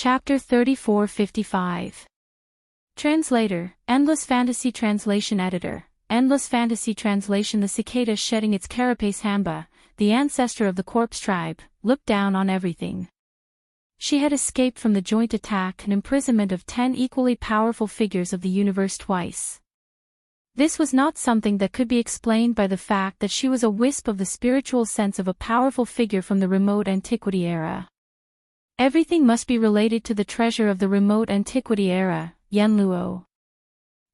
Chapter 3455. Translator, Endless Fantasy Translation Editor, Endless Fantasy Translation. The cicada shedding its carapace. Hamba, the ancestor of the corpse tribe, looked down on everything. She had escaped from the joint attack and imprisonment of 10 equally powerful figures of the universe twice. This was not something that could be explained by the fact that she was a wisp of the spiritual sense of a powerful figure from the remote antiquity era. Everything must be related to the treasure of the remote antiquity era, Yenluo.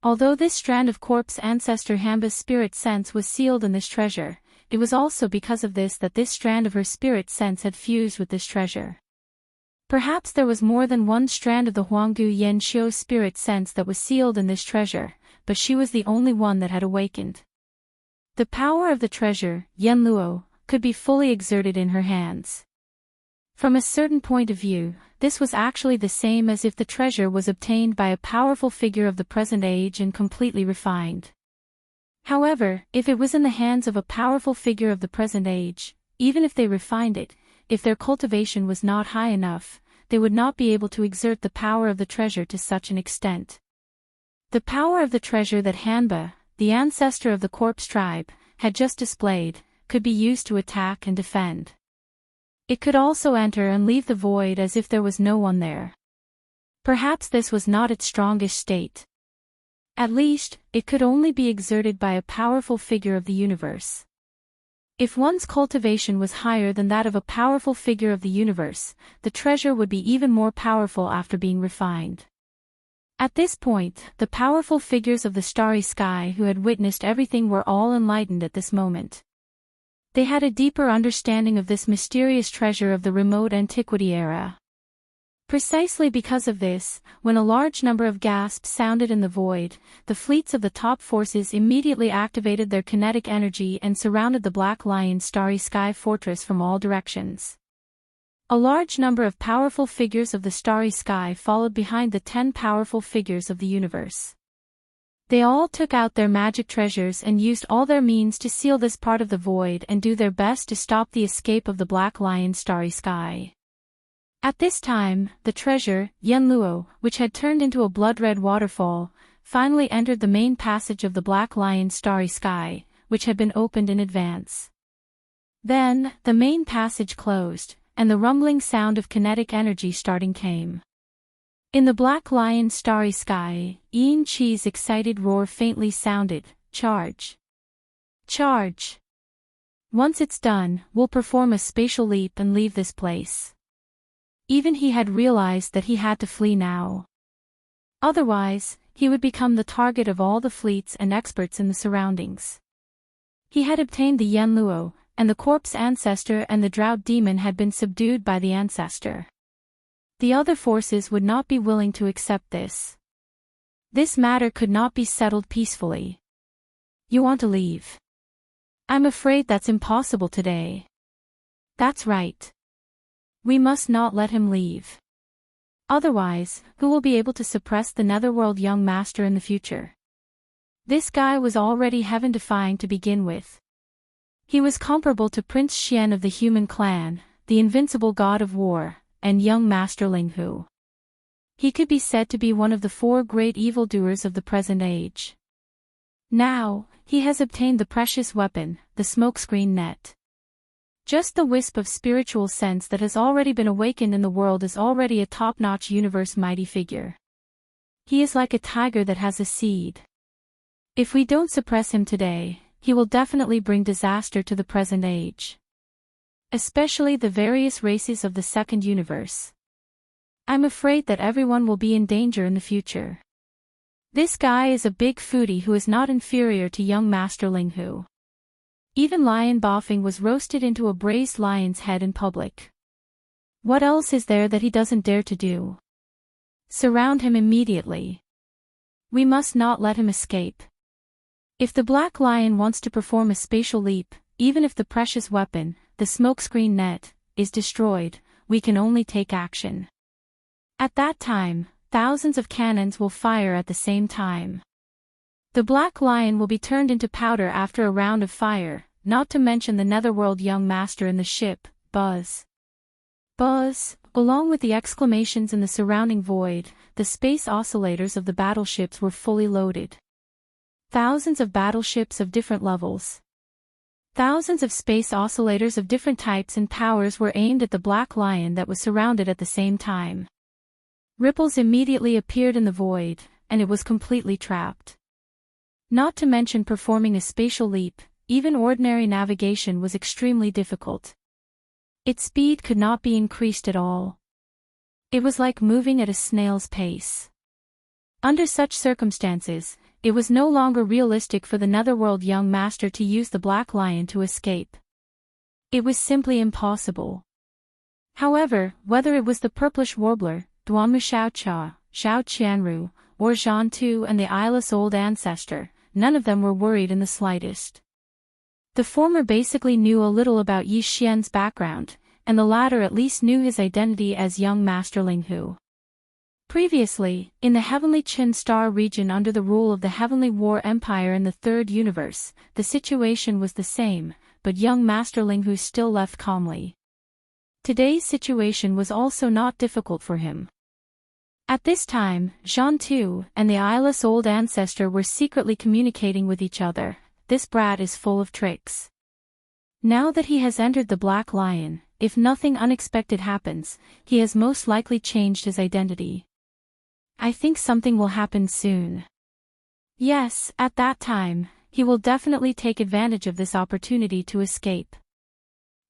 Although this strand of corpse ancestor Hamba's spirit sense was sealed in this treasure, it was also because of this that this strand of her spirit sense had fused with this treasure. Perhaps there was more than one strand of the Huanggu Yanxiu spirit sense that was sealed in this treasure, but she was the only one that had awakened. The power of the treasure, Yenluo, could be fully exerted in her hands. From a certain point of view, this was actually the same as if the treasure was obtained by a powerful figure of the present age and completely refined. However, if it was in the hands of a powerful figure of the present age, even if they refined it, if their cultivation was not high enough, they would not be able to exert the power of the treasure to such an extent. The power of the treasure that Hanba, the ancestor of the corpse tribe, had just displayed, could be used to attack and defend. It could also enter and leave the void as if there was no one there. Perhaps this was not its strongest state. At least, it could only be exerted by a powerful figure of the universe. If one's cultivation was higher than that of a powerful figure of the universe, the treasure would be even more powerful after being refined. At this point, the powerful figures of the starry sky who had witnessed everything were all enlightened at this moment. They had a deeper understanding of this mysterious treasure of the remote antiquity era. Precisely because of this, when a large number of gasps sounded in the void, the fleets of the top forces immediately activated their kinetic energy and surrounded the Black Lion Starry Sky Fortress from all directions. A large number of powerful figures of the Starry Sky followed behind the 10 powerful figures of the universe. They all took out their magic treasures and used all their means to seal this part of the void and do their best to stop the escape of the Black Lion Starry Sky. At this time, the treasure, Yenluo, which had turned into a blood-red waterfall, finally entered the main passage of the Black Lion Starry Sky, which had been opened in advance. Then, the main passage closed, and the rumbling sound of kinetic energy starting came. In the Black Lion Starry Sky, Yin Chi's excited roar faintly sounded, "Charge! Charge! Once it's done, we'll perform a spatial leap and leave this place." Even he had realized that he had to flee now. Otherwise, he would become the target of all the fleets and experts in the surroundings. He had obtained the Yenluo, and the corpse ancestor and the drought demon had been subdued by the ancestor. The other forces would not be willing to accept this. This matter could not be settled peacefully. "You want to leave?" "I'm afraid that's impossible today." "That's right. We must not let him leave. Otherwise, who will be able to suppress the Netherworld young master in the future? This guy was already heaven-defying to begin with. He was comparable to Prince Xian of the human clan, the invincible god of war, and young Master Linghu. He could be said to be one of the 4 great evildoers of the present age. Now, he has obtained the precious weapon, the smokescreen net. Just the wisp of spiritual sense that has already been awakened in the world is already a top-notch universe mighty figure. He is like a tiger that has a seed. If we don't suppress him today, he will definitely bring disaster to the present age. Especially the various races of the second universe. I'm afraid that everyone will be in danger in the future. This guy is a big foodie who is not inferior to young Master Linghu. Even Lion Bafeng was roasted into a braised lion's head in public. What else is there that he doesn't dare to do? Surround him immediately. We must not let him escape. If the Black Lion wants to perform a spatial leap, even if the precious weapon, the smokescreen net, is destroyed, we can only take action. At that time, thousands of cannons will fire at the same time. The Black Lion will be turned into powder after a round of fire, not to mention the Netherworld young master in the ship, Buzz. Buzz, Along with the exclamations in the surrounding void, the space oscillators of the battleships were fully loaded. Thousands of battleships of different levels. Thousands of space oscillators of different types and powers were aimed at the Black Lion that was surrounded at the same time. Ripples immediately appeared in the void, and it was completely trapped. Not to mention performing a spatial leap, even ordinary navigation was extremely difficult. Its speed could not be increased at all. It was like moving at a snail's pace. Under such circumstances, it was no longer realistic for the Netherworld young master to use the Black Lion to escape. It was simply impossible. However, whether it was the purplish warbler, Duanmu Xiaocha, Xiao Qianru, or Zhan Tu and the eyeless old ancestor, none of them were worried in the slightest. The former basically knew a little about Yi Xian's background, and the latter at least knew his identity as young Master Linghu. Previously, in the Heavenly Qin Star region under the rule of the Heavenly War Empire in the Third Universe, the situation was the same, but young Master Linghu still left calmly. Today's situation was also not difficult for him. At this time, Zhan Tu and the eyeless old ancestor were secretly communicating with each other. This brat is full of tricks. Now that he has entered the Black Lion, if nothing unexpected happens, he has most likely changed his identity. I think something will happen soon. Yes, at that time, he will definitely take advantage of this opportunity to escape.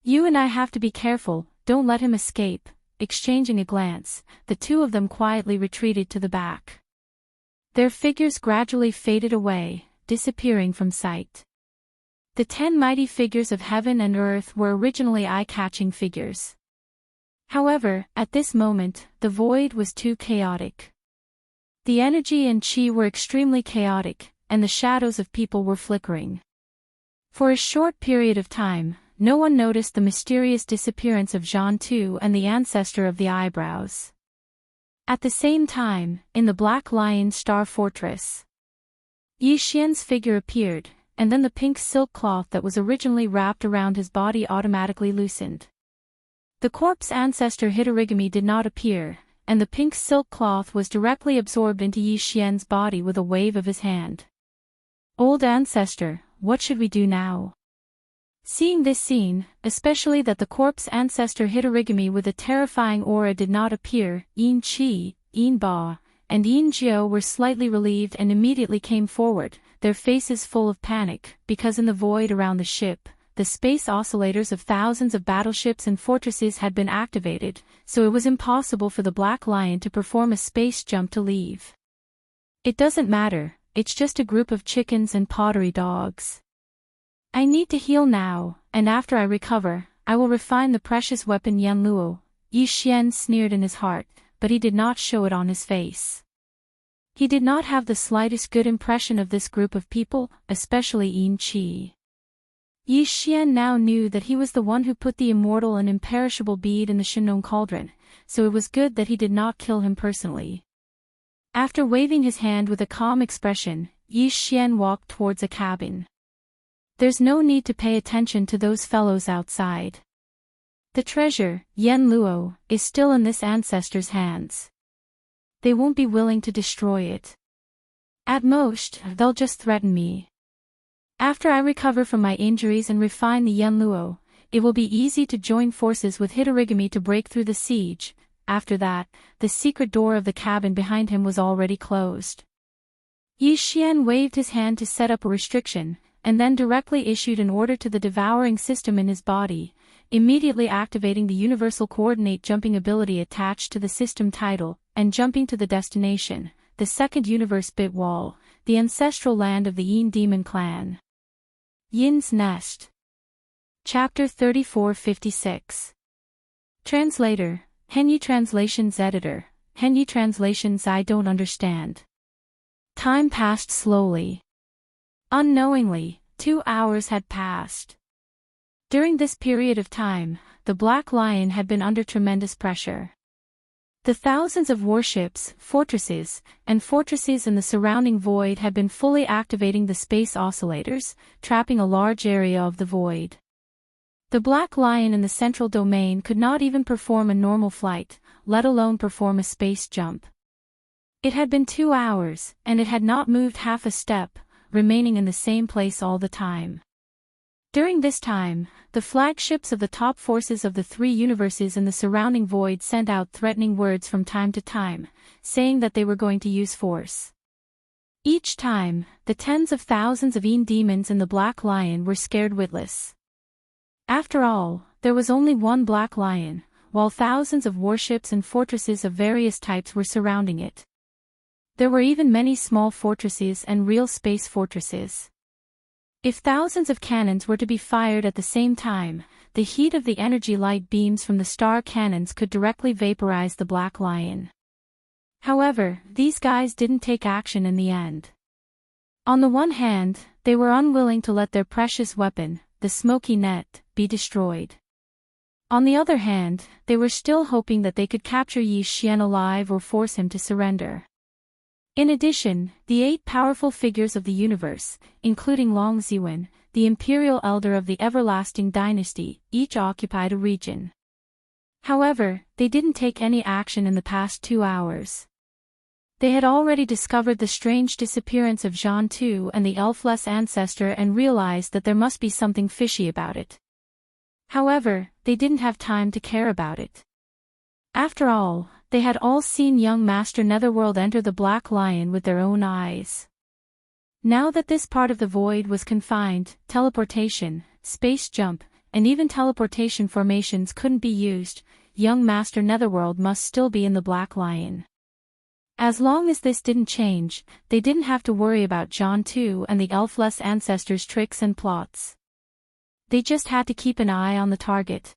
You and I have to be careful, don't let him escape. Exchanging a glance, the two of them quietly retreated to the back. Their figures gradually faded away, disappearing from sight. The 10 mighty figures of heaven and earth were originally eye-catching figures. However, at this moment, the void was too chaotic. The energy and chi were extremely chaotic, and the shadows of people were flickering. For a short period of time, no one noticed the mysterious disappearance of Zhan Tu and the ancestor of the eyebrows. At the same time, in the Black Lion Star Fortress, Yi Xian's figure appeared, and then the pink silk cloth that was originally wrapped around his body automatically loosened. The corpse ancestor Hitorigami did not appear, and the pink silk cloth was directly absorbed into Yi Xian's body with a wave of his hand. Old ancestor, what should we do now? Seeing this scene, especially that the corpse ancestor Hitorigami with a terrifying aura did not appear, Yin Qi, Yin Ba, and Yin Jiao were slightly relieved and immediately came forward, their faces full of panic, because in the void around the ship, the space oscillators of thousands of battleships and fortresses had been activated, so it was impossible for the Black Lion to perform a space jump to leave. It doesn't matter, it's just a group of chickens and pottery dogs. I need to heal now, and after I recover, I will refine the precious weapon Yan Luo. Yi Xian sneered in his heart, but he did not show it on his face. He did not have the slightest good impression of this group of people, especially Yin Qi. Yi Xian now knew that he was the one who put the immortal and imperishable bead in the Shinong cauldron, so it was good that he did not kill him personally. After waving his hand with a calm expression, Yi Xian walked towards a cabin. There's no need to pay attention to those fellows outside. The treasure, Yan Luo, is still in this ancestor's hands. They won't be willing to destroy it. At most, they'll just threaten me. After I recover from my injuries and refine the Yan Luo, it will be easy to join forces with Hitorigami to break through the siege. After that, the secret door of the cabin behind him was already closed. Yi Xian waved his hand to set up a restriction, and then directly issued an order to the devouring system in his body, immediately activating the universal coordinate jumping ability attached to the system title, and jumping to the destination, the second universe bit wall, the ancestral land of the Yin Demon clan. Yin's Nest. Chapter 3456. Translator, Henyi Translations Editor, Henyi Translations I don't understand. Time passed slowly. Unknowingly, 2 hours had passed. During this period of time, the Black Lion had been under tremendous pressure. The thousands of warships, fortresses in the surrounding void had been fully activating the space oscillators, trapping a large area of the void. The black lion in the central domain could not even perform a normal flight, let alone perform a space jump. It had been 2 hours, and it had not moved half a step, remaining in the same place all the time. During this time, the flagships of the top forces of the 3 universes in the surrounding void sent out threatening words from time to time, saying that they were going to use force. Each time, the tens of thousands of demons in the Black Lion were scared witless. After all, there was only one Black Lion, while thousands of warships and fortresses of various types were surrounding it. There were even many small fortresses and real space fortresses. If thousands of cannons were to be fired at the same time, the heat of the energy light beams from the star cannons could directly vaporize the Black Lion. However, these guys didn't take action in the end. On the one hand, they were unwilling to let their precious weapon, the smoky net, be destroyed. On the other hand, they were still hoping that they could capture Yi Xian alive or force him to surrender. In addition, the 8 powerful figures of the universe, including Long Ziwen, the imperial elder of the everlasting dynasty, each occupied a region. However, they didn't take any action in the past 2 hours. They had already discovered the strange disappearance of Zhan Tu and the elfless ancestor and realized that there must be something fishy about it. However, they didn't have time to care about it. After all, they had all seen young Master Netherworld enter the Black Lion with their own eyes. Now that this part of the void was confined, teleportation, space jump, and even teleportation formations couldn't be used, young Master Netherworld must still be in the Black Lion. As long as this didn't change, they didn't have to worry about Zhan Tu and the elfless ancestors' tricks and plots. They just had to keep an eye on the target.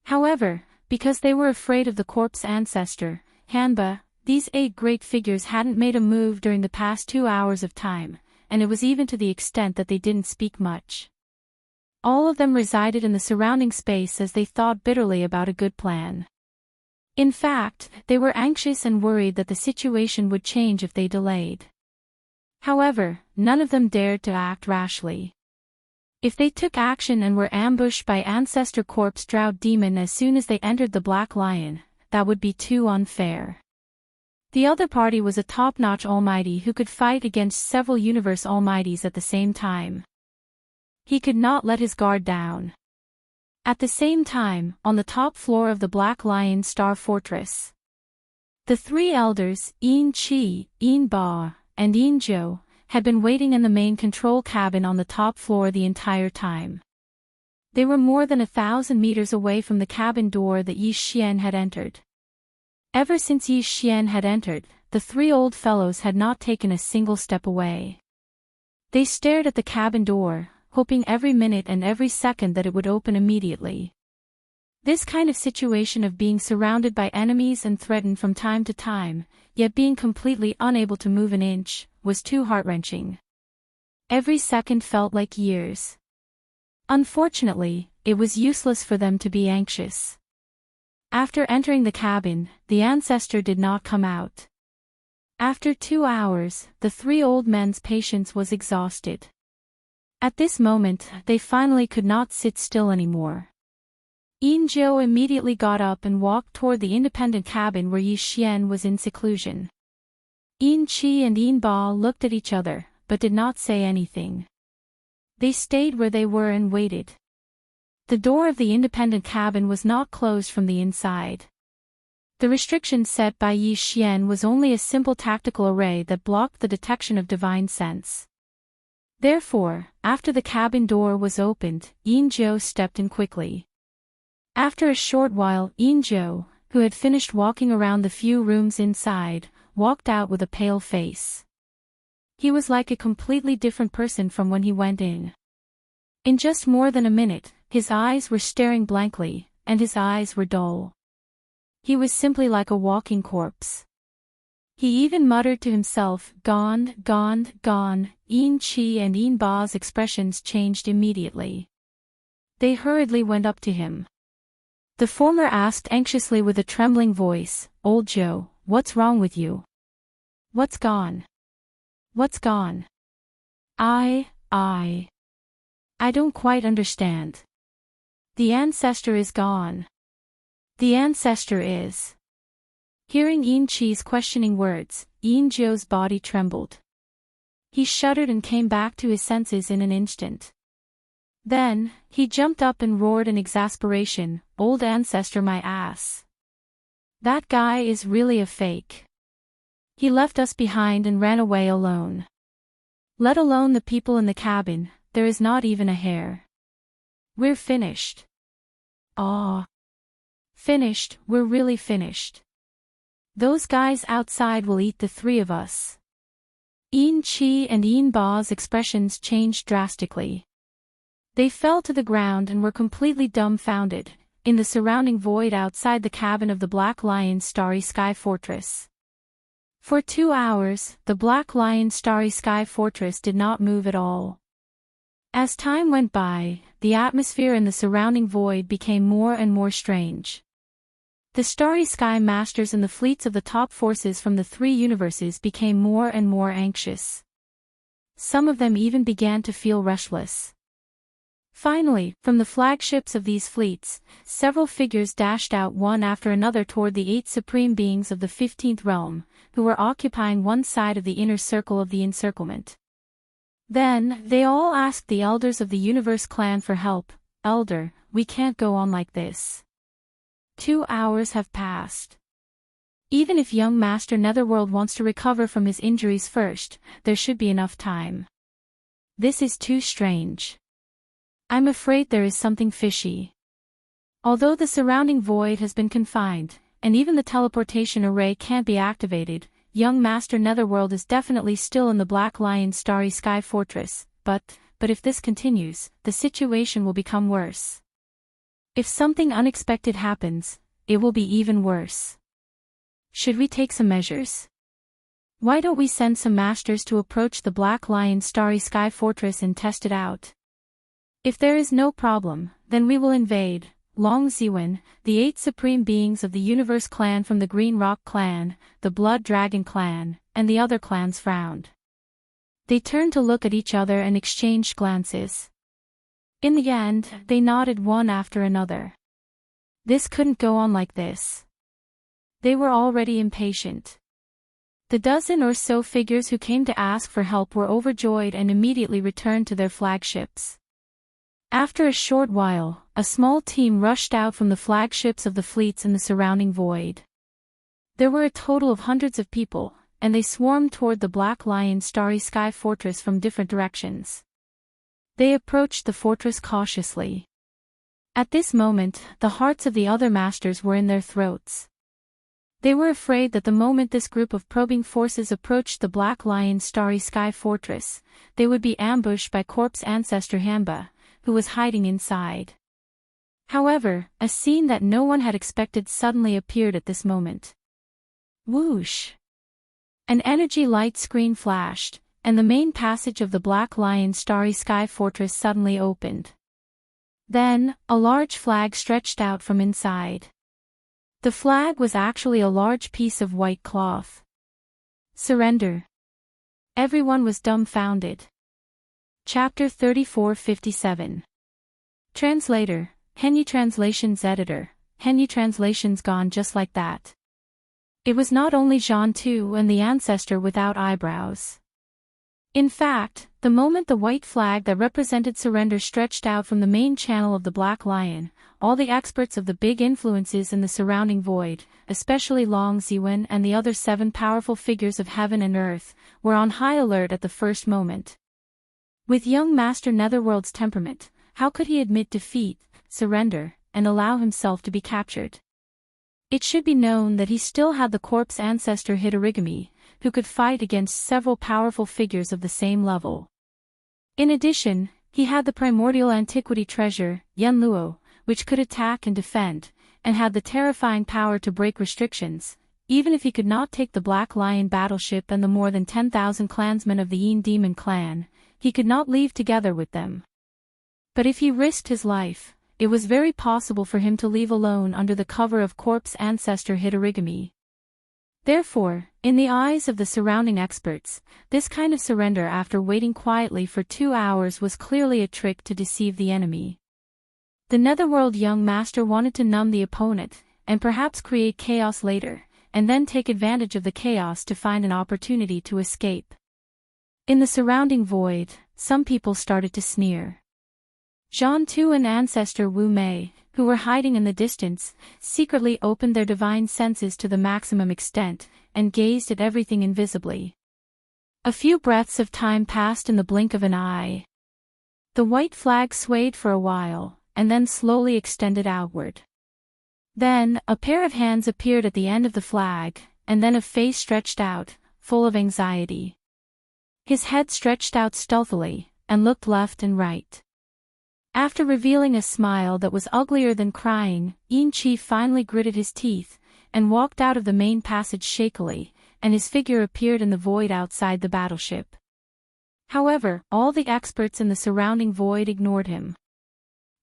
However, because they were afraid of the corpse ancestor, Hanba, these 8 great figures hadn't made a move during the past 2 hours of time, and it was even to the extent that they didn't speak much. All of them resided in the surrounding space as they thought bitterly about a good plan. In fact, they were anxious and worried that the situation would change if they delayed. However, none of them dared to act rashly. If they took action and were ambushed by Ancestor Corpse Drought Demon as soon as they entered the Black Lion, that would be too unfair. The other party was a top-notch almighty who could fight against several universe almighties at the same time. He could not let his guard down. At the same time, on the top floor of the Black Lion Star Fortress, the 3 elders, Yin Qi, Yin Ba, and Yin Zhou, had been waiting in the main control cabin on the top floor the entire time. They were more than 1,000 meters away from the cabin door that Yi Xian had entered. Ever since Yi Xian had entered, the 3 old fellows had not taken a single step away. They stared at the cabin door, hoping every minute and every second that it would open immediately. This kind of situation of being surrounded by enemies and threatened from time to time, yet being completely unable to move an inch, was too heart-wrenching. Every second felt like years. Unfortunately, it was useless for them to be anxious. After entering the cabin, the ancestor did not come out. After 2 hours, the 3 old men's patience was exhausted. At this moment, they finally could not sit still anymore. Yin Zhou immediately got up and walked toward the independent cabin where Yi Xian was in seclusion. Yin Qi and Yin Ba looked at each other, but did not say anything. They stayed where they were and waited. The door of the independent cabin was not closed from the inside. The restriction set by Yi Xian was only a simple tactical array that blocked the detection of divine sense. Therefore, after the cabin door was opened, Yin Zhou stepped in quickly. After a short while, Yin Zhou, who had finished walking around the few rooms inside, walked out with a pale face. He was like a completely different person from when he went in. In just more than a minute, his eyes were staring blankly, and his eyes were dull. He was simply like a walking corpse. He even muttered to himself, "Gone, gone, gone." Yin Qi and Yin Ba's expressions changed immediately. They hurriedly went up to him. The former asked anxiously with a trembling voice, "Old Zhou, what's wrong with you? What's gone? What's gone? I don't quite understand." The ancestor is gone. The ancestor is. Hearing Yin Chi's questioning words, Yin Jiu's body trembled. He shuddered and came back to his senses in an instant. Then, he jumped up and roared in exasperation, "Old ancestor, my ass. That guy is really a fake. He left us behind and ran away alone. Let alone the people in the cabin, there is not even a hair. We're finished. Aw. Finished, we're really finished. Those guys outside will eat the three of us." Yin Chi and Yin Ba's expressions changed drastically. They fell to the ground and were completely dumbfounded, in the surrounding void outside the cabin of the Black Lion's Starry Sky Fortress. For 2 hours, the Black Lion's Starry Sky Fortress did not move at all. As time went by, the atmosphere in the surrounding void became more and more strange. The Starry Sky Masters and the fleets of the top forces from the 3 universes became more and more anxious. Some of them even began to feel restless. Finally, from the flagships of these fleets, several figures dashed out one after another toward the 8 supreme beings of the 15th realm, who were occupying one side of the inner circle of the encirclement. Then, they all asked the elders of the Universe clan for help. "Elder, we can't go on like this. 2 hours have passed. Even if young Master Netherworld wants to recover from his injuries first, there should be enough time. This is too strange. I'm afraid there is something fishy." Although the surrounding void has been confined, and even the teleportation array can't be activated, young Master Netherworld is definitely still in the Black Lion's Starry Sky Fortress, but if this continues, the situation will become worse. If something unexpected happens, it will be even worse. Should we take some measures? Why don't we send some masters to approach the Black Lion's Starry Sky Fortress and test it out? If there is no problem, then we will invade. Long Ziwen, the 8 supreme beings of the Universe clan from the Green Rock clan, the Blood Dragon clan, and the other clans frowned. They turned to look at each other and exchanged glances. In the end, they nodded one after another. This couldn't go on like this. They were already impatient. The dozen or so figures who came to ask for help were overjoyed and immediately returned to their flagships. After a short while, a small team rushed out from the flagships of the fleets in the surrounding void. There were a total of hundreds of people, and they swarmed toward the Black Lion's Starry Sky Fortress from different directions. They approached the fortress cautiously. At this moment, the hearts of the other masters were in their throats. They were afraid that the moment this group of probing forces approached the Black Lion's Starry Sky Fortress, they would be ambushed by Corpse Ancestor Hamba, who was hiding inside. However, a scene that no one had expected suddenly appeared at this moment. Whoosh! An energy light screen flashed, and the main passage of the Black Lion's Starry Sky Fortress suddenly opened. Then, a large flag stretched out from inside. The flag was actually a large piece of white cloth. Surrender. Everyone was dumbfounded. Chapter 3457. Translator, Henyi Translations Editor, Henyi Translations gone just like that. It was not only Jean Tu and the ancestor without eyebrows. In fact, the moment the white flag that represented surrender stretched out from the main channel of the Black Lion, all the experts of the big influences in the surrounding void, especially Long Ziwen and the other 7 powerful figures of heaven and earth, were on high alert at the first moment. With young Master Netherworld's temperament, how could he admit defeat, surrender, and allow himself to be captured? It should be known that he still had the corpse ancestor Hitorigami, who could fight against several powerful figures of the same level. In addition, he had the primordial antiquity treasure, Yenluo, which could attack and defend, and had the terrifying power to break restrictions. Even if he could not take the Black Lion battleship and the more than 10,000 clansmen of the Yin Demon clan, he could not leave together with them. But if he risked his life, it was very possible for him to leave alone under the cover of corpse ancestor Hitorigami. Therefore, in the eyes of the surrounding experts, this kind of surrender after waiting quietly for 2 hours was clearly a trick to deceive the enemy. The Netherworld young master wanted to numb the opponent, and perhaps create chaos later, and then take advantage of the chaos to find an opportunity to escape. In the surrounding void, some people started to sneer. Zhan Tu and ancestor Wu Mei, who were hiding in the distance, secretly opened their divine senses to the maximum extent, and gazed at everything invisibly. A few breaths of time passed in the blink of an eye. The white flag swayed for a while, and then slowly extended outward. Then, a pair of hands appeared at the end of the flag, and then a face stretched out, full of anxiety. His head stretched out stealthily, and looked left and right. After revealing a smile that was uglier than crying, Yin Qi finally gritted his teeth, and walked out of the main passage shakily, and his figure appeared in the void outside the battleship. However, all the experts in the surrounding void ignored him.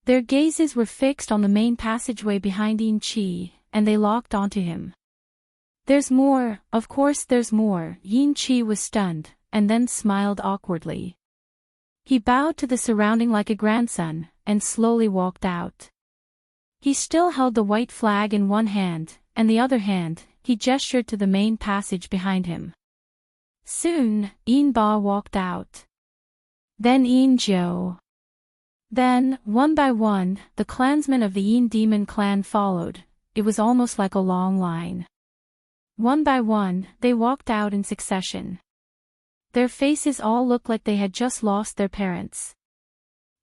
Their gazes were fixed on the main passageway behind Yin Qi, and they locked onto him. "There's more, of course there's more." Yin Qi was stunned, and then smiled awkwardly. He bowed to the surrounding like a grandson, and slowly walked out. He still held the white flag in one hand, and the other hand, he gestured to the main passage behind him. Soon, Yin Ba walked out. Then Yin Zhou. Then, one by one, the clansmen of the Yin Demon clan followed. It was almost like a long line. One by one, they walked out in succession. Their faces all looked like they had just lost their parents.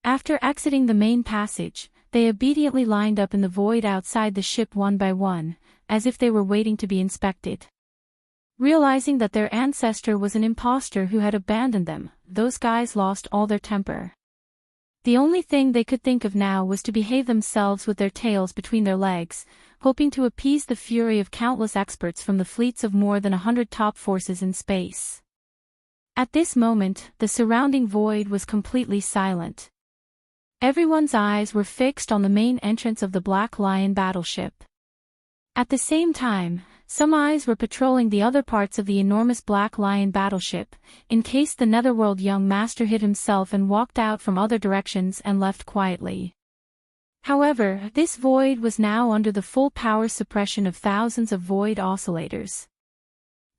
After exiting the main passage, they obediently lined up in the void outside the ship one by one, as if they were waiting to be inspected. Realizing that their ancestor was an impostor who had abandoned them, those guys lost all their temper. The only thing they could think of now was to behave themselves with their tails between their legs, hoping to appease the fury of countless experts from the fleets of more than 100 top forces in space. At this moment, the surrounding void was completely silent. Everyone's eyes were fixed on the main entrance of the Black Lion battleship. At the same time, some eyes were patrolling the other parts of the enormous Black Lion battleship, in case the Netherworld young master hid himself and walked out from other directions and left quietly. However, this void was now under the full power suppression of thousands of void oscillators.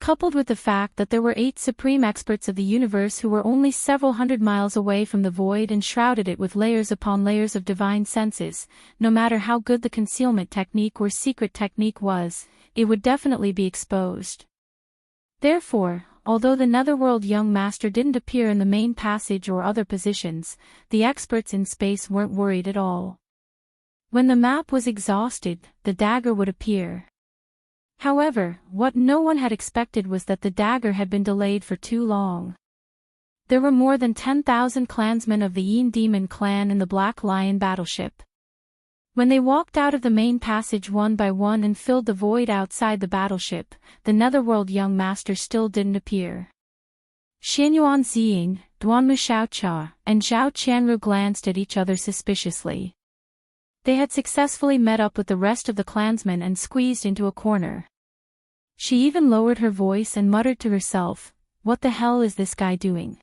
Coupled with the fact that there were 8 supreme experts of the universe who were only several hundred miles away from the void and shrouded it with layers upon layers of divine senses, no matter how good the concealment technique or secret technique was, it would definitely be exposed. Therefore, although the Netherworld young master didn't appear in the main passage or other positions, the experts in space weren't worried at all. When the map was exhausted, the dagger would appear. However, what no one had expected was that the dagger had been delayed for too long. There were more than 10,000 clansmen of the Yin Demon clan in the Black Lion battleship. When they walked out of the main passage one by one and filled the void outside the battleship, the Netherworld young master still didn't appear. Xianyuan Ziying, Duanmu Xiaocha, and Zhao Qianru glanced at each other suspiciously. They had successfully met up with the rest of the clansmen and squeezed into a corner. She even lowered her voice and muttered to herself, "What the hell is this guy doing?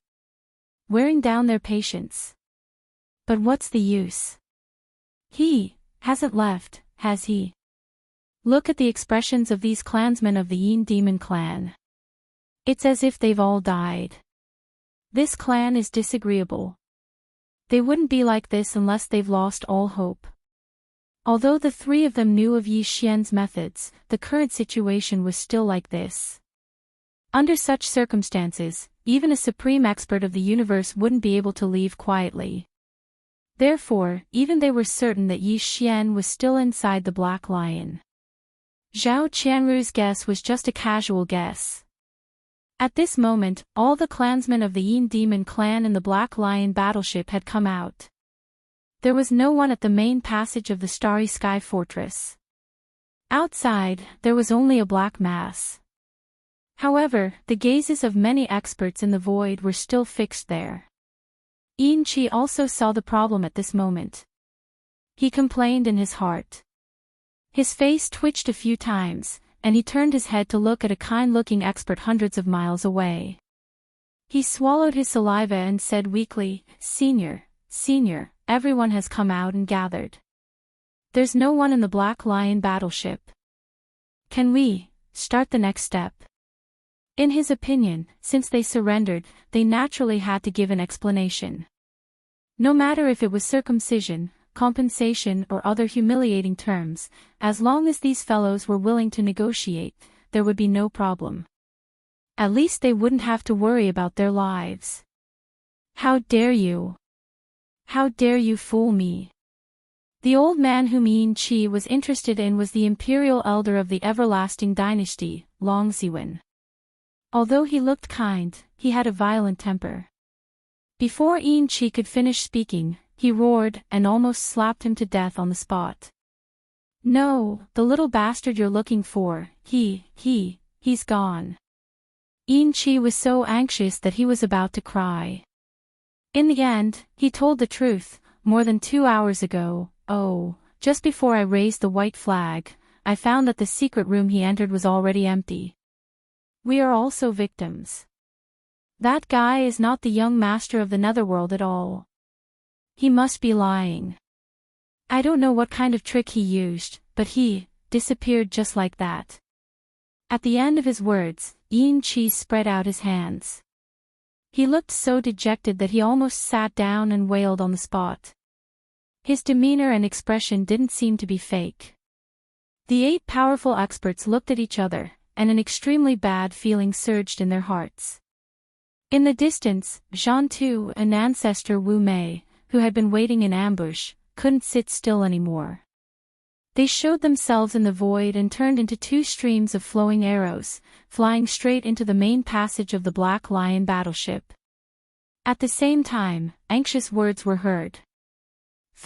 Wearing down their patience. But what's the use? He hasn't left, has he? Look at the expressions of these clansmen of the Yin Demon clan. It's as if they've all died. This clan is disagreeable. They wouldn't be like this unless they've lost all hope." Although the 3 of them knew of Yi Xian's methods, the current situation was still like this. Under such circumstances, even a supreme expert of the universe wouldn't be able to leave quietly. Therefore, even they were certain that Yi Xian was still inside the Black Lion. Zhao Qianru's guess was just a casual guess. At this moment, all the clansmen of the Yin Demon clan in the Black Lion battleship had come out. There was no one at the main passage of the Starry Sky Fortress. Outside, there was only a black mass. However, the gazes of many experts in the void were still fixed there. Yin Qi also saw the problem at this moment. He complained in his heart. His face twitched a few times, and he turned his head to look at a kind-looking expert hundreds of miles away. He swallowed his saliva and said weakly, Senior, everyone has come out and gathered. There's no one in the Black Lion battleship. Can we start the next step? In his opinion, since they surrendered, they naturally had to give an explanation. No matter if it was circumcision, compensation or other humiliating terms, as long as these fellows were willing to negotiate, there would be no problem. At least they wouldn't have to worry about their lives. How dare you? How dare you fool me? The old man whom Yin Chi was interested in was the imperial elder of the everlasting dynasty, Long Ziwen. Although he looked kind, he had a violent temper. Before Yin Chi could finish speaking, he roared and almost slapped him to death on the spot. No, the little bastard you're looking for, he's gone. Yin Chi was so anxious that he was about to cry. In the end, he told the truth. More than 2 hours ago, just before I raised the white flag, I found that the secret room he entered was already empty. We are also victims. That guy is not the young master of the netherworld at all. He must be lying. I don't know what kind of trick he used, but he disappeared just like that. At the end of his words, Yin Chi spread out his hands. He looked so dejected that he almost sat down and wailed on the spot. His demeanor and expression didn't seem to be fake. The 8 powerful experts looked at each other, and an extremely bad feeling surged in their hearts. In the distance, Zhan Tu, an ancestor Wu Mei, who had been waiting in ambush, couldn't sit still anymore. They showed themselves in the void and turned into 2 streams of flowing arrows, flying straight into the main passage of the Black Lion battleship. At the same time, anxious words were heard.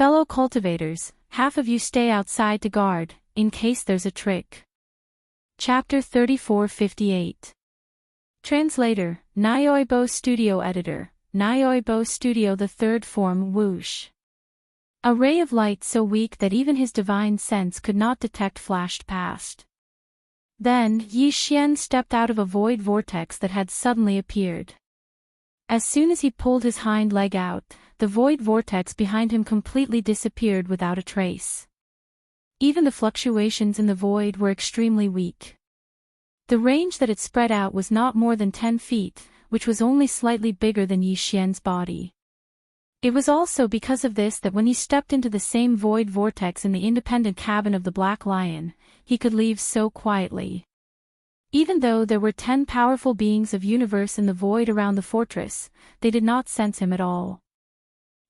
Fellow cultivators, half of you stay outside to guard, in case there's a trick. Chapter 3458. Translator, Nyoibo Studio Editor, Nyoibo Studio. The third form. Whoosh. A ray of light so weak that even his divine sense could not detect flashed past. Then Yi Xian stepped out of a void vortex that had suddenly appeared. As soon as he pulled his hind leg out, the void vortex behind him completely disappeared without a trace. Even the fluctuations in the void were extremely weak. The range that it spread out was not more than 10 feet, which was only slightly bigger than Yi Xian's body. It was also because of this that when he stepped into the same void vortex in the independent cabin of the Black Lion, he could leave so quietly. Even though there were 10 powerful beings of universe in the void around the fortress, they did not sense him at all.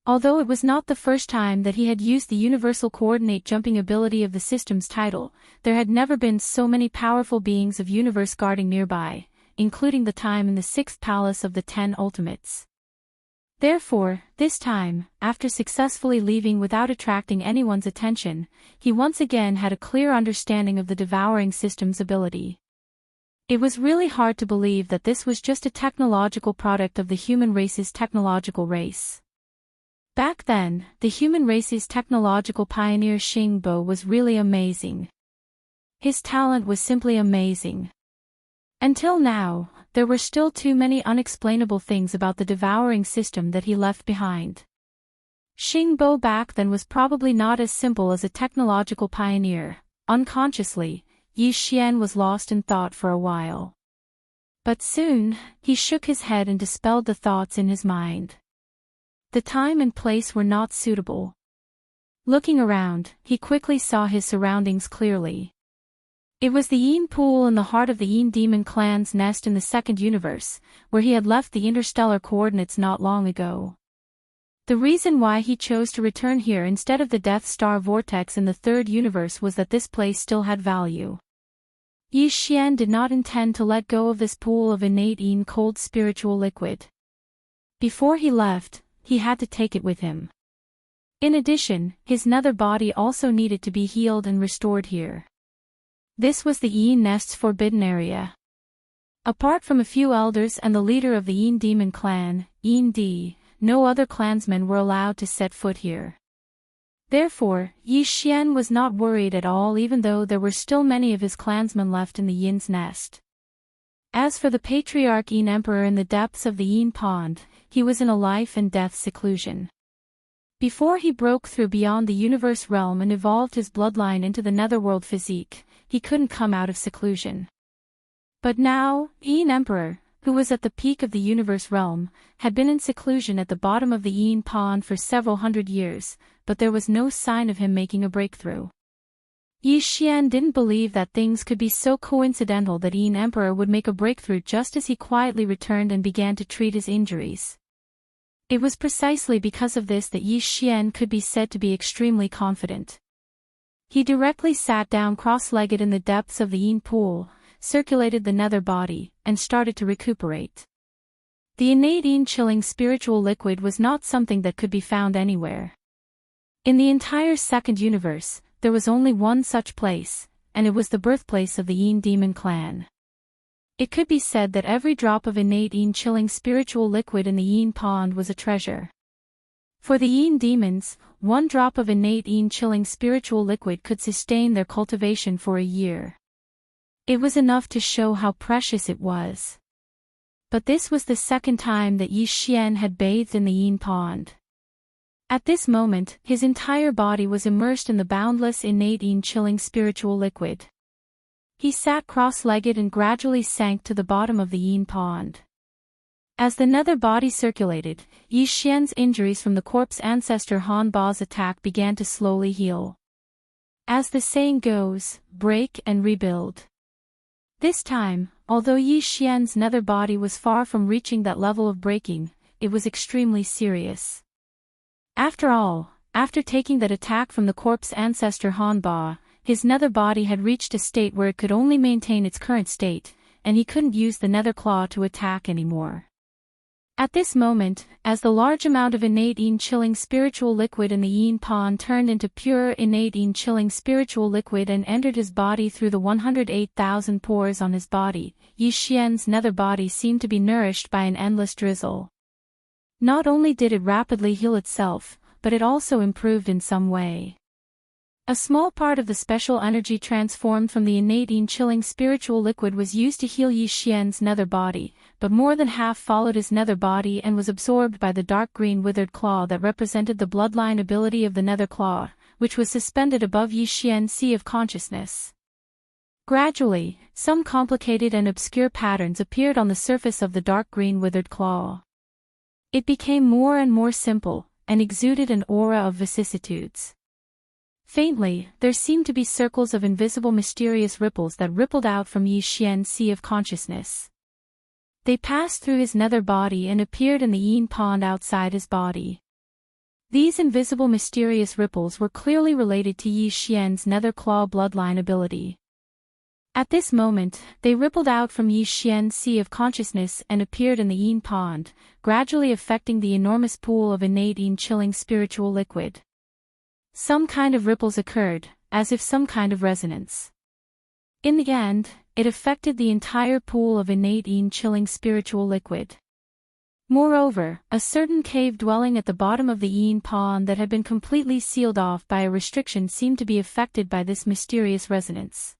Although it was not the first time that he had used the universal coordinate jumping ability of the system's title, there had never been so many powerful beings of universe guarding nearby, including the time in the 6th palace of the 10 ultimates. Therefore, this time, after successfully leaving without attracting anyone's attention, he once again had a clear understanding of the devouring system's ability. It was really hard to believe that this was just a technological product of the human race's technological race. Back then, the human race's technological pioneer Xing Bo was really amazing. His talent was simply amazing. Until now, there were still too many unexplainable things about the devouring system that he left behind. Xing Bo back then was probably not as simple as a technological pioneer. Unconsciously, Yi Xian was lost in thought for a while. But soon, he shook his head and dispelled the thoughts in his mind. The time and place were not suitable. Looking around, he quickly saw his surroundings clearly. It was the Yin Pool in the heart of the Yin Demon clan's nest in the second universe, where he had left the interstellar coordinates not long ago. The reason why he chose to return here instead of the Death Star vortex in the third universe was that this place still had value. Yi Xian did not intend to let go of this pool of innate Yin cold spiritual liquid. Before he left, he had to take it with him. In addition, his nether body also needed to be healed and restored here. This was the Yin Nest's forbidden area. Apart from a few elders and the leader of the Yin Demon clan, Yin Di, no other clansmen were allowed to set foot here. Therefore, Yi Xian was not worried at all even though there were still many of his clansmen left in the Yin's nest. As for the patriarch Yin Emperor in the depths of the Yin Pond, he was in a life and death seclusion. Before he broke through beyond the universe realm and evolved his bloodline into the netherworld physique, he couldn't come out of seclusion. But now, Yin Emperor, who was at the peak of the universe realm, had been in seclusion at the bottom of the Yin Pond for several hundred years, but there was no sign of him making a breakthrough. Yi Xian didn't believe that things could be so coincidental that Yin Emperor would make a breakthrough just as he quietly returned and began to treat his injuries. It was precisely because of this that Yi Xian could be said to be extremely confident. He directly sat down cross-legged in the depths of the Yin pool, circulated the nether body, and started to recuperate. The innate Yin chilling spiritual liquid was not something that could be found anywhere. In the entire second universe, there was only one such place, and it was the birthplace of the Yin demon clan. It could be said that every drop of innate Yin chilling spiritual liquid in the Yin pond was a treasure. For the Yin demons, one drop of innate Yin chilling spiritual liquid could sustain their cultivation for a year. It was enough to show how precious it was. But this was the second time that Yi Xian had bathed in the Yin pond. At this moment, his entire body was immersed in the boundless innate Yin chilling spiritual liquid. He sat cross-legged and gradually sank to the bottom of the Yin pond. As the nether body circulated, Yi Xian's injuries from the corpse ancestor Han Ba's attack began to slowly heal. As the saying goes, break and rebuild. This time, although Yi Xian's nether body was far from reaching that level of breaking, it was extremely serious. After all, after taking that attack from the corpse ancestor Han Ba, his nether body had reached a state where it could only maintain its current state, and he couldn't use the nether claw to attack anymore. At this moment, as the large amount of innate Yin chilling spiritual liquid in the Yin pond turned into pure innate Yin chilling spiritual liquid and entered his body through the 108,000 pores on his body, Yi Xian's nether body seemed to be nourished by an endless drizzle. Not only did it rapidly heal itself, but it also improved in some way. A small part of the special energy transformed from the innate Yin chilling spiritual liquid was used to heal Yi Xian's nether body, but more than half followed his nether body and was absorbed by the dark green withered claw that represented the bloodline ability of the nether claw, which was suspended above Yi Xian's sea of consciousness. Gradually, some complicated and obscure patterns appeared on the surface of the dark green withered claw. It became more and more simple, and exuded an aura of vicissitudes. Faintly, there seemed to be circles of invisible mysterious ripples that rippled out from Yi Xian's sea of consciousness. They passed through his nether body and appeared in the Yin pond outside his body. These invisible mysterious ripples were clearly related to Yi Xian's nether claw bloodline ability. At this moment, they rippled out from Yi Xian's sea of consciousness and appeared in the Yin pond, gradually affecting the enormous pool of innate Yin chilling spiritual liquid. Some kind of ripples occurred, as if some kind of resonance. In the end, it affected the entire pool of innate Yin chilling spiritual liquid. Moreover, a certain cave dwelling at the bottom of the Yin pond that had been completely sealed off by a restriction seemed to be affected by this mysterious resonance.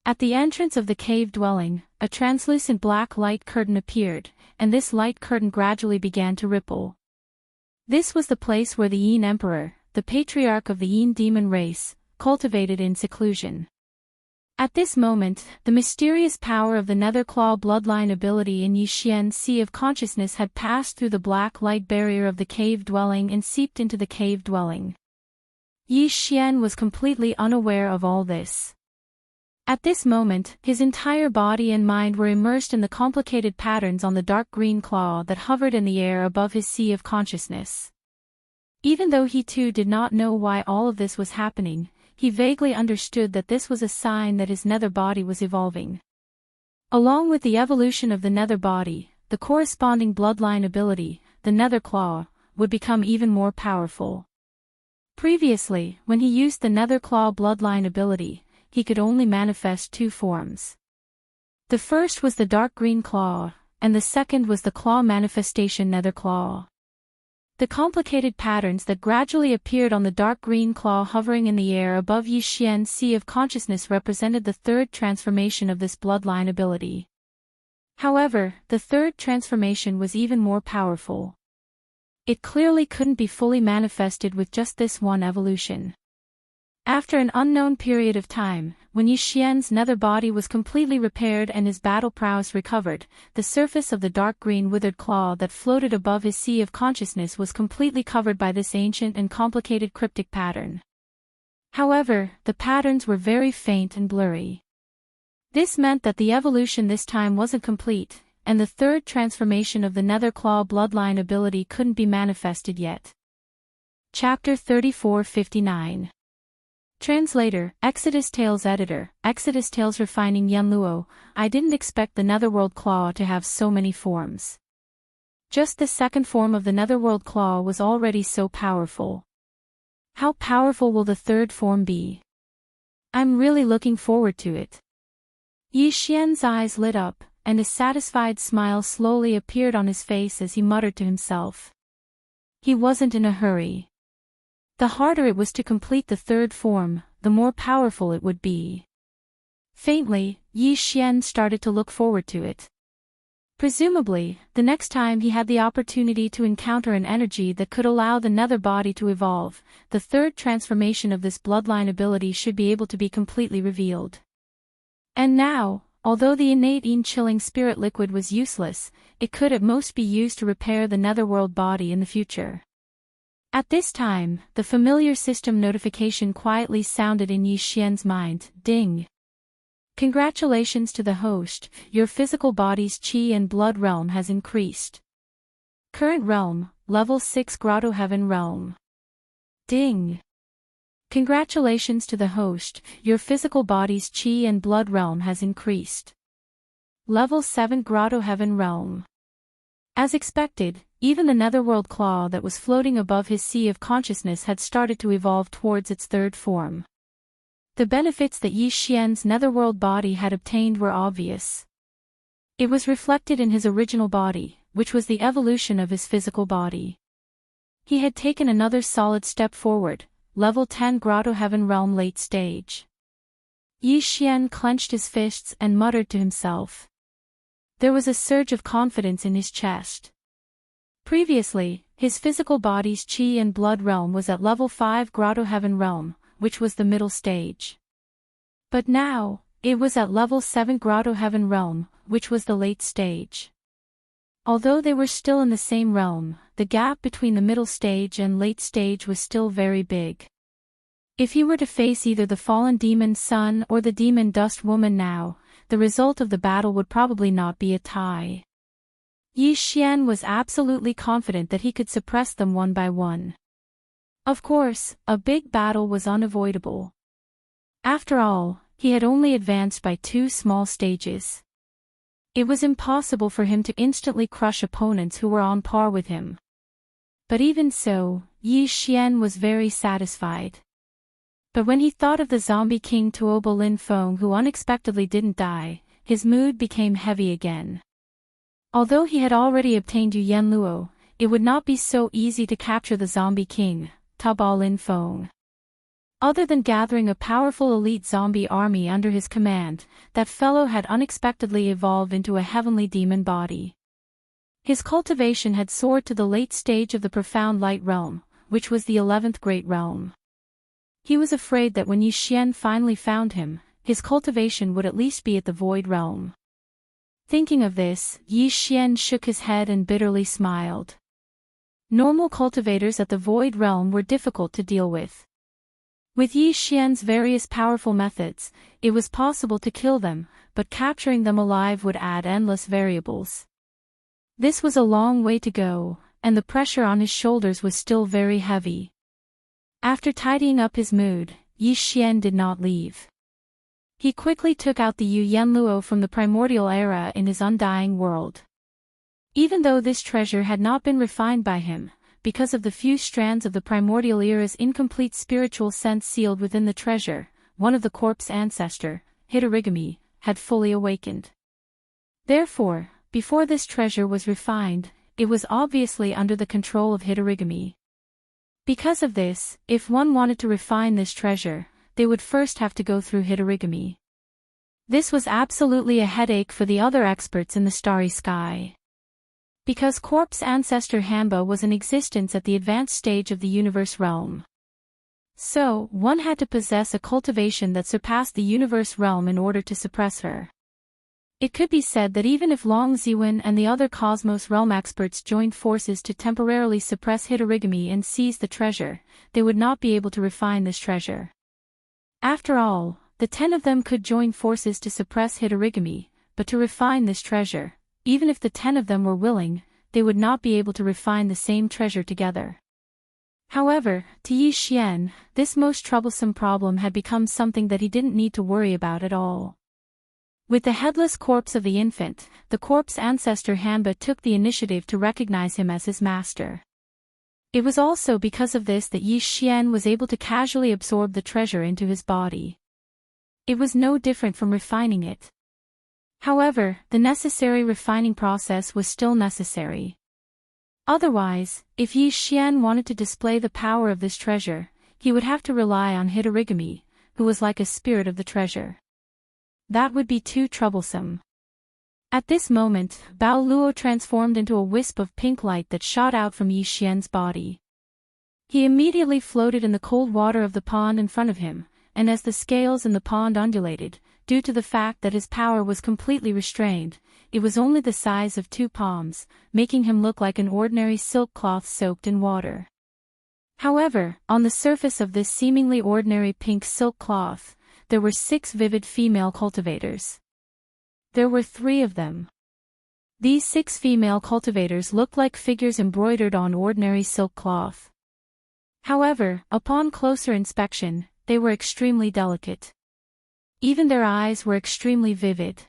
At the entrance of the cave dwelling, a translucent black light curtain appeared, and this light curtain gradually began to ripple. This was the place where the Yin Emperor, the patriarch of the Yin demon race, cultivated in seclusion. At this moment, the mysterious power of the nether claw bloodline ability in Yi Xian's sea of consciousness had passed through the black light barrier of the cave dwelling and seeped into the cave dwelling. Yi Xian was completely unaware of all this. At this moment, his entire body and mind were immersed in the complicated patterns on the dark green claw that hovered in the air above his sea of consciousness. Even though he too did not know why all of this was happening, he vaguely understood that this was a sign that his nether body was evolving. Along with the evolution of the nether body, the corresponding bloodline ability, the nether claw, would become even more powerful. Previously, when he used the nether claw bloodline ability, he could only manifest two forms. The first was the dark green claw, and the second was the claw manifestation nether claw. The complicated patterns that gradually appeared on the dark green claw hovering in the air above Yi Xian's sea of consciousness represented the third transformation of this bloodline ability. However, the third transformation was even more powerful. It clearly couldn't be fully manifested with just this one evolution. After an unknown period of time, when Yi Xian's nether body was completely repaired and his battle prowess recovered, the surface of the dark green withered claw that floated above his sea of consciousness was completely covered by this ancient and complicated cryptic pattern. However, the patterns were very faint and blurry. This meant that the evolution this time wasn't complete, and the third transformation of the nether claw bloodline ability couldn't be manifested yet. Chapter 3459. Translator, Exodus Tales Editor, Exodus Tales Refining Yenluo. I didn't expect the Netherworld Claw to have so many forms. Just the second form of the Netherworld Claw was already so powerful. How powerful will the third form be? I'm really looking forward to it. Yi Xian's eyes lit up, and a satisfied smile slowly appeared on his face as he muttered to himself. He wasn't in a hurry. The harder it was to complete the third form, the more powerful it would be. Faintly, Yi Xian started to look forward to it. Presumably, the next time he had the opportunity to encounter an energy that could allow the nether body to evolve, the third transformation of this bloodline ability should be able to be completely revealed. And now, although the innate chilling spirit liquid was useless, it could at most be used to repair the netherworld body in the future. At this time, the familiar system notification quietly sounded in Yi Xian's mind. Ding! Congratulations to the host, your physical body's qi and blood realm has increased. Current realm, level 6 Grotto Heaven realm. Ding! Congratulations to the host, your physical body's qi and blood realm has increased. Level 7 Grotto Heaven realm. As expected, even the netherworld claw that was floating above his sea of consciousness had started to evolve towards its third form. The benefits that Yi Xian's netherworld body had obtained were obvious. It was reflected in his original body, which was the evolution of his physical body. He had taken another solid step forward, level 10 Grotto Heaven realm late stage. Yi Xian clenched his fists and muttered to himself. There was a surge of confidence in his chest. Previously, his physical body's qi and blood realm was at level 5 Grotto Heaven realm, which was the middle stage. But now, it was at level 7 Grotto Heaven realm, which was the late stage. Although they were still in the same realm, the gap between the middle stage and late stage was still very big. If he were to face either the fallen demon sun or the demon dust woman now, the result of the battle would probably not be a tie. Yi Xian was absolutely confident that he could suppress them one by one. Of course, a big battle was unavoidable. After all, he had only advanced by 2 small stages. It was impossible for him to instantly crush opponents who were on par with him. But even so, Yi Xian was very satisfied. But when he thought of the zombie king Tuobo Lin Feng who unexpectedly didn't die, his mood became heavy again. Although he had already obtained Yu Yenluo, it would not be so easy to capture the zombie king, Tuobo Lin Feng. Other than gathering a powerful elite zombie army under his command, that fellow had unexpectedly evolved into a heavenly demon body. His cultivation had soared to the late stage of the profound light realm, which was the 11th great realm. He was afraid that when Yi Xian finally found him, his cultivation would at least be at the void realm. Thinking of this, Yi Xian shook his head and bitterly smiled. Normal cultivators at the void realm were difficult to deal with. With Yi Xian's various powerful methods, it was possible to kill them, but capturing them alive would add endless variables. This was a long way to go, and the pressure on his shoulders was still very heavy. After tidying up his mood, Yi Xian did not leave. He quickly took out the Yu Yenluo from the primordial era in his undying world. Even though this treasure had not been refined by him, because of the few strands of the primordial era's incomplete spiritual sense sealed within the treasure, one of the corpse ancestor, Hitorigami, had fully awakened. Therefore, before this treasure was refined, it was obviously under the control of Hitorigami. Because of this, if one wanted to refine this treasure, they would first have to go through Hitorigami. This was absolutely a headache for the other experts in the starry sky. Because corpse ancestor Hanba was in existence at the advanced stage of the universe realm. So, one had to possess a cultivation that surpassed the universe realm in order to suppress her. It could be said that even if Long Ziwen and the other Cosmos Realm experts joined forces to temporarily suppress Hitorigami and seize the treasure, they would not be able to refine this treasure. After all, the 10 of them could join forces to suppress Hitorigami, but to refine this treasure, even if the 10 of them were willing, they would not be able to refine the same treasure together. However, to Yi Xian, this most troublesome problem had become something that he didn't need to worry about at all. With the headless corpse of the infant, the corpse ancestor Hanba took the initiative to recognize him as his master. It was also because of this that Yi Xian was able to casually absorb the treasure into his body. It was no different from refining it. However, the necessary refining process was still necessary. Otherwise, if Yi Xian wanted to display the power of this treasure, he would have to rely on Hitorigami, who was like a spirit of the treasure. That would be too troublesome. At this moment, Bao Luo transformed into a wisp of pink light that shot out from Yi Xian's body. He immediately floated in the cold water of the pond in front of him, and as the scales in the pond undulated, due to the fact that his power was completely restrained, it was only the size of 2 palms, making him look like an ordinary silk cloth soaked in water. However, on the surface of this seemingly ordinary pink silk cloth, there were 6 vivid female cultivators. There were 3 of them. These 6 female cultivators looked like figures embroidered on ordinary silk cloth. However, upon closer inspection, they were extremely delicate. Even their eyes were extremely vivid.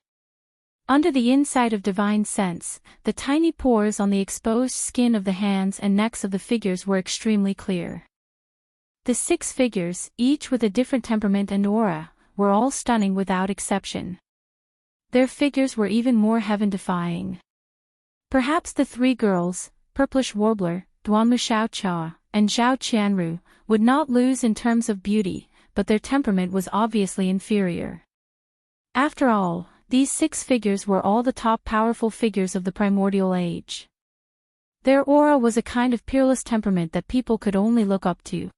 Under the insight of divine sense, the tiny pores on the exposed skin of the hands and necks of the figures were extremely clear. The 6 figures, each with a different temperament and aura, were all stunning without exception. Their figures were even more heaven-defying. Perhaps the 3 girls, Purplish Warbler, Duanmu Xiaocha, and Zhao Qianru, would not lose in terms of beauty, but their temperament was obviously inferior. After all, these 6 figures were all the top powerful figures of the primordial age. Their aura was a kind of peerless temperament that people could only look up to.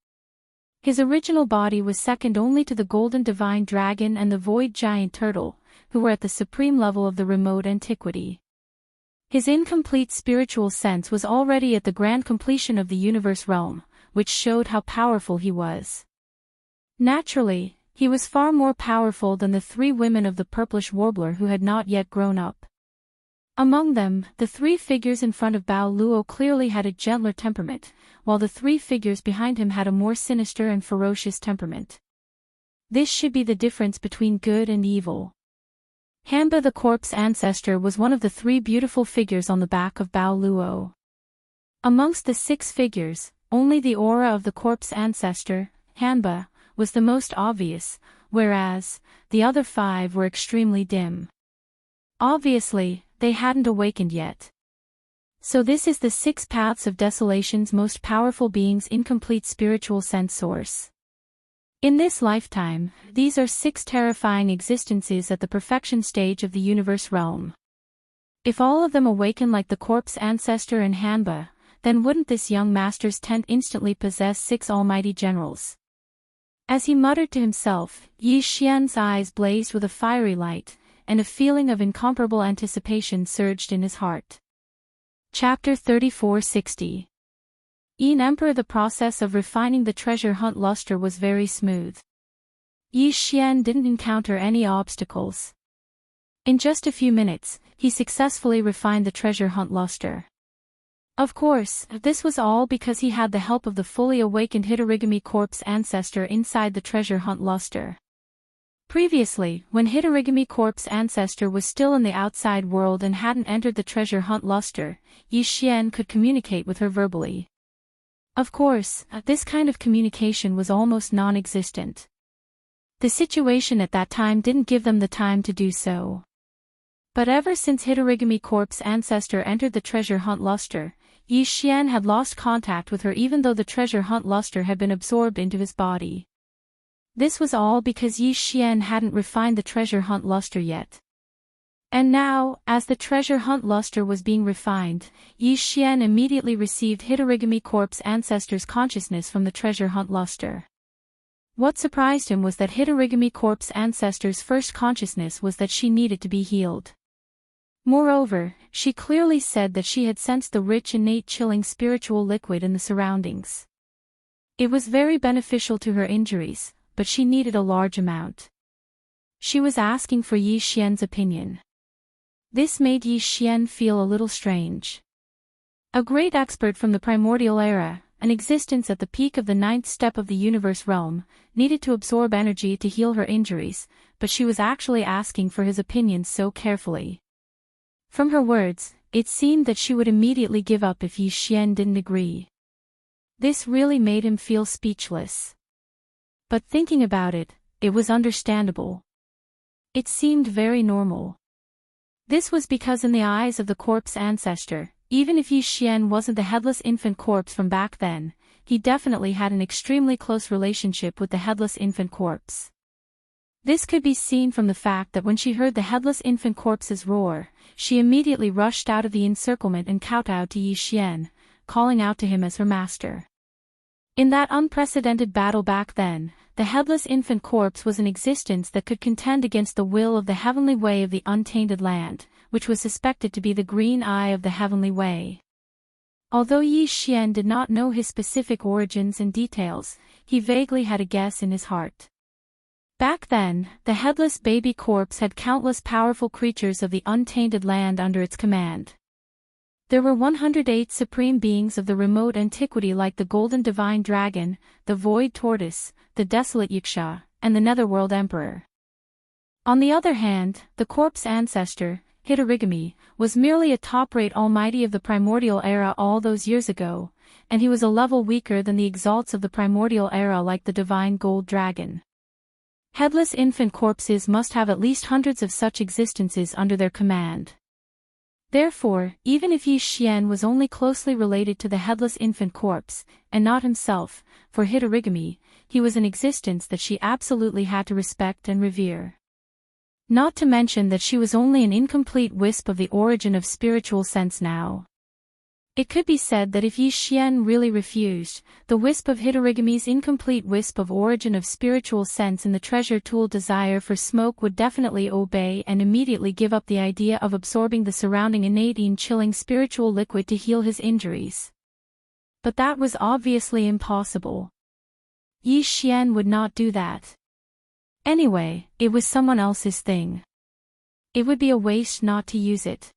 His original body was second only to the golden divine dragon and the void giant turtle, who were at the supreme level of the remote antiquity. His incomplete spiritual sense was already at the grand completion of the universe realm, which showed how powerful he was. Naturally, he was far more powerful than the 3 women of the Purplish Warbler who had not yet grown up. Among them, the 3 figures in front of Bao Luo clearly had a gentler temperament, while the 3 figures behind him had a more sinister and ferocious temperament. This should be the difference between good and evil. Hanba the corpse ancestor was one of the 3 beautiful figures on the back of Bao Luo. Amongst the 6 figures, only the aura of the corpse ancestor, Hanba, was the most obvious, whereas, the other 5 were extremely dim. Obviously, they hadn't awakened yet. So this is the 6 paths of desolation's most powerful being's incomplete spiritual sense source. In this lifetime, these are 6 terrifying existences at the perfection stage of the universe realm. If all of them awaken like the corpse ancestor and Hanba, then wouldn't this young master's tent instantly possess 6 almighty generals? As he muttered to himself, Yi Xian's eyes blazed with a fiery light, and a feeling of incomparable anticipation surged in his heart. Chapter 3460. In Emperor, the process of refining the treasure hunt luster was very smooth. Yi Xian didn't encounter any obstacles. In just a few minutes, he successfully refined the treasure hunt luster. Of course, this was all because he had the help of the fully awakened Hitorigami corpse ancestor inside the treasure hunt luster. Previously, when Hitorigami corpse ancestor was still in the outside world and hadn't entered the treasure hunt luster, Yi Xian could communicate with her verbally. Of course, this kind of communication was almost non-existent. The situation at that time didn't give them the time to do so. But ever since Hitorigami corpse ancestor entered the treasure hunt luster, Yi Xian had lost contact with her even though the treasure hunt luster had been absorbed into his body. This was all because Yi Xian hadn't refined the treasure hunt luster yet. And now, as the treasure hunt luster was being refined, Yi Xian immediately received Hitorigami Corp's ancestor's consciousness from the treasure hunt luster. What surprised him was that Hitorigami Corp's ancestor's first consciousness was that she needed to be healed. Moreover, she clearly said that she had sensed the rich innate chilling spiritual liquid in the surroundings. It was very beneficial to her injuries, but she needed a large amount. She was asking for Yi Xian's opinion. This made Yi Xian feel a little strange. A great expert from the primordial era, an existence at the peak of the ninth step of the universe realm, needed to absorb energy to heal her injuries, but she was actually asking for his opinion so carefully. From her words, it seemed that she would immediately give up if Yi Xian didn't agree. This really made him feel speechless. But thinking about it, it was understandable. It seemed very normal. This was because in the eyes of the corpse ancestor, even if Yi Xian wasn't the headless infant corpse from back then, he definitely had an extremely close relationship with the headless infant corpse. This could be seen from the fact that when she heard the headless infant corpse's roar, she immediately rushed out of the encirclement and kowtowed to Yi Xian, calling out to him as her master. In that unprecedented battle back then, the headless infant corpse was an existence that could contend against the will of the heavenly way of the untainted land, which was suspected to be the green eye of the heavenly way. Although Yi Xian did not know his specific origins and details, he vaguely had a guess in his heart. Back then, the headless baby corpse had countless powerful creatures of the untainted land under its command. There were 108 supreme beings of the remote antiquity like the golden divine dragon, the void tortoise, the desolate Yiksha, and the netherworld emperor. On the other hand, the corpse ancestor, Hitorigami, was merely a top-rate almighty of the primordial era all those years ago, and he was a level weaker than the exalts of the primordial era like the divine gold dragon. Headless infant corpses must have at least hundreds of such existences under their command. Therefore, even if Yi Xian was only closely related to the headless infant corpse, and not himself, for Hitorigami, he was an existence that she absolutely had to respect and revere. Not to mention that she was only an incomplete wisp of the origin of spiritual sense now. It could be said that if Yi Xian really refused, the wisp of Hitorigami's incomplete wisp of origin of spiritual sense in the treasure tool desire for smoke would definitely obey and immediately give up the idea of absorbing the surrounding innate and chilling spiritual liquid to heal his injuries. But that was obviously impossible. Yi Xian would not do that. Anyway, it was someone else's thing. It would be a waste not to use it.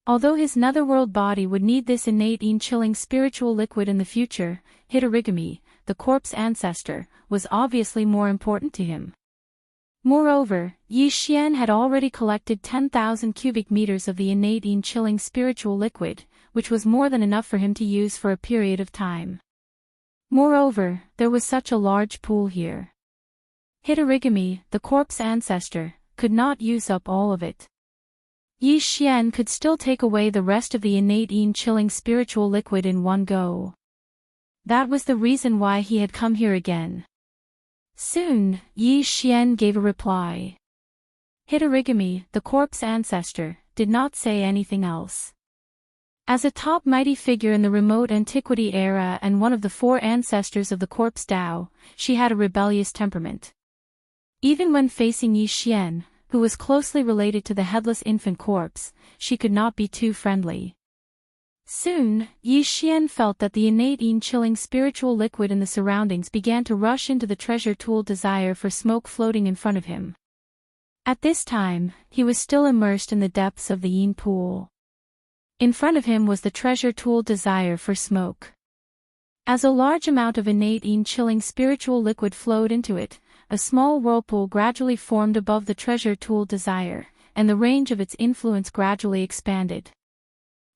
Although his netherworld body would need this innate and chilling spiritual liquid in the future, Hitorigami, the corpse ancestor, was obviously more important to him. Moreover, Yi Xian had already collected 10,000 cubic meters of the innate and chilling spiritual liquid, which was more than enough for him to use for a period of time. Moreover, there was such a large pool here. Hitorigami, the corpse ancestor, could not use up all of it. Yi Xian could still take away the rest of the innate and chilling spiritual liquid in one go. That was the reason why he had come here again. Soon, Yi Xian gave a reply. Hitorigami, the corpse ancestor, did not say anything else. As a top mighty figure in the remote antiquity era and one of the four ancestors of the corpse Tao, she had a rebellious temperament. Even when facing Yi Xian, who was closely related to the headless infant corpse, she could not be too friendly. Soon, Yi Xian felt that the innate and chilling spiritual liquid in the surroundings began to rush into the treasure tool desire for smoke floating in front of him. At this time, he was still immersed in the depths of the yin pool. In front of him was the treasure tool desire for smoke. As a large amount of innate and chilling spiritual liquid flowed into it, a small whirlpool gradually formed above the treasure tool desire, and the range of its influence gradually expanded.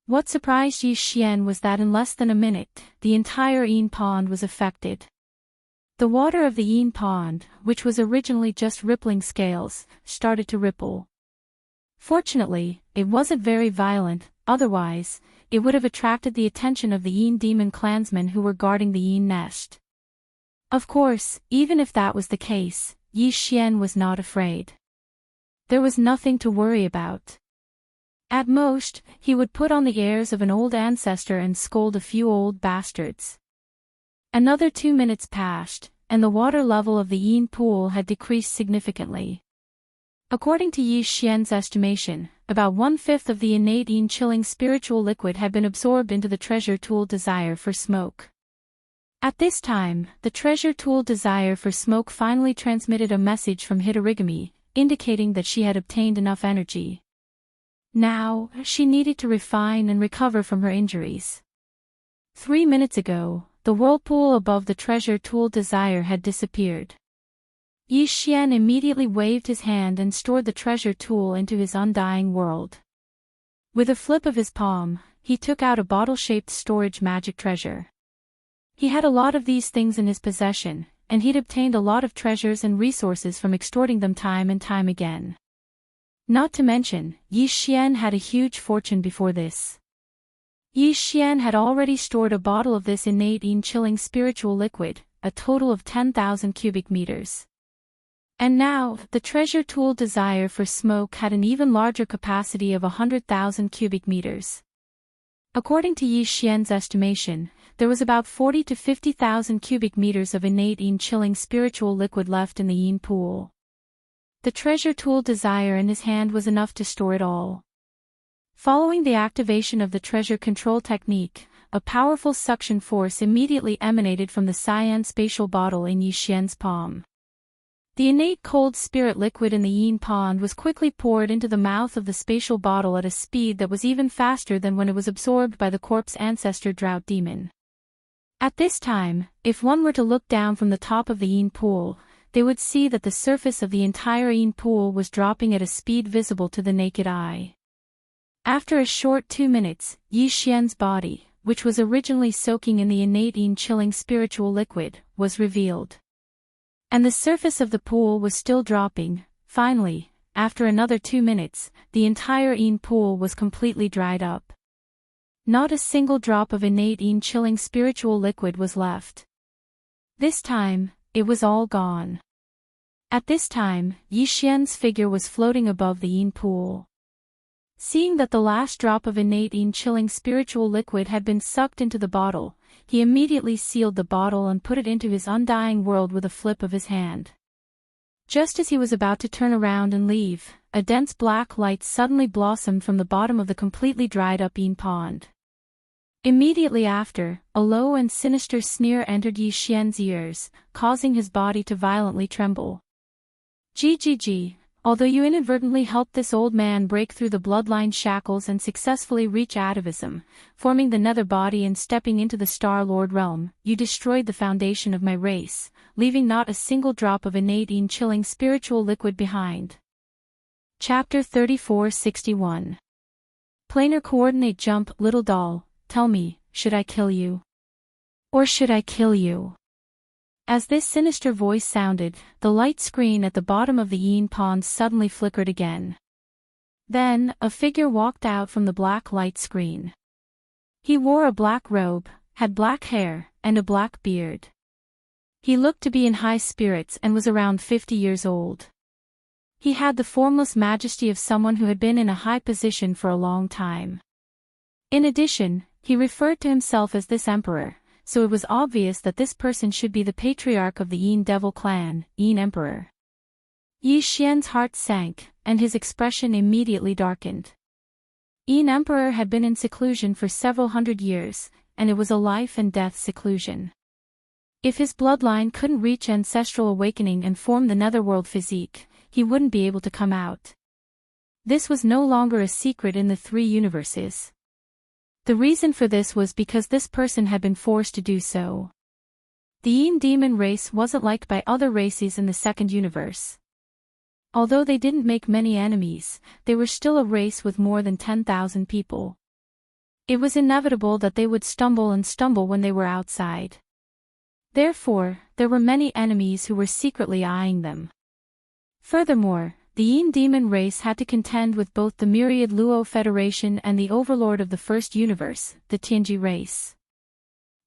What surprised Yi Xian was that in less than a minute, the entire yin pond was affected. The water of the yin pond, which was originally just rippling scales, started to ripple. Fortunately, it wasn't very violent, otherwise, it would have attracted the attention of the yin demon clansmen who were guarding the yin nest. Of course, even if that was the case, Yi Xian was not afraid. there was nothing to worry about. At most, he would put on the airs of an old ancestor and scold a few old bastards. Another 2 minutes passed, and the water level of the Yin pool had decreased significantly. According to Yi Xian's estimation, about 1/5 of the innate Yin chilling spiritual liquid had been absorbed into the treasure tool desire for smoke. At this time, the treasure tool desire for smoke finally transmitted a message from Hitorigami, indicating that she had obtained enough energy. Now, she needed to refine and recover from her injuries. 3 minutes ago, the whirlpool above the treasure tool desire had disappeared. Yi Xian immediately waved his hand and stored the treasure tool into his undying world. With a flip of his palm, he took out a bottle-shaped storage magic treasure. He had a lot of these things in his possession, and he'd obtained a lot of treasures and resources from extorting them time and time again. Not to mention, Yi Xian had a huge fortune before this. Yi Xian had already stored a bottle of this innate Yin chilling spiritual liquid, a total of 10,000 cubic meters. And now, the treasure tool desire for smoke had an even larger capacity of 100,000 cubic meters. According to Yi Xian's estimation, there was about 40 to 50,000 cubic meters of innate Yin chilling spiritual liquid left in the Yin pool. The treasure tool desire in his hand was enough to store it all. Following the activation of the treasure control technique, a powerful suction force immediately emanated from the cyan spatial bottle in Yi Xian's palm. The innate cold spirit liquid in the Yin pond was quickly poured into the mouth of the spatial bottle at a speed that was even faster than when it was absorbed by the corpse ancestor drought demon. At this time, if one were to look down from the top of the Yin pool, they would see that the surface of the entire Yin pool was dropping at a speed visible to the naked eye. After a short 2 minutes, Yi Xian's body, which was originally soaking in the innate Yin chilling spiritual liquid, was revealed. And the surface of the pool was still dropping. Finally, after another 2 minutes, the entire Yin pool was completely dried up. Not a single drop of innate Yin chilling spiritual liquid was left. This time, it was all gone. At this time, Yi Xian's figure was floating above the Yin pool. Seeing that the last drop of innate Yin chilling spiritual liquid had been sucked into the bottle, he immediately sealed the bottle and put it into his undying world with a flip of his hand. Just as he was about to turn around and leave, a dense black light suddenly blossomed from the bottom of the completely dried up Yin pond. Immediately after, a low and sinister sneer entered Yi Xian's ears, causing his body to violently tremble. "GGG, although you inadvertently helped this old man break through the bloodline shackles and successfully reach atavism, forming the nether body and stepping into the Star Lord realm, you destroyed the foundation of my race, leaving not a single drop of innate Yin chilling spiritual liquid behind." Chapter 3461. Planar coordinate jump. Little doll, tell me, should I kill you? Or should I kill you? As this sinister voice sounded, the light screen at the bottom of the Yin pond suddenly flickered again. Then, a figure walked out from the black light screen. He wore a black robe, had black hair, and a black beard. He looked to be in high spirits and was around 50 years old. He had the formless majesty of someone who had been in a high position for a long time. In addition, he referred to himself as this emperor, so it was obvious that this person should be the patriarch of the Yin Devil clan, Yin Emperor. Yi Xian's heart sank, and his expression immediately darkened. Yin Emperor had been in seclusion for several hundred years, and it was a life and death seclusion. If his bloodline couldn't reach ancestral awakening and form the netherworld physique, he wouldn't be able to come out. This was no longer a secret in the 3 universes. The reason for this was because this person had been forced to do so. The Yin demon race wasn't liked by other races in the 2nd universe. Although they didn't make many enemies, they were still a race with more than 10,000 people. It was inevitable that they would stumble when they were outside. Therefore, there were many enemies who were secretly eyeing them. Furthermore, the Yin demon race had to contend with both the Myriad Luo Federation and the overlord of the 1st universe, the Tianji race.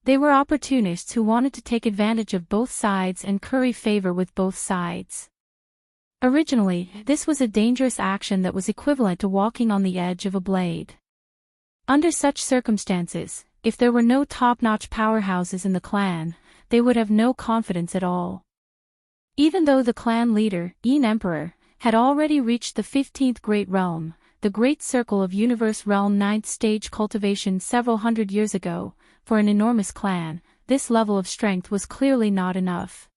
They were opportunists who wanted to take advantage of both sides and curry favor with both sides. Originally, this was a dangerous action that was equivalent to walking on the edge of a blade. Under such circumstances, if there were no top-notch powerhouses in the clan, they would have no confidence at all. Even though the clan leader, Yin Emperor, had already reached the 15th Great Realm, the Great Circle of Universe Realm 9th stage cultivation several hundred years ago, for an enormous clan, this level of strength was clearly not enough.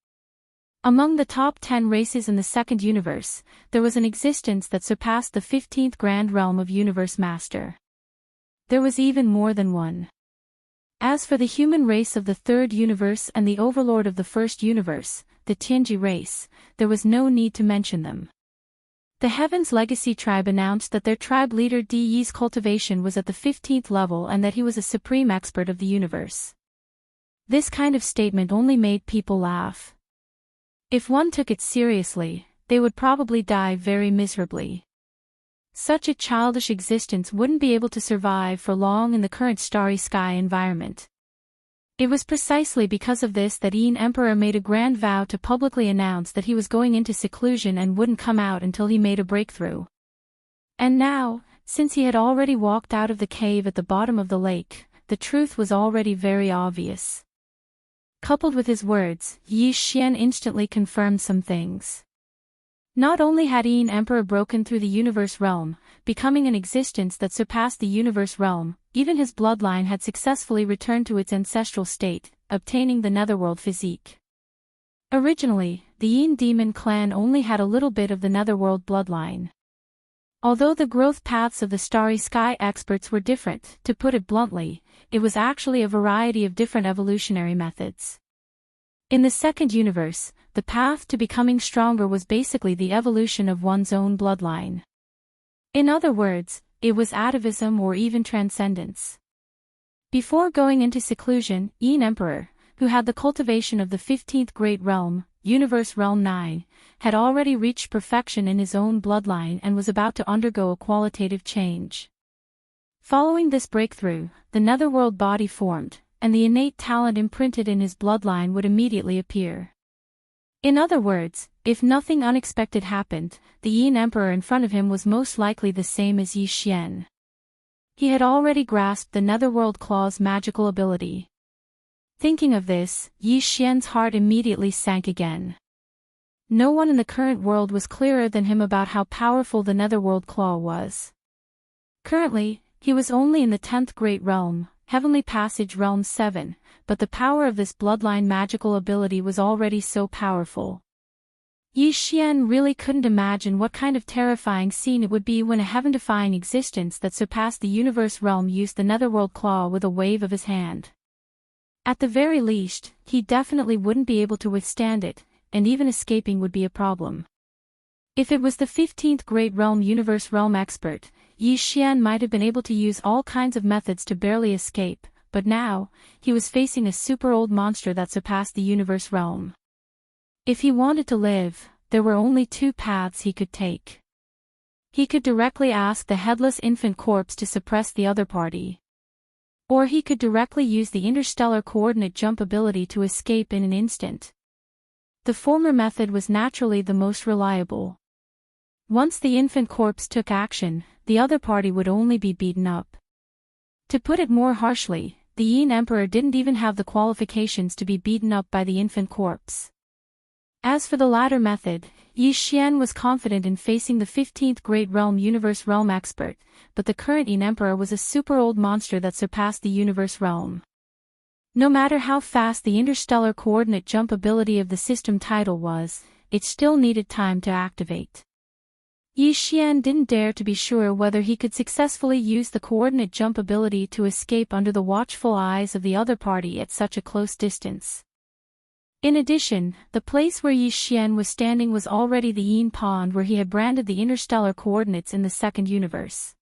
Among the top 10 races in the second universe, there was an existence that surpassed the 15th Grand Realm of Universe Master. There was even more than one. As for the human race of the third universe and the overlord of the first universe, the Tianji race, there was no need to mention them. The Heaven's Legacy tribe announced that their tribe leader Di Yi's cultivation was at the 15th level and that he was a supreme expert of the universe. This kind of statement only made people laugh. If one took it seriously, they would probably die very miserably. Such a childish existence wouldn't be able to survive for long in the current starry sky environment. It was precisely because of this that Yin Emperor made a grand vow to publicly announce that he was going into seclusion and wouldn't come out until he made a breakthrough. And now, since he had already walked out of the cave at the bottom of the lake, the truth was already very obvious. Coupled with his words, Yi Xian instantly confirmed some things. Not only had Yin Emperor broken through the universe realm, becoming an existence that surpassed the universe realm, even his bloodline had successfully returned to its ancestral state, obtaining the netherworld physique. Originally, the Yin demon clan only had a little bit of the netherworld bloodline. Although the growth paths of the starry sky experts were different, to put it bluntly, it was actually a variety of different evolutionary methods. In the second universe, the path to becoming stronger was basically the evolution of one's own bloodline. In other words, it was atavism or even transcendence. Before going into seclusion, Yin Emperor, who had the cultivation of the 15th Great Realm, Universe Realm 9, had already reached perfection in his own bloodline and was about to undergo a qualitative change. Following this breakthrough, the netherworld body formed, and the innate talent imprinted in his bloodline would immediately appear. In other words, if nothing unexpected happened, the Yin Emperor in front of him was most likely the same as Yi Xian. He had already grasped the Netherworld Claw's magical ability. Thinking of this, Yi Xian's heart immediately sank again. No one in the current world was clearer than him about how powerful the Netherworld Claw was. Currently, he was only in the 10th Great Realm, Heavenly Passage Realm 7, but the power of this bloodline magical ability was already so powerful. Yi Xian really couldn't imagine what kind of terrifying scene it would be when a heaven-defying existence that surpassed the universe realm used the Netherworld Claw with a wave of his hand. At the very least, he definitely wouldn't be able to withstand it, and even escaping would be a problem. If it was the 15th Great Realm Universe Realm expert, Yi Xian might have been able to use all kinds of methods to barely escape, but now, he was facing a super old monster that surpassed the universe realm. If he wanted to live, there were only two paths he could take. He could directly ask the headless infant corpse to suppress the other party. Or he could directly use the interstellar coordinate jump ability to escape in an instant. The former method was naturally the most reliable. Once the infant corpse took action, the other party would only be beaten up. To put it more harshly, the Yin Emperor didn't even have the qualifications to be beaten up by the infant corpse. As for the latter method, Yi Xian was confident in facing the 15th Great Realm Universe Realm expert, but the current Yin Emperor was a super old monster that surpassed the universe realm. No matter how fast the interstellar coordinate jump ability of the system title was, it still needed time to activate. Yi Xian didn't dare to be sure whether he could successfully use the coordinate jump ability to escape under the watchful eyes of the other party at such a close distance. In addition, the place where Yi Xian was standing was already the Yin Pond where he had branded the interstellar coordinates in the second universe.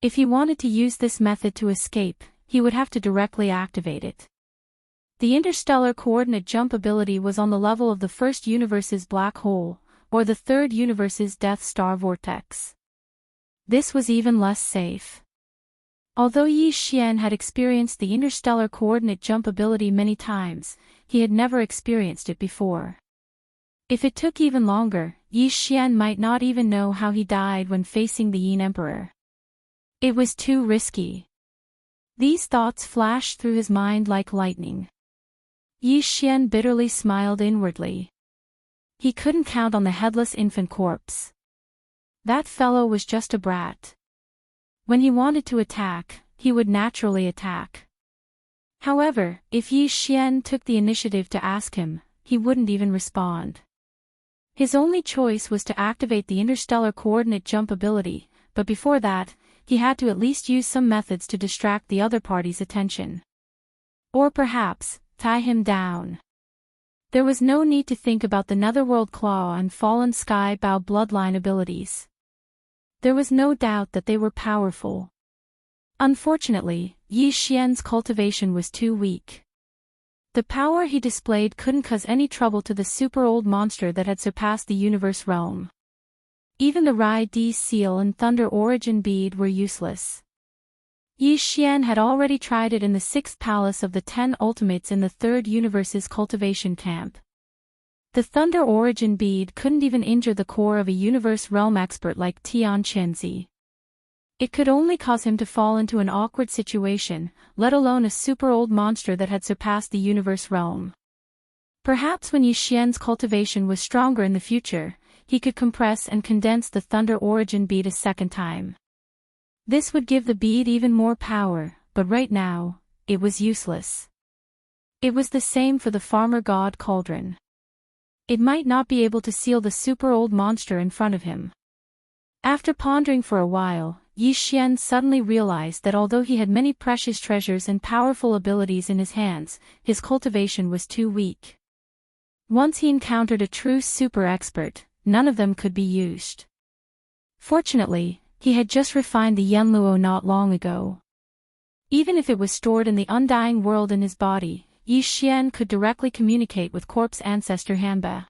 If he wanted to use this method to escape, he would have to directly activate it. The interstellar coordinate jump ability was on the level of the first universe's black hole, or the third universe's Death Star vortex. This was even less safe. Although Yi Xian had experienced the interstellar coordinate jump ability many times, he had never experienced it before. If it took even longer, Yi Xian might not even know how he died when facing the Yin Emperor. It was too risky. These thoughts flashed through his mind like lightning. Yi Xian bitterly smiled inwardly. He couldn't count on the headless infant corpse. That fellow was just a brat. When he wanted to attack, he would naturally attack. However, if Yi Xian took the initiative to ask him, he wouldn't even respond. His only choice was to activate the interstellar coordinate jump ability, but before that, he had to at least use some methods to distract the other party's attention. Or perhaps, tie him down. There was no need to think about the Netherworld Claw and Fallen Sky Bow bloodline abilities. There was no doubt that they were powerful. Unfortunately, Yi Xian's cultivation was too weak. The power he displayed couldn't cause any trouble to the super old monster that had surpassed the universe realm. Even the Rai Di seal and Thunder Origin bead were useless. Yi Xian had already tried it in the 6th palace of the 10 ultimates in the 3rd universe's cultivation camp. The Thunder Origin bead couldn't even injure the core of a universe realm expert like Tian Chenzi. It could only cause him to fall into an awkward situation, let alone a super old monster that had surpassed the universe realm. Perhaps when Yi Xian's cultivation was stronger in the future, he could compress and condense the Thunder Origin bead a second time. This would give the bead even more power, but right now, it was useless. It was the same for the Farmer God Cauldron. It might not be able to seal the super old monster in front of him. After pondering for a while, Yi Xian suddenly realized that although he had many precious treasures and powerful abilities in his hands, his cultivation was too weak. Once he encountered a true super expert, none of them could be used. Fortunately, he had just refined the Yanluo not long ago. Even if it was stored in the undying world in his body, Yi Xian could directly communicate with corpse ancestor Hanba.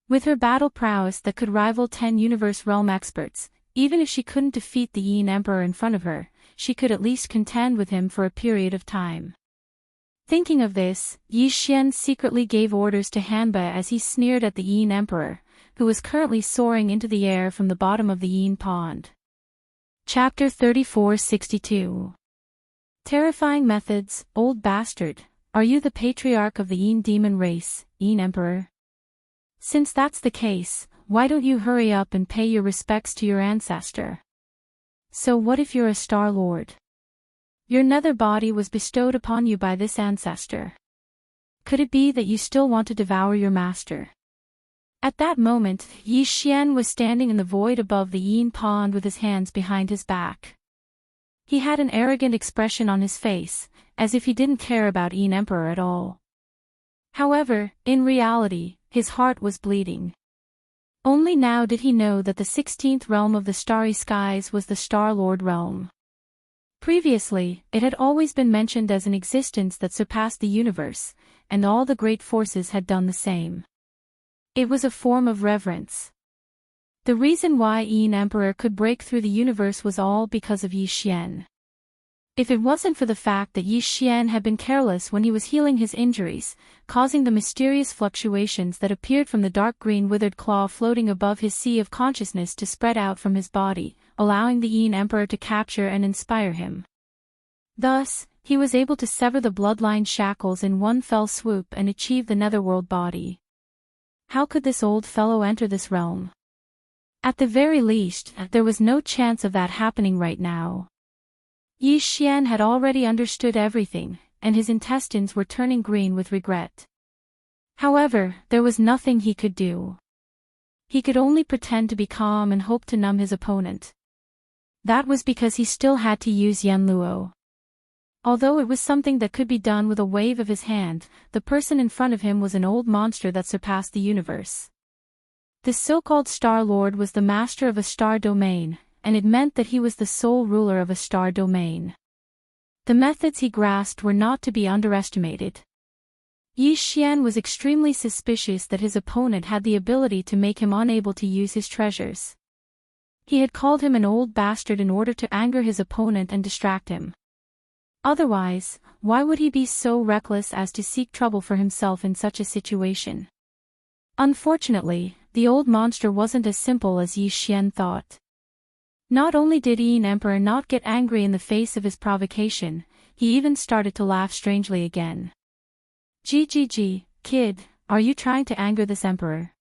With her battle prowess that could rival 10 universe realm experts, even if she couldn't defeat the Yin Emperor in front of her, she could at least contend with him for a period of time. Thinking of this, Yi Xian secretly gave orders to Hanba as he sneered at the Yin Emperor, who was currently soaring into the air from the bottom of the Yin Pond. Chapter 3462. Terrifying methods, old bastard, are you the patriarch of the Yin demon race, Yin Emperor? Since that's the case, why don't you hurry up and pay your respects to your ancestor? So what if you're a Star Lord? Your nether body was bestowed upon you by this ancestor. Could it be that you still want to devour your master? At that moment, Yi Xian was standing in the void above the Yin Pond with his hands behind his back. He had an arrogant expression on his face, as if he didn't care about Yin Emperor at all. However, in reality, his heart was bleeding. Only now did he know that the 16th realm of the starry skies was the Star-Lord realm. Previously, it had always been mentioned as an existence that surpassed the universe, and all the great forces had done the same. It was a form of reverence. The reason why Yin Emperor could break through the universe was all because of Yi Xian. If it wasn't for the fact that Yi Xian had been careless when he was healing his injuries, causing the mysterious fluctuations that appeared from the dark green withered claw floating above his sea of consciousness to spread out from his body, allowing the Yin Emperor to capture and inspire him. Thus, he was able to sever the bloodline shackles in one fell swoop and achieve the netherworld body. How could this old fellow enter this realm? At the very least, there was no chance of that happening right now. Yi Xian had already understood everything, and his intestines were turning green with regret. However, there was nothing he could do. He could only pretend to be calm and hope to numb his opponent. That was because he still had to use Yanluo. Although it was something that could be done with a wave of his hand, the person in front of him was an old monster that surpassed the universe. This so-called Star Lord was the master of a star domain, and it meant that he was the sole ruler of a star domain. The methods he grasped were not to be underestimated. Yi Xian was extremely suspicious that his opponent had the ability to make him unable to use his treasures. He had called him an old bastard in order to anger his opponent and distract him. Otherwise, why would he be so reckless as to seek trouble for himself in such a situation? Unfortunately, the old monster wasn't as simple as Yi Xian thought. Not only did Yin Emperor not get angry in the face of his provocation, he even started to laugh strangely again. "Gg, kid, are you trying to anger this emperor?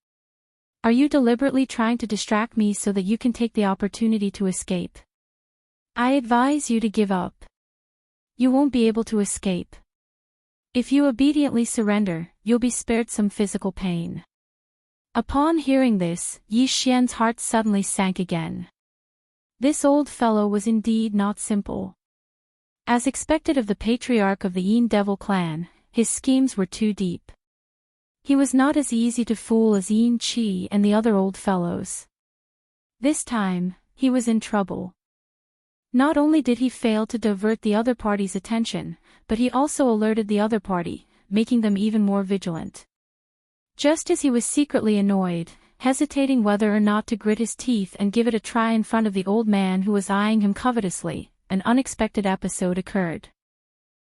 Are you deliberately trying to distract me so that you can take the opportunity to escape? I advise you to give up. You won't be able to escape. If you obediently surrender, you'll be spared some physical pain." Upon hearing this, Yi Xian's heart suddenly sank again. This old fellow was indeed not simple. As expected of the patriarch of the Yin Devil clan, his schemes were too deep. He was not as easy to fool as Yin Qi and the other old fellows. This time, he was in trouble. Not only did he fail to divert the other party's attention, but he also alerted the other party, making them even more vigilant. Just as he was secretly annoyed, hesitating whether or not to grit his teeth and give it a try in front of the old man who was eyeing him covetously, an unexpected episode occurred.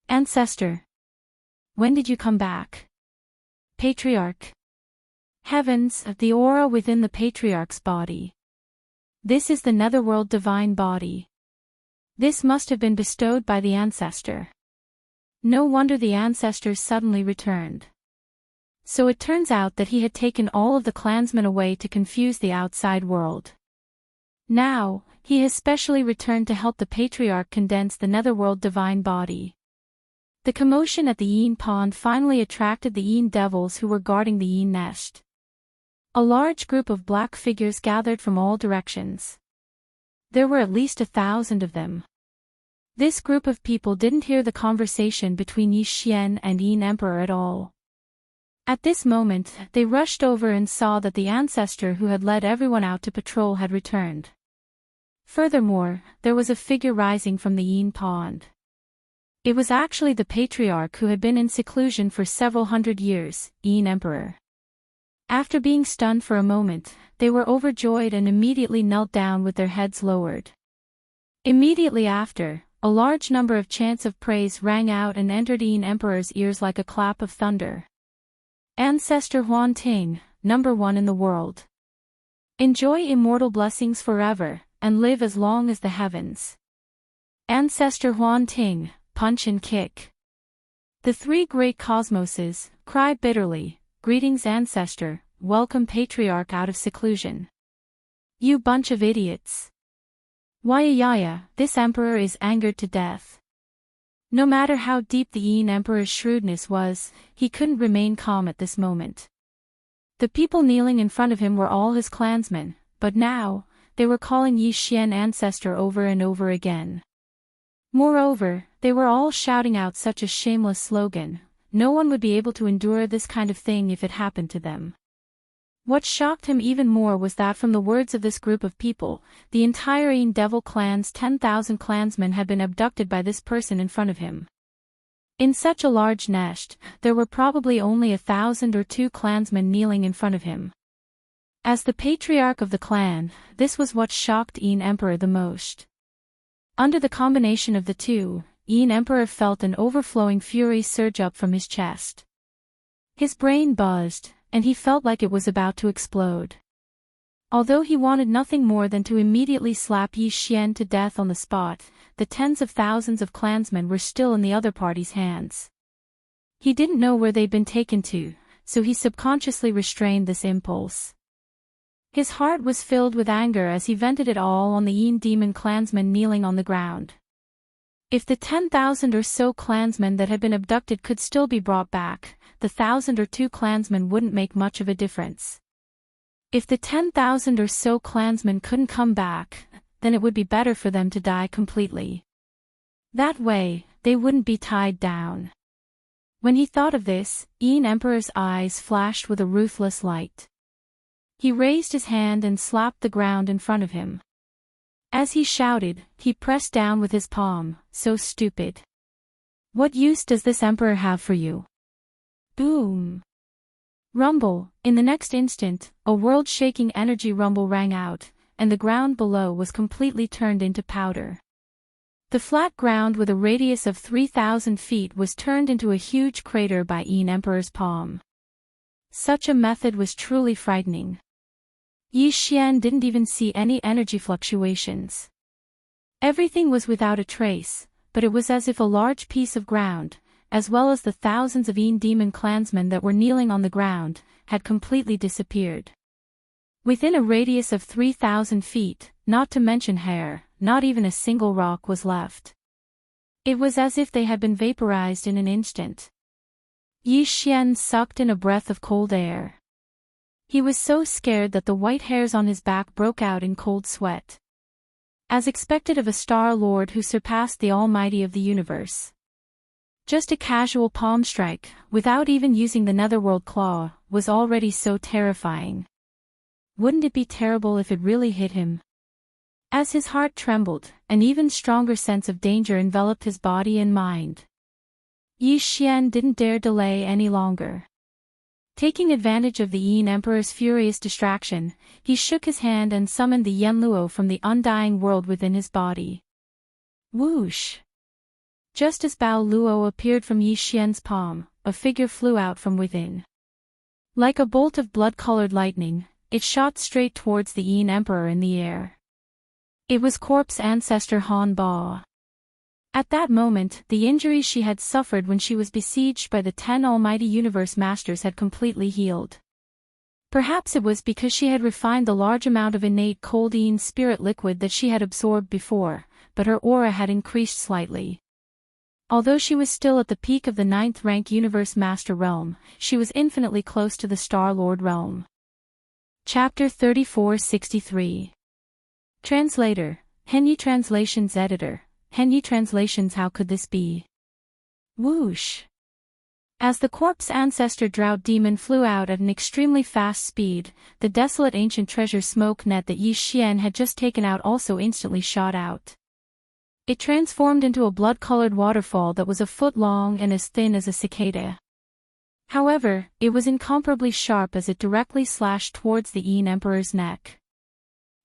"Ancestor. When did you come back?" "Patriarch." Heavens, the aura within the patriarch's body. This is the netherworld divine body. This must have been bestowed by the ancestor. No wonder the ancestor suddenly returned. So it turns out that he had taken all of the clansmen away to confuse the outside world. Now, he has specially returned to help the patriarch condense the netherworld divine body. The commotion at the Yin pond finally attracted the Yin devils who were guarding the Yin nest. A large group of black figures gathered from all directions. There were at least 1,000 of them. This group of people didn't hear the conversation between Yi Xian and Yin Emperor at all. At this moment, they rushed over and saw that the ancestor who had led everyone out to patrol had returned. Furthermore, there was a figure rising from the Yin pond. It was actually the patriarch who had been in seclusion for several hundred years, Yin Emperor. After being stunned for a moment, they were overjoyed and immediately knelt down with their heads lowered. Immediately after, a large number of chants of praise rang out and entered Yin Emperor's ears like a clap of thunder. "Ancestor Huan Ting, #1 in the world. Enjoy immortal blessings forever, and live as long as the heavens. Ancestor Huan Ting, punch and kick." The three great cosmoses cry bitterly, "Greetings ancestor, welcome patriarch out of seclusion. You bunch of idiots. Wayayaya, this emperor is angered to death." No matter how deep the Yin Emperor's shrewdness was, he couldn't remain calm at this moment. The people kneeling in front of him were all his clansmen, but now, they were calling Yi Xian ancestor over and over again. Moreover, they were all shouting out such a shameless slogan, no one would be able to endure this kind of thing if it happened to them. What shocked him even more was that from the words of this group of people, the entire Yin Devil clan's 10,000 clansmen had been abducted by this person in front of him. In such a large nest, there were probably only 1,000 or 2 clansmen kneeling in front of him. As the patriarch of the clan, this was what shocked Yin Emperor the most. Under the combination of the two, Yin Emperor felt an overflowing fury surge up from his chest. His brain buzzed, and he felt like it was about to explode. Although he wanted nothing more than to immediately slap Yi Xian to death on the spot, the tens of thousands of clansmen were still in the other party's hands. He didn't know where they'd been taken to, so he subconsciously restrained this impulse. His heart was filled with anger as he vented it all on the Yin demon clansmen kneeling on the ground. If the 10,000 or so clansmen that had been abducted could still be brought back, the 1,000 or 2 clansmen wouldn't make much of a difference. If the 10,000 or so clansmen couldn't come back, then it would be better for them to die completely. That way, they wouldn't be tied down. When he thought of this, Yin Emperor's eyes flashed with a ruthless light. He raised his hand and slapped the ground in front of him. As he shouted, he pressed down with his palm, "So stupid. What use does this emperor have for you?" Boom! Rumble! In the next instant, a world-shaking energy rumble rang out, and the ground below was completely turned into powder. The flat ground with a radius of 3,000 feet was turned into a huge crater by Yin Emperor's palm. Such a method was truly frightening. Yi Xian didn't even see any energy fluctuations. Everything was without a trace, but it was as if a large piece of ground, as well as the thousands of Yin demon clansmen that were kneeling on the ground, had completely disappeared. Within a radius of 3,000 feet, not to mention hair, not even a single rock was left. It was as if they had been vaporized in an instant. Yi Xian sucked in a breath of cold air. He was so scared that the white hairs on his back broke out in cold sweat. As expected of a Star Lord who surpassed the Almighty of the universe. Just a casual palm strike, without even using the Netherworld Claw, was already so terrifying. Wouldn't it be terrible if it really hit him? As his heart trembled, an even stronger sense of danger enveloped his body and mind. Yi Xian didn't dare delay any longer. Taking advantage of the Yin Emperor's furious distraction, he shook his hand and summoned the Yen Luo from the undying world within his body. Whoosh! Just as Bao Luo appeared from Yi Xian's palm, a figure flew out from within. Like a bolt of blood-colored lightning, it shot straight towards the Yin Emperor in the air. It was Corpse ancestor Han Ba. At that moment, the injuries she had suffered when she was besieged by the 10 Almighty Universe Masters had completely healed. Perhaps it was because she had refined the large amount of innate cold Yin spirit liquid that she had absorbed before, but her aura had increased slightly. Although she was still at the peak of the 9th rank Universe Master realm, she was infinitely close to the Star Lord realm. Chapter 3463. Translator, Henyi Translations Editor, Henyi Translations. How could this be? Whoosh! As the Corpse ancestor Drought Demon flew out at an extremely fast speed, the desolate ancient treasure smoke net that Yi Xian had just taken out also instantly shot out. It transformed into a blood-colored waterfall that was a foot long and as thin as a cicada. However, it was incomparably sharp as it directly slashed towards the Yin Emperor's neck.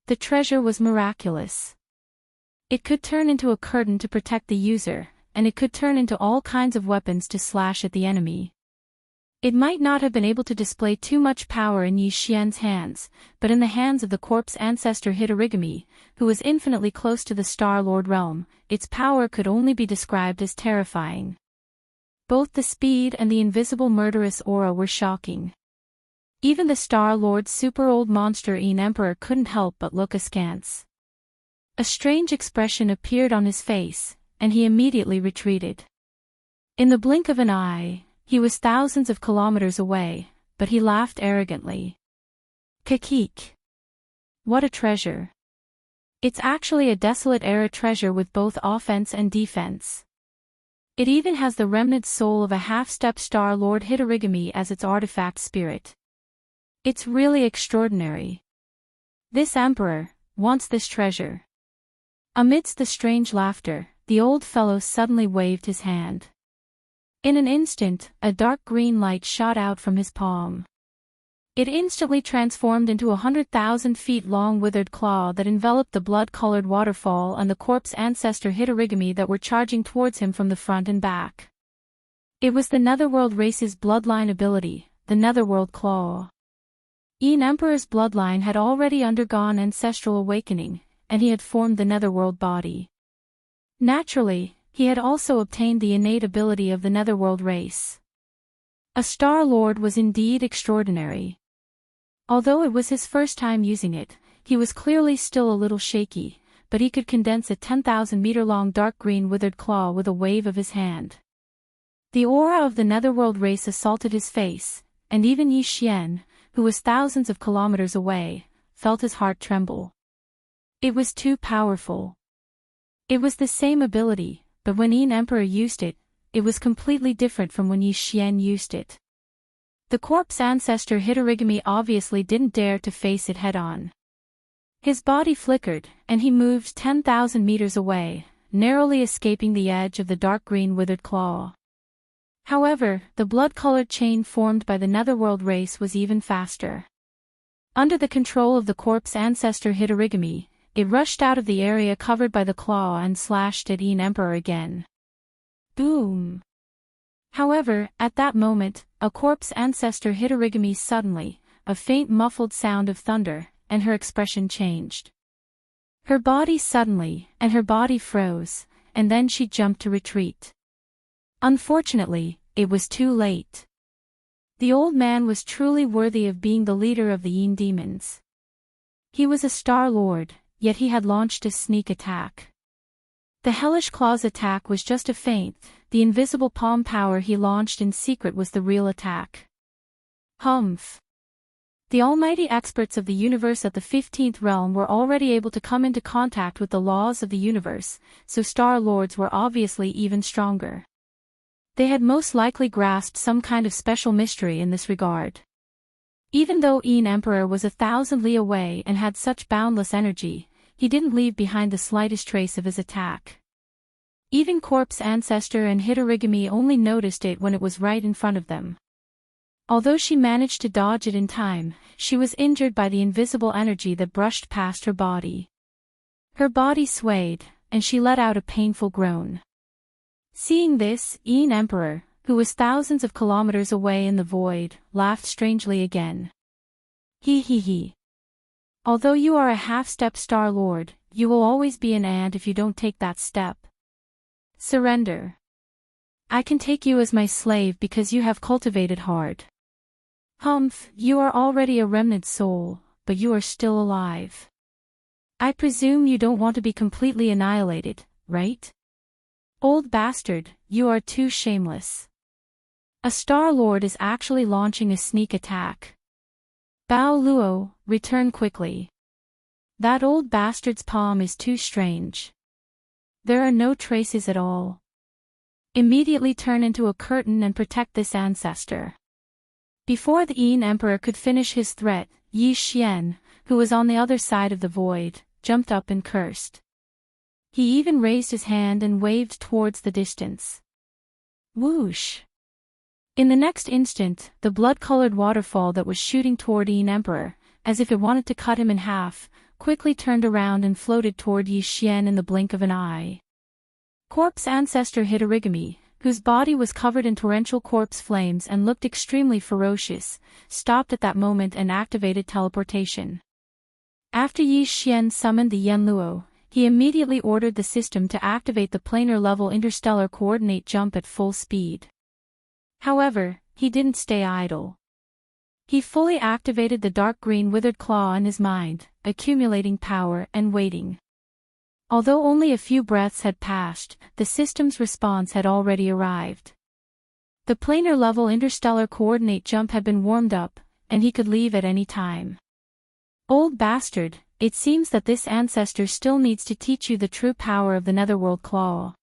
The treasure was miraculous. It could turn into a curtain to protect the user, and it could turn into all kinds of weapons to slash at the enemy. It might not have been able to display too much power in Yi Xian's hands, but in the hands of the Corpse ancestor Hitorigami, who was infinitely close to the Star Lord realm, its power could only be described as terrifying. Both the speed and the invisible murderous aura were shocking. Even the Star Lord's super-old monster Yin Emperor couldn't help but look askance. A strange expression appeared on his face, and he immediately retreated. In the blink of an eye, he was thousands of kilometers away, but he laughed arrogantly. Kakik! What a treasure! It's actually a desolate era treasure with both offense and defense. It even has the remnant soul of a half-step Star Lord Hitorigami as its artifact spirit. It's really extraordinary. This emperor wants this treasure. Amidst the strange laughter, the old fellow suddenly waved his hand. In an instant, a dark green light shot out from his palm. It instantly transformed into 100,000 feet long withered claw that enveloped the blood-colored waterfall and the Corpse ancestor Hitorigami that were charging towards him from the front and back. It was the Netherworld race's bloodline ability, the Netherworld Claw. Yin Emperor's bloodline had already undergone ancestral awakening, and he had formed the Netherworld body. Naturally, he had also obtained the innate ability of the Netherworld race. A Star Lord was indeed extraordinary. Although it was his first time using it, he was clearly still a little shaky, but he could condense a 10,000-meter-long dark green withered claw with a wave of his hand. The aura of the Netherworld race assaulted his face, and even Yi Xian, who was thousands of kilometers away, felt his heart tremble. It was too powerful. It was the same ability, but when Yin Emperor used it, it was completely different from when Yi Xian used it. The Corpse ancestor Hitorigami obviously didn't dare to face it head-on. His body flickered, and he moved 10,000 meters away, narrowly escaping the edge of the dark green withered claw. However, the blood-colored chain formed by the Netherworld race was even faster. Under the control of the Corpse ancestor Hitorigami, it rushed out of the area covered by the claw and slashed at Yin Emperor again. Boom! However, at that moment, a Corpse ancestor Hitorigami suddenly, a faint muffled sound of thunder, and her expression changed. Her body froze, and then she jumped to retreat. Unfortunately, it was too late. The old man was truly worthy of being the leader of the Yin demons. He was a Star Lord, yet he had launched a sneak attack. The Hellish Claws attack was just a feint, the invisible palm power he launched in secret was the real attack. Humph! The almighty experts of the universe at the 15th realm were already able to come into contact with the laws of the universe, so Star Lords were obviously even stronger. They had most likely grasped some kind of special mystery in this regard. Even though Yin Emperor was 1,000 li away and had such boundless energy, he didn't leave behind the slightest trace of his attack. Even Corpse Ancestor and Hitorigami only noticed it when it was right in front of them. Although she managed to dodge it in time, she was injured by the invisible energy that brushed past her body. Her body swayed, and she let out a painful groan. Seeing this, Yin Emperor, who was thousands of kilometers away in the void, laughed strangely again. He. Although you are a half-step Star Lord, you will always be an ant if you don't take that step. Surrender. I can take you as my slave because you have cultivated hard. Humph, you are already a remnant soul, but you are still alive. I presume you don't want to be completely annihilated, right? Old bastard, you are too shameless. A Star Lord is actually launching a sneak attack. Bao Luo, return quickly. That old bastard's palm is too strange. There are no traces at all. Immediately turn into a curtain and protect this ancestor. Before the Yin Emperor could finish his threat, Yi Xian, who was on the other side of the void, jumped up and cursed. He even raised his hand and waved towards the distance. Whoosh! In the next instant, the blood-colored waterfall that was shooting toward Yin Emperor, as if it wanted to cut him in half, quickly turned around and floated toward Yi Xian in the blink of an eye. Corpse Ancestor Hitorigami, whose body was covered in torrential corpse flames and looked extremely ferocious, stopped at that moment and activated teleportation. After Yi Xian summoned the Yanluo, he immediately ordered the system to activate the planar-level interstellar coordinate jump at full speed. However, he didn't stay idle. He fully activated the dark green withered claw in his mind, accumulating power and waiting. Although only a few breaths had passed, the system's response had already arrived. The planar-level interstellar coordinate jump had been warmed up, and he could leave at any time. Old bastard, it seems that this ancestor still needs to teach you the true power of the Netherworld Claw.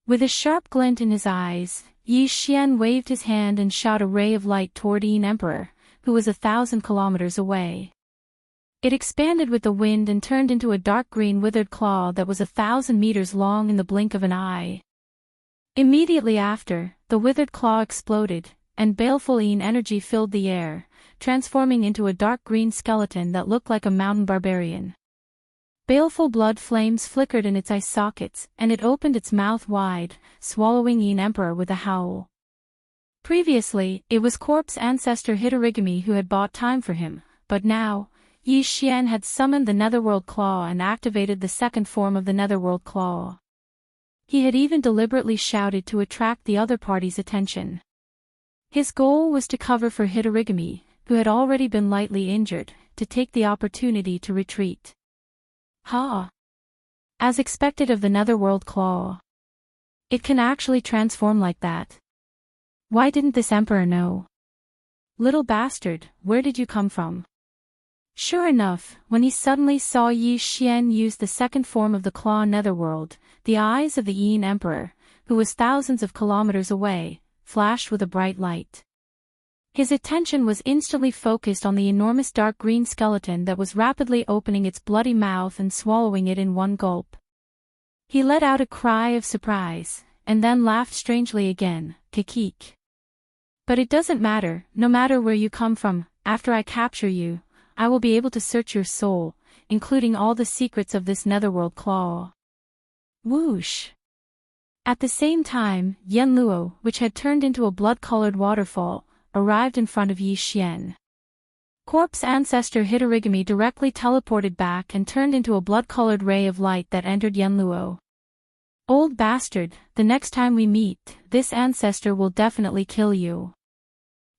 With a sharp glint in his eyes, Yi Xian waved his hand and shot a ray of light toward Yin Emperor, who was 1,000 kilometers away. It expanded with the wind and turned into a dark green withered claw that was 1,000 meters long in the blink of an eye. Immediately after, the withered claw exploded, and baleful Yin energy filled the air, transforming into a dark green skeleton that looked like a mountain barbarian. Baleful blood flames flickered in its eye sockets, and it opened its mouth wide, swallowing Yin Emperor with a howl. Previously, it was Corpse Ancestor Hitorigami who had bought time for him, but now, Yi Xian had summoned the Netherworld Claw and activated the second form of the Netherworld Claw. He had even deliberately shouted to attract the other party's attention. His goal was to cover for Hitorigami, who had already been lightly injured, to take the opportunity to retreat. Ha! As expected of the Netherworld Claw. It can actually transform like that. Why didn't this Emperor know? Little bastard, where did you come from? Sure enough, when he suddenly saw Yi Xian use the second form of the Claw Netherworld, the eyes of the Yin Emperor, who was thousands of kilometers away, flashed with a bright light. His attention was instantly focused on the enormous dark green skeleton that was rapidly opening its bloody mouth and swallowing it in one gulp. He let out a cry of surprise, and then laughed strangely again, kikik. But it doesn't matter, no matter where you come from, after I capture you, I will be able to search your soul, including all the secrets of this Netherworld Claw. Whoosh! At the same time, Yanluo, which had turned into a blood-colored waterfall, arrived in front of Yi Xian. Corpse ancestor Hitorigami directly teleported back and turned into a blood-colored ray of light that entered Yenluo. Old bastard, the next time we meet, this ancestor will definitely kill you.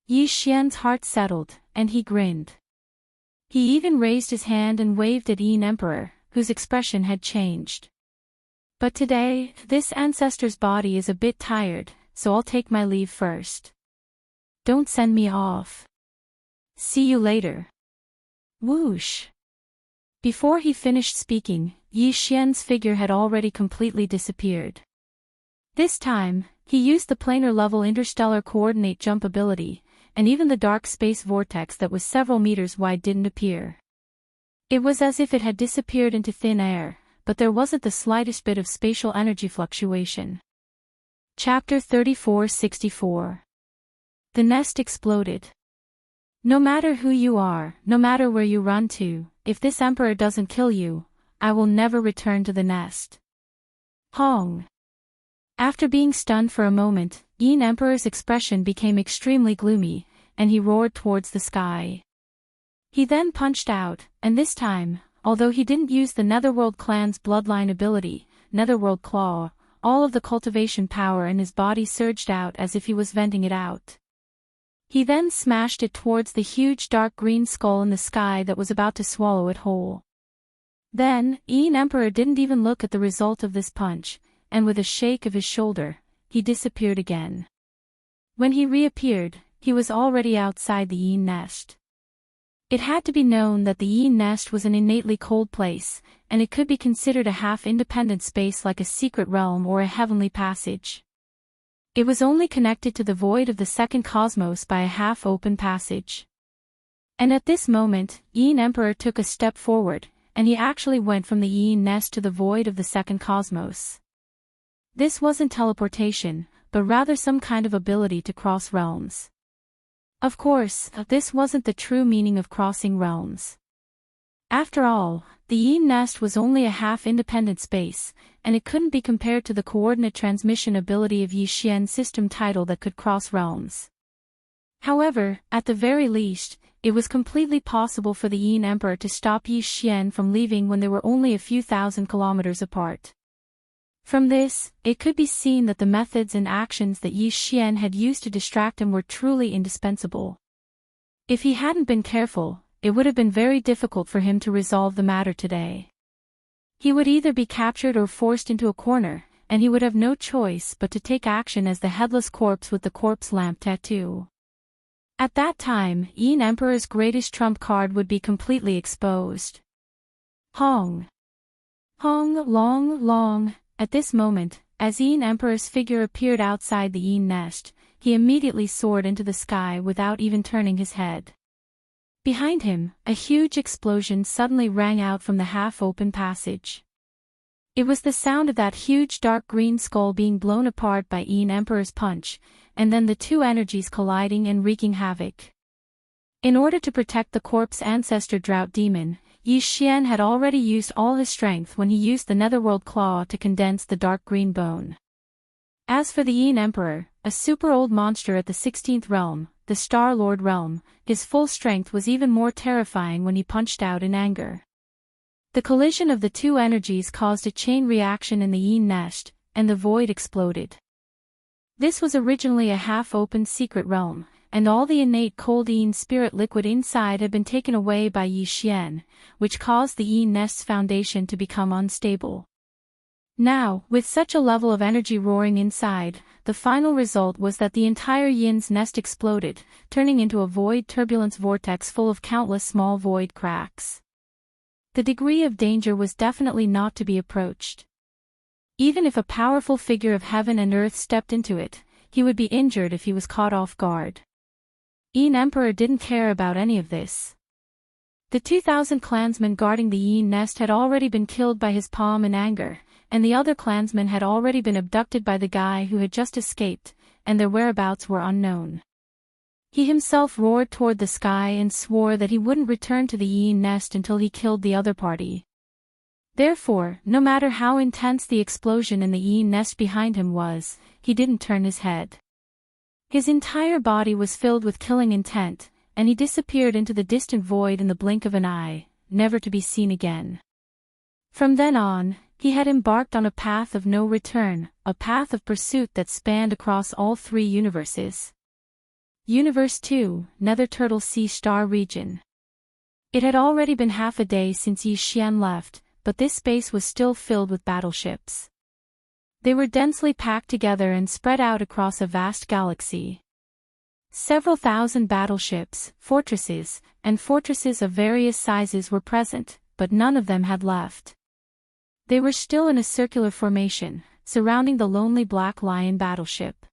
Yi Xian's heart settled, and he grinned. He even raised his hand and waved at Yin Emperor, whose expression had changed. But today, this ancestor's body is a bit tired, so I'll take my leave first. Don't send me off. See you later. Whoosh. Before he finished speaking, Yi Xian's figure had already completely disappeared. This time, he used the planar-level interstellar coordinate jump ability, and even the dark space vortex that was several meters wide didn't appear. It was as if it had disappeared into thin air, but there wasn't the slightest bit of spatial energy fluctuation. Chapter 34-64. The nest exploded. No matter who you are, no matter where you run to, if this emperor doesn't kill you, I will never return to the nest. Hong. After being stunned for a moment, Yin Emperor's expression became extremely gloomy, and he roared towards the sky. He then punched out, and this time, although he didn't use the Netherworld clan's bloodline ability, Netherworld Claw, all of the cultivation power in his body surged out as if he was venting it out. He then smashed it towards the huge dark green skull in the sky that was about to swallow it whole. Then, Yin Emperor didn't even look at the result of this punch, and with a shake of his shoulder, he disappeared again. When he reappeared, he was already outside the Yin nest. It had to be known that the Yin nest was an innately cold place, and it could be considered a half-independent space like a secret realm or a heavenly passage. It was only connected to the void of the second cosmos by a half-open passage. And at this moment, Yin Emperor took a step forward, and he actually went from the Yin nest to the void of the second cosmos. This wasn't teleportation, but rather some kind of ability to cross realms. Of course, this wasn't the true meaning of crossing realms. After all, the Yin nest was only a half-independent space, and it couldn't be compared to the coordinate transmission ability of Yi Xian's system title that could cross realms. However, at the very least, it was completely possible for the Yin Emperor to stop Yi Xian from leaving when they were only a few thousand kilometers apart. From this, it could be seen that the methods and actions that Yi Xian had used to distract him were truly indispensable. If he hadn't been careful, it would have been very difficult for him to resolve the matter today. He would either be captured or forced into a corner, and he would have no choice but to take action as the headless corpse with the corpse lamp tattoo. At that time, Yin Emperor's greatest trump card would be completely exposed. Hong. Hong long long. At this moment, as Yin Emperor's figure appeared outside the Yin nest, he immediately soared into the sky without even turning his head. Behind him, a huge explosion suddenly rang out from the half-open passage. It was the sound of that huge dark green skull being blown apart by Yin Emperor's punch, and then the two energies colliding and wreaking havoc. In order to protect the corpse ancestor Drought Demon, Yi Xian had already used all his strength when he used the Netherworld Claw to condense the dark green bone. As for the Yin Emperor, a super-old monster at the 16th realm, the Star-Lord realm, his full strength was even more terrifying when he punched out in anger. The collision of the two energies caused a chain reaction in the Yin nest, and the void exploded. This was originally a half-open secret realm, and all the innate cold Yin spirit liquid inside had been taken away by Yi Xian, which caused the Yin nest's foundation to become unstable. Now, with such a level of energy roaring inside, the final result was that the entire Yin's nest exploded, turning into a void turbulence vortex full of countless small void cracks. The degree of danger was definitely not to be approached. Even if a powerful figure of heaven and earth stepped into it, he would be injured if he was caught off guard. Yin Emperor didn't care about any of this. The 2,000 clansmen guarding the Yin nest had already been killed by his palm in anger, and the other clansmen had already been abducted by the guy who had just escaped, and their whereabouts were unknown. He himself roared toward the sky and swore that he wouldn't return to the Yin nest until he killed the other party. Therefore, no matter how intense the explosion in the Yin nest behind him was, he didn't turn his head. His entire body was filled with killing intent, and he disappeared into the distant void in the blink of an eye, never to be seen again. From then on, he had embarked on a path of no return, a path of pursuit that spanned across all three universes. Universe 2, Nether Turtle Sea Star Region. It had already been half a day since Yi Xian left, but this space was still filled with battleships. They were densely packed together and spread out across a vast galaxy. Several thousand battleships, fortresses, and fortresses of various sizes were present, but none of them had left. They were still in a circular formation, surrounding the lonely Black Lion battleship.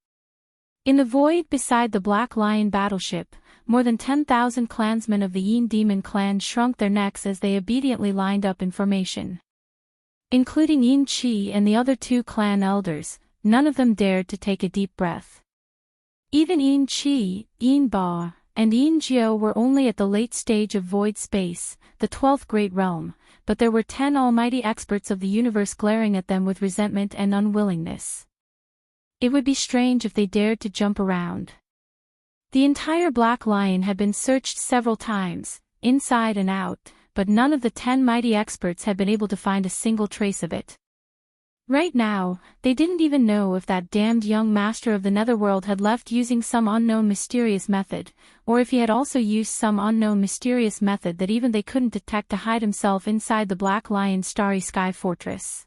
In the void beside the Black Lion battleship, more than 10,000 clansmen of the Yin Demon clan shrunk their necks as they obediently lined up in formation. Including Yin Qi and the other two clan elders, none of them dared to take a deep breath. Even Yin Qi, Yin Ba, and Yin Jiao were only at the late stage of void space, the 12th great realm, but there were 10 almighty experts of the universe glaring at them with resentment and unwillingness. It would be strange if they dared to jump around. The entire Black Lion had been searched several times, inside and out, but none of the 10 mighty experts had been able to find a single trace of it. Right now, they didn't even know if that damned young master of the Netherworld had left using some unknown mysterious method, or if he had also used some unknown mysterious method that even they couldn't detect to hide himself inside the Black Lion Starry Sky Fortress.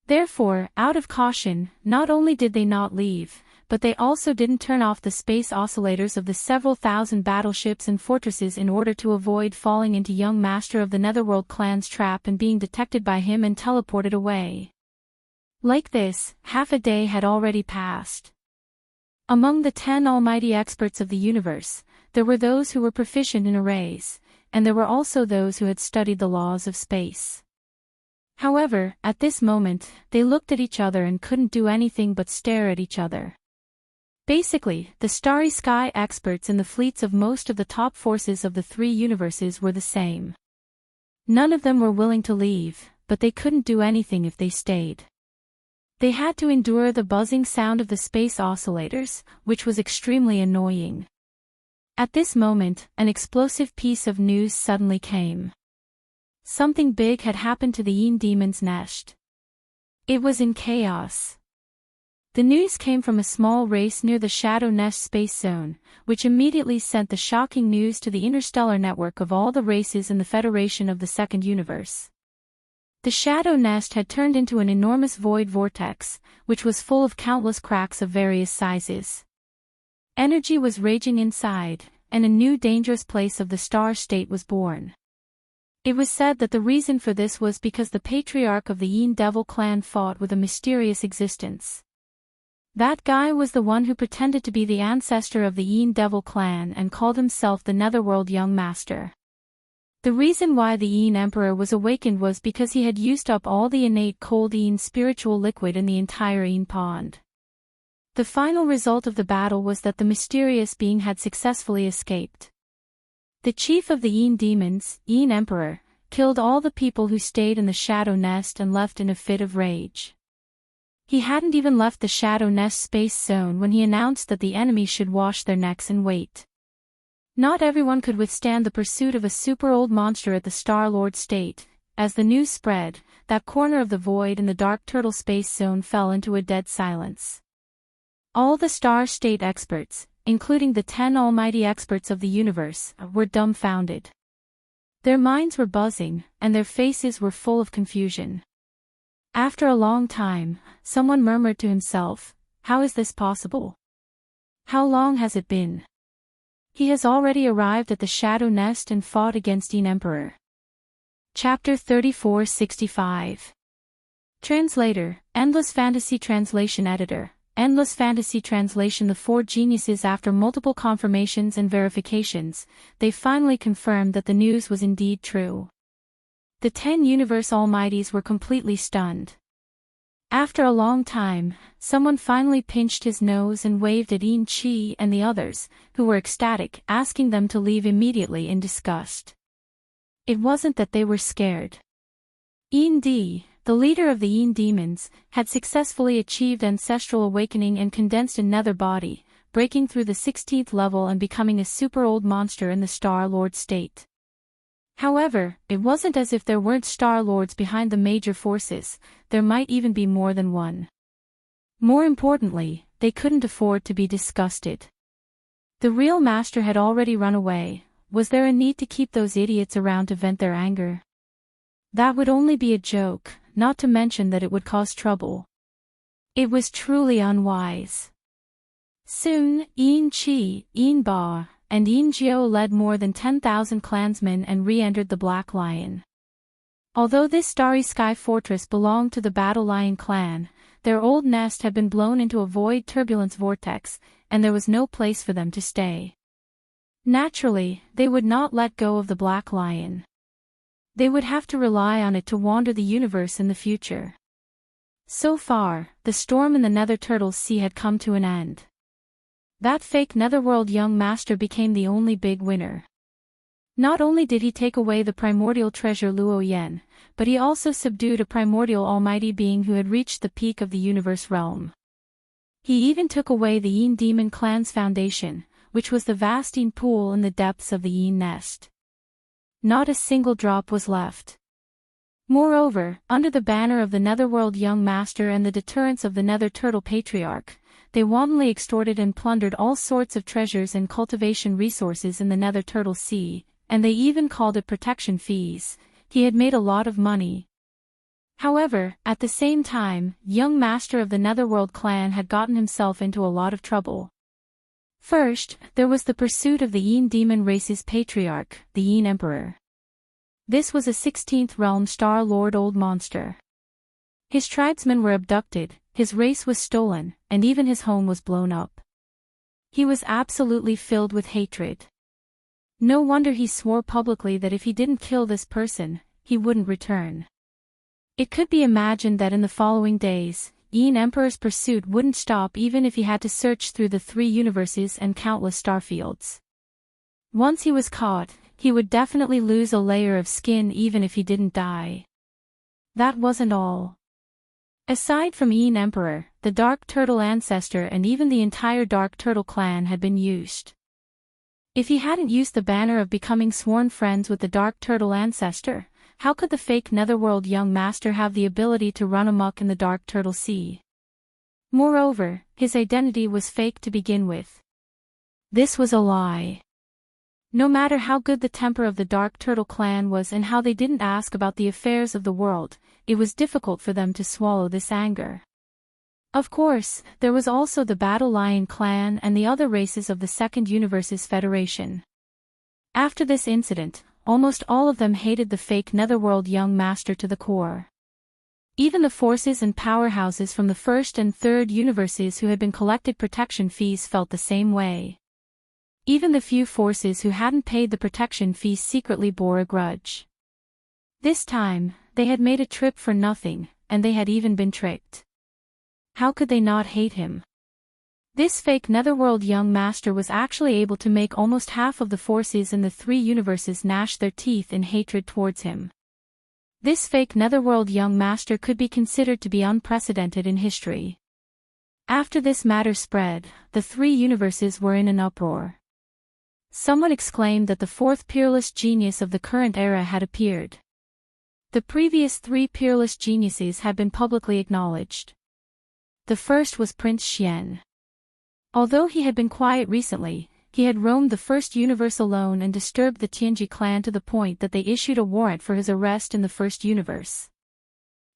Therefore, out of caution, not only did they not leave, but they also didn't turn off the space oscillators of the several thousand battleships and fortresses in order to avoid falling into young master of the Netherworld clan's trap and being detected by him and teleported away. Like this, half a day had already passed. Among the 10 almighty experts of the universe, there were those who were proficient in arrays, and there were also those who had studied the laws of space. However, at this moment, they looked at each other and couldn't do anything but stare at each other. Basically, the starry sky experts in the fleets of most of the top forces of the three universes were the same. None of them were willing to leave, but they couldn't do anything if they stayed. They had to endure the buzzing sound of the space oscillators, which was extremely annoying. At this moment, an explosive piece of news suddenly came. Something big had happened to the Yin Demon's nest. It was in chaos. The news came from a small race near the Shadow Nest space zone, which immediately sent the shocking news to the interstellar network of all the races in the Federation of the Second Universe. The Shadow Nest had turned into an enormous void vortex, which was full of countless cracks of various sizes. Energy was raging inside, and a new dangerous place of the star state was born. It was said that the reason for this was because the patriarch of the Yin Devil clan fought with a mysterious existence. That guy was the one who pretended to be the ancestor of the Yin Devil clan and called himself the Netherworld Young Master. The reason why the Yin Emperor was awakened was because he had used up all the innate cold Yin spiritual liquid in the entire Yin pond. The final result of the battle was that the mysterious being had successfully escaped. The chief of the Yin demons, Yin Emperor, killed all the people who stayed in the Shadow Nest and left in a fit of rage. He hadn't even left the Shadow Nest space zone when he announced that the enemy should wash their necks and wait. Not everyone could withstand the pursuit of a super-old monster at the Star-Lord state. As the news spread, that corner of the void in the Dark Turtle space zone fell into a dead silence. All the Star State experts, including the 10 almighty experts of the universe, were dumbfounded. Their minds were buzzing, and their faces were full of confusion. After a long time, someone murmured to himself, "How is this possible? How long has it been? He has already arrived at the Shadow Nest and fought against Yin Emperor." Chapter 3465. Translator, Endless Fantasy Translation Editor, Endless Fantasy Translation. The four geniuses, after multiple confirmations and verifications, they finally confirmed that the news was indeed true. The 10 Universe Almighties were completely stunned. After a long time, someone finally pinched his nose and waved at Yin Qi and the others, who were ecstatic, asking them to leave immediately in disgust. It wasn't that they were scared. Yin Di, the leader of the Yin demons, had successfully achieved ancestral awakening and condensed a nether body, breaking through the 16th level and becoming a super old monster in the Star-Lord state. However, it wasn't as if there weren't Star-Lords behind the major forces, there might even be more than one. More importantly, they couldn't afford to be disgusted. The real master had already run away. Was there a need to keep those idiots around to vent their anger? That would only be a joke, not to mention that it would cause trouble. It was truly unwise. Soon, Yin Chi, Yin Ba, and Yin Jiao led more than 10,000 clansmen and re-entered the Black Lion. Although this starry sky fortress belonged to the Battle Lion clan, their old nest had been blown into a void turbulence vortex, and there was no place for them to stay. Naturally, they would not let go of the Black Lion. They would have to rely on it to wander the universe in the future. So far, the storm in the Nether Turtle Sea had come to an end. That fake Netherworld young master became the only big winner. Not only did he take away the primordial treasure Luo Yen, but he also subdued a primordial almighty being who had reached the peak of the universe realm. He even took away the Yin Demon clan's foundation, which was the vast Yin pool in the depths of the Yin nest. Not a single drop was left. Moreover, under the banner of the Netherworld young master and the deterrence of the Nether Turtle Patriarch, they wantonly extorted and plundered all sorts of treasures and cultivation resources in the Nether Turtle Sea, and they even called it protection fees. He had made a lot of money. However, at the same time, young master of the Netherworld clan had gotten himself into a lot of trouble. First, there was the pursuit of the Yin demon race's patriarch, the Yin Emperor. This was a 16th realm Star-Lord old monster. His tribesmen were abducted, his race was stolen, and even his home was blown up. He was absolutely filled with hatred. No wonder he swore publicly that if he didn't kill this person, he wouldn't return. It could be imagined that in the following days, Yin Emperor's pursuit wouldn't stop even if he had to search through the 3 universes and countless starfields. Once he was caught, he would definitely lose a layer of skin even if he didn't die. That wasn't all. Aside from Yin Emperor, the Dark Turtle ancestor and even the entire Dark Turtle clan had been used. If he hadn't used the banner of becoming sworn friends with the Dark Turtle ancestor, how could the fake Netherworld young master have the ability to run amok in the Dark Turtle Sea? Moreover, his identity was fake to begin with. This was a lie. No matter how good the temper of the Dark Turtle clan was and how they didn't ask about the affairs of the world, it was difficult for them to swallow this anger. Of course, there was also the Battle Lion clan and the other races of the Second Universe's Federation. After this incident, almost all of them hated the fake Netherworld young master to the core. Even the forces and powerhouses from the First and Third Universes who had been collected protection fees felt the same way. Even the few forces who hadn't paid the protection fees secretly bore a grudge. This time, they had made a trip for nothing, and they had even been tricked. How could they not hate him? This fake Netherworld young master was actually able to make almost half of the forces in the 3 universes gnash their teeth in hatred towards him. This fake Netherworld young master could be considered to be unprecedented in history. After this matter spread, the 3 universes were in an uproar. Someone exclaimed that the 4th peerless genius of the current era had appeared. The previous 3 peerless geniuses had been publicly acknowledged. The first was Prince Xian. Although he had been quiet recently, he had roamed the First Universe alone and disturbed the Tianji clan to the point that they issued a warrant for his arrest in the First Universe.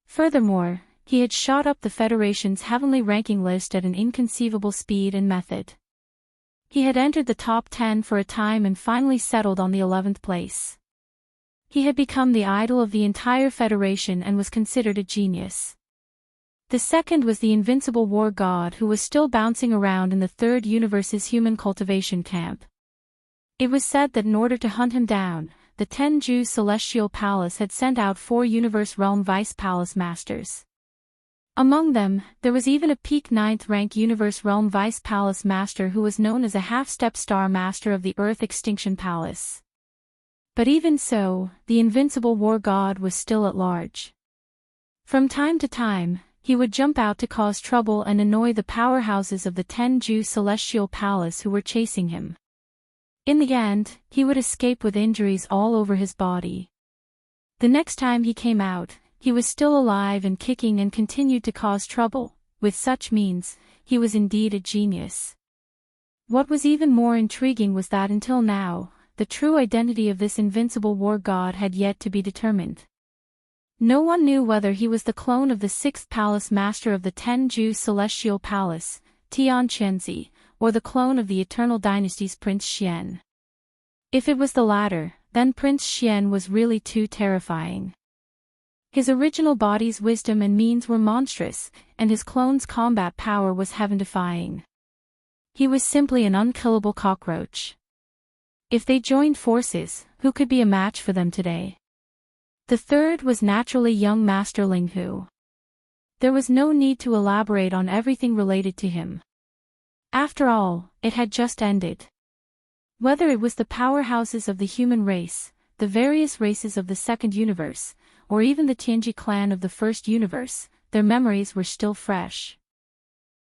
Furthermore, he had shot up the Federation's heavenly ranking list at an inconceivable speed and method. He had entered the top 10 for a time and finally settled on the 11th place. He had become the idol of the entire Federation and was considered a genius. The second was the invincible war god who was still bouncing around in the Third Universe's human cultivation camp. It was said that in order to hunt him down, the Tenju's Celestial Palace had sent out 4 Universe Realm Vice Palace Masters. Among them, there was even a peak 9th rank Universe Realm Vice Palace Master who was known as a half-step star master of the Earth Extinction Palace. But even so, the invincible war god was still at large. From time to time, he would jump out to cause trouble and annoy the powerhouses of the Tenju Celestial Palace who were chasing him. In the end, he would escape with injuries all over his body. The next time he came out, he was still alive and kicking and continued to cause trouble. With such means, he was indeed a genius. What was even more intriguing was that until now, the true identity of this invincible war god had yet to be determined. No one knew whether he was the clone of the sixth palace master of the Tenju Celestial Palace, Tian Qianzi, or the clone of the Eternal Dynasty's Prince Xian. If it was the latter, then Prince Xian was really too terrifying. His original body's wisdom and means were monstrous, and his clone's combat power was heaven-defying. He was simply an unkillable cockroach. If they joined forces, who could be a match for them today? The third was naturally young Master Linghu. There was no need to elaborate on everything related to him. After all, it had just ended. Whether it was the powerhouses of the human race, the various races of the second universe, or even the Tianji clan of the first universe, their memories were still fresh.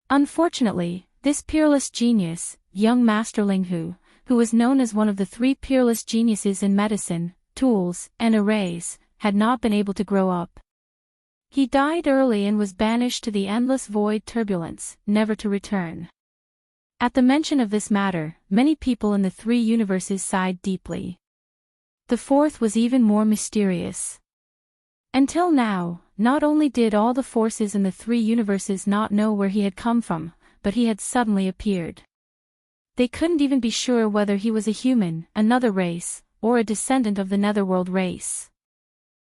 Unfortunately, this peerless genius, young Master Linghu, who was known as one of the three peerless geniuses in medicine, tools, and arrays, had not been able to grow up. He died early and was banished to the endless void turbulence, never to return. At the mention of this matter, many people in the three universes sighed deeply. The fourth was even more mysterious. Until now, not only did all the forces in the three universes not know where he had come from, but he had suddenly appeared. They couldn't even be sure whether he was a human, another race, or a descendant of the Netherworld race.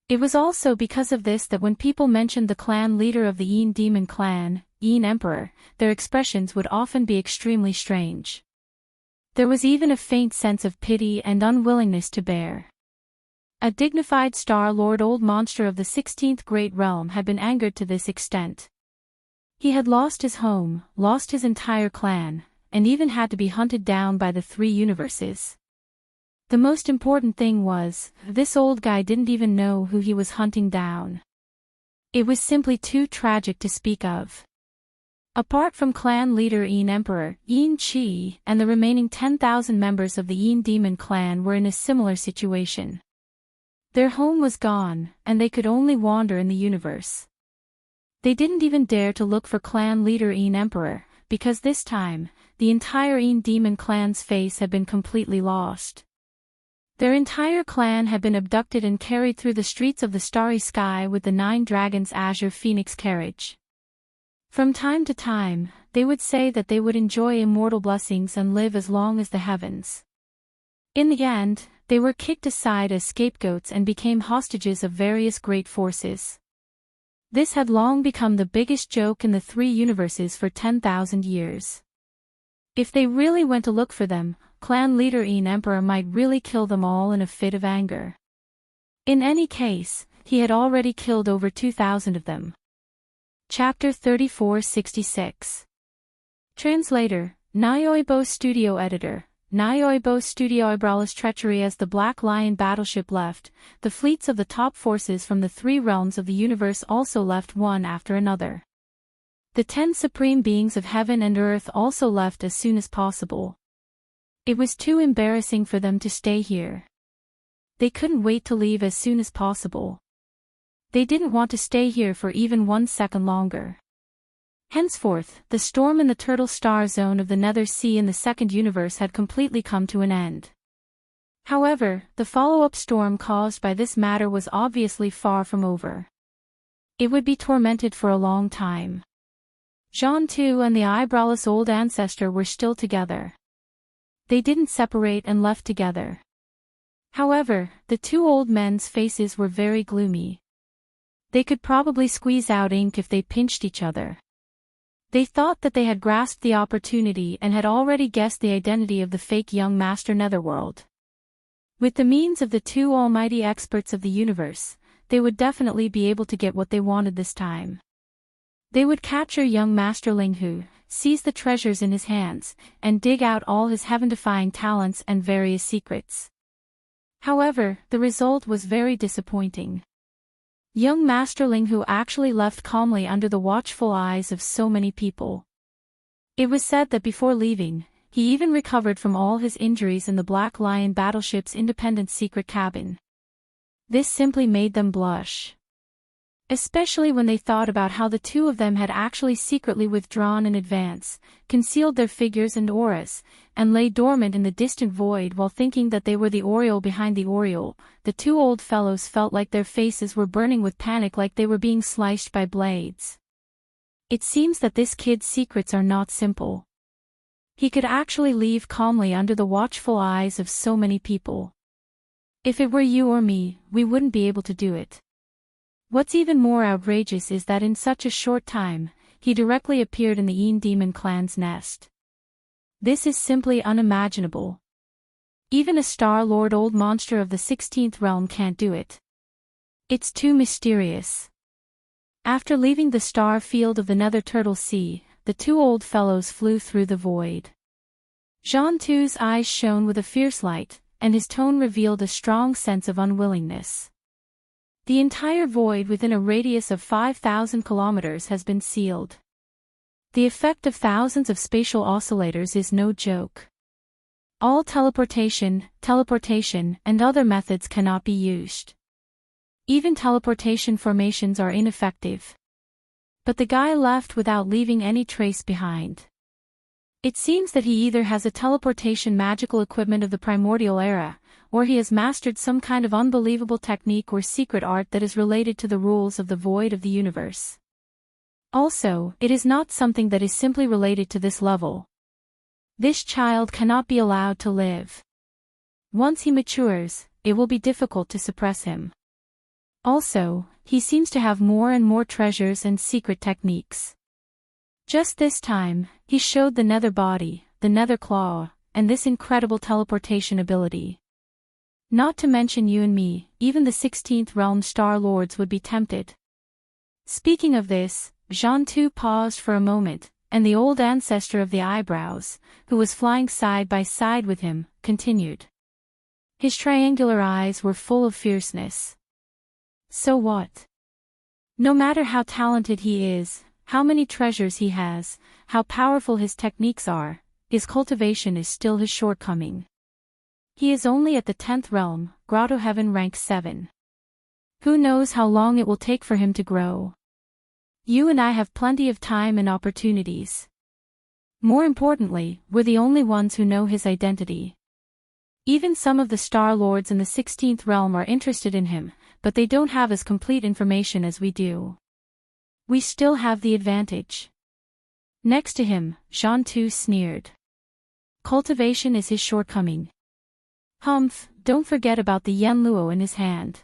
It was also because of this that when people mentioned the clan leader of the Yin Demon clan, Yin Emperor, their expressions would often be extremely strange. There was even a faint sense of pity and unwillingness to bear. A dignified Star-Lord old monster of the 16th Great Realm had been angered to this extent. He had lost his home, lost his entire clan, and even had to be hunted down by the three universes. The most important thing was, this old guy didn't even know who he was hunting down. It was simply too tragic to speak of. Apart from clan leader Yin Emperor, Yin Qi, and the remaining 10,000 members of the Yin Demon clan were in a similar situation. Their home was gone, and they could only wander in the universe. They didn't even dare to look for clan leader Yin Emperor, because this time, the entire Yin Demon clan's face had been completely lost. Their entire clan had been abducted and carried through the streets of the starry sky with the 9 dragons' azure phoenix carriage. From time to time, they would say that they would enjoy immortal blessings and live as long as the heavens. In the end, they were kicked aside as scapegoats and became hostages of various great forces. This had long become the biggest joke in the three universes for 10,000 years. If they really went to look for them, clan leader Yin Emperor might really kill them all in a fit of anger. In any case, he had already killed over 2,000 of them. Chapter 3466. Translator, Nyoibo Studio Editor, Nyoibo Studio Ibrala's treachery. As the Black Lion battleship left, the fleets of the top forces from the three realms of the universe also left one after another. The 10 supreme beings of heaven and earth also left as soon as possible. It was too embarrassing for them to stay here. They couldn't wait to leave as soon as possible. They didn't want to stay here for even 1 second longer. Henceforth, the storm in the Turtle Star Zone of the Nether Sea in the second universe had completely come to an end. However, the follow-up storm caused by this matter was obviously far from over. It would be tormented for a long time. Jean Tu and the eyebrowless old ancestor were still together. They didn't separate and left together. However, the two old men's faces were very gloomy. They could probably squeeze out ink if they pinched each other. They thought that they had grasped the opportunity and had already guessed the identity of the fake young Master Netherworld. With the means of the two almighty experts of the universe, they would definitely be able to get what they wanted this time. They would capture young Master Linghu, seize the treasures in his hands, and dig out all his heaven-defying talents and various secrets. However, the result was very disappointing. Young Master Ling Hu actually left calmly under the watchful eyes of so many people. It was said that before leaving, he even recovered from all his injuries in the Black Lion battleship's Independence secret cabin. This simply made them blush. Especially when they thought about how the two of them had actually secretly withdrawn in advance, concealed their figures and auras, and lay dormant in the distant void while thinking that they were the Oriole behind the Oriole. The two old fellows felt like their faces were burning with panic, like they were being sliced by blades. It seems that this kid's secrets are not simple. He could actually leave calmly under the watchful eyes of so many people. If it were you or me, we wouldn't be able to do it. What's even more outrageous is that in such a short time, he directly appeared in the Yin Demon clan's nest. This is simply unimaginable. Even a Star-Lord old monster of the 16th realm can't do it. It's too mysterious. After leaving the star field of the Nether Turtle Sea, the two old fellows flew through the void. Zhan Tu's eyes shone with a fierce light, and his tone revealed a strong sense of unwillingness. The entire void within a radius of 5,000 kilometers has been sealed. The effect of thousands of spatial oscillators is no joke. All teleportation, and other methods cannot be used. Even teleportation formations are ineffective. But the guy left without leaving any trace behind. It seems that he either has a teleportation magical equipment of the primordial era, or he has mastered some kind of unbelievable technique or secret art that is related to the rules of the void of the universe. Also, it is not something that is simply related to this level. This child cannot be allowed to live. Once he matures, it will be difficult to suppress him. Also, he seems to have more and more treasures and secret techniques. Just this time, he showed the nether body, the nether claw, and this incredible teleportation ability. Not to mention you and me, even the 16th realm Star Lords would be tempted. Speaking of this, Zhan Tu paused for a moment, and the old ancestor of the eyebrows, who was flying side by side with him, continued. His triangular eyes were full of fierceness. So what? No matter how talented he is, how many treasures he has, how powerful his techniques are, his cultivation is still his shortcoming. He is only at the 10th realm, Grotto Heaven rank 7. Who knows how long it will take for him to grow? You and I have plenty of time and opportunities. More importantly, we're the only ones who know his identity. Even some of the Star Lords in the 16th realm are interested in him, but they don't have as complete information as we do. We still have the advantage. Next to him, Zhan Tu sneered. Cultivation is his shortcoming. Humph, don't forget about the Yen Luo in his hand.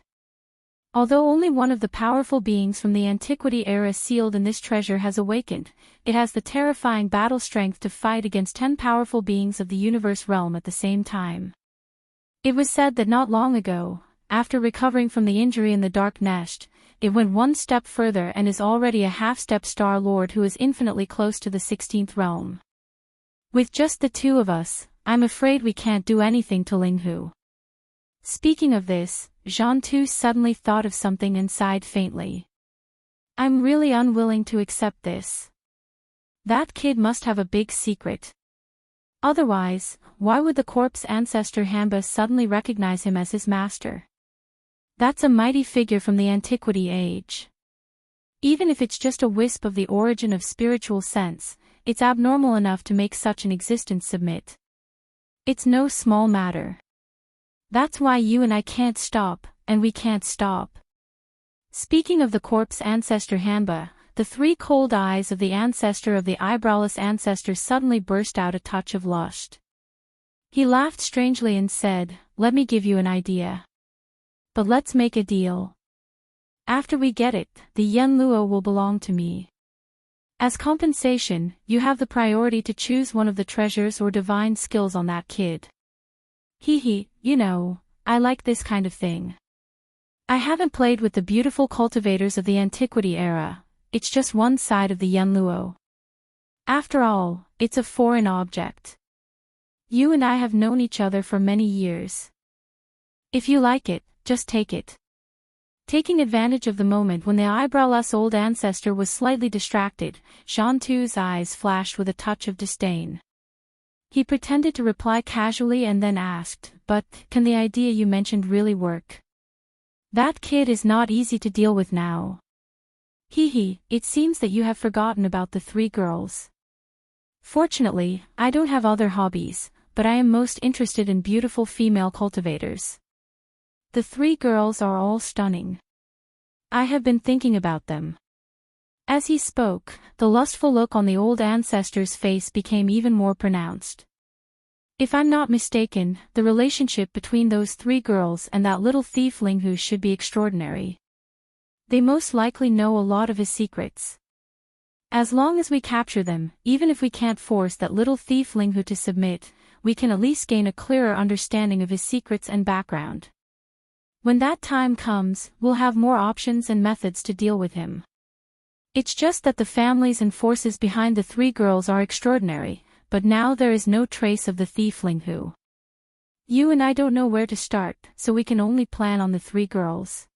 Although only one of the powerful beings from the Antiquity era sealed in this treasure has awakened, it has the terrifying battle strength to fight against 10 powerful beings of the universe realm at the same time. It was said that not long ago, after recovering from the injury in the Dark Nest, it went one step further and is already a half-step Star Lord who is infinitely close to the 16th realm. With just the two of us, I'm afraid we can't do anything to Ling Hu. Speaking of this, Zhan Tu suddenly thought of something and sighed faintly. I'm really unwilling to accept this. That kid must have a big secret. Otherwise, why would the corpse ancestor Hamba suddenly recognize him as his master? That's a mighty figure from the Antiquity age. Even if it's just a wisp of the origin of spiritual sense, it's abnormal enough to make such an existence submit. It's no small matter. That's why you and I can't stop, and we can't stop. Speaking of the corpse ancestor Hamba, the 3 cold eyes of the ancestor of the eyebrowless ancestor suddenly burst out a touch of lust. He laughed strangely and said, let me give you an idea. But let's make a deal. After we get it, the Yen Luo will belong to me. As compensation, you have the priority to choose one of the treasures or divine skills on that kid. Hee, you know, I like this kind of thing. I haven't played with the beautiful cultivators of the Antiquity era, it's just one side of the Yen Luo. After all, it's a foreign object. You and I have known each other for many years. If you like it, just take it. Taking advantage of the moment when the eyebrowless old ancestor was slightly distracted, Jean Tu's eyes flashed with a touch of disdain. He pretended to reply casually and then asked, "But, can the idea you mentioned really work? That kid is not easy to deal with now." "Hee, it seems that you have forgotten about the 3 girls. Fortunately, I don't have other hobbies, but I am most interested in beautiful female cultivators. The 3 girls are all stunning. I have been thinking about them." As he spoke, the lustful look on the old ancestor's face became even more pronounced. "If I'm not mistaken, the relationship between those 3 girls and that little thief Ling Hu should be extraordinary. They most likely know a lot of his secrets. As long as we capture them, even if we can't force that little thief Ling Hu to submit, we can at least gain a clearer understanding of his secrets and background. When that time comes, we'll have more options and methods to deal with him. It's just that the families and forces behind the 3 girls are extraordinary, but now there is no trace of the thief Ling Hu. You and I don't know where to start, so we can only plan on the 3 girls.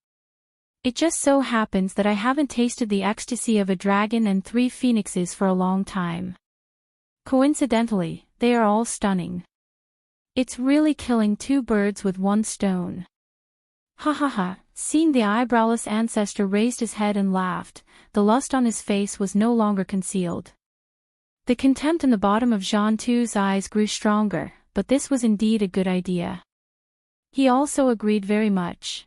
It just so happens that I haven't tasted the ecstasy of a dragon and 3 phoenixes for a long time. Coincidentally, they are all stunning. It's really killing 2 birds with 1 stone." "Ha ha ha," seeing the eyebrowless ancestor raised his head and laughed, the lust on his face was no longer concealed. The contempt in the bottom of Jean Tu's eyes grew stronger, but this was indeed a good idea. He also agreed very much.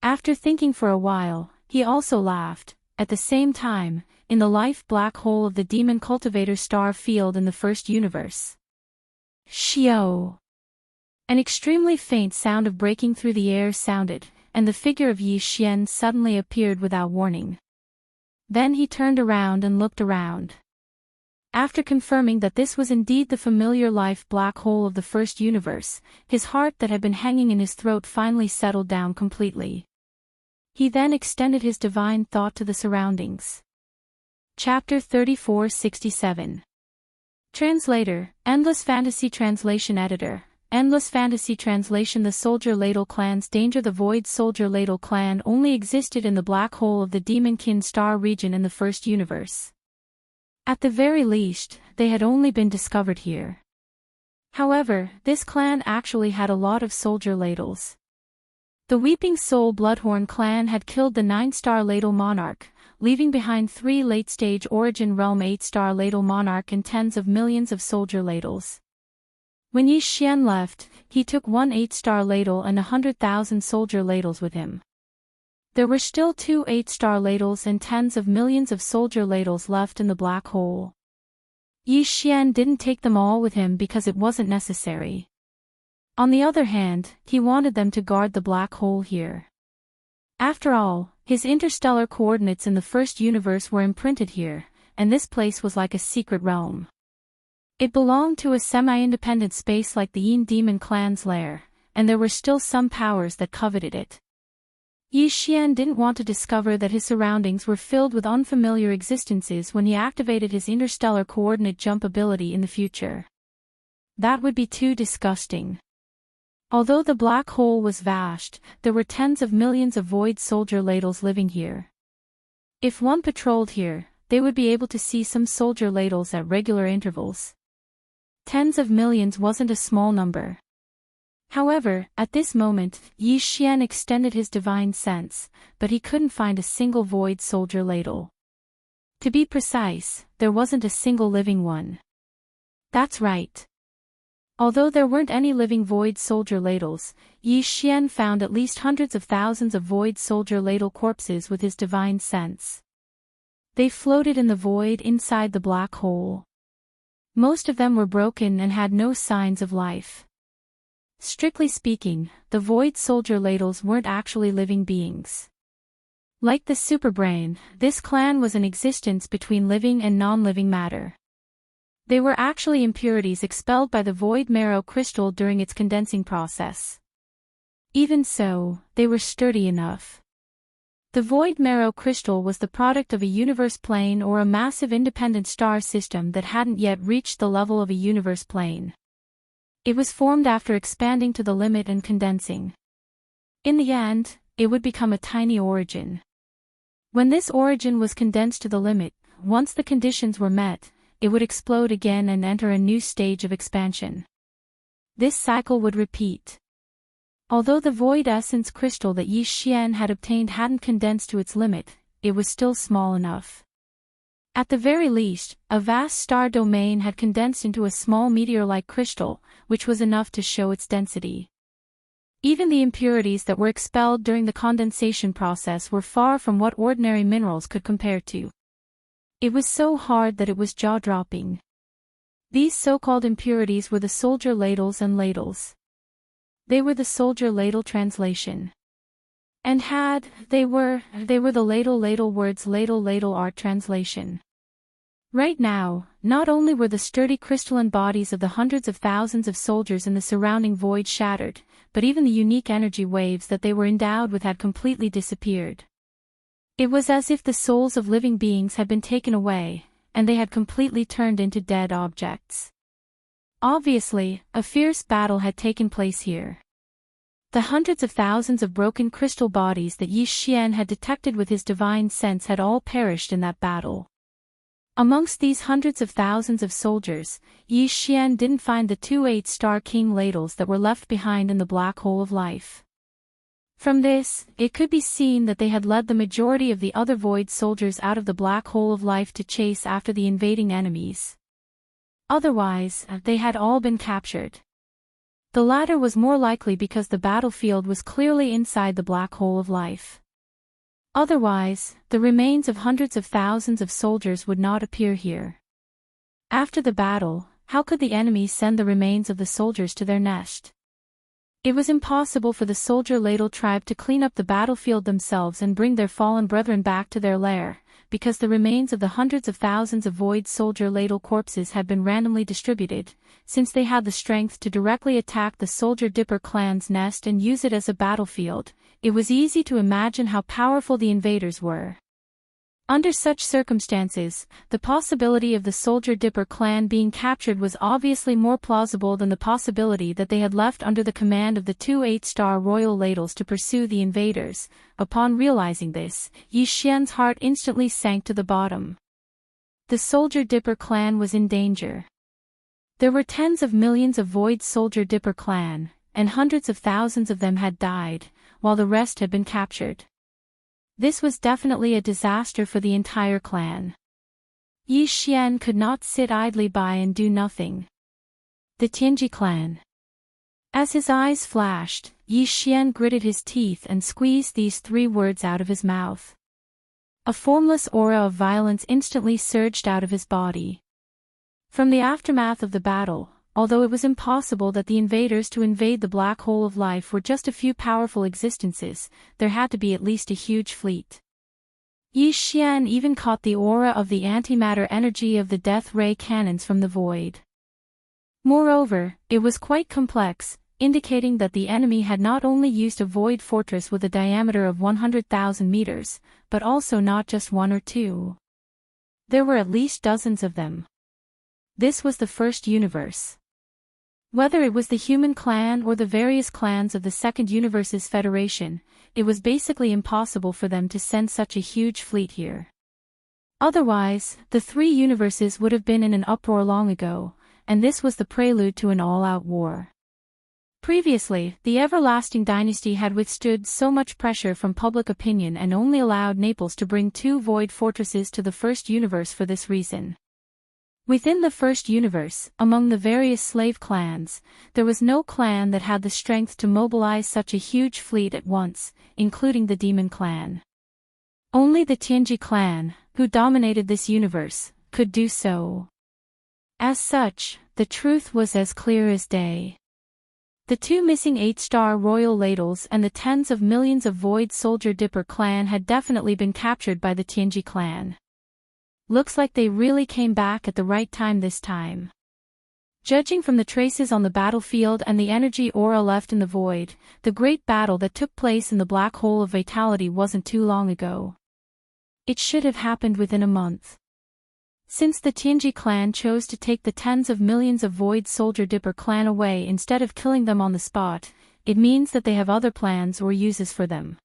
After thinking for a while, he also laughed, at the same time, in the life black hole of the demon cultivator star field in the first universe. Xiao! An extremely faint sound of breaking through the air sounded, and the figure of Yi Xian suddenly appeared without warning. Then he turned around and looked around. After confirming that this was indeed the familiar life black hole of the first universe, his heart that had been hanging in his throat finally settled down completely. He then extended his divine thought to the surroundings. Chapter 3467. Translator, Endless Fantasy Translation Editor, Endless Fantasy Translation. The Soldier Ladle Clan's danger. The Void Soldier Ladle Clan only existed in the black hole of the Demonkin star region in the first universe. At the very least, they had only been discovered here. However, this clan actually had a lot of soldier ladles. The Weeping Soul Bloodhorn clan had killed the 9-star Ladle Monarch, leaving behind 3 late-stage Origin Realm 8-star Ladle Monarch and tens of millions of soldier ladles. When Yi Xian left, he took 1 8-star ladle and 100,000 soldier ladles with him. There were still 2 8-star ladles and tens of millions of soldier ladles left in the black hole. Yi Xian didn't take them all with him because it wasn't necessary. On the other hand, he wanted them to guard the black hole here. After all, his interstellar coordinates in the first universe were imprinted here, and this place was like a secret realm. It belonged to a semi-independent space like the Yin Demon clan's lair, and there were still some powers that coveted it. Yi Xian didn't want to discover that his surroundings were filled with unfamiliar existences when he activated his interstellar coordinate jump ability in the future. That would be too disgusting. Although the black hole was vast, there were tens of millions of void soldier ladles living here. If one patrolled here, they would be able to see some soldier ladles at regular intervals. Tens of millions wasn't a small number. However, at this moment, Yi Xian extended his divine sense, but he couldn't find a single void soldier ladle. To be precise, there wasn't a single living one. That's right. Although there weren't any living void soldier ladles, Yi Xian found at least hundreds of thousands of void soldier ladle corpses with his divine sense. They floated in the void inside the black hole. Most of them were broken and had no signs of life. Strictly speaking, the void soldier ladles weren't actually living beings. Like the superbrain, this clan was in existence between living and non-living matter. They were actually impurities expelled by the void marrow crystal during its condensing process. Even so, they were sturdy enough. The void marrow crystal was the product of a universe plane or a massive independent star system that hadn't yet reached the level of a universe plane. It was formed after expanding to the limit and condensing. In the end, it would become a tiny origin. When this origin was condensed to the limit, once the conditions were met, it would explode again and enter a new stage of expansion. This cycle would repeat. Although the void essence crystal that Yi Xian had obtained hadn't condensed to its limit, it was still small enough. At the very least, a vast star domain had condensed into a small meteor-like crystal, which was enough to show its density. Even the impurities that were expelled during the condensation process were far from what ordinary minerals could compare to. It was so hard that it was jaw-dropping. These so-called impurities were the soldier ladles and ladles. They were the soldier ladle translation. And they were the ladle words ladle art translation. Right now, not only were the sturdy crystalline bodies of the hundreds of thousands of soldiers in the surrounding void shattered, but even the unique energy waves that they were endowed with had completely disappeared. It was as if the souls of living beings had been taken away, and they had completely turned into dead objects. Obviously, a fierce battle had taken place here. The hundreds of thousands of broken crystal bodies that Yi Xian had detected with his divine sense had all perished in that battle. Amongst these hundreds of thousands of soldiers, Yi Xian didn't find the 2 8-star king ladles that were left behind in the black hole of life. From this, it could be seen that they had led the majority of the other void soldiers out of the black hole of life to chase after the invading enemies. Otherwise, they had all been captured. The latter was more likely because the battlefield was clearly inside the black hole of life. Otherwise, the remains of hundreds of thousands of soldiers would not appear here. After the battle, how could the enemy send the remains of the soldiers to their nest? It was impossible for the soldier ladle tribe to clean up the battlefield themselves and bring their fallen brethren back to their lair, because the remains of the hundreds of thousands of void soldier ladle corpses had been randomly distributed, since they had the strength to directly attack the soldier dipper clan's nest and use it as a battlefield. It was easy to imagine how powerful the invaders were. Under such circumstances, the possibility of the soldier dipper clan being captured was obviously more plausible than the possibility that they had left under the command of the 2 8-star royal ladles to pursue the invaders. Upon realizing this, Yi Xian's heart instantly sank to the bottom. The soldier dipper clan was in danger. There were tens of millions of void soldier dipper clan, and hundreds of thousands of them had died, while the rest had been captured. This was definitely a disaster for the entire clan. Yi Xian could not sit idly by and do nothing. The Tianji clan. As his eyes flashed, Yi Xian gritted his teeth and squeezed these 3 words out of his mouth. A formless aura of violence instantly surged out of his body. From the aftermath of the battle, although it was impossible that the invaders to invade the black hole of life were just a few powerful existences, there had to be at least a huge fleet. Yi Xian even caught the aura of the antimatter energy of the death ray cannons from the void. Moreover, it was quite complex, indicating that the enemy had not only used a void fortress with a diameter of 100,000 meters, but also not just 1 or 2. There were at least dozens of them. This was the first universe. Whether it was the human clan or the various clans of the second universe's federation, it was basically impossible for them to send such a huge fleet here. Otherwise, the 3 universes would have been in an uproar long ago, and this was the prelude to an all-out war. Previously, the Everlasting Dynasty had withstood so much pressure from public opinion and only allowed Naples to bring 2 void fortresses to the first universe for this reason. Within the first universe, among the various slave clans, there was no clan that had the strength to mobilize such a huge fleet at once, including the Demon Clan. Only the Tianji clan, who dominated this universe, could do so. As such, the truth was as clear as day. The 2 missing 8-star royal ladles and the tens of millions of void soldier dipper clan had definitely been captured by the Tianji clan. Looks like they really came back at the right time this time. Judging from the traces on the battlefield and the energy aura left in the void, the great battle that took place in the black hole of vitality wasn't too long ago. It should have happened within a month. Since the Tianji clan chose to take the tens of millions of void soldier dipper clan away instead of killing them on the spot, it means that they have other plans or uses for them.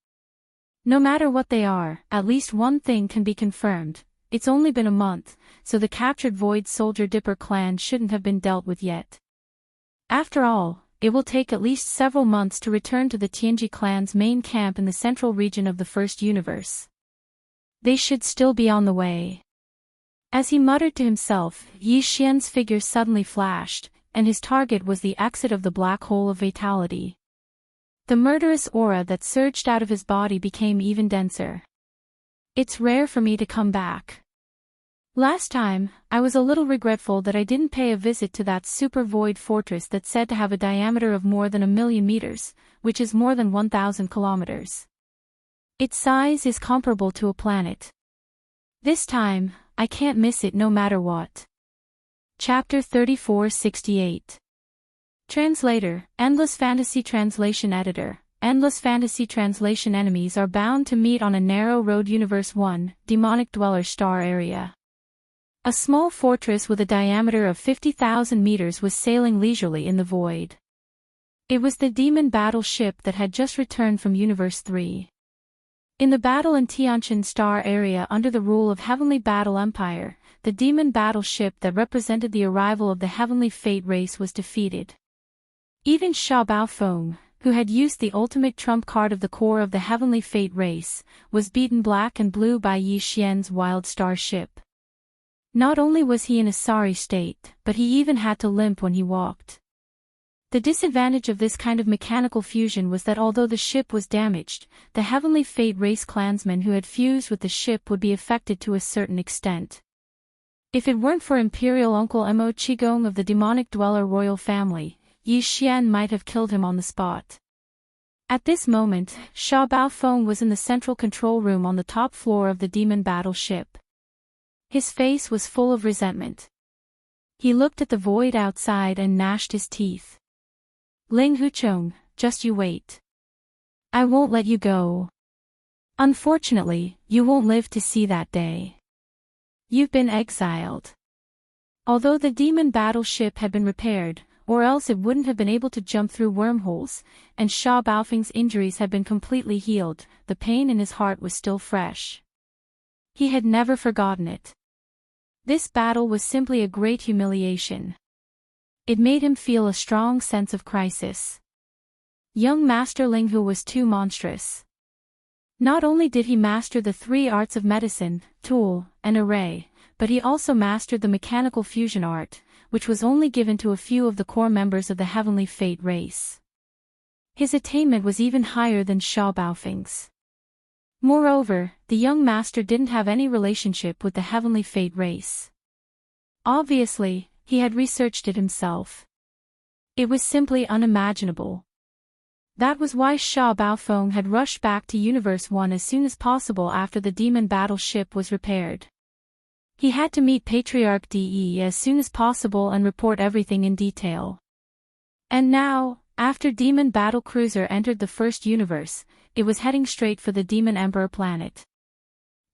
No matter what they are, at least one thing can be confirmed. It's only been a month, so the captured Void Soldier Dipper clan shouldn't have been dealt with yet. After all, it will take at least several months to return to the Tianji clan's main camp in the central region of the First Universe. They should still be on the way. As he muttered to himself, Yi Xian's figure suddenly flashed, and his target was the exit of the black hole of vitality. The murderous aura that surged out of his body became even denser. It's rare for me to come back. Last time, I was a little regretful that I didn't pay a visit to that super void fortress that's said to have a diameter of more than 1,000,000 meters, which is more than 1,000 kilometers. Its size is comparable to a planet. This time, I can't miss it no matter what. Chapter 3468. Translator, Endless Fantasy Translation Editor. Endless Fantasy Translation enemies are bound to meet on a narrow road. Universe 1, Demonic Dweller Star Area. A small fortress with a diameter of 50,000 meters was sailing leisurely in the void. It was the demon battleship that had just returned from Universe 3. In the battle in Tianjin Star Area under the rule of Heavenly Battle Empire, the demon battleship that represented the arrival of the Heavenly Fate race was defeated. Even Sha Baofeng, who had used the ultimate trump card of the core of the Heavenly Fate race, was beaten black and blue by Yi Xian's Wild Star ship. Not only was he in a sorry state, but he even had to limp when he walked. The disadvantage of this kind of mechanical fusion was that although the ship was damaged, the Heavenly Fate race clansmen who had fused with the ship would be affected to a certain extent. If it weren't for Imperial Uncle Mo Qigong of the Demonic Dweller royal family, Yi Xian might have killed him on the spot. At this moment, Sha Baofeng was in the central control room on the top floor of the demon battleship. His face was full of resentment. He looked at the void outside and gnashed his teeth. Ling Huchong, just you wait. I won't let you go. Unfortunately, you won't live to see that day. You've been exiled. Although the demon battleship had been repaired, or else it wouldn't have been able to jump through wormholes, and Sha Baofeng's injuries had been completely healed, the pain in his heart was still fresh. He had never forgotten it. This battle was simply a great humiliation. It made him feel a strong sense of crisis. Young Master Linghu was too monstrous. Not only did he master the 3 arts of medicine, tool, and array, but he also mastered the mechanical fusion art, which was only given to a few of the core members of the Heavenly Fate race. His attainment was even higher than Sha Baofeng's. Moreover, the young master didn't have any relationship with the Heavenly Fate race. Obviously, he had researched it himself. It was simply unimaginable. That was why Sha Baofeng had rushed back to Universe 1 as soon as possible after the demon battleship was repaired. He had to meet Patriarch De as soon as possible and report everything in detail. And now, after Demon Battlecruiser entered the First Universe, it was heading straight for the Demon Emperor planet.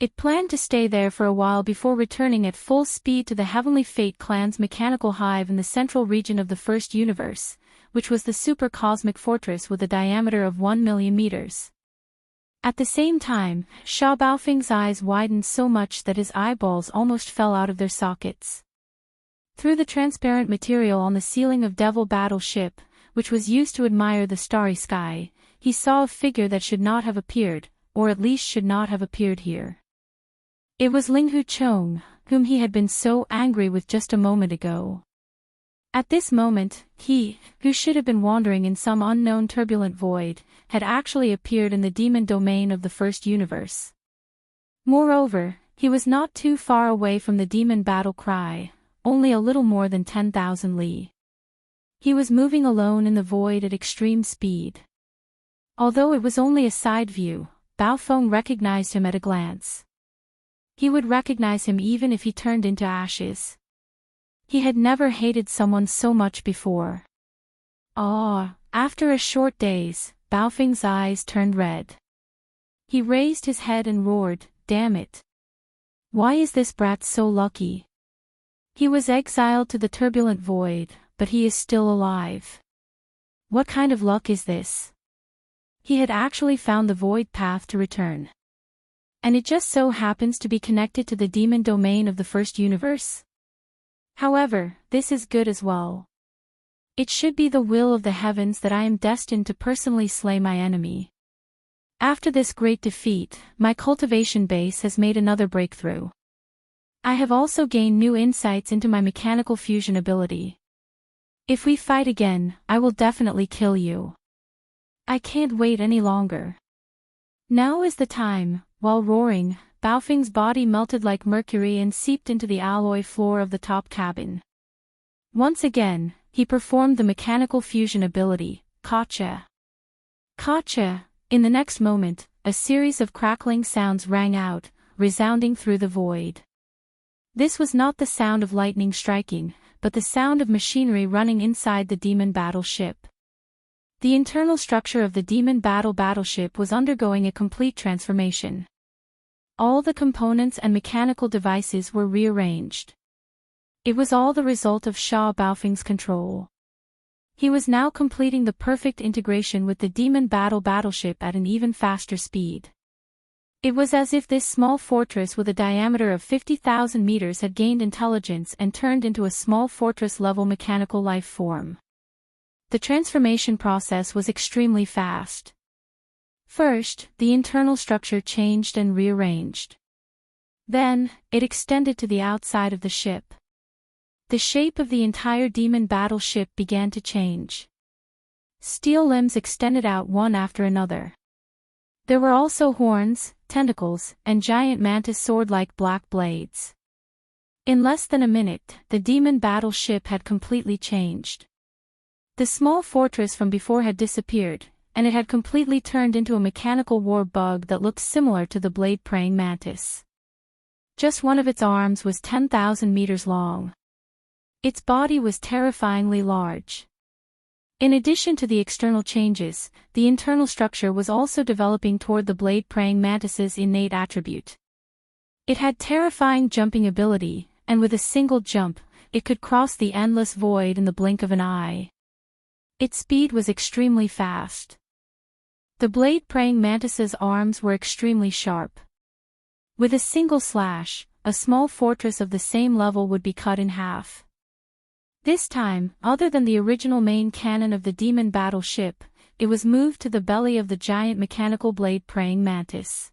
It planned to stay there for a while before returning at full speed to the Heavenly Fate clan's mechanical hive in the central region of the First Universe, which was the super cosmic fortress with a diameter of 1,000,000 meters. At the same time, Sha Baofeng's eyes widened so much that his eyeballs almost fell out of their sockets. Through the transparent material on the ceiling of Devil Battleship, which was used to admire the starry sky, he saw a figure that should not have appeared, or at least should not have appeared here. It was Ling Huchong, whom he had been so angry with just a moment ago. At this moment, he, who should have been wandering in some unknown turbulent void, had actually appeared in the demon domain of the First Universe. Moreover, he was not too far away from the demon battle cry, only a little more than 10,000 li. He was moving alone in the void at extreme speed. Although it was only a side view, Baofeng recognized him at a glance. He would recognize him even if he turned into ashes. He had never hated someone so much before. After a short daze, Baofeng's eyes turned red. He raised his head and roared, "Damn it! Why is this brat so lucky? He was exiled to the turbulent void, but he is still alive. What kind of luck is this?" He had actually found the void path to return. And it just so happens to be connected to the demon domain of the first universe. However, this is good as well. It should be the will of the heavens that I am destined to personally slay my enemy. After this great defeat, my cultivation base has made another breakthrough. I have also gained new insights into my mechanical fusion ability. If we fight again, I will definitely kill you. I can't wait any longer. Now is the time. While roaring, Baofeng's body melted like mercury and seeped into the alloy floor of the top cabin. Once again, he performed the mechanical fusion ability, Gotcha. Gotcha. In the next moment, a series of crackling sounds rang out, resounding through the void. This was not the sound of lightning striking, but the sound of machinery running inside the demon battleship. The internal structure of the demon battleship was undergoing a complete transformation. All the components and mechanical devices were rearranged. It was all the result of Sha Baofeng's control. He was now completing the perfect integration with the demon battleship at an even faster speed. It was as if this small fortress with a diameter of 50,000 meters had gained intelligence and turned into a small fortress-level mechanical life form. The transformation process was extremely fast. First, the internal structure changed and rearranged. Then, it extended to the outside of the ship. The shape of the entire demon battleship began to change. Steel limbs extended out one after another. There were also horns, tentacles, and giant mantis sword-like black blades. In less than a minute, the demon battleship had completely changed. The small fortress from before had disappeared, and it had completely turned into a mechanical war bug that looked similar to the blade-praying mantis. Just one of its arms was 10,000 meters long. Its body was terrifyingly large. In addition to the external changes, the internal structure was also developing toward the blade-praying mantis's innate attribute. It had terrifying jumping ability, and with a single jump, it could cross the endless void in the blink of an eye. Its speed was extremely fast. The blade-praying mantis's arms were extremely sharp. With a single slash, a small fortress of the same level would be cut in half. This time, other than the original main cannon of the demon battleship, it was moved to the belly of the giant mechanical blade-praying mantis.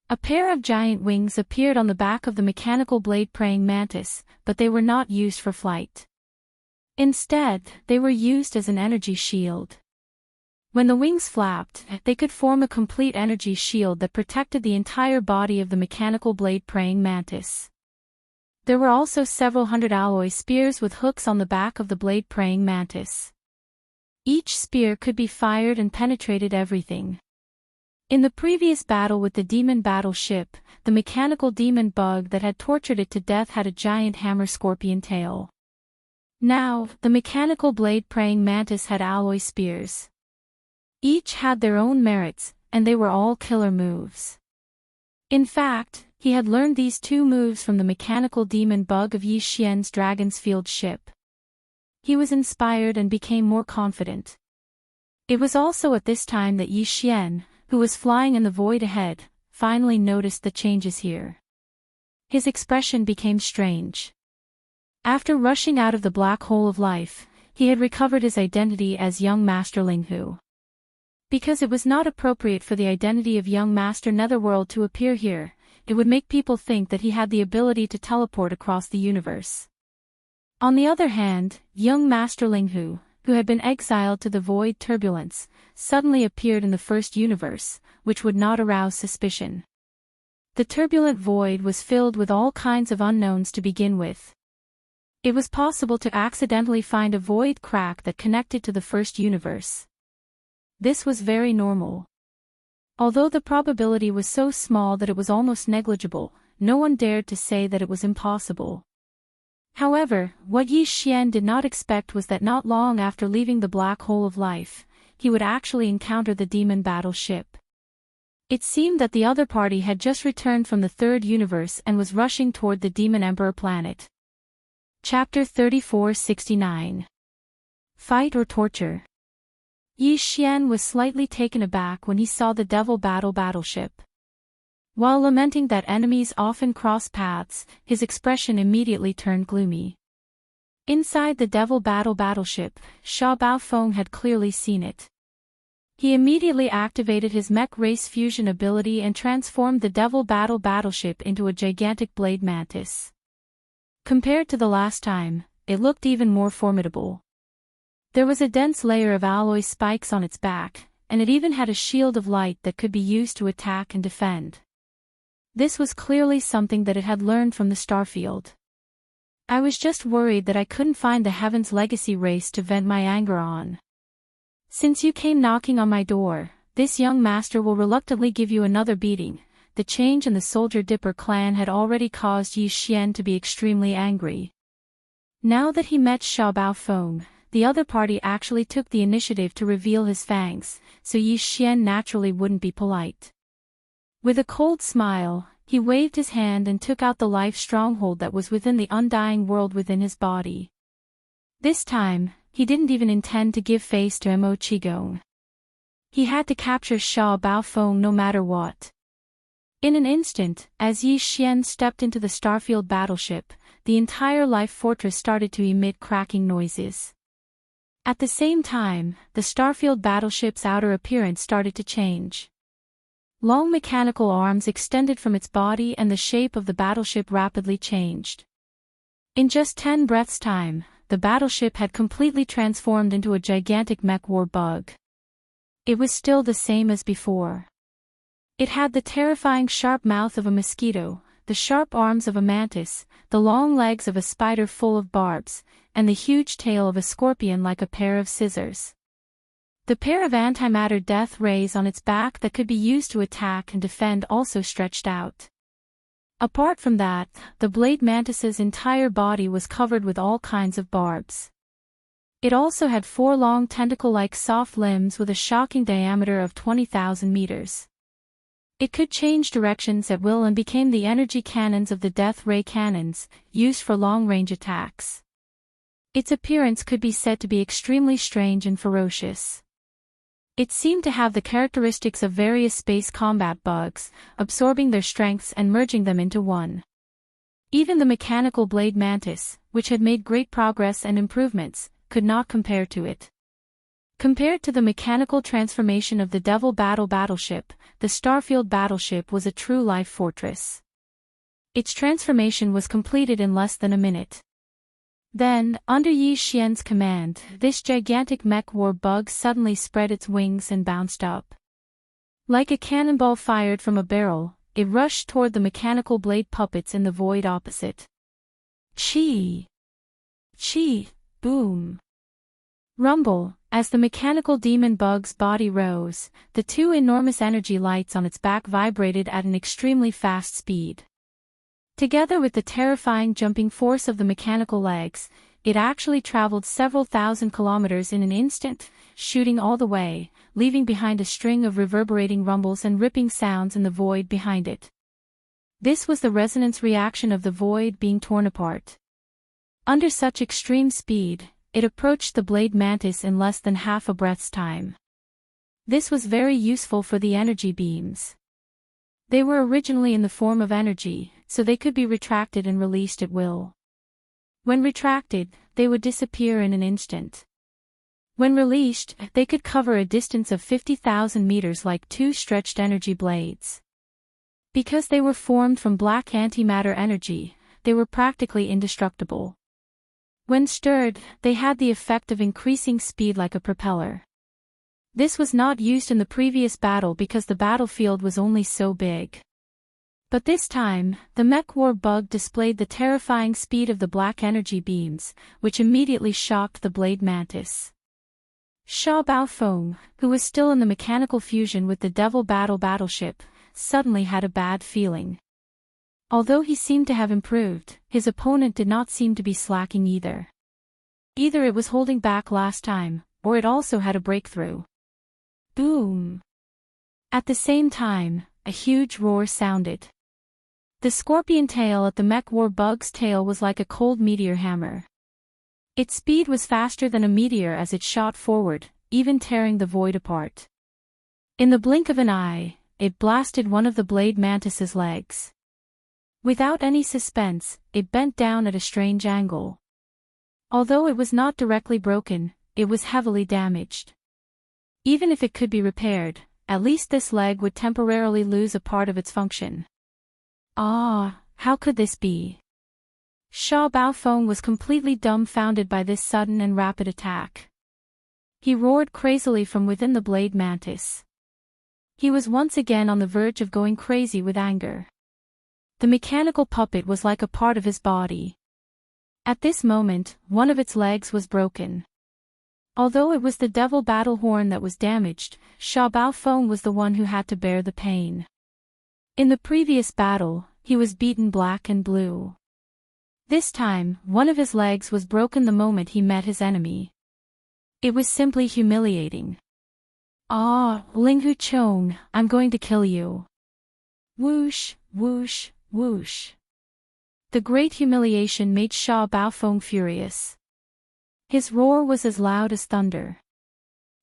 A pair of giant wings appeared on the back of the mechanical blade-praying mantis, but they were not used for flight. Instead, they were used as an energy shield. When the wings flapped, they could form a complete energy shield that protected the entire body of the mechanical blade-praying mantis. There were also several hundred alloy spears with hooks on the back of the blade-praying mantis. Each spear could be fired and penetrated everything. In the previous battle with the demon battleship, the mechanical demon bug that had tortured it to death had a giant hammer scorpion tail. Now, the mechanical blade-praying mantis had alloy spears. Each had their own merits, and they were all killer moves. In fact, he had learned these two moves from the mechanical demon bug of Yi Xian's Dragon's Field ship. He was inspired and became more confident. It was also at this time that Yi Xian, who was flying in the void ahead, finally noticed the changes here. His expression became strange. After rushing out of the black hole of life, he had recovered his identity as young Master Linghu. Because it was not appropriate for the identity of young Master Netherworld to appear here, it would make people think that he had the ability to teleport across the universe. On the other hand, young Master Linghu, who had been exiled to the void turbulence, suddenly appeared in the first universe, which would not arouse suspicion. The turbulent void was filled with all kinds of unknowns to begin with. It was possible to accidentally find a void crack that connected to the first universe. This was very normal. Although the probability was so small that it was almost negligible, no one dared to say that it was impossible. However, what Yi Xian did not expect was that not long after leaving the black hole of life, he would actually encounter the demon battleship. It seemed that the other party had just returned from the third universe and was rushing toward the Demon Emperor planet. Chapter 3469. Fight or Torture. Yi Xian was slightly taken aback when he saw the Devil battleship. While lamenting that enemies often cross paths, his expression immediately turned gloomy. Inside the Devil battleship, Xiao Baofeng had clearly seen it. He immediately activated his mech race fusion ability and transformed the Devil battleship into a gigantic blade mantis. Compared to the last time, it looked even more formidable. There was a dense layer of alloy spikes on its back, and it even had a shield of light that could be used to attack and defend. This was clearly something that it had learned from the Starfield. I was just worried that I couldn't find the Heaven's Legacy race to vent my anger on. Since you came knocking on my door, this young master will reluctantly give you another beating. The change in the Soldier Dipper clan had already caused Yi Xian to be extremely angry. Now that he met Xiao Baofeng, the other party actually took the initiative to reveal his fangs, so Yi Xian naturally wouldn't be polite. With a cold smile, he waved his hand and took out the life stronghold that was within the undying world within his body. This time, he didn't even intend to give face to Mo Qigong. He had to capture Xiao Baofeng no matter what. In an instant, as Yi Xian stepped into the Starfield battleship, the entire life fortress started to emit cracking noises. At the same time, the Starfield battleship's outer appearance started to change. Long mechanical arms extended from its body and the shape of the battleship rapidly changed. In just 10 breaths' time, the battleship had completely transformed into a gigantic mech war bug. It was still the same as before. It had the terrifying sharp mouth of a mosquito, the sharp arms of a mantis, the long legs of a spider full of barbs, and the huge tail of a scorpion like a pair of scissors. The pair of antimatter death rays on its back that could be used to attack and defend also stretched out. Apart from that, the blade mantis's entire body was covered with all kinds of barbs. It also had 4 long tentacle-like soft limbs with a shocking diameter of 20,000 meters. It could change directions at will and became the energy cannons of the death ray cannons, used for long-range attacks. Its appearance could be said to be extremely strange and ferocious. It seemed to have the characteristics of various space combat bugs, absorbing their strengths and merging them into one. Even the mechanical blade mantis, which had made great progress and improvements, could not compare to it. Compared to the mechanical transformation of the Devil battleship, the Starfield battleship was a true life fortress. Its transformation was completed in less than a minute. Then, under Yi Xian's command, this gigantic mech war bug suddenly spread its wings and bounced up. Like a cannonball fired from a barrel, it rushed toward the mechanical blade puppets in the void opposite. Chi! Chi! Boom! Rumble! As the mechanical demon bug's body rose, the 2 enormous energy lights on its back vibrated at an extremely fast speed. Together with the terrifying jumping force of the mechanical legs, it actually traveled several thousand kilometers in an instant, shooting all the way, leaving behind a string of reverberating rumbles and ripping sounds in the void behind it. This was the resonance reaction of the void being torn apart. Under such extreme speed, it approached the blade mantis in less than half a breath's time. This was very useful for the energy beams. They were originally in the form of energy, so they could be retracted and released at will. When retracted, they would disappear in an instant. When released, they could cover a distance of 50,000 meters like 2 stretched energy blades. Because they were formed from black antimatter energy, they were practically indestructible. When stirred, they had the effect of increasing speed like a propeller. This was not used in the previous battle because the battlefield was only so big. But this time, the mech war bug displayed the terrifying speed of the black energy beams, which immediately shocked the blade mantis. Xiao Baofeng, who was still in the mechanical fusion with the Devil battleship, suddenly had a bad feeling. Although he seemed to have improved, his opponent did not seem to be slacking either. Either it was holding back last time, or it also had a breakthrough. Boom! At the same time, a huge roar sounded. The scorpion tail at the mech war bug's tail was like a cold meteor hammer. Its speed was faster than a meteor as it shot forward, even tearing the void apart. In the blink of an eye, it blasted one of the blade mantis's legs. Without any suspense, it bent down at a strange angle. Although it was not directly broken, it was heavily damaged. Even if it could be repaired, at least this leg would temporarily lose a part of its function. Ah, how could this be? Sha Baofeng was completely dumbfounded by this sudden and rapid attack. He roared crazily from within the blade mantis. He was once again on the verge of going crazy with anger. The mechanical puppet was like a part of his body. At this moment, one of its legs was broken. Although it was the devil battle horn that was damaged, Sha Baofeng was the one who had to bear the pain. In the previous battle, he was beaten black and blue. This time, one of his legs was broken the moment he met his enemy. It was simply humiliating. Ah, Ling Hu Chong, I'm going to kill you. Whoosh, whoosh, whoosh. The great humiliation made Sha Baofeng furious. His roar was as loud as thunder.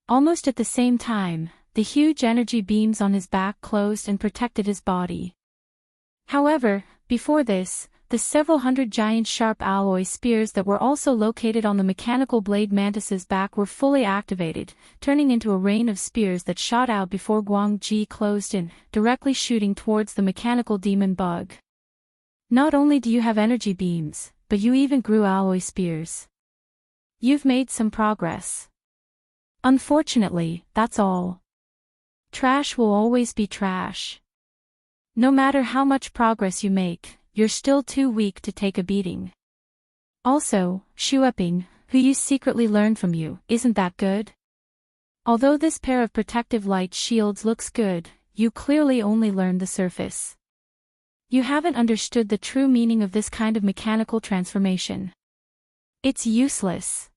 Almost at the same time, the huge energy beams on his back closed and protected his body. However, before this, the several hundred giant sharp alloy spears that were also located on the mechanical blade mantis's back were fully activated, turning into a rain of spears that shot out before Guang Ji closed in, directly shooting towards the mechanical demon bug. Not only do you have energy beams, but you even grew alloy spears. You've made some progress. Unfortunately, that's all. Trash will always be trash. No matter how much progress you make, you're still too weak to take a beating. Also, Xueping, who you secretly learned from you, isn't that good? Although this pair of protective light shields looks good, you clearly only learned the surface. You haven't understood the true meaning of this kind of mechanical transformation. It's useless.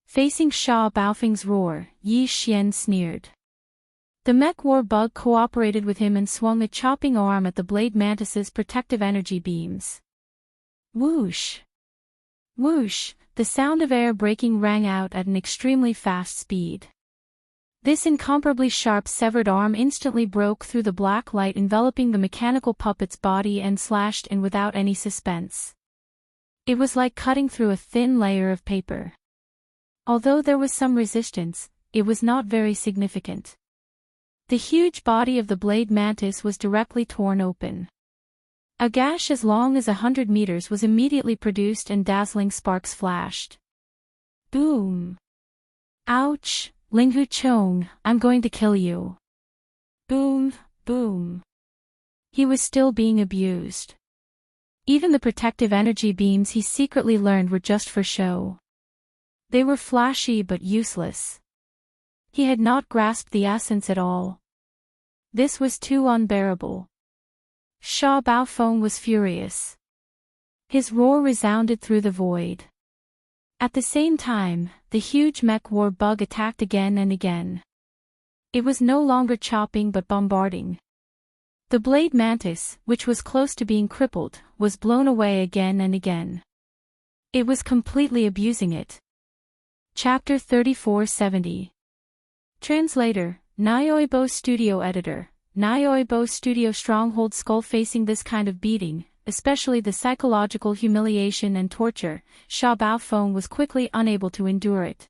Facing Sha Baofeng's roar, Yi Xian sneered. The mech war bug cooperated with him and swung a chopping arm at the blade mantis's protective energy beams. Whoosh! Whoosh! The sound of air breaking rang out at an extremely fast speed. This incomparably sharp severed arm instantly broke through the black light enveloping the mechanical puppet's body and slashed in without any suspense. It was like cutting through a thin layer of paper. Although there was some resistance, it was not very significant. The huge body of the blade mantis was directly torn open. A gash as long as 100 meters was immediately produced and dazzling sparks flashed. Boom! Ouch! Ling Hu Chong, I'm going to kill you. Boom, boom. He was still being abused. Even the protective energy beams he secretly learned were just for show. They were flashy but useless. He had not grasped the essence at all. This was too unbearable. Sha Baofeng was furious. His roar resounded through the void. At the same time, the huge mech war bug attacked again and again. It was no longer chopping but bombarding. The blade mantis, which was close to being crippled, was blown away again and again. It was completely abusing it. Chapter 3470. Translator, Nyoibo Studio Editor. Nyoibo Studio Stronghold Skull. Facing this kind of beating, especially the psychological humiliation and torture, Sha Baofeng was quickly unable to endure it.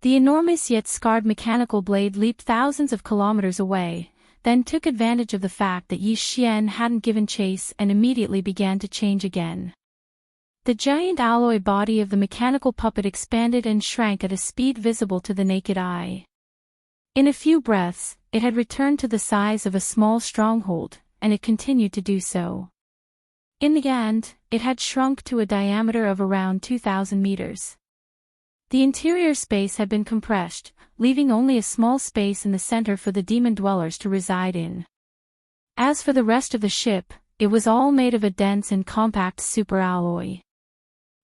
The enormous yet scarred mechanical blade leaped thousands of kilometers away, then took advantage of the fact that Yi Xian hadn't given chase and immediately began to change again. The giant alloy body of the mechanical puppet expanded and shrank at a speed visible to the naked eye. In a few breaths, it had returned to the size of a small stronghold, and it continued to do so. In the end, it had shrunk to a diameter of around 2,000 meters. The interior space had been compressed, leaving only a small space in the center for the demon dwellers to reside in. As for the rest of the ship, it was all made of a dense and compact superalloy.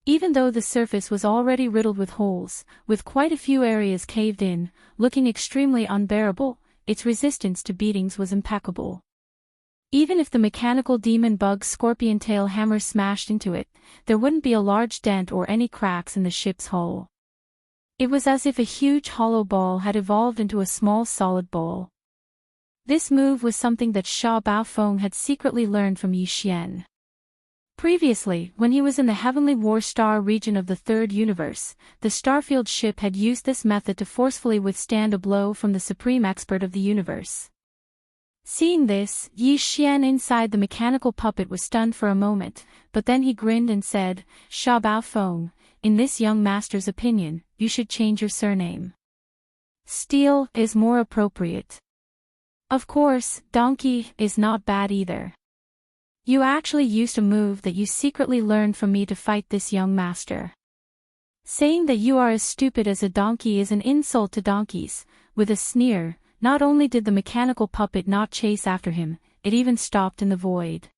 Even though the surface was already riddled with holes, with quite a few areas caved in, looking extremely unbearable, its resistance to beatings was impeccable. Even if the mechanical demon bug's scorpion tail hammer smashed into it, there wouldn't be a large dent or any cracks in the ship's hull. It was as if a huge hollow ball had evolved into a small solid bowl. This move was something that Sha Baofeng had secretly learned from Yi Xian. Previously, when he was in the Heavenly War Star region of the Third Universe, the Starfield ship had used this method to forcefully withstand a blow from the supreme expert of the universe. Seeing this, Yi Xian inside the mechanical puppet was stunned for a moment, but then he grinned and said, "Sha Baofeng, in this young master's opinion, you should change your surname. Steel is more appropriate. Of course, donkey is not bad either. You actually used a move that you secretly learned from me to fight this young master. Saying that you are as stupid as a donkey is an insult to donkeys." With a sneer, not only did the mechanical puppet not chase after him, it even stopped in the void.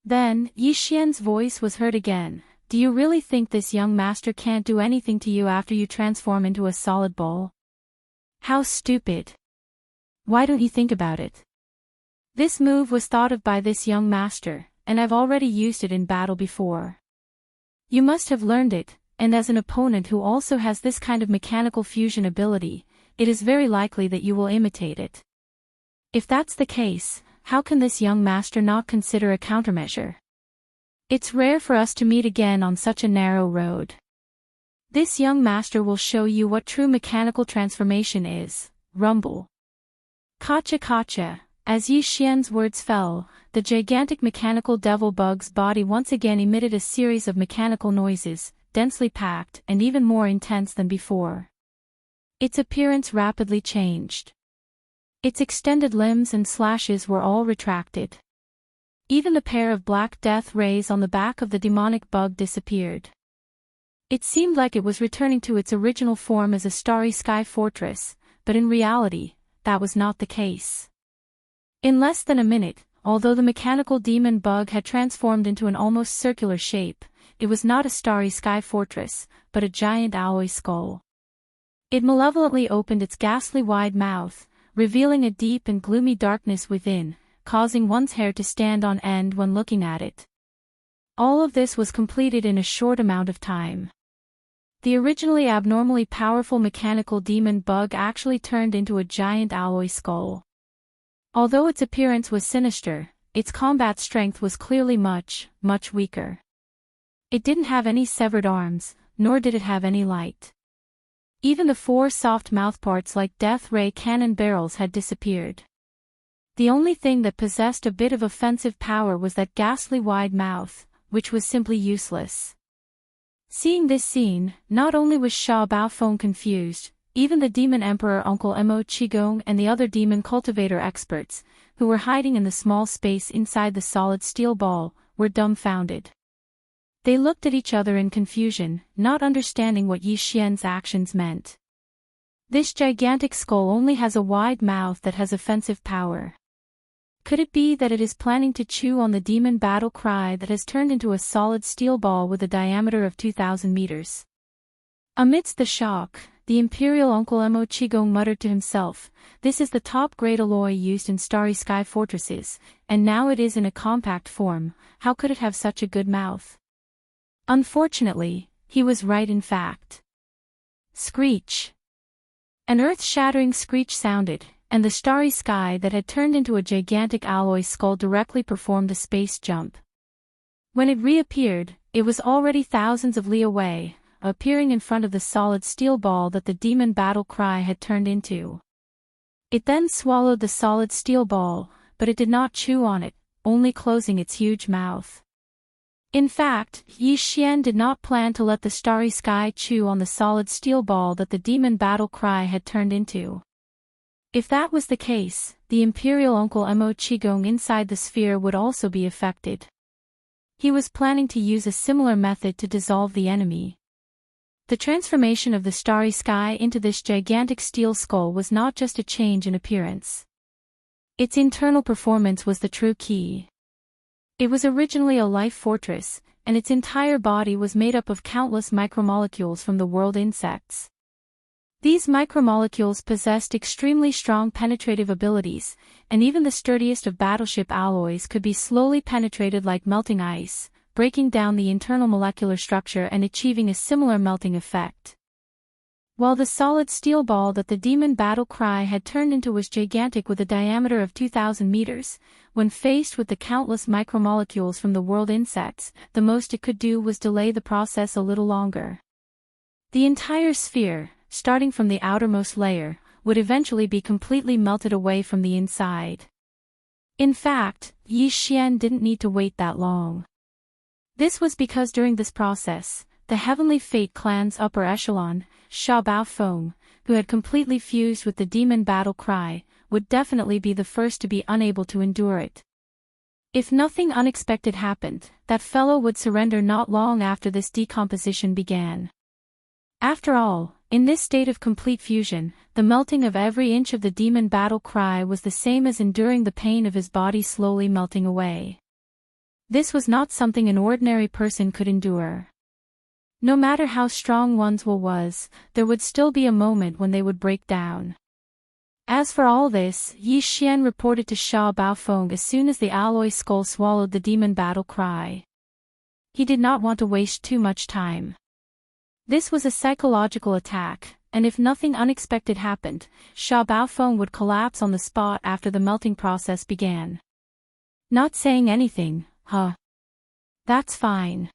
Then, Yi Xian's voice was heard again. "Do you really think this young master can't do anything to you after you transform into a solid ball? How stupid. Why don't you think about it? This move was thought of by this young master, and I've already used it in battle before. You must have learned it, and as an opponent who also has this kind of mechanical fusion ability, it is very likely that you will imitate it. If that's the case, how can this young master not consider a countermeasure? It's rare for us to meet again on such a narrow road. This young master will show you what true mechanical transformation is." Rumble. Kacha kacha. As Yi Xian's words fell, the gigantic mechanical devil bug's body once again emitted a series of mechanical noises, densely packed and even more intense than before. Its appearance rapidly changed. Its extended limbs and slashes were all retracted. Even the pair of black death rays on the back of the demonic bug disappeared. It seemed like it was returning to its original form as a starry sky fortress, but in reality, that was not the case. In less than a minute, although the mechanical demon bug had transformed into an almost circular shape, it was not a starry sky fortress, but a giant alloy skull. It malevolently opened its ghastly wide mouth, revealing a deep and gloomy darkness within, causing one's hair to stand on end when looking at it. All of this was completed in a short amount of time. The originally abnormally powerful mechanical demon bug actually turned into a giant alloy skull. Although its appearance was sinister, its combat strength was clearly much, much weaker. It didn't have any severed arms, nor did it have any light. Even the four soft mouthparts like death ray cannon barrels had disappeared. The only thing that possessed a bit of offensive power was that ghastly wide mouth, which was simply useless. Seeing this scene, not only was Sha Baofeng confused, even the demon emperor Uncle Mo Qigong and the other demon cultivator experts, who were hiding in the small space inside the solid steel ball, were dumbfounded. They looked at each other in confusion, not understanding what Yi Xian's actions meant. This gigantic skull only has a wide mouth that has offensive power. Could it be that it is planning to chew on the demon battle cry that has turned into a solid steel ball with a diameter of 2,000 meters? Amidst the shock, the Imperial Uncle Mo Qigong muttered to himself, "This is the top-grade alloy used in starry sky fortresses, and now it is in a compact form. How could it have such a good mouth?" Unfortunately, he was right in fact. Screech. An earth-shattering screech sounded, and the starry sky that had turned into a gigantic alloy skull directly performed a space jump. When it reappeared, it was already thousands of li away, appearing in front of the solid steel ball that the demon battle cry had turned into. It then swallowed the solid steel ball, but it did not chew on it, only closing its huge mouth. In fact, Yi Xian did not plan to let the starry sky chew on the solid steel ball that the demon battle cry had turned into. If that was the case, the Imperial Uncle Mo Qigong inside the sphere would also be affected. He was planning to use a similar method to dissolve the enemy. The transformation of the starry sky into this gigantic steel skull was not just a change in appearance. Its internal performance was the true key. It was originally a life fortress, and its entire body was made up of countless micromolecules from the world insects. These micromolecules possessed extremely strong penetrative abilities, and even the sturdiest of battleship alloys could be slowly penetrated like melting ice, breaking down the internal molecular structure and achieving a similar melting effect. while the solid steel ball that the demon battle cry had turned into was gigantic with a diameter of 2,000 meters. When faced with the countless micromolecules from the world insects, the most it could do was delay the process a little longer. The entire sphere, starting from the outermost layer, would eventually be completely melted away from the inside. In fact, Yi Xian didn't need to wait that long. This was because during this process, the Heavenly Fate clan's upper echelon, Sha Bao Feng, who had completely fused with the demon battle cry, would definitely be the first to be unable to endure it. If nothing unexpected happened, that fellow would surrender not long after this decomposition began. After all, in this state of complete fusion, the melting of every inch of the demon battle cry was the same as enduring the pain of his body slowly melting away. This was not something an ordinary person could endure. No matter how strong one's will was, there would still be a moment when they would break down. As for all this, Yi Xian reported to Sha Baofeng as soon as the alloy skull swallowed the demon battle cry. He did not want to waste too much time. This was a psychological attack, and if nothing unexpected happened, Sha Baofeng would collapse on the spot after the melting process began. Not saying anything, huh? That's fine.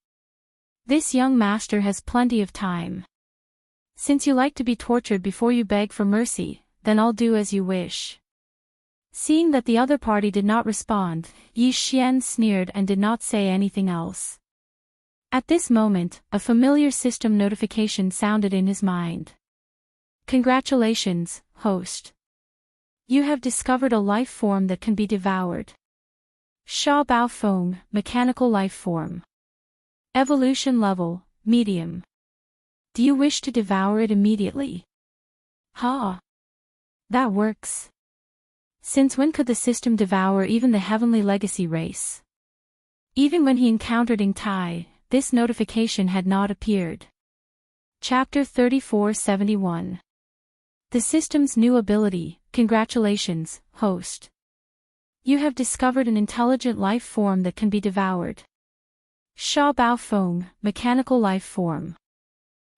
This young master has plenty of time. Since you like to be tortured before you beg for mercy, then I'll do as you wish. Seeing that the other party did not respond, Yi Xian sneered and did not say anything else. At this moment, a familiar system notification sounded in his mind. Congratulations, host. You have discovered a life form that can be devoured. Sha Baofeng, mechanical life form. Evolution level, medium. Do you wish to devour it immediately? Ha! That works. Since when could the system devour even the heavenly legacy race? Even when he encountered Ing Tai, this notification had not appeared. Chapter 3471. The system's new ability. Congratulations, host. You have discovered an intelligent life form that can be devoured. Sha Baofeng, mechanical life form.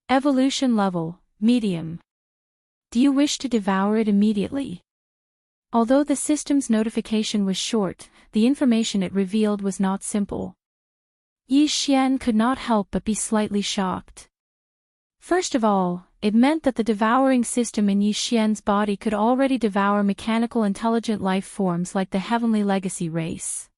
Evolution level, medium. Do you wish to devour it immediately? Although the system's notification was short, the information it revealed was not simple. Yi Xian could not help but be slightly shocked. First of all, it meant that the devouring system in Yi Xian's body could already devour mechanical intelligent life forms like the heavenly legacy race.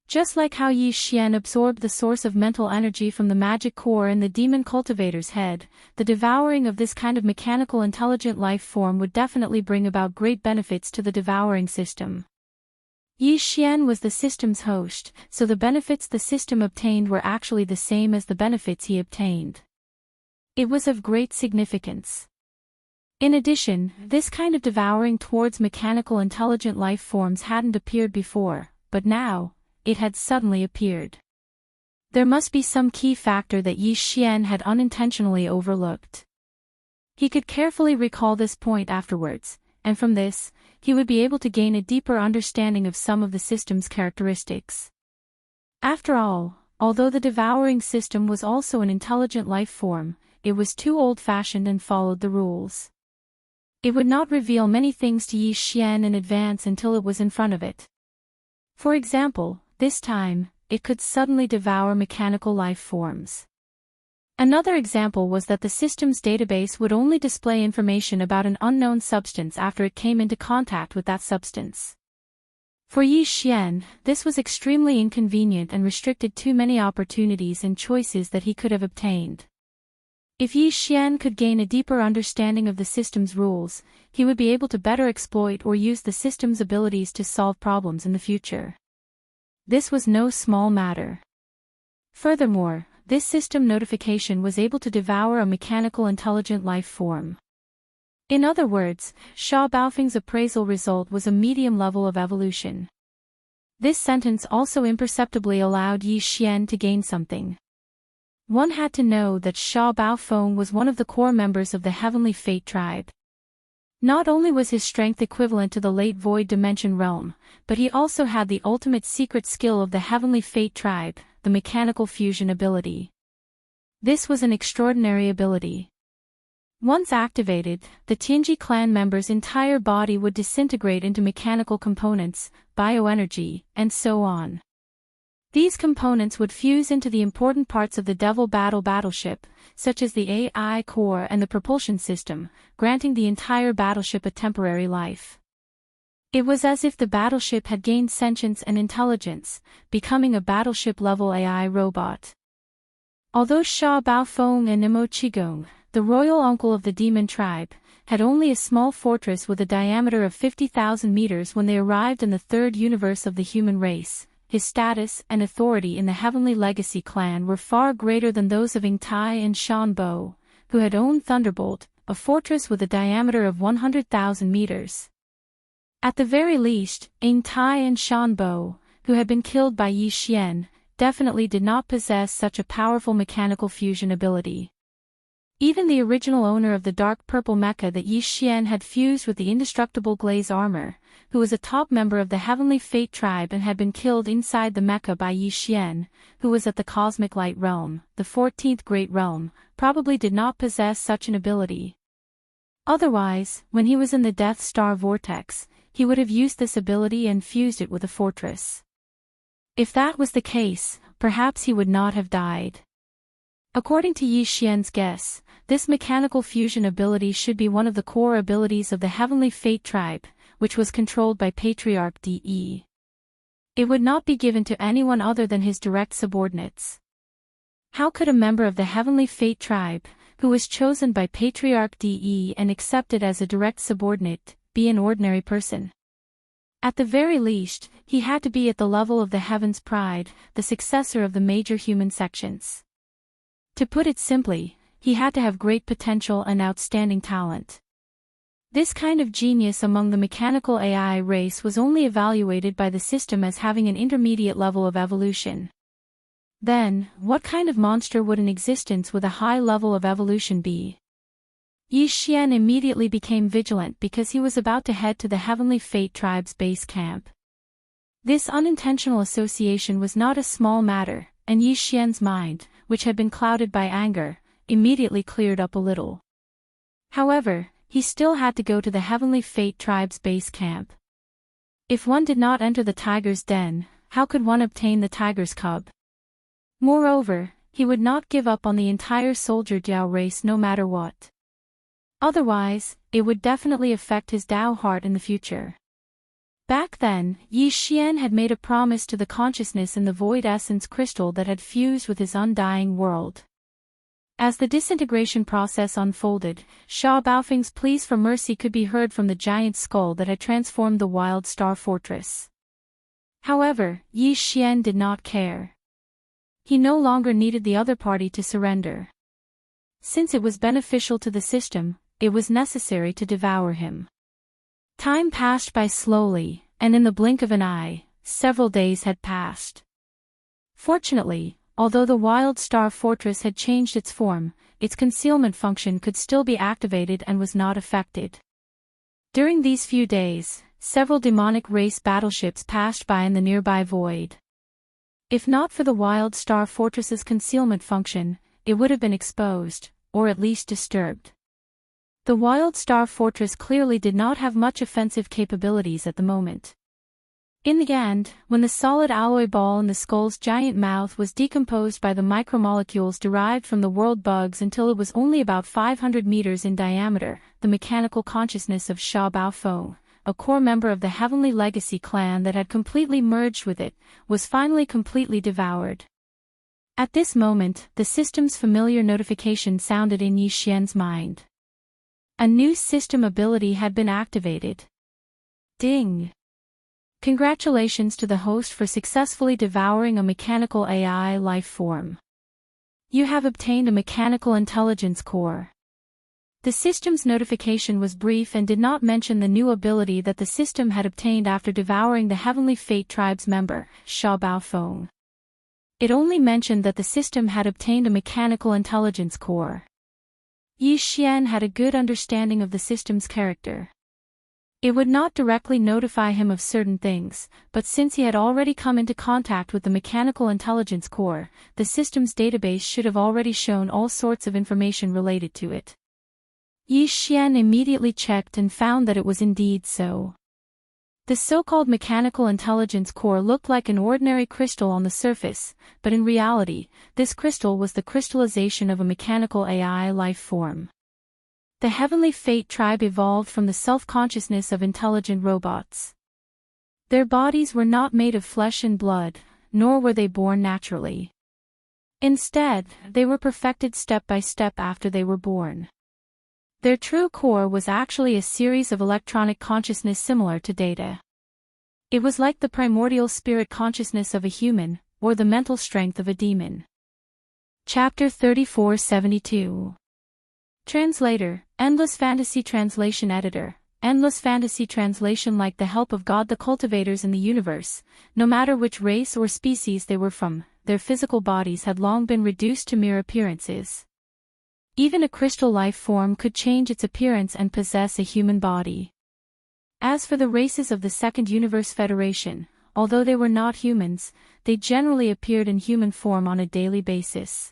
Just like how Yi Xian absorbed the source of mental energy from the magic core in the demon cultivator's head, the devouring of this kind of mechanical intelligent life form would definitely bring about great benefits to the devouring system. Yi Xian was the system's host, so the benefits the system obtained were actually the same as the benefits he obtained. It was of great significance. In addition, this kind of devouring towards mechanical intelligent life forms hadn't appeared before, but now, it had suddenly appeared. There must be some key factor that Yi Xian had unintentionally overlooked. He could carefully recall this point afterwards, and from this, he would be able to gain a deeper understanding of some of the system's characteristics. After all, although the devouring system was also an intelligent life form, it was too old-fashioned and followed the rules. It would not reveal many things to Yi Xian in advance until it was in front of it. For example, this time, it could suddenly devour mechanical life forms. Another example was that the system's database would only display information about an unknown substance after it came into contact with that substance. For Yi Xian, this was extremely inconvenient and restricted too many opportunities and choices that he could have obtained. If Yi Xian could gain a deeper understanding of the system's rules, he would be able to better exploit or use the system's abilities to solve problems in the future. This was no small matter. Furthermore, this system notification was able to devour a mechanical intelligent life form. In other words, Sha Baofeng's appraisal result was a medium level of evolution. This sentence also imperceptibly allowed Yi Xian to gain something. One had to know that Sha Baofeng was one of the core members of the Heavenly Fate tribe. Not only was his strength equivalent to the late Void Dimension realm, but he also had the ultimate secret skill of the Heavenly Fate tribe, the mechanical fusion ability. This was an extraordinary ability. Once activated, the Tianji clan member's entire body would disintegrate into mechanical components, bioenergy, and so on. These components would fuse into the important parts of the Devil battleship, such as the AI core and the propulsion system, granting the entire battleship a temporary life. It was as if the battleship had gained sentience and intelligence, becoming a battleship-level AI robot. Although Sha Baofeng and Nemo Qigong, the royal uncle of the demon tribe, had only a small fortress with a diameter of 50,000 meters when they arrived in the third universe of the human race, his status and authority in the Heavenly Legacy clan were far greater than those of Ing Tai and Shan Bo, who had owned Thunderbolt, a fortress with a diameter of 100,000 meters. At the very least, Ing Tai and Shan Bo, who had been killed by Yi Xian, definitely did not possess such a powerful mechanical fusion ability. Even the original owner of the dark purple mecha that Yi Xian had fused with the indestructible glaze armor, who was a top member of the Heavenly Fate tribe and had been killed inside the mecha by Yi Xian, who was at the Cosmic Light Realm, the 14th Great Realm, probably did not possess such an ability. Otherwise, when he was in the Death Star Vortex, he would have used this ability and fused it with a fortress. If that was the case, perhaps he would not have died. According to Yi Xian's guess, this mechanical fusion ability should be one of the core abilities of the Heavenly Fate tribe, which was controlled by Patriarch De. It would not be given to anyone other than his direct subordinates. How could a member of the Heavenly Fate tribe, who was chosen by Patriarch De and accepted as a direct subordinate, be an ordinary person? At the very least, he had to be at the level of the Heaven's Pride, the successor of the major human sections. To put it simply, he had to have great potential and outstanding talent. This kind of genius among the mechanical AI race was only evaluated by the system as having an intermediate level of evolution. Then, what kind of monster would an existence with a high level of evolution be? Yi Xian immediately became vigilant because he was about to head to the Heavenly Fate tribe's base camp. This unintentional association was not a small matter, and Yi Xian's mind, which had been clouded by anger, immediately cleared up a little. However, he still had to go to the Heavenly Fate tribe's base camp. If one did not enter the tiger's den, how could one obtain the tiger's cub? Moreover, he would not give up on the entire soldier Jiao race no matter what. Otherwise, it would definitely affect his Dao heart in the future. Back then, Yi Xian had made a promise to the consciousness in the void essence crystal that had fused with his undying world. As the disintegration process unfolded, Sha Baofeng's pleas for mercy could be heard from the giant skull that had transformed the Wild Star Fortress. However, Yi Xian did not care. He no longer needed the other party to surrender. Since it was beneficial to the system, it was necessary to devour him. Time passed by slowly, and in the blink of an eye, several days had passed. Fortunately, although the Wild Star Fortress had changed its form, its concealment function could still be activated and was not affected. During these few days, several demonic race battleships passed by in the nearby void. If not for the Wild Star Fortress's concealment function, it would have been exposed, or at least disturbed. The Wild Star Fortress clearly did not have much offensive capabilities at the moment. In the end, when the solid alloy ball in the skull's giant mouth was decomposed by the micromolecules derived from the world bugs until it was only about 500 meters in diameter, the mechanical consciousness of Sha Baofeng, a core member of the Heavenly Legacy clan that had completely merged with it, was finally completely devoured. At this moment, the system's familiar notification sounded in Yi Xian's mind. A new system ability had been activated. Ding! Congratulations to the host for successfully devouring a mechanical AI life form. You have obtained a mechanical intelligence core. The system's notification was brief and did not mention the new ability that the system had obtained after devouring the Heavenly Fate tribe's member, Sha Baofeng. It only mentioned that the system had obtained a mechanical intelligence core. Yi Xian had a good understanding of the system's character. It would not directly notify him of certain things, but since he had already come into contact with the mechanical intelligence core, the system's database should have already shown all sorts of information related to it. Yi Xian immediately checked and found that it was indeed so. The so-called mechanical intelligence core looked like an ordinary crystal on the surface, but in reality, this crystal was the crystallization of a mechanical AI life form. The Heavenly Fate tribe evolved from the self-consciousness of intelligent robots. Their bodies were not made of flesh and blood, nor were they born naturally. Instead, they were perfected step by step after they were born. Their true core was actually a series of electronic consciousness similar to data. It was like the primordial spirit consciousness of a human, or the mental strength of a demon. Chapter 3472. Translator, Endless Fantasy Translation Editor. Endless fantasy translation. Like the help of God, the cultivators in the universe, no matter which race or species they were from, their physical bodies had long been reduced to mere appearances. Even a crystal life form could change its appearance and possess a human body. As for the races of the Second Universe Federation, although they were not humans, they generally appeared in human form on a daily basis.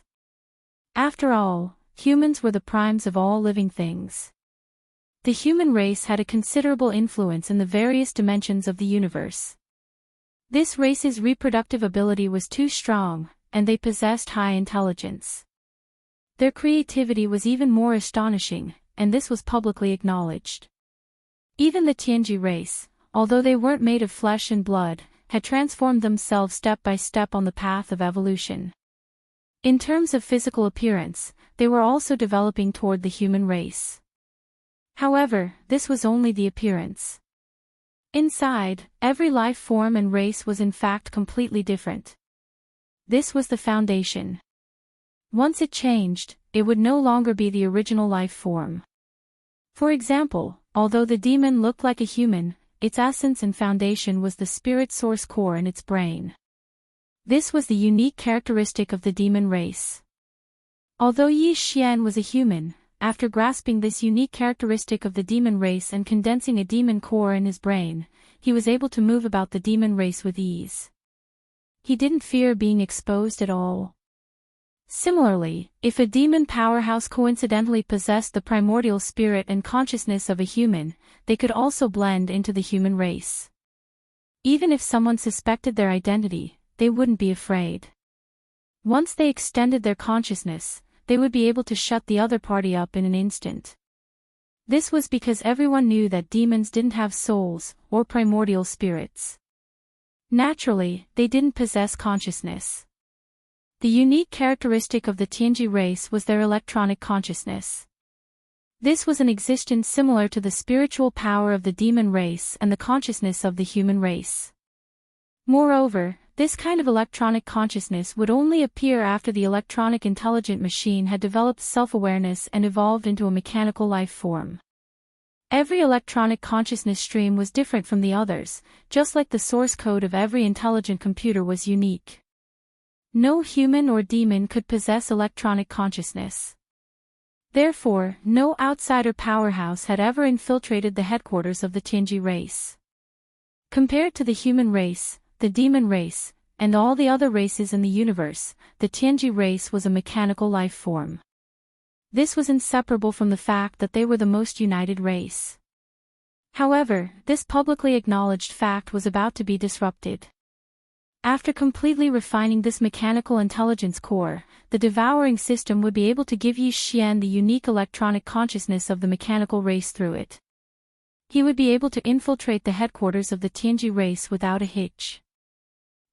After all, humans were the primes of all living things. The human race had a considerable influence in the various dimensions of the universe. This race's reproductive ability was too strong, and they possessed high intelligence. Their creativity was even more astonishing, and this was publicly acknowledged. Even the Tianji race, although they weren't made of flesh and blood, had transformed themselves step by step on the path of evolution. In terms of physical appearance, they were also developing toward the human race. However, this was only the appearance. Inside, every life form and race was in fact completely different. This was the foundation. Once it changed, it would no longer be the original life form. For example, although the demon looked like a human, its essence and foundation was the spirit source core in its brain. This was the unique characteristic of the demon race. Although Yi Xian was a human, after grasping this unique characteristic of the demon race and condensing a demon core in his brain, he was able to move about the demon race with ease. He didn't fear being exposed at all. Similarly, if a demon powerhouse coincidentally possessed the primordial spirit and consciousness of a human, they could also blend into the human race. Even if someone suspected their identity, they wouldn't be afraid. Once they extended their consciousness, they would be able to shut the other party up in an instant. This was because everyone knew that demons didn't have souls, or primordial spirits. Naturally, they didn't possess consciousness. The unique characteristic of the Tianji race was their electronic consciousness. This was an existence similar to the spiritual power of the demon race and the consciousness of the human race. Moreover, this kind of electronic consciousness would only appear after the electronic intelligent machine had developed self-awareness and evolved into a mechanical life form. Every electronic consciousness stream was different from the others, just like the source code of every intelligent computer was unique. No human or demon could possess electronic consciousness. Therefore, no outsider powerhouse had ever infiltrated the headquarters of the Tianji race. Compared to the human race, the demon race, and all the other races in the universe, the Tianji race was a mechanical life form. This was inseparable from the fact that they were the most united race. However, this publicly acknowledged fact was about to be disrupted. After completely refining this mechanical intelligence core, the devouring system would be able to give Yi Xian the unique electronic consciousness of the mechanical race through it. He would be able to infiltrate the headquarters of the Tianji race without a hitch.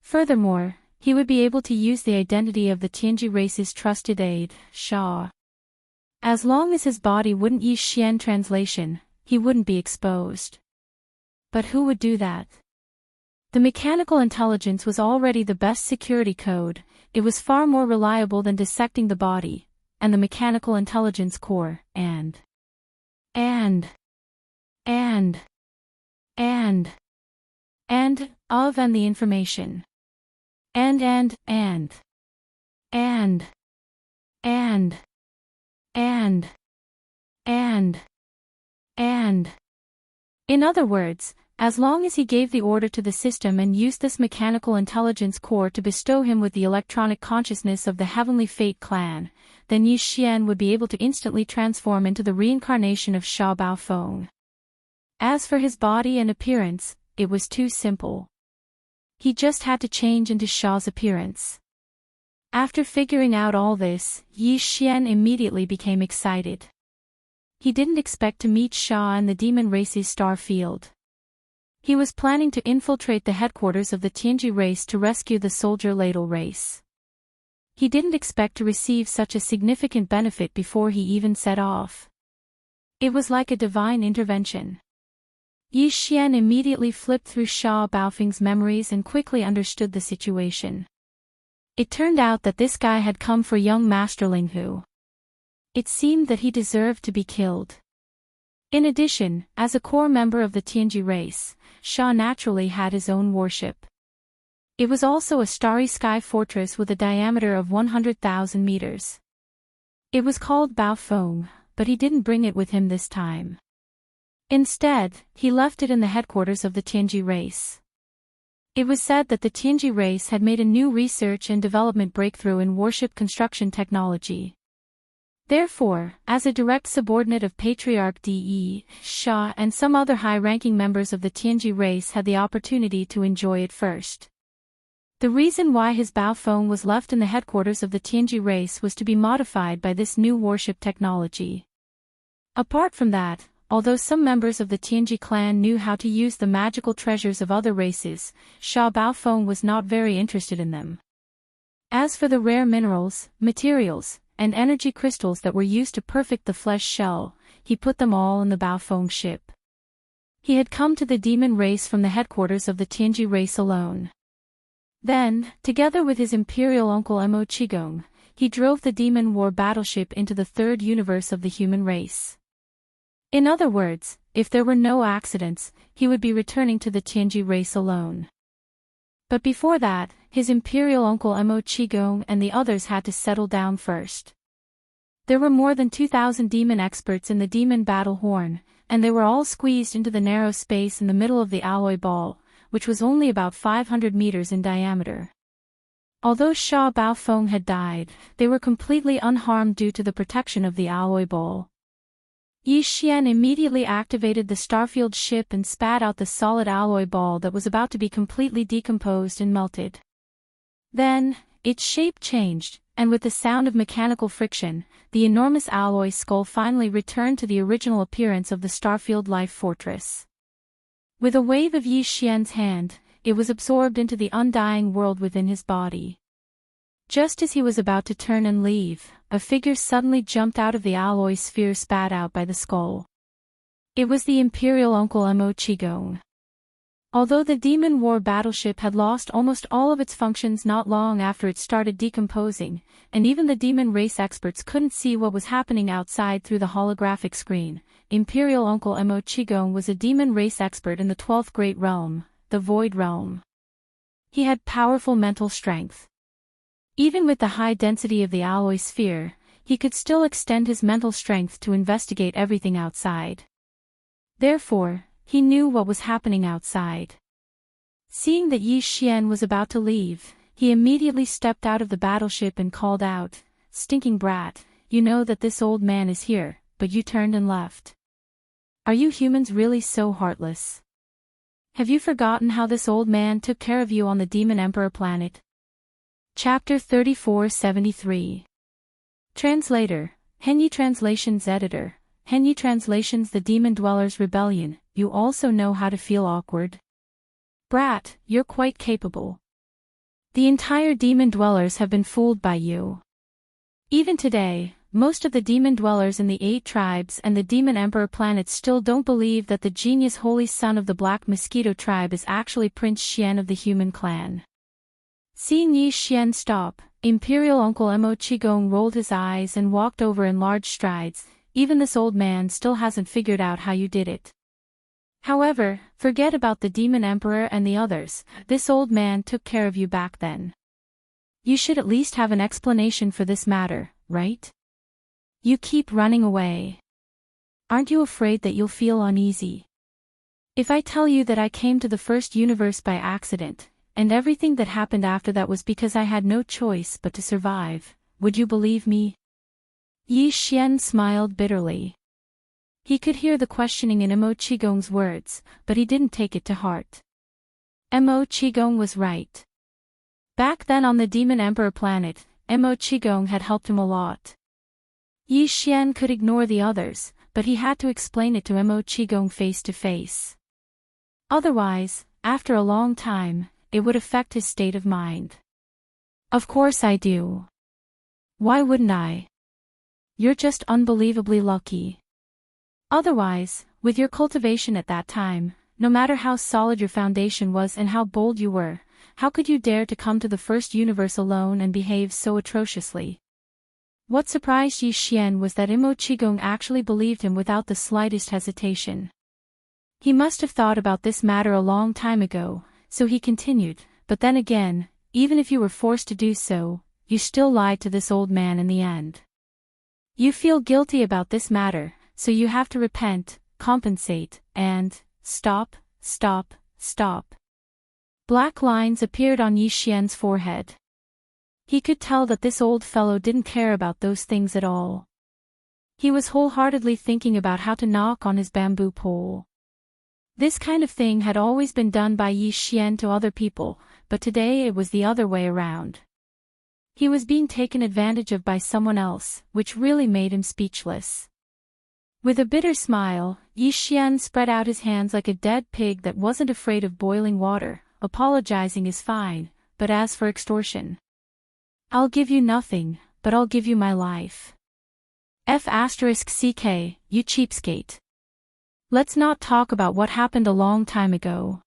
Furthermore, he would be able to use the identity of the Tianji race's trusted aide, Sha. As long as his body wouldn't use Xian translation, he wouldn't be exposed. But who would do that? The mechanical intelligence was already the best security code, it was far more reliable than dissecting the body, and the mechanical intelligence core, and the information. In other words, As long as he gave the order to the system and used this mechanical intelligence core to bestow him with the electronic consciousness of the Heavenly Fate clan, then Yi Xian would be able to instantly transform into the reincarnation of Sha Baofeng. As for his body and appearance, it was too simple. He just had to change into Sha's appearance. After figuring out all this, Yi Xian immediately became excited. He didn't expect to meet Sha and the demon race's star field. He was planning to infiltrate the headquarters of the Tianji race to rescue the soldier ladle race. He didn't expect to receive such a significant benefit before he even set off. It was like a divine intervention. Yi Xian immediately flipped through Sha Baofeng's memories and quickly understood the situation. It turned out that this guy had come for young Master Ling Hu. It seemed that he deserved to be killed. In addition, as a core member of the Tianji race, Sha naturally had his own warship. It was also a starry sky fortress with a diameter of 100,000 meters. It was called Baofeng, but he didn't bring it with him this time. Instead, he left it in the headquarters of the Tianji race. It was said that the Tianji race had made a new research and development breakthrough in warship construction technology. Therefore, as a direct subordinate of Patriarch De, Sha and some other high-ranking members of the Tianji race had the opportunity to enjoy it first. The reason why his Baofeng was left in the headquarters of the Tianji race was to be modified by this new warship technology. Apart from that, although some members of the Tianji clan knew how to use the magical treasures of other races, Sha Baofeng was not very interested in them. As for the rare minerals, materials, and energy crystals that were used to perfect the flesh shell, he put them all in the Baofeng ship. He had come to the demon race from the headquarters of the Tianji race alone. Then, together with his imperial uncle Mo Qigong, he drove the demon war battleship into the third universe of the human race. In other words, if there were no accidents, he would be returning to the Tianji race alone. But before that, his imperial uncle Mo Qigong and the others had to settle down first. There were more than 2,000 demon experts in the demon battle horn, and they were all squeezed into the narrow space in the middle of the alloy ball, which was only about 500 meters in diameter. Although Sha Baofeng had died, they were completely unharmed due to the protection of the alloy ball. Yi Xian immediately activated the Starfield ship and spat out the solid alloy ball that was about to be completely decomposed and melted. Then, its shape changed, and with the sound of mechanical friction, the enormous alloy skull finally returned to the original appearance of the Starfield Life Fortress. With a wave of Yi Xian's hand, it was absorbed into the undying world within his body. Just as he was about to turn and leave, a figure suddenly jumped out of the alloy sphere spat out by the skull. It was the imperial uncle Mo Qigong. Although the demon war battleship had lost almost all of its functions not long after it started decomposing, and even the demon race experts couldn't see what was happening outside through the holographic screen, imperial uncle Mo Qigong was a demon race expert in the 12th Great Realm, the Void Realm. He had powerful mental strength. Even with the high density of the alloy sphere, he could still extend his mental strength to investigate everything outside. Therefore, he knew what was happening outside. Seeing that Yi Xian was about to leave, he immediately stepped out of the battleship and called out, "Stinking brat, you know that this old man is here, but you turned and left. Are you humans really so heartless? Have you forgotten how this old man took care of you on the Demon Emperor planet?" Chapter 3473. Translator, Henyi Translations Editor, Henyi Translations. The Demon Dwellers Rebellion. You also know how to feel awkward? Brat, you're quite capable. The entire Demon Dwellers have been fooled by you. Even today, most of the Demon Dwellers in the 8 tribes and the Demon Emperor planets still don't believe that the genius holy son of the Black Mosquito tribe is actually Prince Xian of the human clan. Seeing Yi Xian stop, imperial uncle Mo Qigong rolled his eyes and walked over in large strides. Even this old man still hasn't figured out how you did it. However, forget about the Demon Emperor and the others, this old man took care of you back then. You should at least have an explanation for this matter, right? You keep running away. Aren't you afraid that you'll feel uneasy? If I tell you that I came to the first universe by accident, and everything that happened after that was because I had no choice but to survive, would you believe me? Yi Xian smiled bitterly. He could hear the questioning in Mo Qigong's words, but he didn't take it to heart. Mo Qigong was right. Back then on the Demon Emperor planet, Mo Qigong had helped him a lot. Yi Xian could ignore the others, but he had to explain it to Mo Qigong face to face. Otherwise, after a long time, it would affect his state of mind. Of course I do. Why wouldn't I? You're just unbelievably lucky. Otherwise, with your cultivation at that time, no matter how solid your foundation was and how bold you were, how could you dare to come to the first universe alone and behave so atrociously? What surprised Yi Xian was that Mo Qigong actually believed him without the slightest hesitation. He must have thought about this matter a long time ago, so he continued, but then again, even if you were forced to do so, you still lied to this old man in the end. You feel guilty about this matter, so you have to repent, compensate, and stop. Black lines appeared on Yi Xian's forehead. He could tell that this old fellow didn't care about those things at all. He was wholeheartedly thinking about how to knock on his bamboo pole. This kind of thing had always been done by Yi Xian to other people, but today it was the other way around. He was being taken advantage of by someone else, which really made him speechless. With a bitter smile, Yi Xian spread out his hands like a dead pig that wasn't afraid of boiling water. Apologizing is fine, but as for extortion, I'll give you nothing, but I'll give you my life. F***ck, you cheapskate. Let's not talk about what happened a long time ago.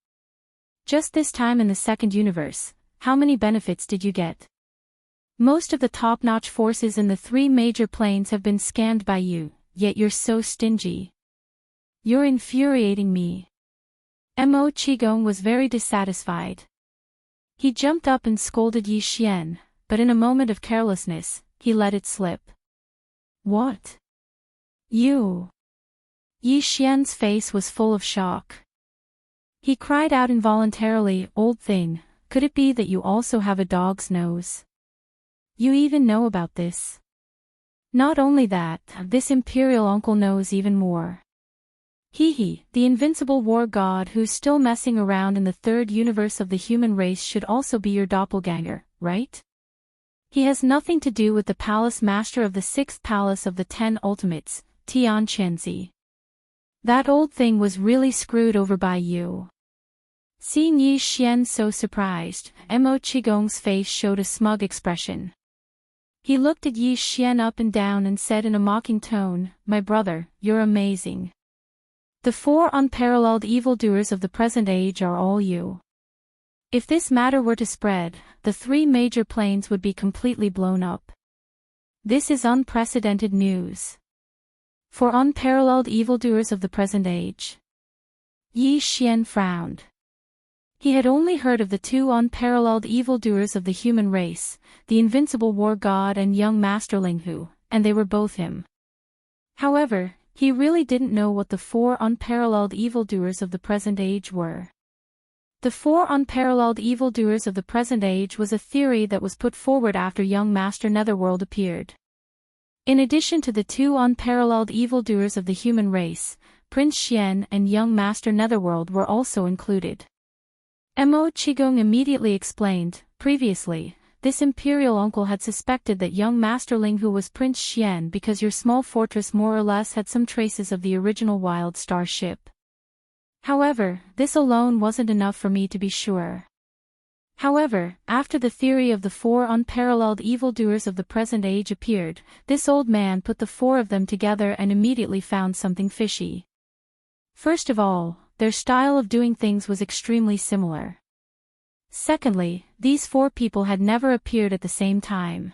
Just this time in the second universe, how many benefits did you get? Most of the top-notch forces in the 3 major planes have been scanned by you, yet you're so stingy. You're infuriating me. Mo Qigong was very dissatisfied. He jumped up and scolded Yi Xian, but in a moment of carelessness, he let it slip. What? You? Yi Xian's face was full of shock. He cried out involuntarily, "Old thing, could it be that you also have a dog's nose? You even know about this? Not only that, this imperial uncle knows even more. He, the invincible war god who's still messing around in the 3rd universe of the human race should also be your doppelganger, right? He has nothing to do with the palace master of the 6th palace of the 10 ultimates, Tian Qianzi. That old thing was really screwed over by you." Seeing Yi Xian so surprised, Mo Qigong's face showed a smug expression. He looked at Yi Xian up and down and said in a mocking tone, "My brother, you're amazing. The 4 unparalleled evildoers of the present age are all you. If this matter were to spread, the 3 major planes would be completely blown up. This is unprecedented news. 4 unparalleled evildoers of the present age." Yi Xian frowned. He had only heard of the 2 unparalleled evildoers of the human race, the invincible war god and young master Linghu, and they were both him. However, he really didn't know what the 4 unparalleled evildoers of the present age were. The 4 unparalleled evildoers of the present age was a theory that was put forward after young Master Netherworld appeared. In addition to the 2 unparalleled evildoers of the human race, Prince Xian and young Master Netherworld were also included. Mo Qigong immediately explained, previously, this imperial uncle had suspected that young Master Linghu was Prince Xian because your small fortress more or less had some traces of the original Wild Star ship. However, this alone wasn't enough for me to be sure. However, after the theory of the 4 unparalleled evildoers of the present age appeared, this old man put the 4 of them together and immediately found something fishy. First of all, their style of doing things was extremely similar. Secondly, these 4 people had never appeared at the same time.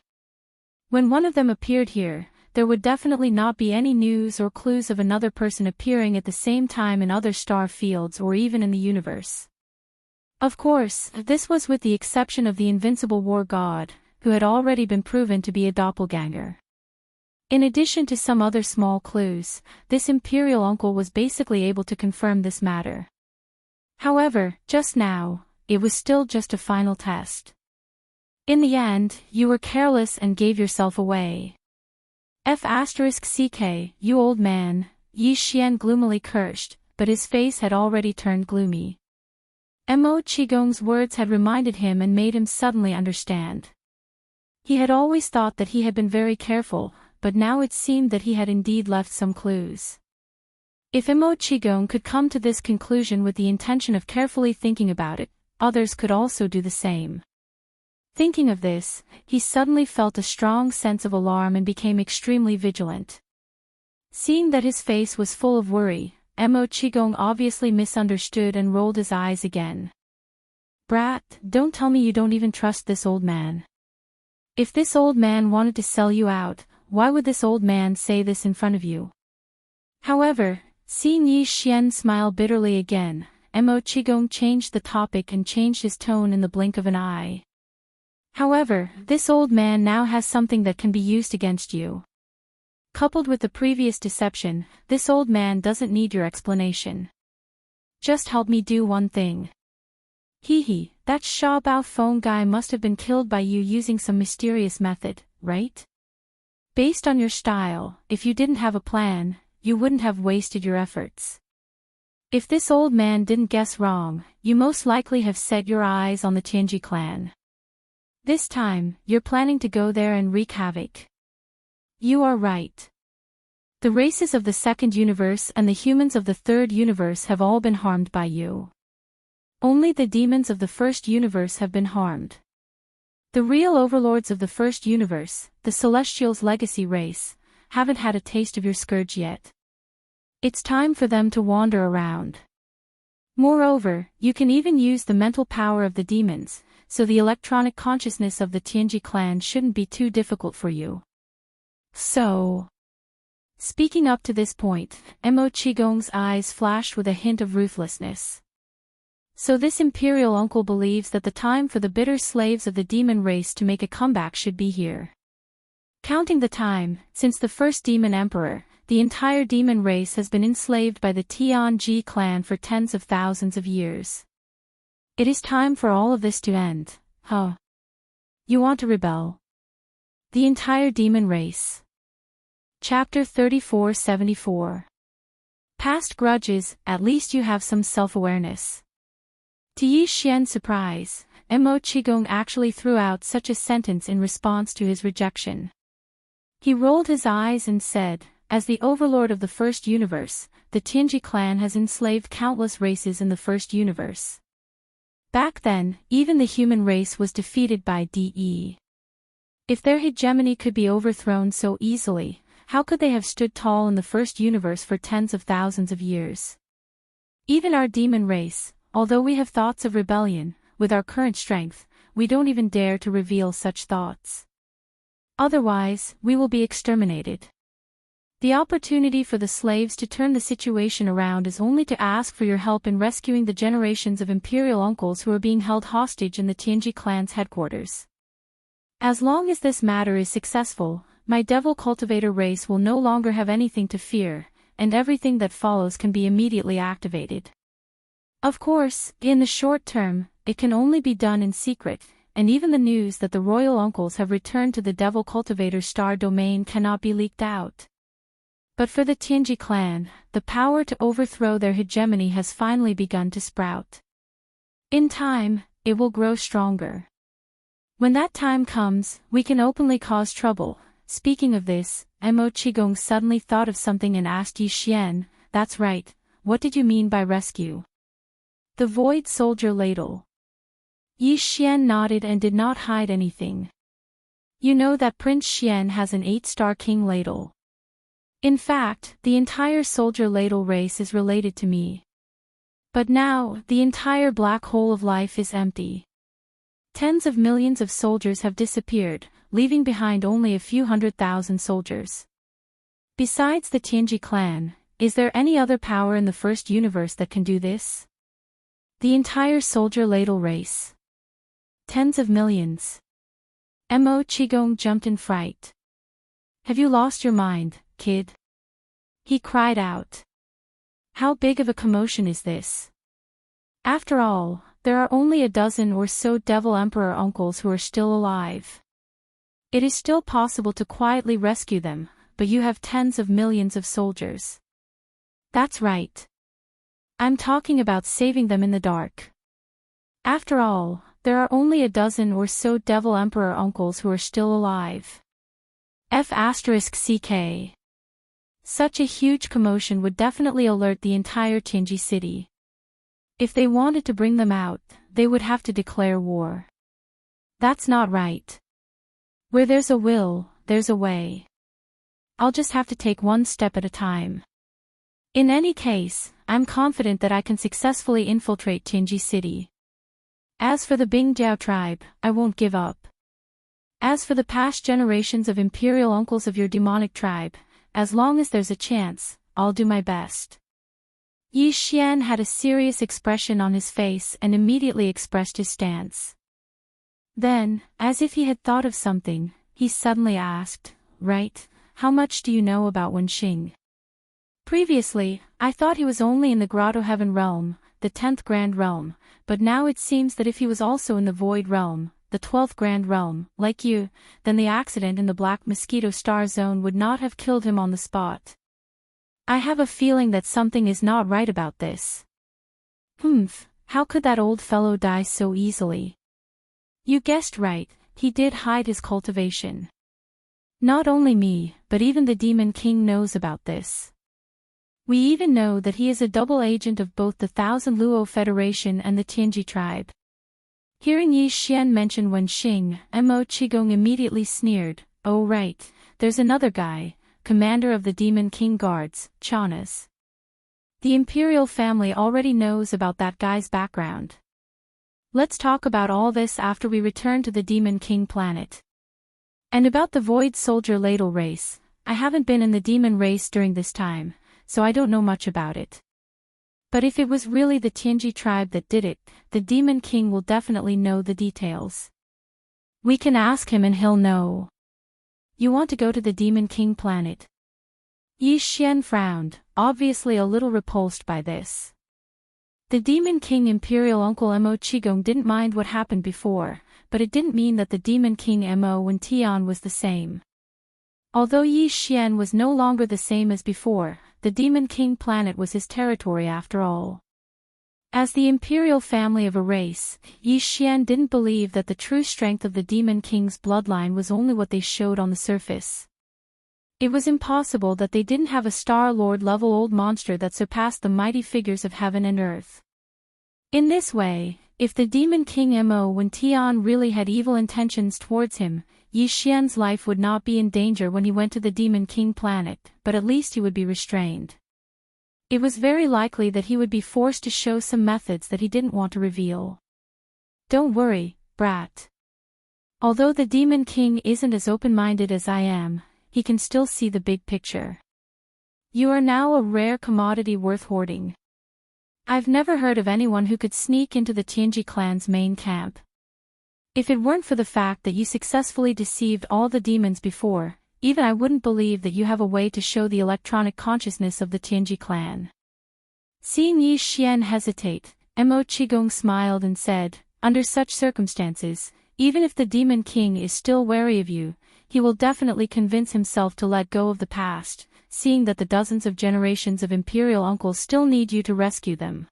When one of them appeared here, there would definitely not be any news or clues of another person appearing at the same time in other star fields or even in the universe. Of course, this was with the exception of the invincible war god, who had already been proven to be a doppelganger. In addition to some other small clues, this imperial uncle was basically able to confirm this matter. However, just now, it was still just a final test. In the end, you were careless and gave yourself away. F***ck, you old man, Yi Xian gloomily cursed, but his face had already turned gloomy. Mo Qigong's words had reminded him and made him suddenly understand. He had always thought that he had been very careful, but now it seemed that he had indeed left some clues. If Mo Qigong could come to this conclusion with the intention of carefully thinking about it, others could also do the same. Thinking of this, he suddenly felt a strong sense of alarm and became extremely vigilant. Seeing that his face was full of worry, Mo Qigong obviously misunderstood and rolled his eyes again. Brat, don't tell me you don't even trust this old man. If this old man wanted to sell you out, why would this old man say this in front of you? However, seeing Yi Xian smile bitterly again, Mo Qigong changed the topic and changed his tone in the blink of an eye. However, this old man now has something that can be used against you. Coupled with the previous deception, this old man doesn't need your explanation. Just help me do one thing. Hee, that Sha Bao Feng guy must have been killed by you using some mysterious method, right? Based on your style, if you didn't have a plan, you wouldn't have wasted your efforts. If this old man didn't guess wrong, you most likely have set your eyes on the Tianji clan. This time, you're planning to go there and wreak havoc. You are right. The races of the second universe and the humans of the third universe have all been harmed by you. Only the demons of the first universe have been harmed. The real overlords of the first universe, the Celestials' legacy race, haven't had a taste of your scourge yet. It's time for them to wander around. Moreover, you can even use the mental power of the demons, so the electronic consciousness of the Tianji clan shouldn't be too difficult for you. So... Speaking up to this point, Mo Qigong's eyes flashed with a hint of ruthlessness. So this imperial uncle believes that the time for the bitter slaves of the demon race to make a comeback should be here. Counting the time, since the first demon emperor, the entire demon race has been enslaved by the Tianji clan for tens of thousands of years. It is time for all of this to end, huh? You want to rebel? The entire demon race. Chapter 3474. Past grudges, at least you have some self-awareness. To Yi Xian's surprise, Mo Qigong actually threw out such a sentence in response to his rejection. He rolled his eyes and said, as the overlord of the first universe, the Tianji clan has enslaved countless races in the first universe. Back then, even the human race was defeated by DE. If their hegemony could be overthrown so easily, how could they have stood tall in the first universe for tens of thousands of years? Even our demon race, although we have thoughts of rebellion, with our current strength, we don't even dare to reveal such thoughts. Otherwise, we will be exterminated. The opportunity for the slaves to turn the situation around is only to ask for your help in rescuing the generations of imperial uncles who are being held hostage in the Tianji clan's headquarters. As long as this matter is successful, my devil cultivator race will no longer have anything to fear, and everything that follows can be immediately activated. Of course, in the short term, it can only be done in secret, and even the news that the royal uncles have returned to the devil cultivator's star domain cannot be leaked out. But for the Tianji clan, the power to overthrow their hegemony has finally begun to sprout. In time, it will grow stronger. When that time comes, we can openly cause trouble. Speaking of this, Mo Qigong suddenly thought of something and asked Yi Xian, "That's right, what did you mean by rescue?" The Void Soldier Ladle. Yi Xian nodded and did not hide anything. You know that Prince Xian has an 8-star king ladle. In fact, the entire soldier ladle race is related to me. But now, the entire black hole of life is empty. Tens of millions of soldiers have disappeared, leaving behind only a few 100,000 soldiers. Besides the Tianji clan, is there any other power in the first universe that can do this? The entire soldier ladle race. Tens of millions. Mo Qigong jumped in fright. Have you lost your mind, kid? He cried out. How big of a commotion is this? After all, there are only a dozen or so devil emperor uncles who are still alive. It is still possible to quietly rescue them, but you have tens of millions of soldiers. That's right. I'm talking about saving them in the dark. After all, there are only a dozen or so devil emperor uncles who are still alive. F***ck. Such a huge commotion would definitely alert the entire Tianji city. If they wanted to bring them out, they would have to declare war. That's not right. Where there's a will, there's a way. I'll just have to take one step at a time. In any case, I'm confident that I can successfully infiltrate Tianji city. As for the Bingjiao tribe, I won't give up. As for the past generations of imperial uncles of your demonic tribe, as long as there's a chance, I'll do my best. Yi Xian had a serious expression on his face and immediately expressed his stance. Then, as if he had thought of something, he suddenly asked, "Right, how much do you know about Wenxing?" Previously, I thought he was only in the Grotto Heaven realm, the 10th Grand Realm, but now it seems that if he was also in the Void Realm, the 12th Grand Realm, like you, then the accident in the Black Mosquito Star Zone would not have killed him on the spot. I have a feeling that something is not right about this. How could that old fellow die so easily? You guessed right, he did hide his cultivation. Not only me, but even the Demon King knows about this. We even know that he is a double agent of both the Thousand Luo Federation and the Tianji tribe. Hearing Yi Xian mention Wenxing, Mo Qigong immediately sneered, "Oh right, there's another guy, commander of the Demon King Guards, Chanas. The imperial family already knows about that guy's background. Let's talk about all this after we return to the Demon King planet. And about the Void Soldier Ladle race, I haven't been in the demon race during this time, so I don't know much about it. But if it was really the Tianji tribe that did it, the Demon King will definitely know the details. We can ask him and he'll know." "You want to go to the Demon King planet?" Yi Xian frowned, obviously a little repulsed by this. The Demon King Imperial Uncle Mo Qigong didn't mind what happened before, but it didn't mean that the Demon King Mo Wentian was the same. Although Yi Xian was no longer the same as before, the Demon King planet was his territory after all. As the imperial family of a race, Yi Xian didn't believe that the true strength of the Demon King's bloodline was only what they showed on the surface. It was impossible that they didn't have a Star-Lord level old monster that surpassed the mighty figures of heaven and earth. In this way, if the Demon King Mo Wentian really had evil intentions towards him, Yi Xian's life would not be in danger when he went to the Demon King planet, but at least he would be restrained. It was very likely that he would be forced to show some methods that he didn't want to reveal. "Don't worry, brat. Although the Demon King isn't as open-minded as I am, he can still see the big picture. You are now a rare commodity worth hoarding. I've never heard of anyone who could sneak into the Tianji clan's main camp. If it weren't for the fact that you successfully deceived all the demons before, even I wouldn't believe that you have a way to show the electronic consciousness of the Tianji clan." Seeing Yi Xian hesitate, Mo Qigong smiled and said, "Under such circumstances, even if the Demon King is still wary of you, he will definitely convince himself to let go of the past, seeing that the dozens of generations of imperial uncles still need you to rescue them.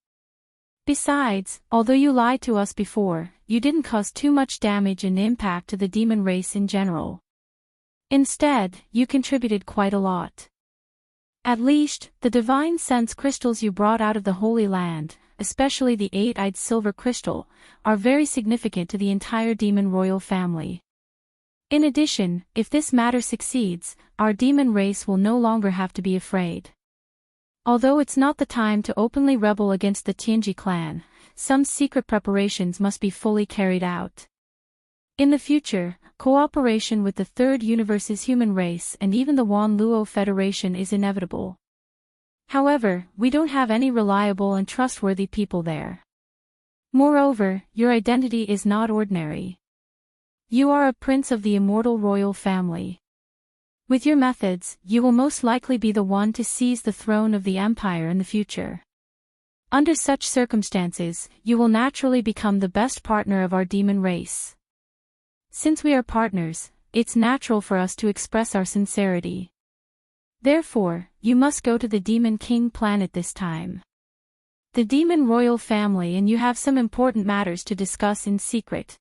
Besides, although you lied to us before, you didn't cause too much damage and impact to the demon race in general. Instead, you contributed quite a lot. At least, the divine sense crystals you brought out of the Holy Land, especially the 8-eyed silver crystal, are very significant to the entire demon royal family. In addition, if this matter succeeds, our demon race will no longer have to be afraid. Although it's not the time to openly rebel against the Tianji clan, some secret preparations must be fully carried out. In the future, cooperation with the Third Universe's human race and even the Wan Luo Federation is inevitable. However, we don't have any reliable and trustworthy people there. Moreover, your identity is not ordinary. You are a prince of the immortal royal family. With your methods, you will most likely be the one to seize the throne of the empire in the future. Under such circumstances, you will naturally become the best partner of our demon race. Since we are partners, it's natural for us to express our sincerity. Therefore, you must go to the Demon King planet this time. The Demon Royal family and you have some important matters to discuss in secret.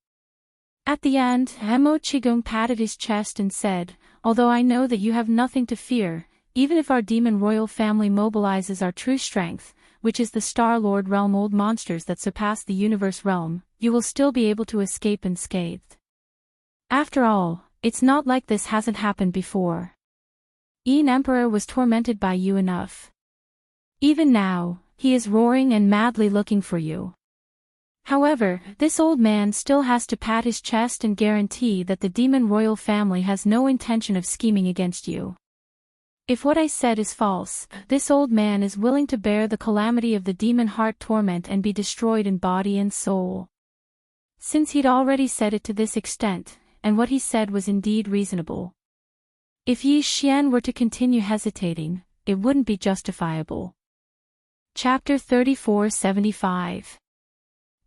At the end, Mo Qigong patted his chest and said, although I know that you have nothing to fear, even if our Demon Royal family mobilizes our true strength, which is the Star-Lord realm old monsters that surpass the universe realm, you will still be able to escape unscathed. After all, it's not like this hasn't happened before. Yin Emperor was tormented by you enough. Even now, he is roaring and madly looking for you. However, this old man still has to pat his chest and guarantee that the Demon Royal family has no intention of scheming against you. If what I said is false, this old man is willing to bear the calamity of the demon heart torment and be destroyed in body and soul. Since he'd already said it to this extent, and what he said was indeed reasonable. If Yi Xian were to continue hesitating, it wouldn't be justifiable. Chapter 3475.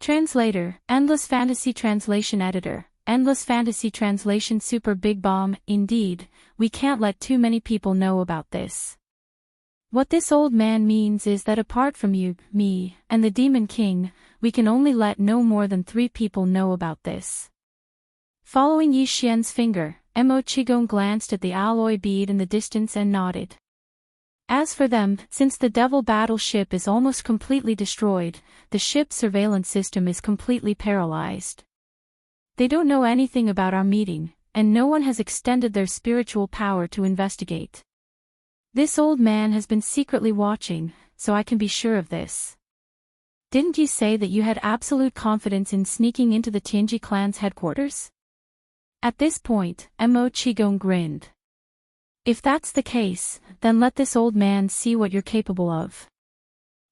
Translator, Endless Fantasy Translation Editor, Endless Fantasy Translation Super Big Bomb. Indeed, we can't let too many people know about this. What this old man means is that apart from you, me, and the Demon King, we can only let no more than 3 people know about this. Following Yi Xian's finger, Mo Qigong glanced at the alloy bead in the distance and nodded. As for them, since the Devil battleship is almost completely destroyed, the ship's surveillance system is completely paralyzed. They don't know anything about our meeting, and no one has extended their spiritual power to investigate. This old man has been secretly watching, so I can be sure of this. Didn't you say that you had absolute confidence in sneaking into the Tianji clan's headquarters? At this point, Mo Qigong grinned. If that's the case, then let this old man see what you're capable of.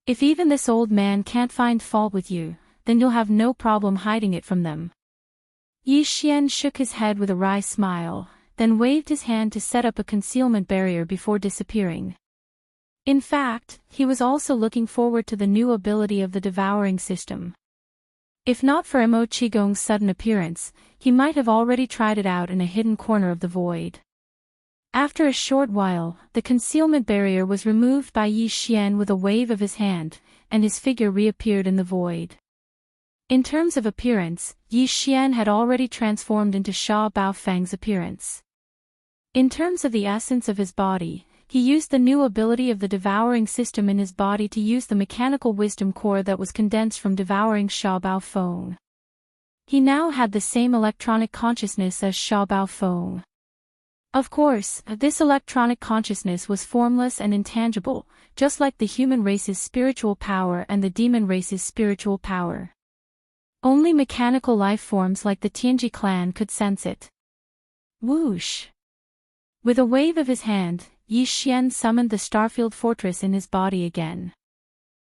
If even this old man can't find fault with you, then you'll have no problem hiding it from them. Yi Xian shook his head with a wry smile, then waved his hand to set up a concealment barrier before disappearing. In fact, he was also looking forward to the new ability of the devouring system. If not for Mo Qigong's sudden appearance, he might have already tried it out in a hidden corner of the void. After a short while, the concealment barrier was removed by Yi Xian with a wave of his hand, and his figure reappeared in the void. In terms of appearance, Yi Xian had already transformed into Sha Baofeng's appearance. In terms of the essence of his body, he used the new ability of the devouring system in his body to use the mechanical wisdom core that was condensed from devouring Sha Baofeng. He now had the same electronic consciousness as Sha Baofeng. Of course, this electronic consciousness was formless and intangible, just like the human race's spiritual power and the demon race's spiritual power. Only mechanical life forms like the Tianji clan could sense it. Whoosh! With a wave of his hand, Yi Xian summoned the Starfield Fortress in his body again.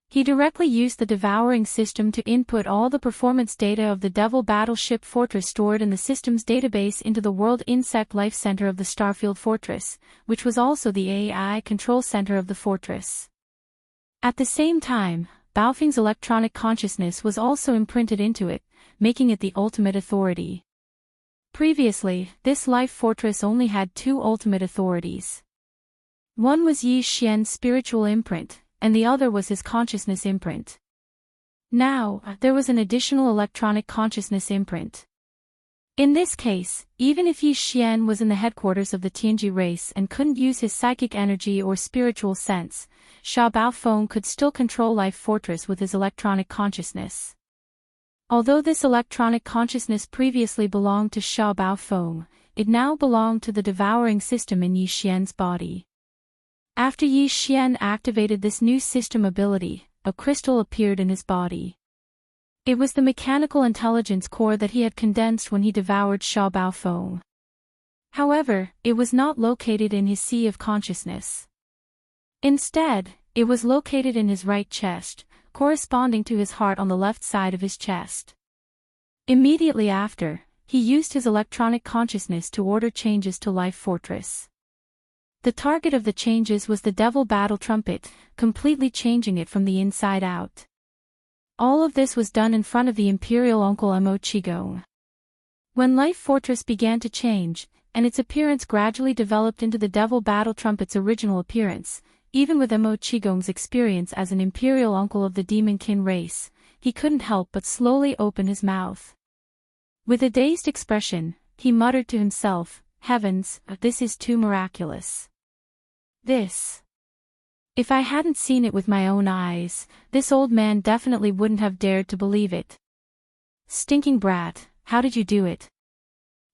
He directly used the devouring system to input all the performance data of the Devil Battleship Fortress stored in the system's database into the World Insect Life Center of the Starfield Fortress, which was also the AI control center of the fortress. At the same time, Baofeng's electronic consciousness was also imprinted into it, making it the ultimate authority. Previously, this life fortress only had 2 ultimate authorities. One was Yi Xian's spiritual imprint, and the other was his consciousness imprint. Now, there was an additional electronic consciousness imprint. In this case, even if Yi Xian was in the headquarters of the Tianji race and couldn't use his psychic energy or spiritual sense, Sha Baofeng could still control Life Fortress with his electronic consciousness. Although this electronic consciousness previously belonged to Sha Baofeng, it now belonged to the devouring system in Yi Xian's body. After Yi Xian activated this new system ability, a crystal appeared in his body. It was the mechanical intelligence core that he had condensed when he devoured Sha Baofeng. However, it was not located in his sea of consciousness. Instead, it was located in his right chest, corresponding to his heart on the left side of his chest. Immediately after, he used his electronic consciousness to order changes to Life Fortress. The target of the changes was the Devil Battle Trumpet, completely changing it from the inside out. All of this was done in front of the Imperial Uncle Mo Qigong. When Life Fortress began to change, and its appearance gradually developed into the Devil Battle Trumpet's original appearance, even with Mo Qigong's experience as an Imperial Uncle of the Demon Kin race, he couldn't help but slowly open his mouth. With a dazed expression, he muttered to himself, "Heavens, this is too miraculous. This. If I hadn't seen it with my own eyes, this old man definitely wouldn't have dared to believe it. Stinking brat, how did you do it?"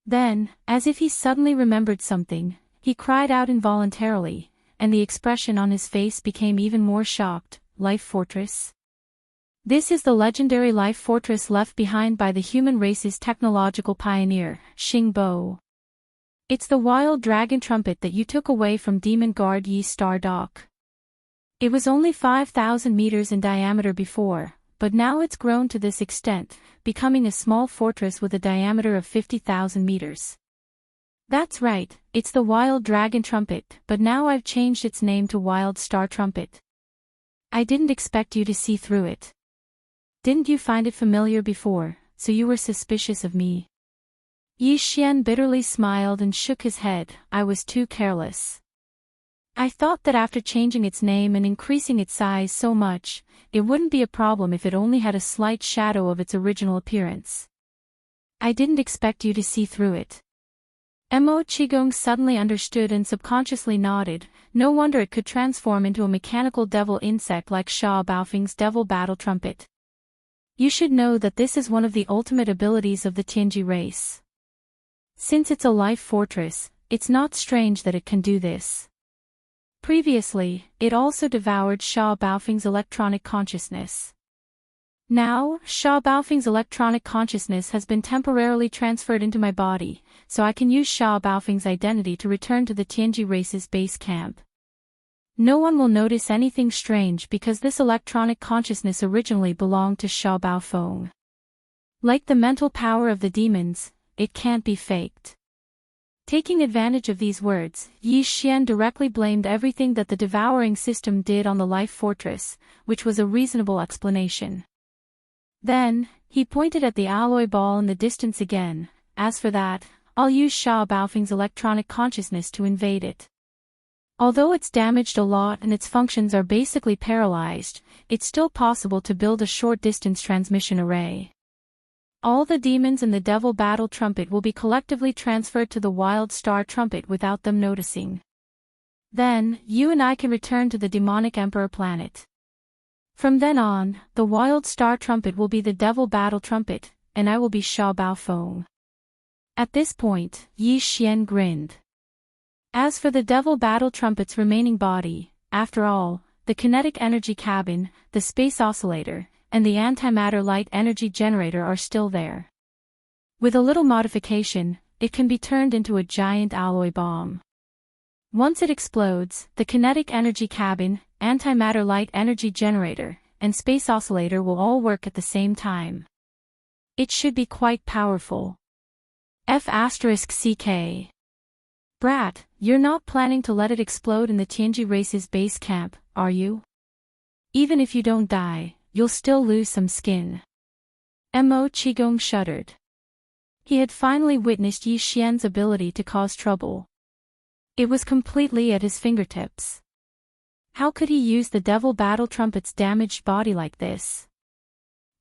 Then, as if he suddenly remembered something, he cried out involuntarily, and the expression on his face became even more shocked. "Life Fortress? This is the legendary Life Fortress left behind by the human race's technological pioneer, Xing Bo. It's the wild dragon trumpet that you took away from Demon Guard Yi Star Dock. It was only 5,000 meters in diameter before, but now it's grown to this extent, becoming a small fortress with a diameter of 50,000 meters. That's right, it's the Wild Dragon Trumpet, but now I've changed its name to Wild Star Trumpet. I didn't expect you to see through it. Didn't you find it familiar before, so you were suspicious of me?" Yi Xian bitterly smiled and shook his head. "I was too careless. I thought that after changing its name and increasing its size so much, it wouldn't be a problem if it only had a slight shadow of its original appearance. I didn't expect you to see through it." Mo Qigong suddenly understood and subconsciously nodded. No wonder it could transform into a mechanical devil insect like Sha Baofeng's Devil Battle Trumpet. You should know that this is one of the ultimate abilities of the Tianji race. Since it's a life fortress, it's not strange that it can do this. Previously, it also devoured Sha Baofeng's electronic consciousness. Now, Sha Baofeng's electronic consciousness has been temporarily transferred into my body, so I can use Sha Baofeng's identity to return to the Tianji race's base camp. No one will notice anything strange because this electronic consciousness originally belonged to Sha Baofeng. Like the mental power of the demons, it can't be faked. Taking advantage of these words, Yi Xian directly blamed everything that the devouring system did on the Life Fortress, which was a reasonable explanation. Then, he pointed at the alloy ball in the distance again. "As for that, I'll use Sha Baofeng's electronic consciousness to invade it. Although it's damaged a lot and its functions are basically paralyzed, it's still possible to build a short-distance transmission array. All the demons in the Devil Battle Trumpet will be collectively transferred to the Wild Star Trumpet without them noticing. Then, you and I can return to the demonic Emperor planet. From then on, the Wild Star Trumpet will be the Devil Battle Trumpet, and I will be Sha Baofeng." At this point, Yi Xian grinned. As for the Devil Battle Trumpet's remaining body, after all, the kinetic energy cabin, the space oscillator, and the antimatter light energy generator are still there. With a little modification, it can be turned into a giant alloy bomb. Once it explodes, the kinetic energy cabin, antimatter light energy generator, and space oscillator will all work at the same time. It should be quite powerful. F***CK. Brat, you're not planning to let it explode in the Tianji race's base camp, are you? Even if you don't die, you'll still lose some skin. Mo Qigong shuddered. He had finally witnessed Yi Xian's ability to cause trouble. It was completely at his fingertips. How could he use the Devil Battle Trumpet's damaged body like this?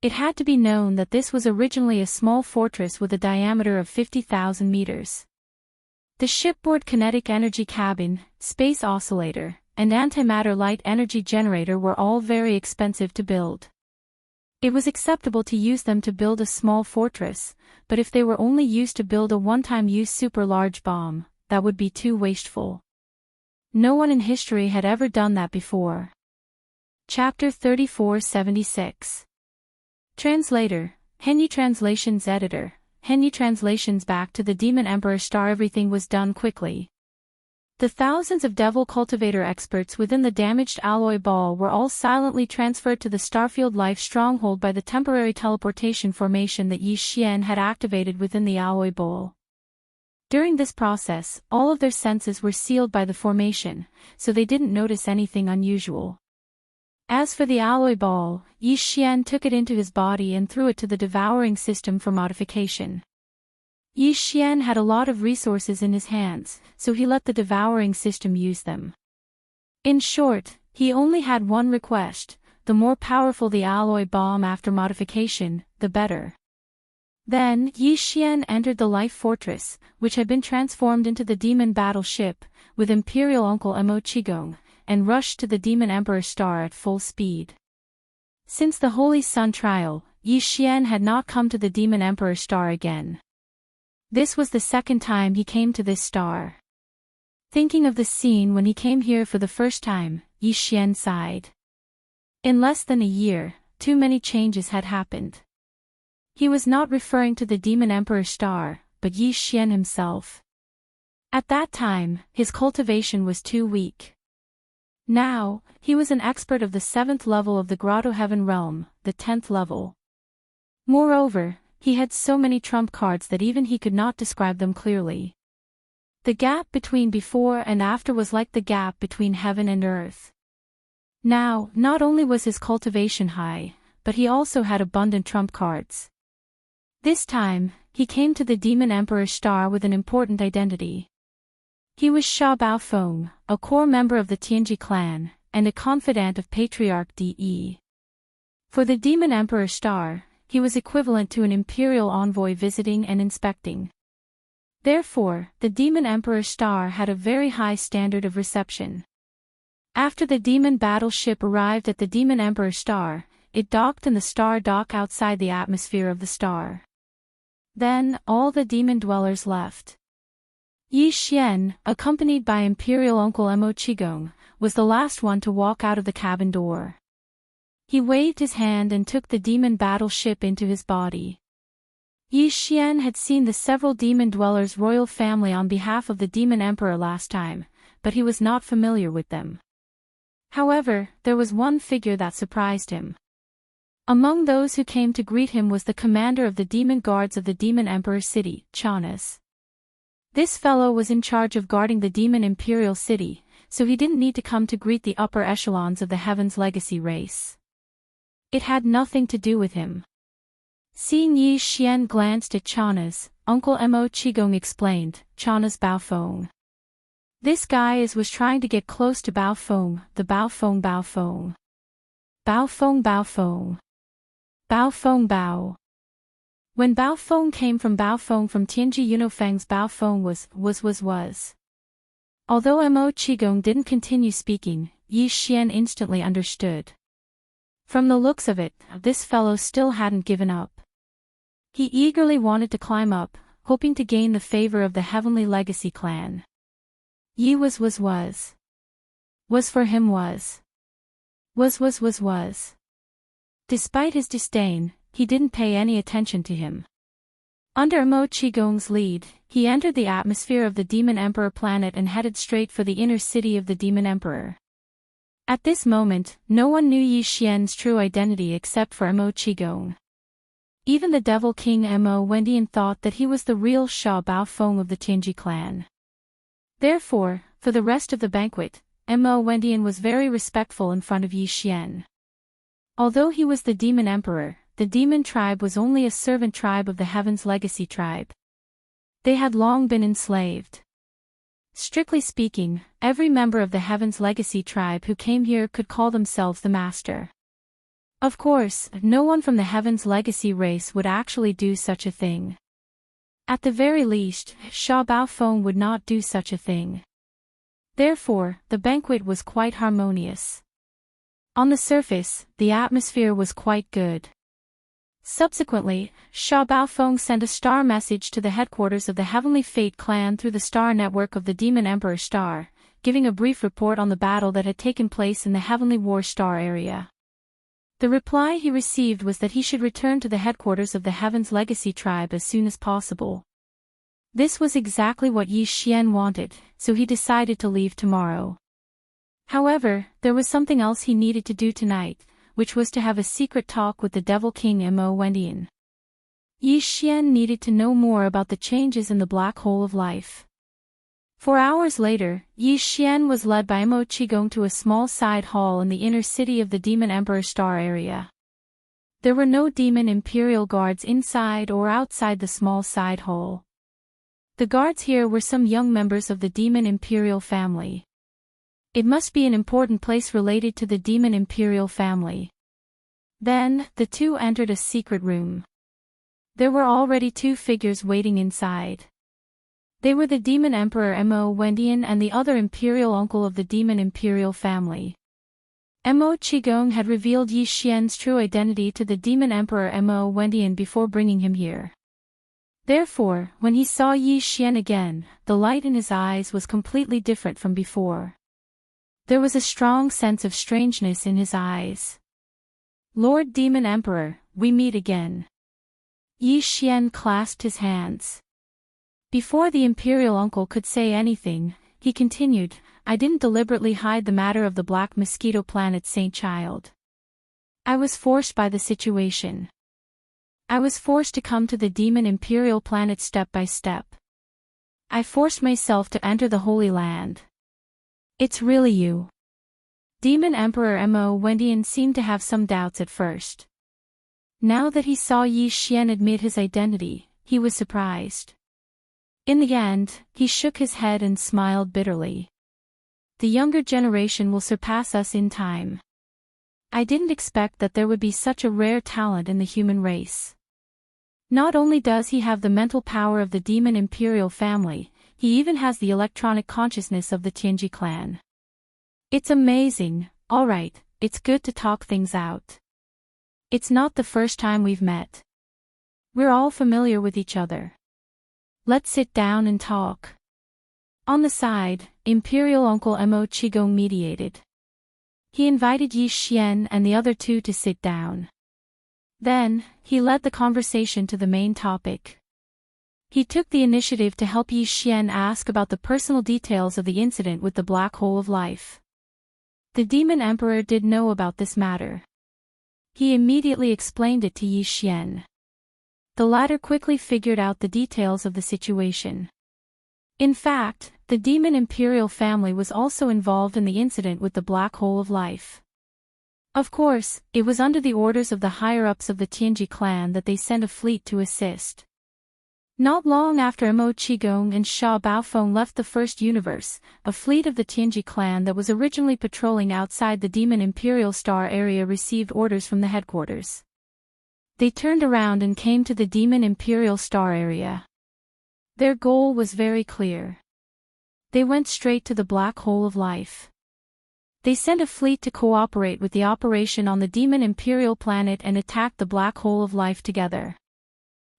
It had to be known that this was originally a small fortress with a diameter of 50,000 meters. The shipboard kinetic energy cabin, space oscillator, and antimatter light energy generator were all very expensive to build. It was acceptable to use them to build a small fortress, but if they were only used to build a one-time-use super-large bomb, that would be too wasteful. No one in history had ever done that before. Chapter 3476. Translator, Henyi Translations Editor, Henyi Translations. Back to the Demon Emperor Star. Everything was done quickly. The thousands of Devil Cultivator experts within the damaged alloy ball were all silently transferred to the Starfield Life Stronghold by the temporary teleportation formation that Yi Xian had activated within the alloy bowl. During this process, all of their senses were sealed by the formation, so they didn't notice anything unusual. As for the alloy ball, Yi Xian took it into his body and threw it to the devouring system for modification. Yi Xian had a lot of resources in his hands, so he let the devouring system use them. In short, he only had one request: the more powerful the alloy bomb after modification, the better. Then Yi Xian entered the Life Fortress, which had been transformed into the demon battleship, with Imperial Uncle Mo Qigong, and rushed to the Demon Emperor Star at full speed. Since the Holy Sun trial, Yi Xian had not come to the Demon Emperor Star again. This was the second time he came to this star. Thinking of the scene when he came here for the first time, Yi Xian sighed. In less than a year, too many changes had happened. He was not referring to the Demon Emperor Star, but Yi Xian himself. At that time, his cultivation was too weak. Now, he was an expert of the 7th level of the Grotto Heaven realm, the 10th level. Moreover, he had so many trump cards that even he could not describe them clearly. The gap between before and after was like the gap between heaven and earth. Now, not only was his cultivation high, but he also had abundant trump cards. This time, he came to the Demon Emperor Star with an important identity. He was Sha Baofeng, a core member of the Tianji clan, and a confidant of Patriarch De. For the Demon Emperor Star, he was equivalent to an imperial envoy visiting and inspecting. Therefore, the Demon Emperor Star had a very high standard of reception. After the demon battleship arrived at the Demon Emperor Star, it docked in the star dock outside the atmosphere of the star. Then, all the demon dwellers left. Yi Xian, accompanied by Imperial Uncle Mo Qigong, was the last one to walk out of the cabin door. He waved his hand and took the demon battleship into his body. Yi Xian had seen the several demon dwellers' royal family on behalf of the Demon Emperor last time, but he was not familiar with them. However, there was one figure that surprised him. Among those who came to greet him was the commander of the demon guards of the Demon Emperor City, Chanas. This fellow was in charge of guarding the Demon Imperial City, so he didn't need to come to greet the upper echelons of the Heaven's Legacy race. It had nothing to do with him. Seeing Yi Xian glanced at Chanas, Uncle Mo Qigong explained, Chanas Baofeng. This guy was trying to get close to Baofeng, the Baofeng Baofeng. Baofeng Baofeng. Baofeng Bao. When Baofeng came from Baofeng from Tianji Yunofeng's Baofeng was. Although Mo Qigong didn't continue speaking, Yi Xian instantly understood. From the looks of it, this fellow still hadn't given up. He eagerly wanted to climb up, hoping to gain the favor of the Heavenly Legacy clan. Yi was for him was. Despite his disdain, he didn't pay any attention to him. Under Mo Qigong's lead, he entered the atmosphere of the Demon Emperor planet and headed straight for the inner city of the Demon Emperor. At this moment, no one knew Yi Xian's true identity except for Mo Qigong. Even the Devil King Mo Wendian thought that he was the real Sha Baofeng of the Tianji clan. Therefore, for the rest of the banquet, Mo Wendian was very respectful in front of Yi Xian. Although he was the Demon Emperor, the demon tribe was only a servant tribe of the Heaven's Legacy tribe. They had long been enslaved. Strictly speaking, every member of the Heaven's Legacy tribe who came here could call themselves the Master. Of course, no one from the Heaven's Legacy race would actually do such a thing. At the very least, Sha Baofeng would not do such a thing. Therefore, the banquet was quite harmonious. On the surface, the atmosphere was quite good. Subsequently, Sha Baofeng sent a star message to the headquarters of the Heavenly Fate clan through the star network of the Demon Emperor Star, giving a brief report on the battle that had taken place in the Heavenly War Star area. The reply he received was that he should return to the headquarters of the Heaven's Legacy tribe as soon as possible. This was exactly what Yi Xian wanted, so he decided to leave tomorrow. However, there was something else he needed to do tonight, which was to have a secret talk with the Devil King Mo Wendian. Yi Xian needed to know more about the changes in the black hole of life. 4 hours later, Yi Xian was led by Mo Qigong to a small side hall in the inner city of the Demon Emperor Star area. There were no demon imperial guards inside or outside the small side hall. The guards here were some young members of the Demon Imperial family. It must be an important place related to the Demon Imperial family. Then, the two entered a secret room. There were already 2 figures waiting inside. They were the Demon Emperor Mo Wendian and the other imperial uncle of the Demon Imperial family. Mo Qigong had revealed Yi Xian's true identity to the Demon Emperor Mo Wendian before bringing him here. Therefore, when he saw Yi Xian again, the light in his eyes was completely different from before. There was a strong sense of strangeness in his eyes. "Lord Demon Emperor, we meet again." Yi Xian clasped his hands. Before the imperial uncle could say anything, he continued, "I didn't deliberately hide the matter of the Black Mosquito Planet Saint Child. I was forced by the situation. I was forced to come to the Demon Imperial Planet step by step. I forced myself to enter the Holy Land. It's really you." Demon Emperor Mo Wendian seemed to have some doubts at first. Now that he saw Yi Xian admit his identity, he was surprised. In the end, he shook his head and smiled bitterly. "The younger generation will surpass us in time. I didn't expect that there would be such a rare talent in the human race. Not only does he have the mental power of the Demon Imperial family, he even has the electronic consciousness of the Tianji clan. It's amazing. Alright, it's good to talk things out. It's not the first time we've met. We're all familiar with each other. Let's sit down and talk." On the side, Imperial Uncle Mo Qigong mediated. He invited Yi Xian and the other 2 to sit down. Then, he led the conversation to the main topic. He took the initiative to help Yi Xian ask about the personal details of the incident with the black hole of life. The Demon Emperor did know about this matter. He immediately explained it to Yi Xian. The latter quickly figured out the details of the situation. In fact, the Demon Imperial family was also involved in the incident with the black hole of life. Of course, it was under the orders of the higher-ups of the Tianji clan that they sent a fleet to assist. Not long after Mo Qigong and Sha Baofeng left the First Universe, a fleet of the Tianji clan that was originally patrolling outside the Demon Imperial Star area received orders from the headquarters. They turned around and came to the Demon Imperial Star area. Their goal was very clear. They went straight to the black hole of life. They sent a fleet to cooperate with the operation on the Demon Imperial planet and attacked the black hole of life together.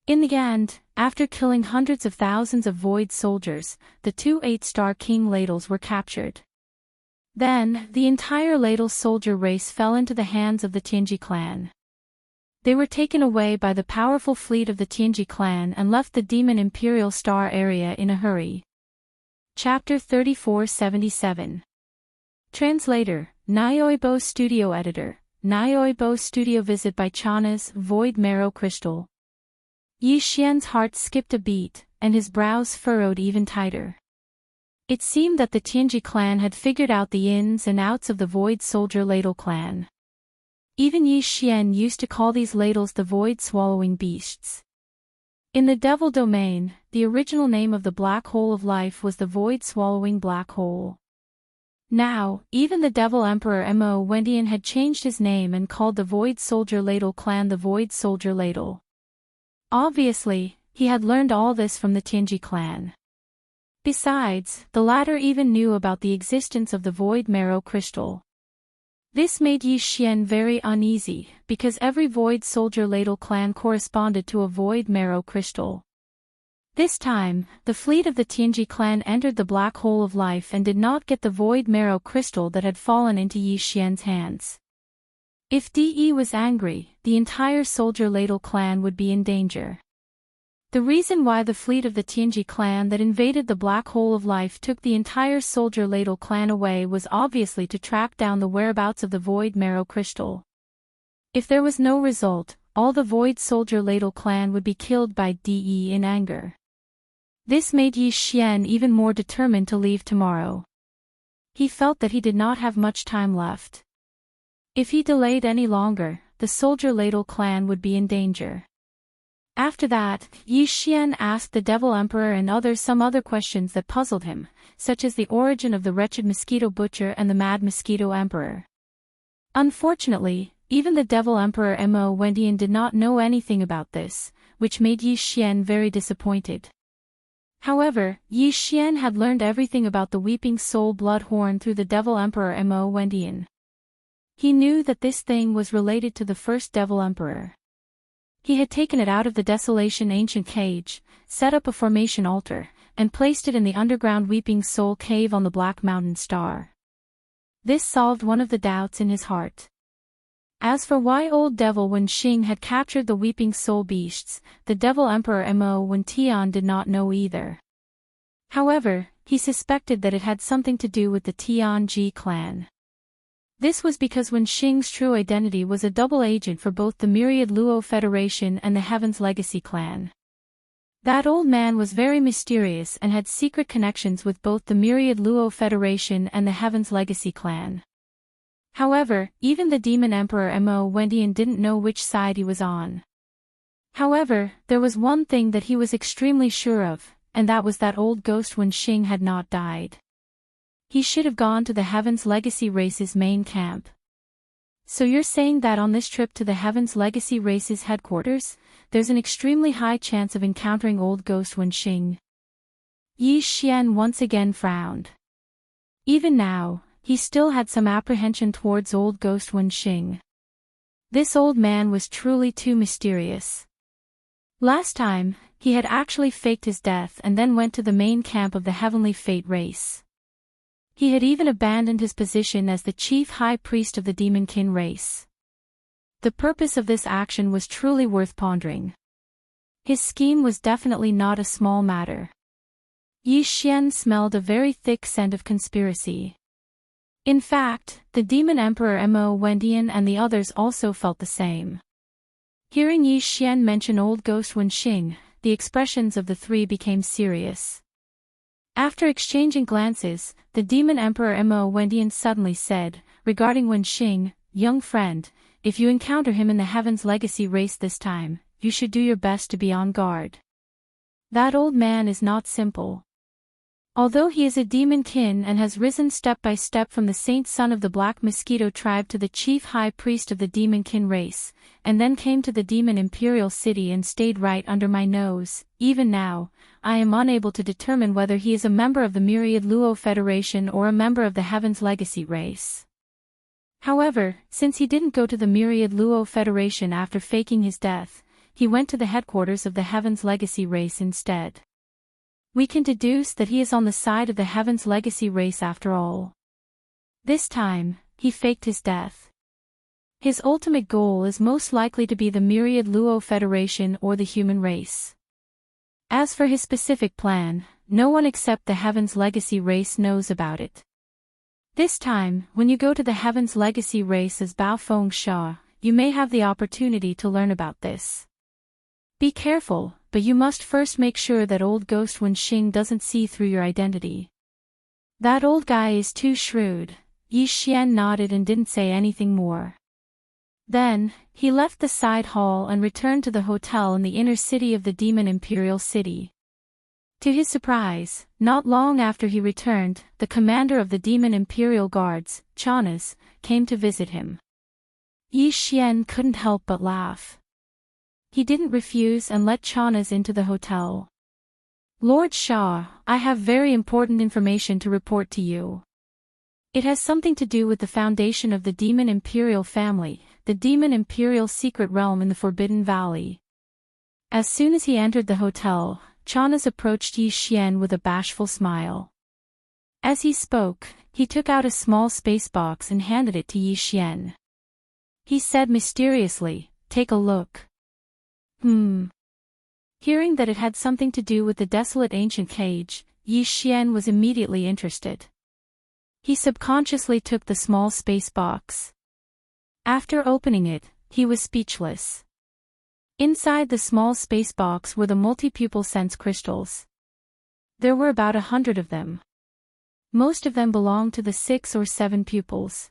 In the end, after killing hundreds of thousands of Void soldiers, the 2 8-star King Ladles were captured. Then, the entire Ladle soldier race fell into the hands of the Tianji clan. They were taken away by the powerful fleet of the Tianji clan and left the Demon Imperial Star area in a hurry. Chapter 3477. Translator, Nyoibo Studio Editor, Nyoibo Studio Visit by Chana's Void Marrow Crystal. Yi Xian's heart skipped a beat, and his brows furrowed even tighter. It seemed that the Tianji clan had figured out the ins and outs of the Void Soldier Ladle clan. Even Yi Xian used to call these ladles the void-swallowing beasts. In the Devil Domain, the original name of the Black Hole of Life was the Void-Swallowing Black Hole. Now, even the Devil Emperor Mo Wendian had changed his name and called the Void Soldier Ladle clan the Void Soldier Ladle. Obviously, he had learned all this from the Tianji clan. Besides, the latter even knew about the existence of the Void Marrow Crystal. This made Yi Xian very uneasy, because every Void Soldier Ladle clan corresponded to a Void Marrow Crystal. This time, the fleet of the Tianji clan entered the Black Hole of Life and did not get the Void Marrow Crystal that had fallen into Yi Xian's hands. If De was angry, the entire Soldier Ladle clan would be in danger. The reason why the fleet of the Tianji clan that invaded the Black Hole of Life took the entire Soldier Ladle clan away was obviously to track down the whereabouts of the Void Marrow Crystal. If there was no result, all the Void Soldier Ladle clan would be killed by De in anger. This made Yi Xian even more determined to leave tomorrow. He felt that he did not have much time left. If he delayed any longer, the Soldier Ladle clan would be in danger. After that, Yi Xian asked the Devil Emperor and others some other questions that puzzled him, such as the origin of the wretched Mosquito Butcher and the Mad Mosquito Emperor. Unfortunately, even the Devil Emperor Mo Wendian did not know anything about this, which made Yi Xian very disappointed. However, Yi Xian had learned everything about the Weeping Soul Bloodhorn through the Devil Emperor Mo Wendian. He knew that this thing was related to the first Devil Emperor. He had taken it out of the Desolation Ancient Cage, set up a formation altar, and placed it in the underground Weeping Soul Cave on the Black Mountain Star. This solved one of the doubts in his heart. As for why old Devil Wen Xing had captured the Weeping Soul Beasts, the Devil Emperor Mo Wen Tian did not know either. However, he suspected that it had something to do with the Tianji clan. This was because Wen Xing's true identity was a double agent for both the Myriad Luo Federation and the Heaven's Legacy clan. That old man was very mysterious and had secret connections with both the Myriad Luo Federation and the Heaven's Legacy clan. However, even the Demon Emperor Mo Wendian didn't know which side he was on. However, there was one thing that he was extremely sure of, and that was that old ghost Wen Xing had not died. He should have gone to the Heaven's Legacy Race's main camp. So you're saying that on this trip to the Heaven's Legacy Race's headquarters, there's an extremely high chance of encountering old ghost Wen Xing? Yi Xian once again frowned. Even now, he still had some apprehension towards old ghost Wen Xing. This old man was truly too mysterious. Last time, he had actually faked his death and then went to the main camp of the Heavenly Fate race. He had even abandoned his position as the chief high priest of the Demonkin race. The purpose of this action was truly worth pondering. His scheme was definitely not a small matter. Yi Xian smelled a very thick scent of conspiracy. In fact, the Demon Emperor Mo Wendian and the others also felt the same. Hearing Yi Xian mention old ghost Wen Xing, the expressions of the three became serious. After exchanging glances, the Demon Emperor Mo Wendian suddenly said, regarding Wen Xing, "Young friend, if you encounter him in the Heaven's Legacy race this time, you should do your best to be on guard. That old man is not simple. Although he is a demonkin and has risen step by step from the saint son of the Black Mosquito tribe to the chief high priest of the demonkin race, and then came to the demon imperial city and stayed right under my nose, even now, I am unable to determine whether he is a member of the Myriad Luo Federation or a member of the Heaven's Legacy race. However, since he didn't go to the Myriad Luo Federation after faking his death, he went to the headquarters of the Heaven's Legacy race instead. We can deduce that he is on the side of the Heaven's Legacy race after all. This time, he faked his death. His ultimate goal is most likely to be the Myriad Luo Federation or the human race. As for his specific plan, no one except the Heaven's Legacy race knows about it. This time, when you go to the Heaven's Legacy race as Bao Feng Sha, you may have the opportunity to learn about this. Be careful, but you must first make sure that old ghost Wen Xing doesn't see through your identity. That old guy is too shrewd. Yi Xian nodded and didn't say anything more. Then, he left the side hall and returned to the hotel in the inner city of the Demon Imperial City. To his surprise, not long after he returned, the commander of the Demon Imperial Guards, Chanas, came to visit him. Yi Xian couldn't help but laugh. He didn't refuse and let Chanas into the hotel. "Lord Shah, I have very important information to report to you. It has something to do with the foundation of the Demon Imperial family, the Demon Imperial secret realm in the Forbidden Valley." As soon as he entered the hotel, Chanas approached Yi Xian with a bashful smile. As he spoke, he took out a small space box and handed it to Yi Xian. He said mysteriously, "Take a look." Hearing that it had something to do with the desolate ancient cage, Yi Xian was immediately interested. He subconsciously took the small space box. After opening it, he was speechless. Inside the small space box were the multi-pupil sense crystals. There were about 100 of them. Most of them belonged to the 6 or 7 pupils.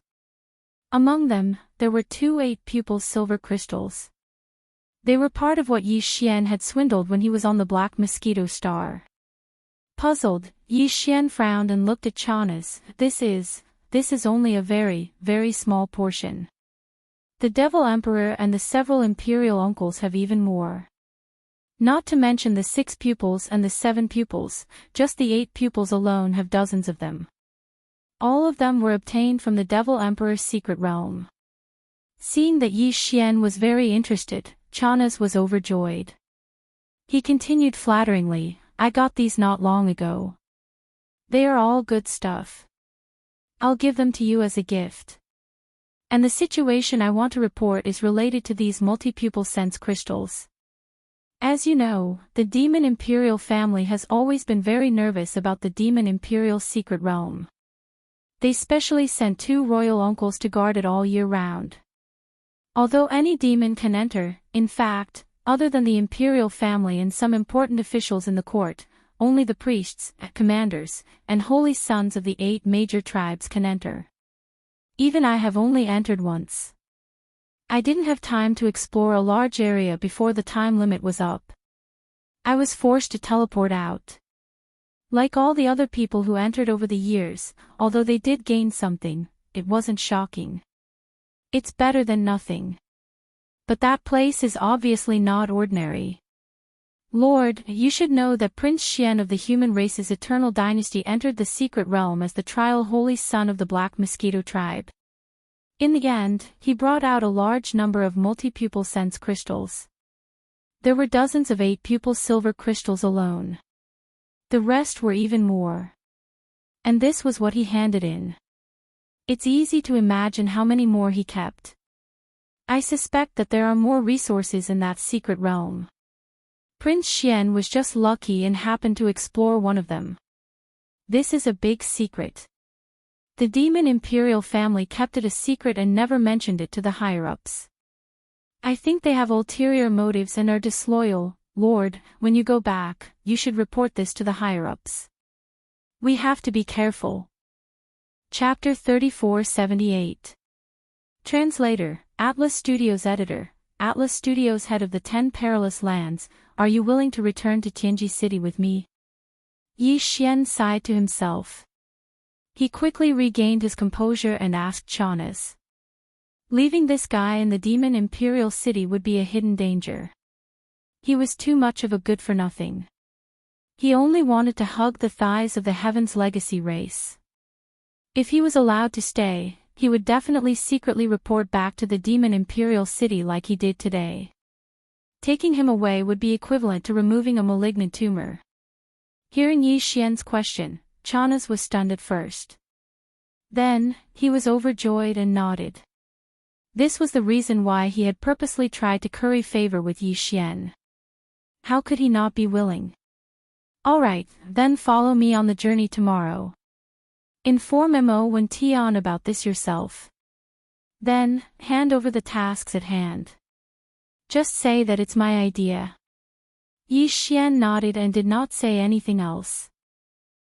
Among them, there were 2 8-pupil silver crystals. They were part of what Yi Xian had swindled when he was on the Black Mosquito Star. Puzzled, Yi Xian frowned and looked at Chanas. This is only a very, very small portion. The Devil Emperor and the several imperial uncles have even more. Not to mention the 6 pupils and the 7 pupils, just the 8 pupils alone have dozens of them. All of them were obtained from the Devil Emperor's secret realm. Seeing that Yi Xian was very interested, Chanas was overjoyed. He continued flatteringly, I got these not long ago. They are all good stuff. I'll give them to you as a gift. And the situation I want to report is related to these multi-pupil sense crystals. As you know, the Demon Imperial family has always been very nervous about the Demon Imperial secret realm. They specially sent 2 royal uncles to guard it all year round. Although any demon can enter, in fact, other than the Imperial family and some important officials in the court, only the priests, commanders, and holy sons of the 8 major tribes can enter. Even I have only entered once. I didn't have time to explore a large area before the time limit was up. I was forced to teleport out. Like all the other people who entered over the years, although they did gain something, it wasn't shocking. It's better than nothing. But that place is obviously not ordinary. Lord, you should know that Prince Xian of the human race's eternal dynasty entered the secret realm as the trial holy son of the Black Mosquito tribe. In the end, he brought out a large number of multi-pupil sense crystals. There were dozens of 8-pupil silver crystals alone. The rest were even more. And this was what he handed in. It's easy to imagine how many more he kept. I suspect that there are more resources in that secret realm. Prince Xian was just lucky and happened to explore one of them. This is a big secret. The Demon Imperial family kept it a secret and never mentioned it to the higher-ups. I think they have ulterior motives and are disloyal. Lord, when you go back, you should report this to the higher-ups. We have to be careful. Chapter 3478. Translator, Atlas Studios Editor, Atlas Studios Head of the 10 Perilous Lands, are you willing to return to Tianji City with me? Yi Xian sighed to himself. He quickly regained his composure and asked Chanas. Leaving this guy in the Demon Imperial City would be a hidden danger. He was too much of a good-for-nothing. He only wanted to hug the thighs of the Heaven's Legacy race. If he was allowed to stay, he would definitely secretly report back to the Demon Imperial City like he did today. Taking him away would be equivalent to removing a malignant tumor. Hearing Yi Xian's question, Chanas was stunned at first. Then, he was overjoyed and nodded. This was the reason why he had purposely tried to curry favor with Yi Xian. How could he not be willing? Alright, then follow me on the journey tomorrow. Inform Mo Wen Tian about this yourself. Then, hand over the tasks at hand. Just say that it's my idea. Yi Xian nodded and did not say anything else.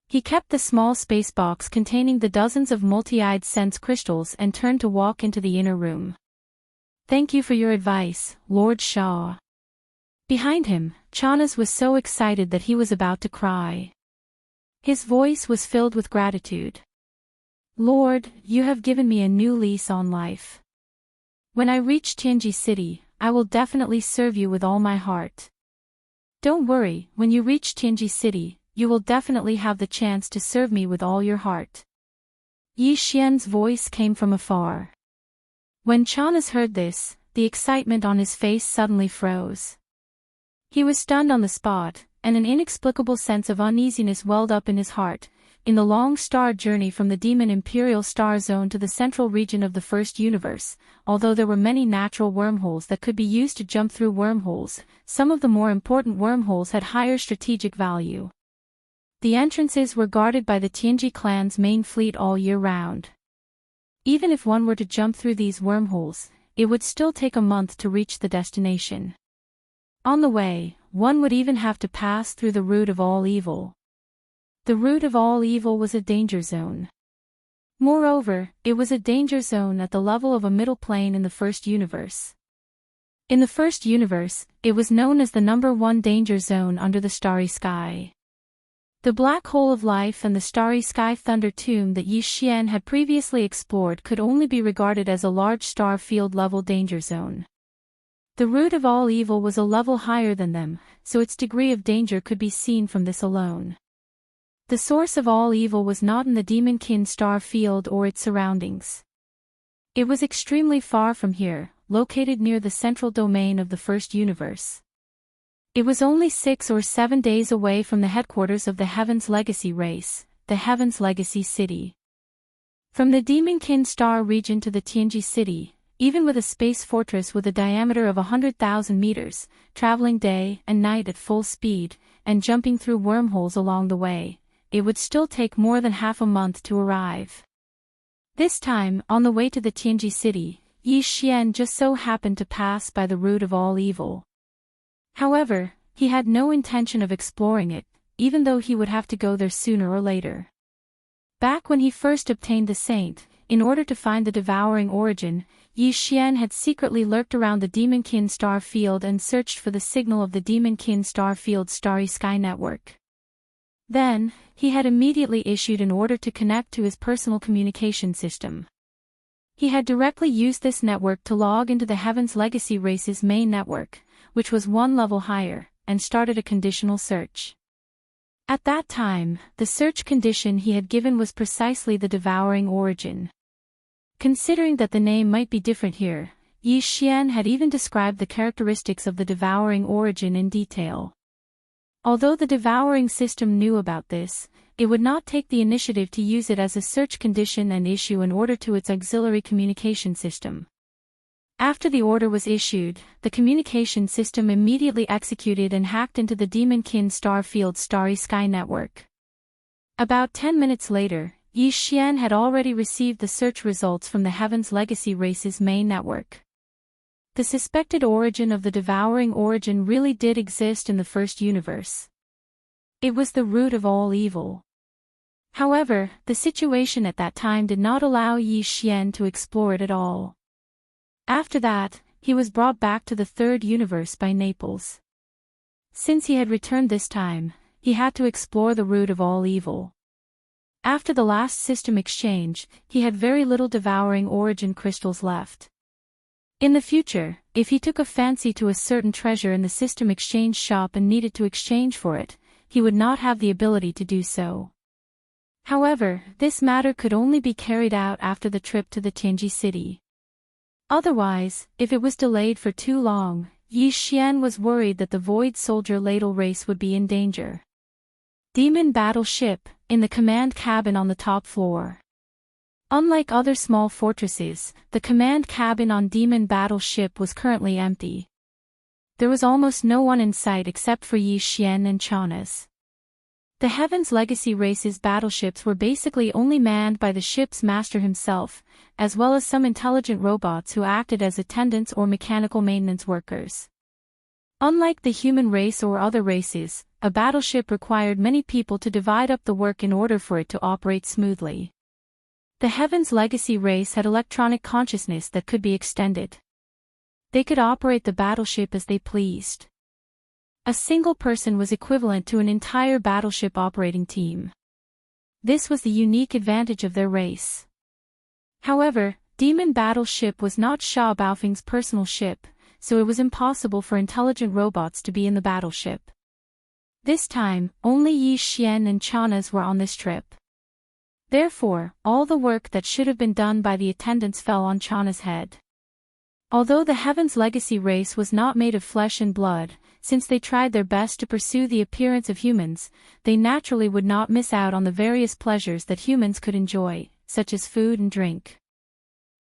He kept the small space box containing the dozens of multi-eyed sense crystals and turned to walk into the inner room. Thank you for your advice, Lord Shaw. Behind him, Chanas was so excited that he was about to cry. His voice was filled with gratitude. Lord, you have given me a new lease on life. When I reach Tianji City, I will definitely serve you with all my heart. Don't worry, when you reach Tianji City, you will definitely have the chance to serve me with all your heart. Yi Xian's voice came from afar. When Chanas heard this, the excitement on his face suddenly froze. He was stunned on the spot, and an inexplicable sense of uneasiness welled up in his heart. In the long star journey from the Demon Imperial Star Zone to the central region of the First Universe, although there were many natural wormholes that could be used to jump through wormholes, some of the more important wormholes had higher strategic value. The entrances were guarded by the Tianji clan's main fleet all year round. Even if one were to jump through these wormholes, it would still take a month to reach the destination. On the way, one would even have to pass through the root of all evil. The root of all evil was a danger zone. Moreover, it was a danger zone at the level of a middle plane in the first universe. In the first universe, it was known as the #1 danger zone under the starry sky. The black hole of life and the starry sky thunder tomb that Yi Xian had previously explored could only be regarded as a large star field level danger zone. The root of all evil was a level higher than them, so its degree of danger could be seen from this alone. The source of all evil was not in the Demonkin star field or its surroundings. It was extremely far from here, located near the central domain of the first universe. It was only 6 or 7 days away from the headquarters of the Heaven's Legacy race, the Heaven's Legacy City. From the Demonkin star region to the Tianji City, even with a space fortress with a diameter of 100,000 meters, traveling day and night at full speed, and jumping through wormholes along the way, it would still take more than half a month to arrive. This time, on the way to the Tianji City, Yi Xian just so happened to pass by the root of all evil. However, he had no intention of exploring it, even though he would have to go there sooner or later. Back when he first obtained the saint, in order to find the devouring origin, Yi Xian had secretly lurked around the Demonkin star field and searched for the signal of the Demonkin star field's starry sky network. Then, he had immediately issued an order to connect to his personal communication system. He had directly used this network to log into the Heaven's Legacy race's main network, which was 1 level higher, and started a conditional search. At that time, the search condition he had given was precisely the devouring origin. Considering that the name might be different here, Yi Xian had even described the characteristics of the devouring origin in detail. Although the devouring system knew about this, it would not take the initiative to use it as a search condition and issue an order to its auxiliary communication system. After the order was issued, the communication system immediately executed and hacked into the Demonkin star field's starry sky network. About 10 minutes later, Yi Xian had already received the search results from the Heaven's Legacy race's main network. The suspected origin of the devouring origin really did exist in the first universe. It was the root of all evil. However, the situation at that time did not allow Yi Xian to explore it at all. After that, he was brought back to the third universe by Naples. Since he had returned this time, he had to explore the root of all evil. After the last system exchange, he had very little devouring origin crystals left. In the future, if he took a fancy to a certain treasure in the system exchange shop and needed to exchange for it, he would not have the ability to do so. However, this matter could only be carried out after the trip to the Tianji City. Otherwise, if it was delayed for too long, Yi Xian was worried that the Void Soldier Ladle race would be in danger. Demon Battleship, in the command cabin on the top floor. Unlike other small fortresses, the command cabin on Demon Battleship was currently empty. There was almost no one in sight except for Yi Xian and Chana's. The Heaven's Legacy race's battleships were basically only manned by the ship's master himself, as well as some intelligent robots who acted as attendants or mechanical maintenance workers. Unlike the human race or other races, a battleship required many people to divide up the work in order for it to operate smoothly. The Heaven's Legacy race had electronic consciousness that could be extended. They could operate the battleship as they pleased. A single person was equivalent to an entire battleship operating team. This was the unique advantage of their race. However, Demon Battleship was not Xia Baofeng's personal ship, so it was impossible for intelligent robots to be in the battleship. This time, only Yi Xian and Chana's were on this trip. Therefore, all the work that should have been done by the attendants fell on Chana's head. Although the Heaven's Legacy race was not made of flesh and blood, since they tried their best to pursue the appearance of humans, they naturally would not miss out on the various pleasures that humans could enjoy, such as food and drink.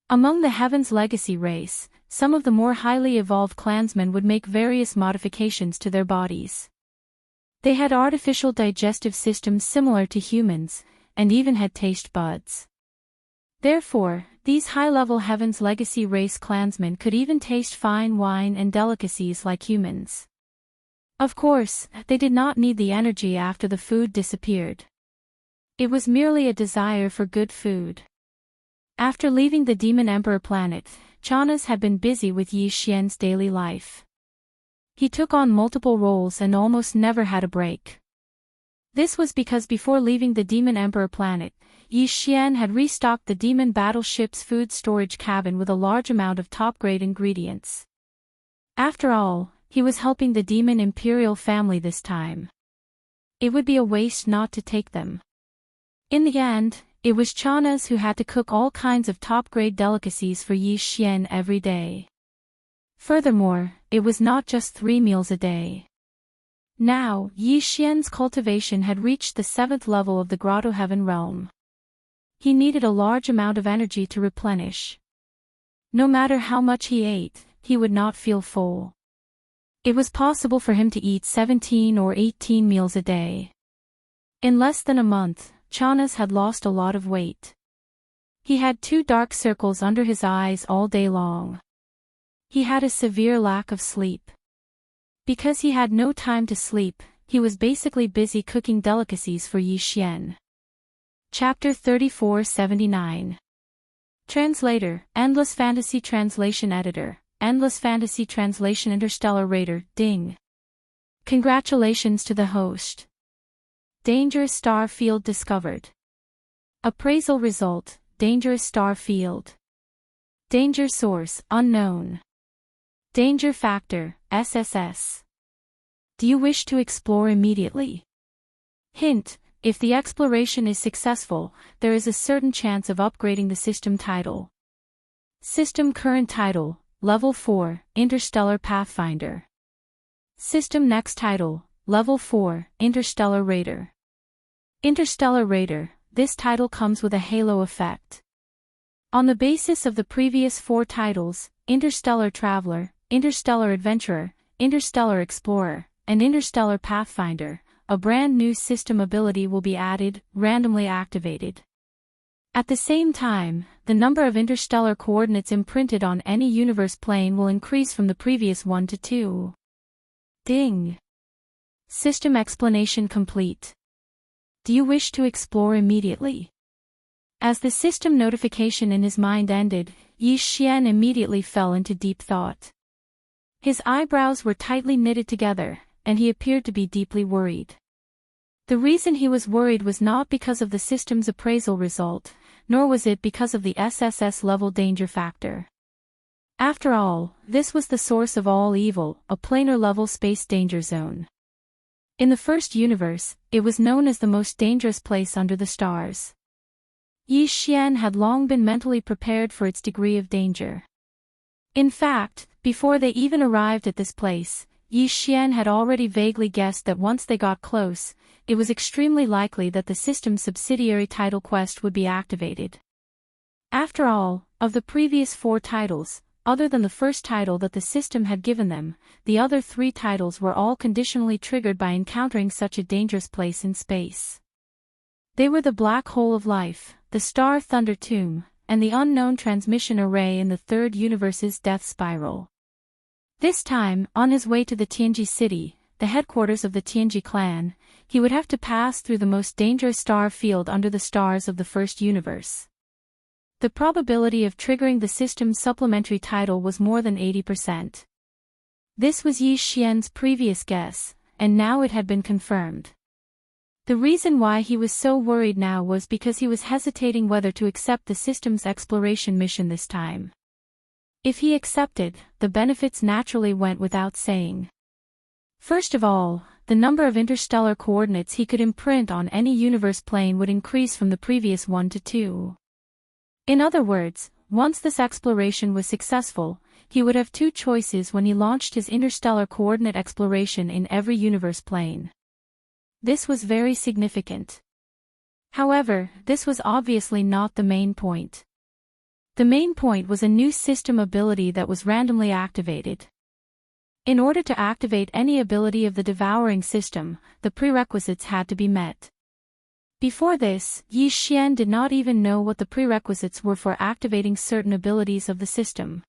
Among the Heaven's Legacy race, some of the more highly evolved clansmen would make various modifications to their bodies. They had artificial digestive systems similar to humans, and even had taste buds. Therefore, these high-level Heaven's Legacy race clansmen could even taste fine wine and delicacies like humans. Of course, they did not need the energy after the food disappeared. It was merely a desire for good food. After leaving the Demon Emperor planet, Chanas had been busy with Yi Xian's daily life. He took on multiple roles and almost never had a break. This was because before leaving the Demon Emperor planet, Yi Xian had restocked the demon battleship's food storage cabin with a large amount of top-grade ingredients. After all, he was helping the demon imperial family this time. It would be a waste not to take them. In the end, it was Chanas who had to cook all kinds of top-grade delicacies for Yi Xian every day. Furthermore, it was not just 3 meals a day. Now, Yi Xian's cultivation had reached the 7th level of the Grotto Heaven realm. He needed a large amount of energy to replenish. No matter how much he ate, he would not feel full. It was possible for him to eat 17 or 18 meals a day. In less than a month, Chanas had lost a lot of weight. He had 2 dark circles under his eyes all day long. He had a severe lack of sleep. Because he had no time to sleep, he was basically busy cooking delicacies for Yi Xian. Chapter 3479. Translator, Endless Fantasy Translation Editor, Endless Fantasy Translation Interstellar Raider, Ding. Congratulations to the host. Dangerous star field discovered. Appraisal result, dangerous star field. Danger source, unknown. Danger factor, SSS. Do you wish to explore immediately? Hint, if the exploration is successful, there is a certain chance of upgrading the system title. System current title, Level 4, Interstellar Pathfinder. System next title, Level 4, Interstellar Raider. Interstellar Raider, this title comes with a halo effect. On the basis of the previous 4 titles, Interstellar Traveler, Interstellar Adventurer, Interstellar Explorer, and Interstellar Pathfinder, a brand new system ability will be added, randomly activated. At the same time, the number of interstellar coordinates imprinted on any universe plane will increase from the previous 1 to 2. Ding. System explanation complete. Do you wish to explore immediately? As the system notification in his mind ended, Yi Xian immediately fell into deep thought. His eyebrows were tightly knitted together, and he appeared to be deeply worried. The reason he was worried was not because of the system's appraisal result, nor was it because of the SSS level danger factor. After all, this was the source of all evil, a planar level space danger zone. In the first universe, it was known as the most dangerous place under the stars. Yi Xian had long been mentally prepared for its degree of danger. In fact, before they even arrived at this place, Yi Xian had already vaguely guessed that once they got close, it was extremely likely that the system's subsidiary title quest would be activated. After all, of the previous 4 titles, other than the first title that the system had given them, the other 3 titles were all conditionally triggered by encountering such a dangerous place in space. They were the Black Hole of Life, the Star Thunder Tomb, and the Unknown Transmission Array in the 3rd Universe's Death Spiral. This time, on his way to the Tianji city, the headquarters of the Tianji clan, he would have to pass through the most dangerous star field under the stars of the first universe. The probability of triggering the system's supplementary title was more than 80%. This was Yi Xian's previous guess, and now it had been confirmed. The reason why he was so worried now was because he was hesitating whether to accept the system's exploration mission this time. If he accepted, the benefits naturally went without saying. First of all, the number of interstellar coordinates he could imprint on any universe plane would increase from the previous 1 to 2. In other words, once this exploration was successful, he would have 2 choices when he launched his interstellar coordinate exploration in every universe plane. This was very significant. However, this was obviously not the main point. The main point was a new system ability that was randomly activated. In order to activate any ability of the devouring system, the prerequisites had to be met. Before this, Yi Xian did not even know what the prerequisites were for activating certain abilities of the system.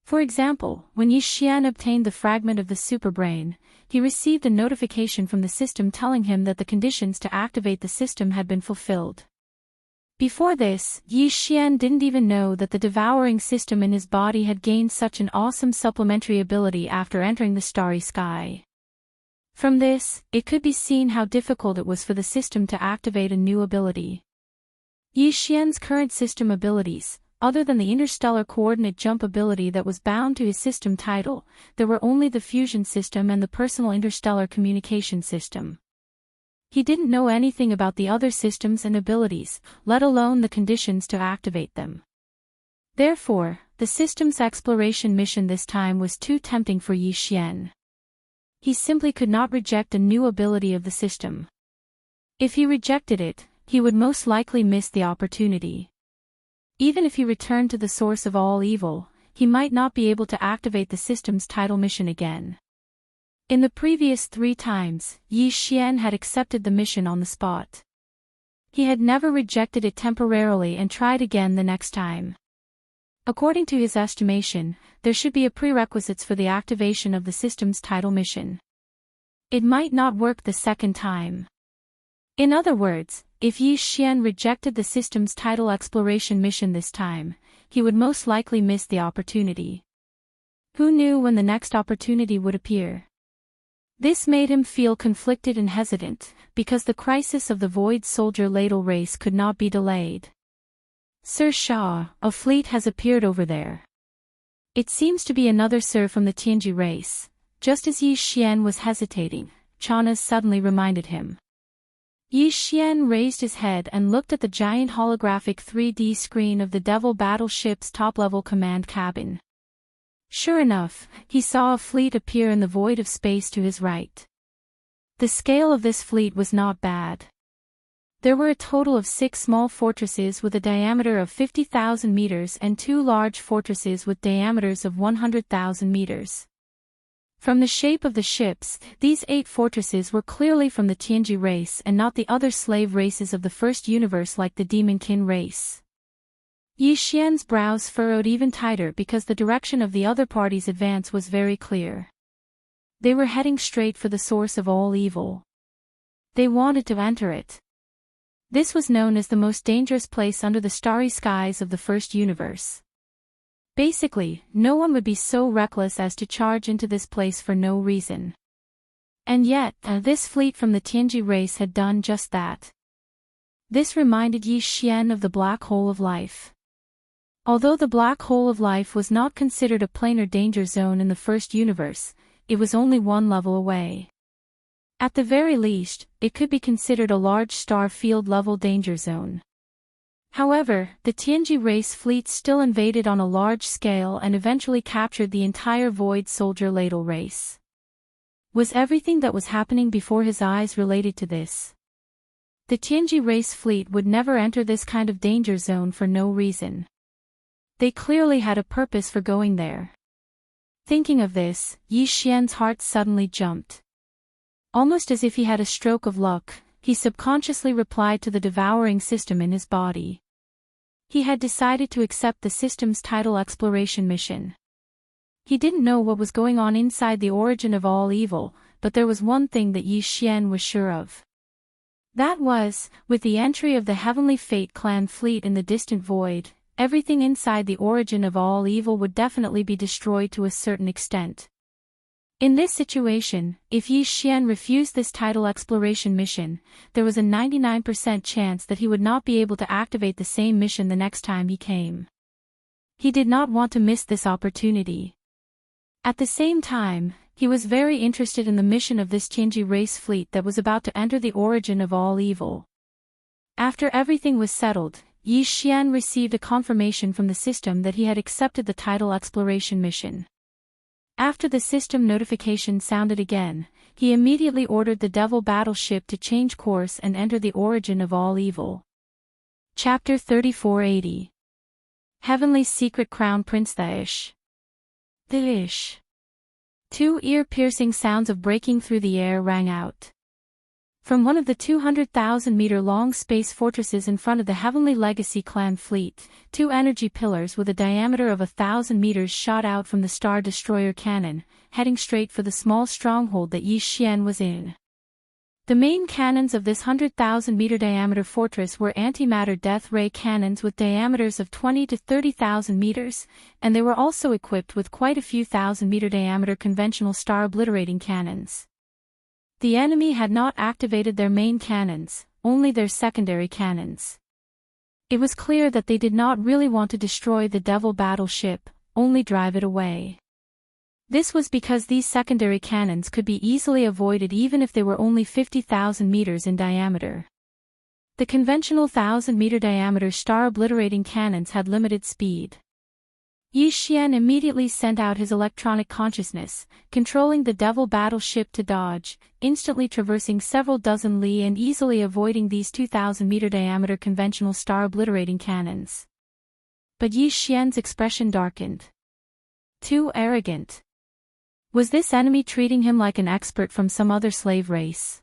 For example, when Yi Xian obtained the fragment of the superbrain, he received a notification from the system telling him that the conditions to activate the system had been fulfilled. Before this, Yi Xian didn't even know that the devouring system in his body had gained such an awesome supplementary ability after entering the starry sky. From this, it could be seen how difficult it was for the system to activate a new ability. Yi Xian's current system abilities, other than the interstellar coordinate jump ability that was bound to his system title, there were only the fusion system and the personal interstellar communication system. He didn't know anything about the other systems and abilities, let alone the conditions to activate them. Therefore, the system's exploration mission this time was too tempting for Yi Xian. He simply could not reject a new ability of the system. If he rejected it, he would most likely miss the opportunity. Even if he returned to the source of all evil, he might not be able to activate the system's title mission again. In the previous 3 times, Yi Xian had accepted the mission on the spot. He had never rejected it temporarily and tried again the next time. According to his estimation, there should be a prerequisites for the activation of the system's title mission. It might not work the second time. In other words, if Yi Xian rejected the system's title exploration mission this time, he would most likely miss the opportunity. Who knew when the next opportunity would appear? This made him feel conflicted and hesitant, because the crisis of the Void Soldier ladle race could not be delayed. Sir Shah, a fleet has appeared over there. It seems to be another Sir from the Tianji race. Just as Yi Xian was hesitating, Chana suddenly reminded him. Yi Xian raised his head and looked at the giant holographic 3D screen of the Devil battleship's top-level command cabin. Sure enough, he saw a fleet appear in the void of space to his right. The scale of this fleet was not bad. There were a total of 6 small fortresses with a diameter of 50,000 meters and 2 large fortresses with diameters of 100,000 meters. From the shape of the ships, these 8 fortresses were clearly from the Tianji race and not the other slave races of the first universe like the Demonkin race. Yi Xian's brows furrowed even tighter because the direction of the other party's advance was very clear. They were heading straight for the source of all evil. They wanted to enter it. This was known as the most dangerous place under the starry skies of the first universe. Basically, no one would be so reckless as to charge into this place for no reason. And yet, this fleet from the Tianji race had done just that. This reminded Yi Xian of the black hole of life. Although the black hole of life was not considered a planar danger zone in the first universe, it was only 1 level away. At the very least, it could be considered a large star field level danger zone. However, the Tianji race fleet still invaded on a large scale and eventually captured the entire Void Soldier ladle race. Was everything that was happening before his eyes related to this? The Tianji race fleet would never enter this kind of danger zone for no reason. They clearly had a purpose for going there. Thinking of this, Yi Xian's heart suddenly jumped. Almost as if he had a stroke of luck, he subconsciously replied to the devouring system in his body. He had decided to accept the system's title exploration mission. He didn't know what was going on inside the origin of all evil, but there was one thing that Yi Xian was sure of. That was, with the entry of the Heavenly Fate clan fleet in the distant void, everything inside the origin of all evil would definitely be destroyed to a certain extent. In this situation, if Yi Xian refused this title exploration mission, there was a 99% chance that he would not be able to activate the same mission the next time he came. He did not want to miss this opportunity. At the same time, he was very interested in the mission of this Tianji race fleet that was about to enter the origin of all evil. After everything was settled, Yi Xian received a confirmation from the system that he had accepted the title exploration mission. After the system notification sounded again, he immediately ordered the Devil battleship to change course and enter the origin of all evil. Chapter 3480. Heavenly Secret Crown Prince The Ish. The Ish. 2 ear-piercing sounds of breaking through the air rang out. From one of the 200,000-meter-long space fortresses in front of the Heavenly Legacy clan fleet, 2 energy pillars with a diameter of 1,000 meters shot out from the Star Destroyer cannon, heading straight for the small stronghold that Yi Xian was in. The main cannons of this 100,000-meter diameter fortress were antimatter death ray cannons with diameters of 20 to 30,000 meters, and they were also equipped with quite a few thousand-meter diameter conventional star-obliterating cannons. The enemy had not activated their main cannons, only their secondary cannons. It was clear that they did not really want to destroy the Devil battleship, only drive it away. This was because these secondary cannons could be easily avoided even if they were only 50,000 meters in diameter. The conventional 1,000-meter diameter star-obliterating cannons had limited speed. Yi Xian immediately sent out his electronic consciousness, controlling the Devil battleship to dodge, instantly traversing several dozen li and easily avoiding these 2,000-meter diameter conventional star-obliterating cannons. But Yi Xian's expression darkened. Too arrogant. Was this enemy treating him like an expert from some other slave race?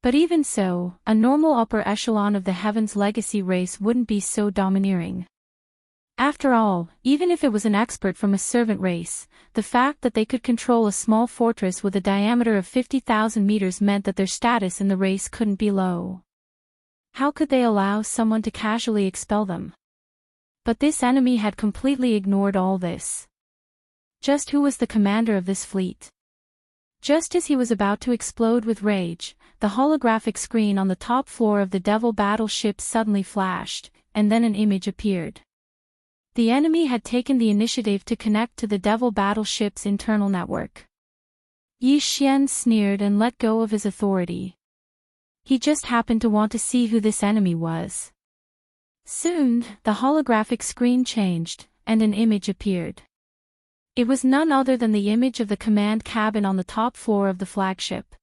But even so, a normal upper echelon of the Heaven's Legacy race wouldn't be so domineering. After all, even if it was an expert from a servant race, the fact that they could control a small fortress with a diameter of 50,000 meters meant that their status in the race couldn't be low. How could they allow someone to casually expel them? But this enemy had completely ignored all this. Just who was the commander of this fleet? Just as he was about to explode with rage, the holographic screen on the top floor of the Devil battleship suddenly flashed, and then an image appeared. The enemy had taken the initiative to connect to the Devil battleship's internal network. Yi Xian sneered and let go of his authority. He just happened to want to see who this enemy was. Soon, the holographic screen changed, and an image appeared. It was none other than the image of the command cabin on the top floor of the flagship.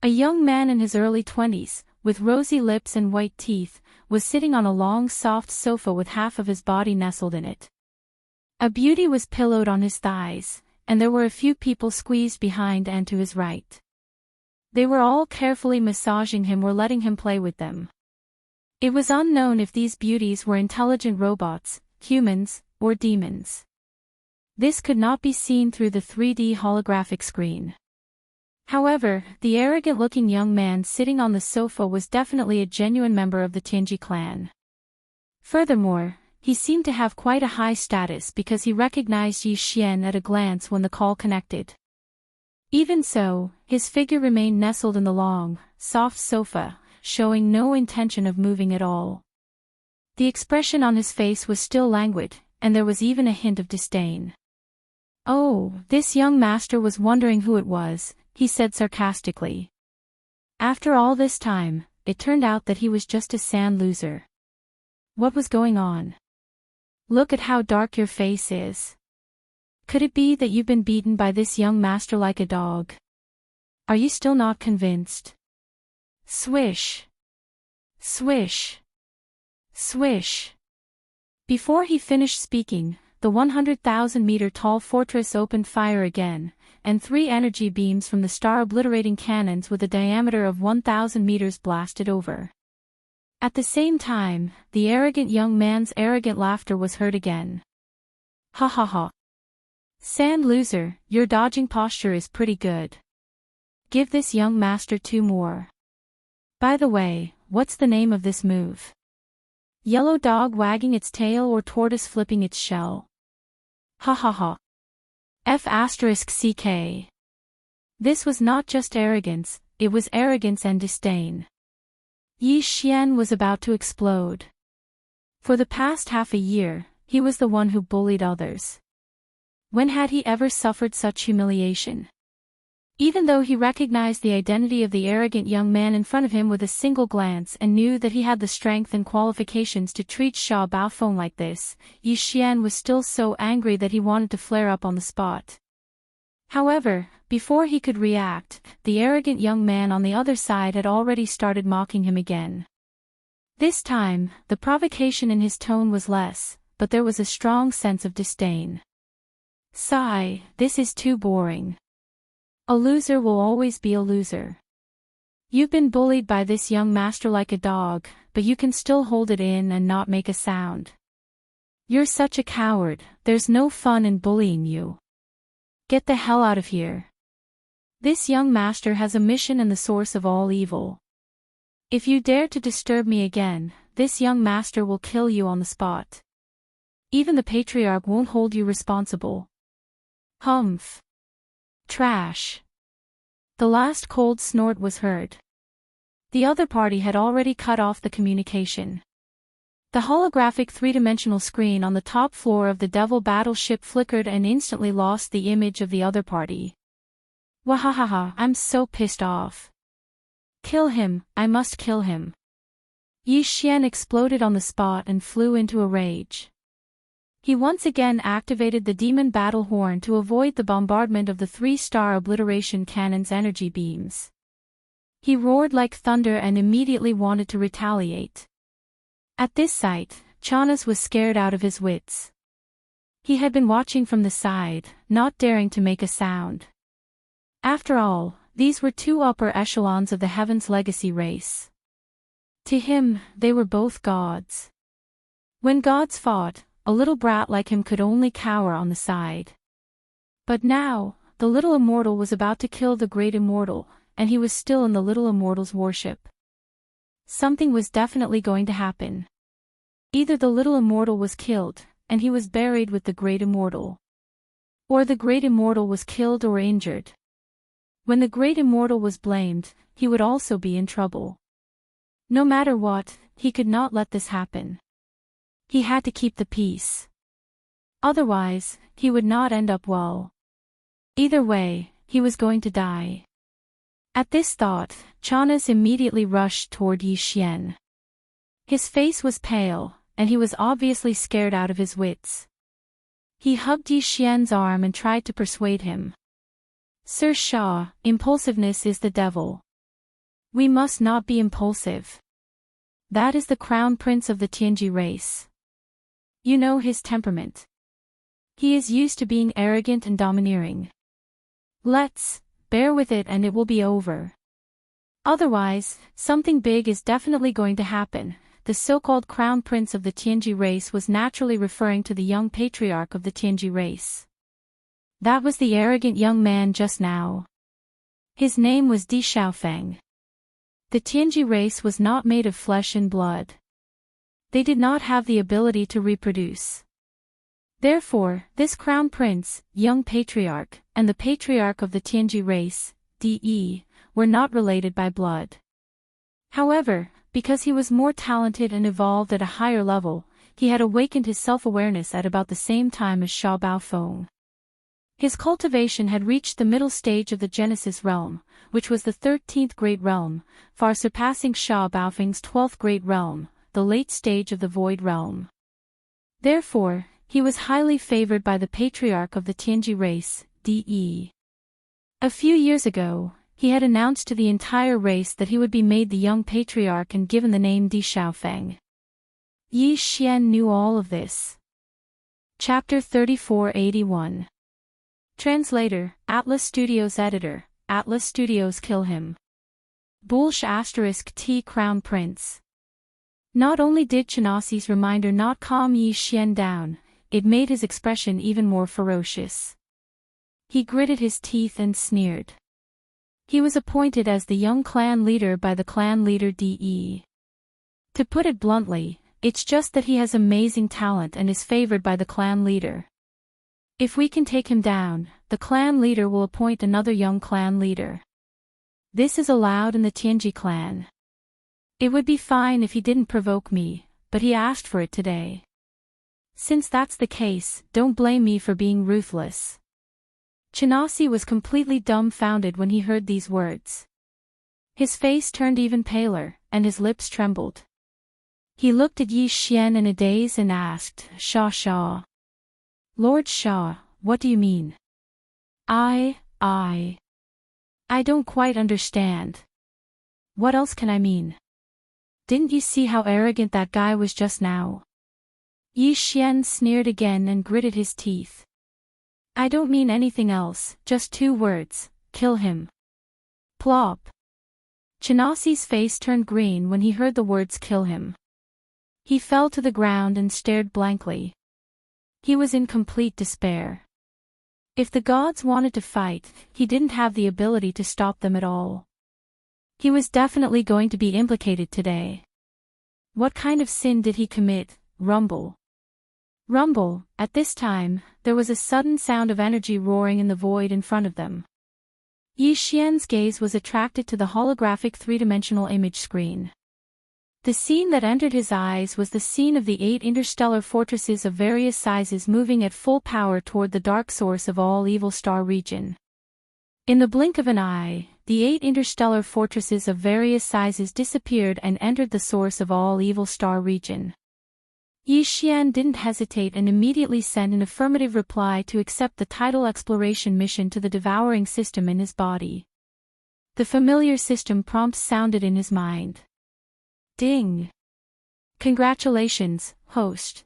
A young man in his early 20s, with rosy lips and white teeth, was sitting on a long soft sofa with half of his body nestled in it. A beauty was pillowed on his thighs, and there were a few people squeezed behind and to his right. They were all carefully massaging him or letting him play with them. It was unknown if these beauties were intelligent robots, humans, or demons. This could not be seen through the 3D holographic screen. However, the arrogant-looking young man sitting on the sofa was definitely a genuine member of the Tianji clan. Furthermore, he seemed to have quite a high status because he recognized Yi Xian at a glance when the call connected. Even so, his figure remained nestled in the long, soft sofa, showing no intention of moving at all. The expression on his face was still languid, and there was even a hint of disdain. "Oh, this young master was wondering who it was," he said sarcastically. After all this time, it turned out that he was just a sand loser. What was going on? Look at how dark your face is. Could it be that you've been beaten by this young master like a dog? Are you still not convinced? Swish. Swish. Swish. Before he finished speaking, the 100,000-meter tall fortress opened fire again, and 3 energy beams from the star-obliterating cannons with a diameter of 1,000 meters blasted over. At the same time, the arrogant young man's arrogant laughter was heard again. Ha ha ha. Sand loser, your dodging posture is pretty good. Give this young master 2 more. By the way, what's the name of this move? Yellow dog wagging its tail or tortoise flipping its shell? Ha ha ha. F***CK. This was not just arrogance, it was arrogance and disdain. Yi Xian was about to explode. For the past half a year, he was the one who bullied others. When had he ever suffered such humiliation? Even though he recognized the identity of the arrogant young man in front of him with a single glance and knew that he had the strength and qualifications to treat Xia Baofeng like this, Yi Xian was still so angry that he wanted to flare up on the spot. However, before he could react, the arrogant young man on the other side had already started mocking him again. This time, the provocation in his tone was less, but there was a strong sense of disdain. Sigh, this is too boring. A loser will always be a loser. You've been bullied by this young master like a dog, but you can still hold it in and not make a sound. You're such a coward, there's no fun in bullying you. Get the hell out of here. This young master has a mission and the source of all evil. If you dare to disturb me again, this young master will kill you on the spot. Even the patriarch won't hold you responsible. Humph. Trash. The last cold snort was heard. The other party had already cut off the communication. The holographic three-dimensional screen on the top floor of the Devil battleship flickered and instantly lost the image of the other party. Wahahaha, I'm so pissed off. Kill him, I must kill him. Yi Xian exploded on the spot and flew into a rage. He once again activated the demon battle horn to avoid the bombardment of the 3-star obliteration cannon's energy beams. He roared like thunder and immediately wanted to retaliate. At this sight, Chanas was scared out of his wits. He had been watching from the side, not daring to make a sound. After all, these were 2 upper echelons of the Heaven's Legacy race. To him, they were both gods. When gods fought, a little brat like him could only cower on the side. But now, the little immortal was about to kill the great immortal, and he was still in the little immortal's worship. Something was definitely going to happen. Either the little immortal was killed, and he was buried with the great immortal. Or the great immortal was killed or injured. When the great immortal was blamed, he would also be in trouble. No matter what, he could not let this happen. He had to keep the peace. Otherwise, he would not end up well. Either way, he was going to die. At this thought, Chanas immediately rushed toward Yi Xian. His face was pale, and he was obviously scared out of his wits. He hugged Yi Xian's arm and tried to persuade him. Sir Shah, impulsiveness is the devil. We must not be impulsive. That is the crown prince of the Tianji race. You know his temperament. He is used to being arrogant and domineering. Let's bear with it and it will be over. Otherwise, something big is definitely going to happen. The so-called crown prince of the Tianji race was naturally referring to the young patriarch of the Tianji race. That was the arrogant young man just now. His name was Di Xiaofeng. The Tianji race was not made of flesh and blood. They did not have the ability to reproduce. Therefore, this crown prince, young patriarch, and the patriarch of the Tianji race, De, were not related by blood. However, because he was more talented and evolved at a higher level, he had awakened his self-awareness at about the same time as Sha Baofeng. His cultivation had reached the middle stage of the Genesis realm, which was the 13th great realm, far surpassing Sha Baofeng's 12th great realm, the late stage of the void realm. Therefore, he was highly favored by the patriarch of the Tianji race, De. A few years ago, he had announced to the entire race that he would be made the young patriarch and given the name Di Xiaofeng. Yi Xian knew all of this. Chapter 3481. Translator, Atlas Studios Editor, Atlas Studios Kill Him. *** T Crown Prince. Not only did Chanasi's reminder not calm Yi Xian down, it made his expression even more ferocious. He gritted his teeth and sneered. He was appointed as the young clan leader by the clan leader De. To put it bluntly, it's just that he has amazing talent and is favored by the clan leader. If we can take him down, the clan leader will appoint another young clan leader. This is allowed in the Tianji clan. It would be fine if he didn't provoke me, but he asked for it today. Since that's the case, don't blame me for being ruthless. Chanasi was completely dumbfounded when he heard these words. His face turned even paler, and his lips trembled. He looked at Yi Xian in a daze and asked, Shah. Lord Shah, what do you mean? I don't quite understand. What else can I mean? Didn't you see how arrogant that guy was just now? Yi Xian sneered again and gritted his teeth. I don't mean anything else, just 2 words, kill him. Plop. Chinasi's face turned green when he heard the words kill him. He fell to the ground and stared blankly. He was in complete despair. If the gods wanted to fight, he didn't have the ability to stop them at all. He was definitely going to be implicated today. What kind of sin did he commit? Rumble. Rumble. At this time, there was a sudden sound of energy roaring in the void in front of them. Yi Xian's gaze was attracted to the holographic three-dimensional image screen. The scene that entered his eyes was the scene of the 8 interstellar fortresses of various sizes moving at full power toward the dark source of all evil star region. In the blink of an eye, the 8 interstellar fortresses of various sizes disappeared and entered the source of all evil star region. Yi Xian didn't hesitate and immediately sent an affirmative reply to accept the tidal exploration mission to the devouring system in his body. The familiar system prompt sounded in his mind. Ding! Congratulations, host.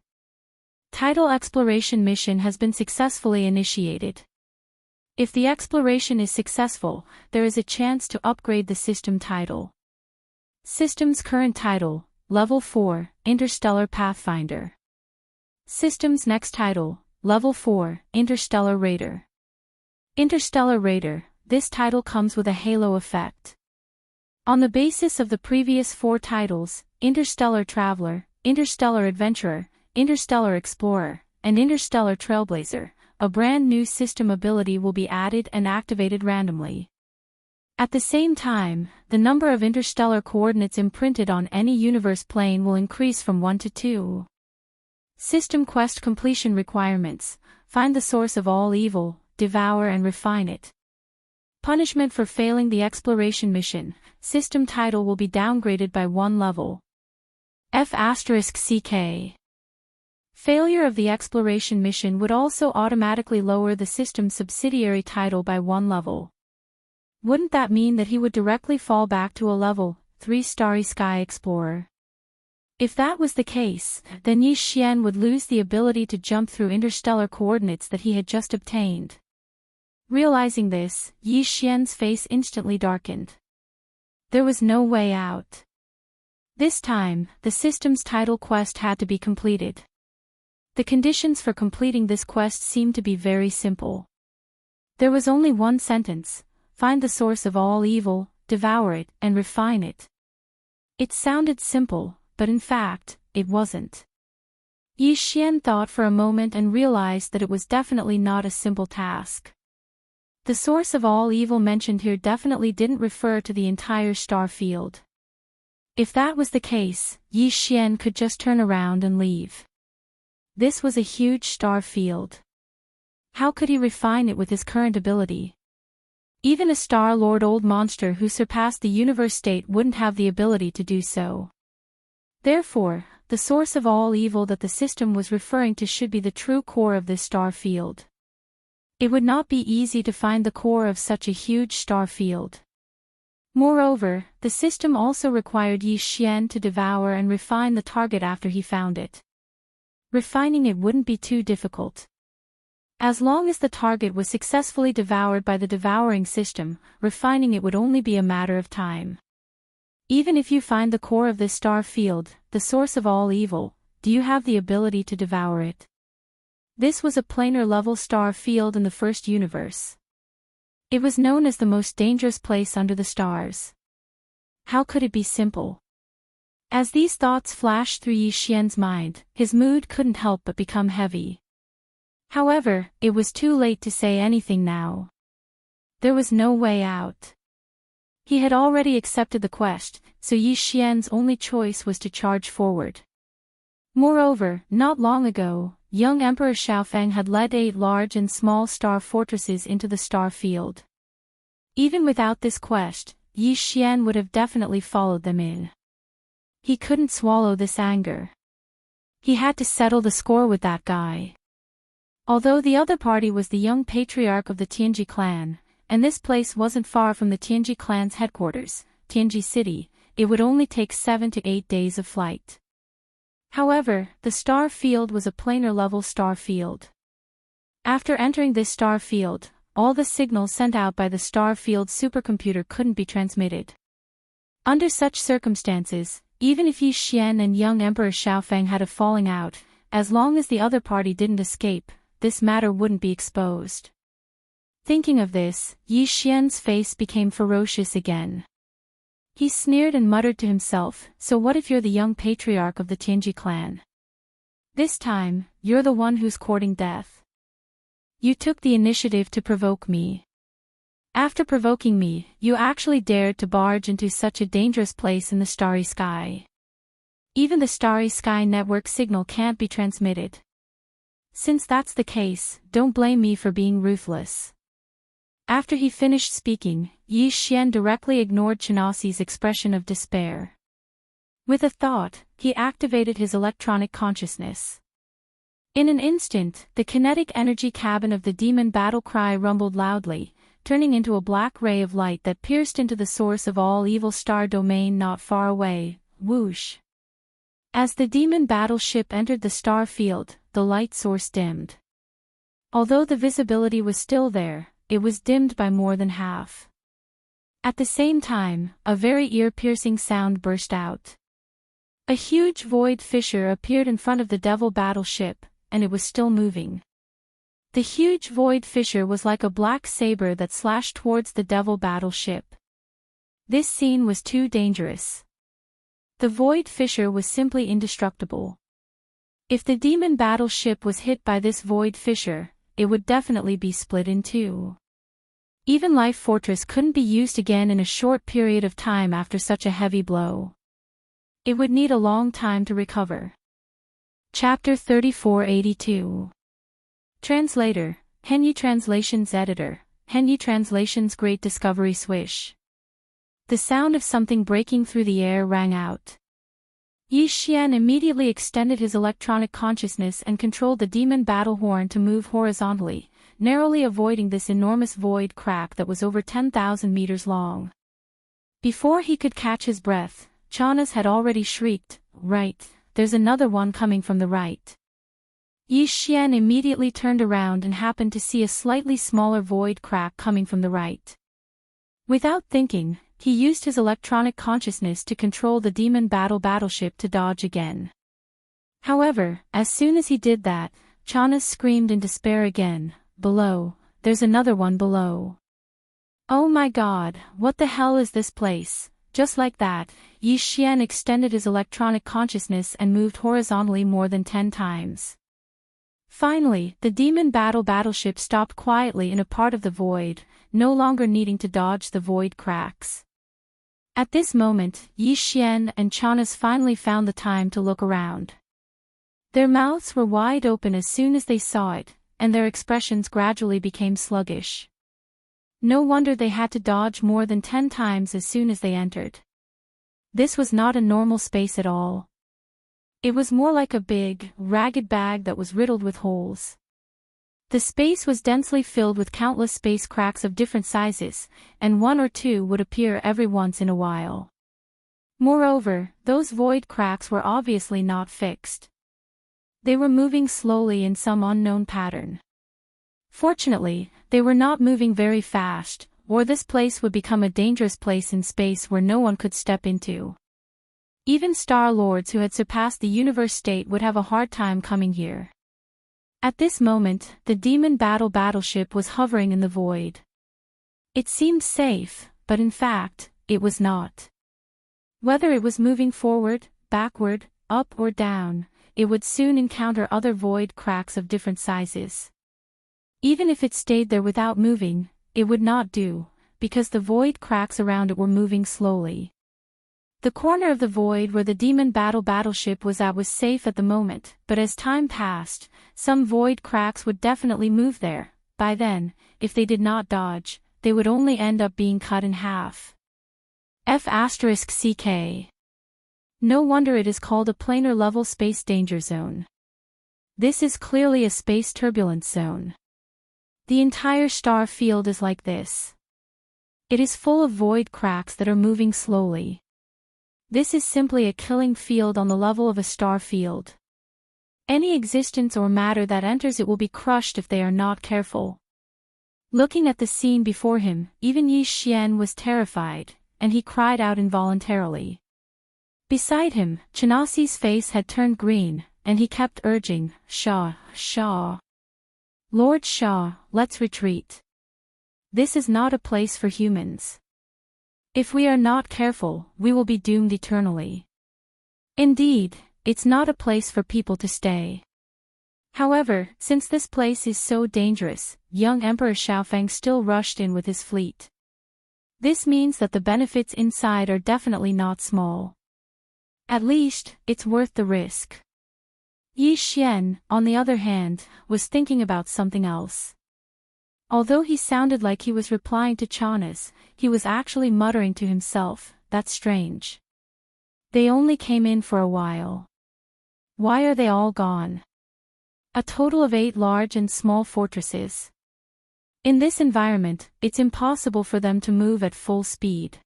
Tidal exploration mission has been successfully initiated. If the exploration is successful, there is a chance to upgrade the system title. System's current title, Level 4, Interstellar Pathfinder. System's next title, Level 4, Interstellar Raider. Interstellar Raider, this title comes with a halo effect. On the basis of the previous 4 titles, Interstellar Traveler, Interstellar Adventurer, Interstellar Explorer, and Interstellar Trailblazer, a brand new system ability will be added and activated randomly. At the same time, the number of interstellar coordinates imprinted on any universe plane will increase from 1 to 2. System quest completion requirements: find the source of all evil, devour and refine it. Punishment for failing the exploration mission: system title will be downgraded by 1 level. F***CK. Failure of the exploration mission would also automatically lower the system's subsidiary title by 1 level. Wouldn't that mean that he would directly fall back to a level 3 Starry Sky Explorer? If that was the case, then Yi Xian would lose the ability to jump through interstellar coordinates that he had just obtained. Realizing this, Yi Xian's face instantly darkened. There was no way out. This time, the system's title quest had to be completed. The conditions for completing this quest seemed to be very simple. There was only one sentence: find the source of all evil, devour it, and refine it. It sounded simple, but in fact, it wasn't. Yi Xian thought for a moment and realized that it was definitely not a simple task. The source of all evil mentioned here definitely didn't refer to the entire star field. If that was the case, Yi Xian could just turn around and leave. This was a huge star field. How could he refine it with his current ability? Even a Star-Lord old monster who surpassed the universe state wouldn't have the ability to do so. Therefore, the source of all evil that the system was referring to should be the true core of this star field. It would not be easy to find the core of such a huge star field. Moreover, the system also required Yi Xian to devour and refine the target after he found it. Refining it wouldn't be too difficult. As long as the target was successfully devoured by the devouring system, refining it would only be a matter of time. Even if you find the core of this star field, the source of all evil, do you have the ability to devour it? This was a planar level star field in the first universe. It was known as the most dangerous place under the stars. How could it be simple? As these thoughts flashed through Yi Xian's mind, his mood couldn't help but become heavy. However, it was too late to say anything now. There was no way out. He had already accepted the quest, so Yi Xian's only choice was to charge forward. Moreover, not long ago, young Emperor Xiaofeng had led 8 large and small star fortresses into the star field. Even without this quest, Yi Xian would have definitely followed them in. He couldn't swallow this anger. He had to settle the score with that guy. Although the other party was the young patriarch of the Tianji clan, and this place wasn't far from the Tianji clan's headquarters, Tianji City, it would only take 7 to 8 days of flight. However, the star field was a planar level star field. After entering this star field, all the signals sent out by the star field supercomputer couldn't be transmitted. Under such circumstances, even if Yi Xian and young Emperor Xiaofeng had a falling out, as long as the other party didn't escape, this matter wouldn't be exposed. Thinking of this, Yi Xian's face became ferocious again. He sneered and muttered to himself, "So what if you're the young patriarch of the Tianji clan? This time, you're the one who's courting death. You took the initiative to provoke me. After provoking me, you actually dared to barge into such a dangerous place in the starry sky. Even the starry sky network signal can't be transmitted. Since that's the case, don't blame me for being ruthless." After he finished speaking, Yi Xian directly ignored Chenosi's expression of despair. With a thought, he activated his electronic consciousness. In an instant, the kinetic energy cabin of the demon battle cry rumbled loudly, turning into a black ray of light that pierced into the source of all evil star domain not far away. Whoosh! As the demon battleship entered the star field, the light source dimmed. Although the visibility was still there, it was dimmed by more than half. At the same time, a very ear-piercing sound burst out. A huge void fissure appeared in front of the devil battleship, and it was still moving. The huge void fissure was like a black saber that slashed towards the devil battleship. This scene was too dangerous. The void fissure was simply indestructible. If the demon battleship was hit by this void fissure, it would definitely be split in two. Even Life Fortress couldn't be used again in a short period of time after such a heavy blow. It would need a long time to recover. Chapter 3482. Translator, Henyi Translations Editor, Henyi Translations Great Discovery Swish. The sound of something breaking through the air rang out. Yi Xian immediately extended his electronic consciousness and controlled the demon battle horn to move horizontally, narrowly avoiding this enormous void crack that was over 10,000 meters long. Before he could catch his breath, Chanas had already shrieked, "Right, there's another one coming from the right." Yi Xian immediately turned around and happened to see a slightly smaller void crack coming from the right. Without thinking, he used his electronic consciousness to control the demon battleship to dodge again. However, as soon as he did that, Chanas screamed in despair again, "Below, there's another one below. Oh my god, what the hell is this place?" Just like that, Yi Xian extended his electronic consciousness and moved horizontally more than 10 times. Finally, the demon battleship stopped quietly in a part of the void, no longer needing to dodge the void cracks. At this moment, Yi Xian and Chanas finally found the time to look around. Their mouths were wide open as soon as they saw it, and their expressions gradually became sluggish. No wonder they had to dodge more than 10 times as soon as they entered. This was not a normal space at all. It was more like a big, ragged bag that was riddled with holes. The space was densely filled with countless space cracks of different sizes, and one or two would appear every once in a while. Moreover, those void cracks were obviously not fixed. They were moving slowly in some unknown pattern. Fortunately, they were not moving very fast, or this place would become a dangerous place in space where no one could step into. Even Star Lords who had surpassed the universe state would have a hard time coming here. At this moment, the demon battleship was hovering in the void. It seemed safe, but in fact, it was not. Whether it was moving forward, backward, up or down, it would soon encounter other void cracks of different sizes. Even if it stayed there without moving, it would not do, because the void cracks around it were moving slowly. The corner of the void where the demon battleship was at was safe at the moment, but as time passed, some void cracks would definitely move there. By then, if they did not dodge, they would only end up being cut in half. F***CK. No wonder it is called a planar level space danger zone. This is clearly a space turbulence zone. The entire star field is like this. It is full of void cracks that are moving slowly. This is simply a killing field on the level of a star field. Any existence or matter that enters it will be crushed if they are not careful. Looking at the scene before him, even Yi Xian was terrified. and he cried out involuntarily. Beside him, Chanasi's face had turned green, and he kept urging, "Shah, Shah. Lord Shah, let's retreat. This is not a place for humans. If we are not careful, we will be doomed eternally. Indeed, it's not a place for people to stay." However, since this place is so dangerous, young Emperor Xiaofeng still rushed in with his fleet. This means that the benefits inside are definitely not small. At least, it's worth the risk. Yi Xian, on the other hand, was thinking about something else. Although he sounded like he was replying to Chanas, he was actually muttering to himself, "That's strange. They only came in for a while. Why are they all gone?" A total of 8 large and small fortresses. In this environment, it's impossible for them to move at full speed.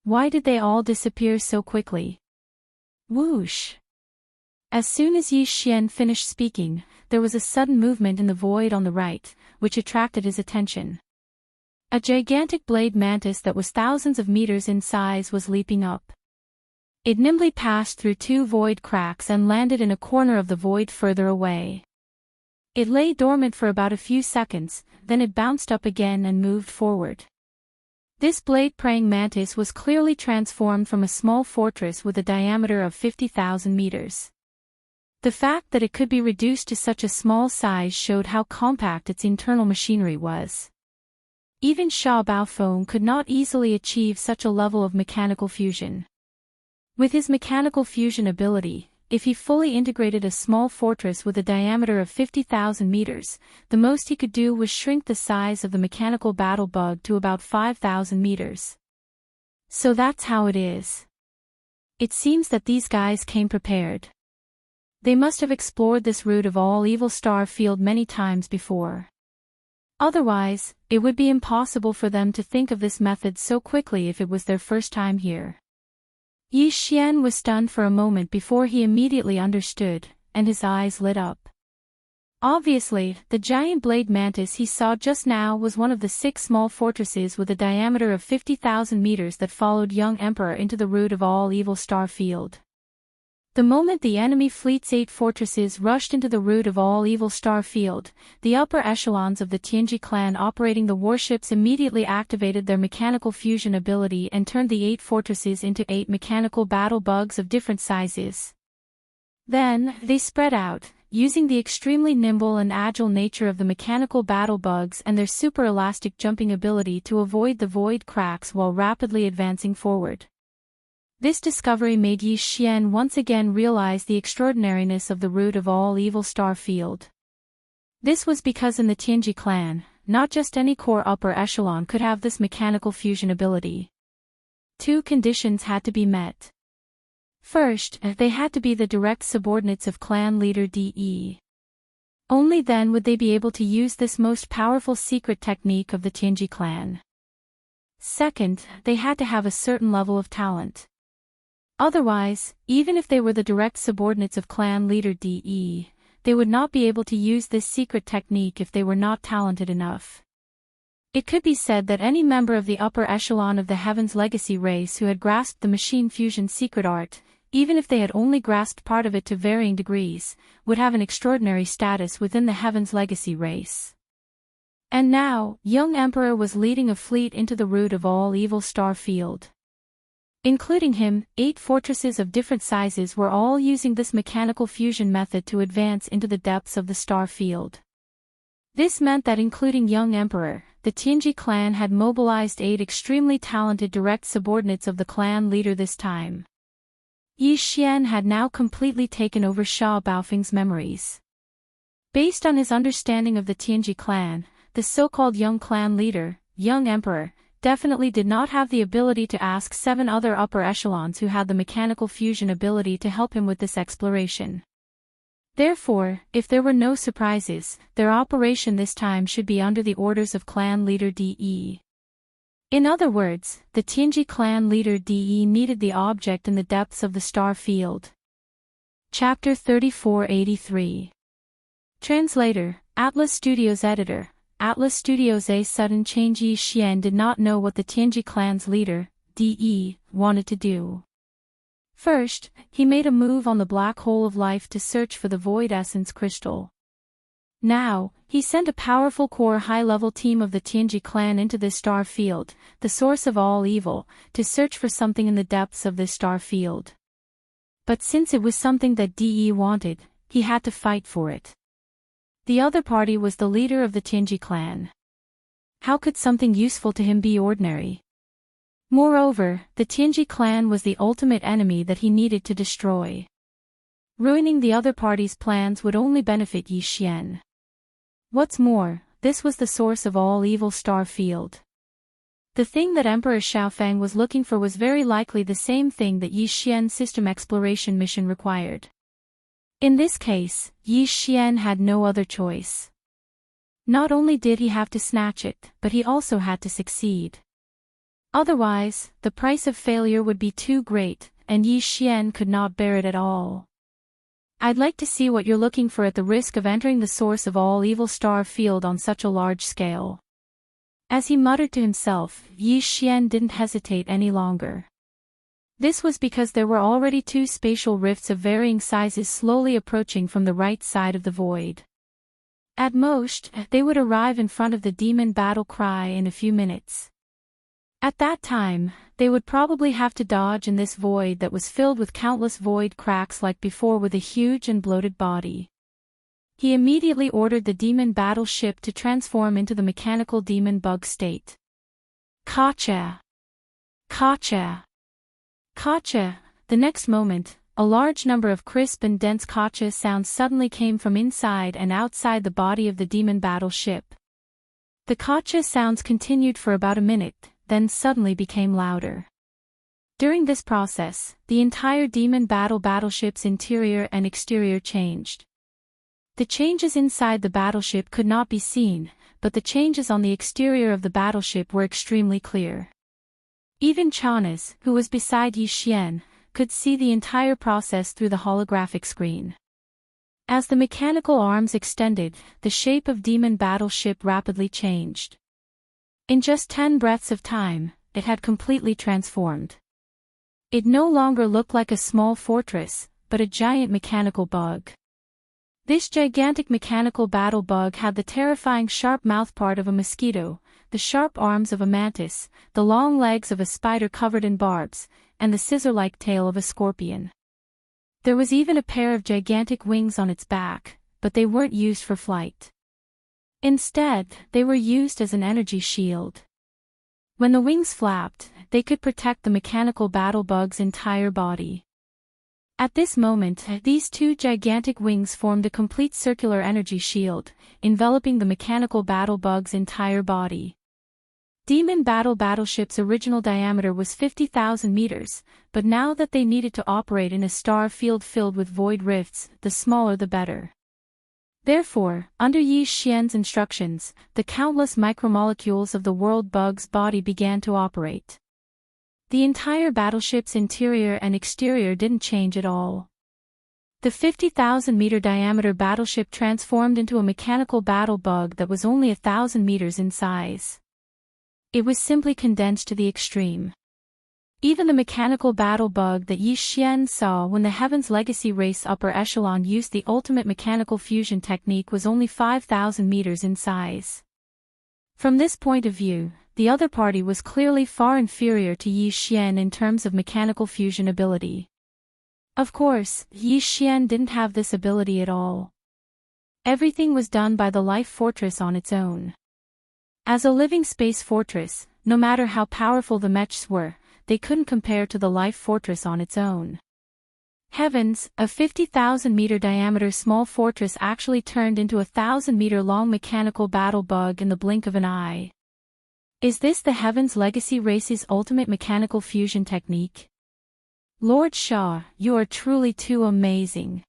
Why did they all disappear so quickly? Whoosh! As soon as Yi Xian finished speaking, there was a sudden movement in the void on the right, which attracted his attention. A gigantic blade mantis that was thousands of meters in size was leaping up. It nimbly passed through 2 void cracks and landed in a corner of the void further away. It lay dormant for about a few seconds, then it bounced up again and moved forward. This blade-praying mantis was clearly transformed from a small fortress with a diameter of 50,000 meters. The fact that it could be reduced to such a small size showed how compact its internal machinery was. Even Sha Baofeng could not easily achieve such a level of mechanical fusion. With his mechanical fusion ability, if he fully integrated a small fortress with a diameter of 50,000 meters, the most he could do was shrink the size of the mechanical battle bug to about 5,000 meters. So that's how it is. It seems that these guys came prepared. They must have explored this route of all evil star field many times before. Otherwise, it would be impossible for them to think of this method so quickly if it was their first time here. Yi Xian was stunned for a moment before he immediately understood, and his eyes lit up. Obviously, the giant blade mantis he saw just now was one of the 6 small fortresses with a diameter of 50,000 meters that followed young Emperor into the route of all evil star field. The moment the enemy fleet's 8 fortresses rushed into the route of all evil star field, the upper echelons of the Tianji clan operating the warships immediately activated their mechanical fusion ability and turned the 8 fortresses into 8 mechanical battle bugs of different sizes. Then, they spread out, using the extremely nimble and agile nature of the mechanical battle bugs and their super elastic jumping ability to avoid the void cracks while rapidly advancing forward. This discovery made Yi Xian once again realize the extraordinariness of the root of all evil star field. This was because in the Tianji clan, not just any core upper echelon could have this mechanical fusion ability. 2 conditions had to be met. First, they had to be the direct subordinates of clan leader DE. Only then would they be able to use this most powerful secret technique of the Tianji clan. Second, they had to have a certain level of talent. Otherwise, even if they were the direct subordinates of clan leader DE, they would not be able to use this secret technique if they were not talented enough. It could be said that any member of the upper echelon of the Heaven's Legacy race who had grasped the machine fusion secret art, even if they had only grasped part of it to varying degrees, would have an extraordinary status within the Heaven's Legacy race. And now, young Emperor was leading a fleet into the root of all evil star field. Including him, 8 fortresses of different sizes were all using this mechanical fusion method to advance into the depths of the star field. This meant that including young Emperor, the Tianji clan had mobilized 8 extremely talented direct subordinates of the clan leader this time. Yi Xian had now completely taken over Sha Baofeng's memories. Based on his understanding of the Tianji clan, the so-called young clan leader, young Emperor, definitely did not have the ability to ask 7 other upper echelons who had the mechanical fusion ability to help him with this exploration. Therefore, if there were no surprises, their operation this time should be under the orders of clan leader DE. In other words, the Tianji clan leader DE needed the object in the depths of the star field. Chapter 3483. Translator, Atlas Studios Editor. Atlas Studios. A sudden change. Yi Xian did not know what the Tianji clan's leader, DE wanted to do. First, he made a move on the black hole of life to search for the void essence crystal. Now, he sent a powerful core high-level team of the Tianji clan into this star field, the source of all evil, to search for something in the depths of this star field. But since it was something that DE wanted, he had to fight for it. The other party was the leader of the Tianji clan. How could something useful to him be ordinary? Moreover, the Tianji clan was the ultimate enemy that he needed to destroy. Ruining the other party's plans would only benefit Yi Xian. What's more, this was the source of all evil star field. The thing that Emperor Xiaofang was looking for was very likely the same thing that Yi Xian's system exploration mission required. In this case, Yi Xian had no other choice. Not only did he have to snatch it, but he also had to succeed. Otherwise, the price of failure would be too great, and Yi Xian could not bear it at all. I'd like to see what you're looking for at the risk of entering the source of all evil star field on such a large scale. As he muttered to himself, Yi Xian didn't hesitate any longer. This was because there were already two spatial rifts of varying sizes slowly approaching from the right side of the void. At most, they would arrive in front of the demon battle cry in a few minutes. At that time, they would probably have to dodge in this void that was filled with countless void cracks like before with a huge and bloated body. He immediately ordered the demon battle ship to transform into the mechanical demon bug state. Kacha! Kacha! Kacha! The next moment, a large number of crisp and dense kacha sounds suddenly came from inside and outside the body of the demon battle ship. The kacha sounds continued for about a minute, then suddenly became louder. During this process, the entire demon battleship's interior and exterior changed. The changes inside the battleship could not be seen, but the changes on the exterior of the battleship were extremely clear. Even Chanas, who was beside Yi Xian, could see the entire process through the holographic screen. As the mechanical arms extended, the shape of demon battleship rapidly changed. In just 10 breaths of time, it had completely transformed. It no longer looked like a small fortress, but a giant mechanical bug. This gigantic mechanical battle bug had the terrifying sharp mouthpart of a mosquito, the sharp arms of a mantis, the long legs of a spider covered in barbs, and the scissor-like tail of a scorpion. There was even a pair of gigantic wings on its back, but they weren't used for flight. Instead, they were used as an energy shield. When the wings flapped, they could protect the mechanical battle bug's entire body. At this moment, these two gigantic wings formed a complete circular energy shield, enveloping the mechanical battle bug's entire body. Demon battleship's original diameter was 50,000 meters, but now that they needed to operate in a star field filled with void rifts, the smaller the better. Therefore, under Yi Xian's instructions, the countless micromolecules of the world bug's body began to operate. The entire battleship's interior and exterior didn't change at all. The 50,000-meter diameter battleship transformed into a mechanical battle bug that was only 1,000 meters in size. It was simply condensed to the extreme. Even the mechanical battle bug that Yi Xian saw when the Heaven's Legacy race upper echelon used the ultimate mechanical fusion technique was only 5,000 meters in size. From this point of view, the other party was clearly far inferior to Yi Xian in terms of mechanical fusion ability. Of course, Yi Xian didn't have this ability at all. Everything was done by the Life Fortress on its own. As a living space fortress, no matter how powerful the mechs were, they couldn't compare to the Life Fortress on its own. Heavens, a 50,000-meter diameter small fortress actually turned into a 1,000-meter long mechanical battle bug in the blink of an eye. Is this the Heaven's Legacy race's ultimate mechanical fusion technique? Lord Shah, you are truly too amazing.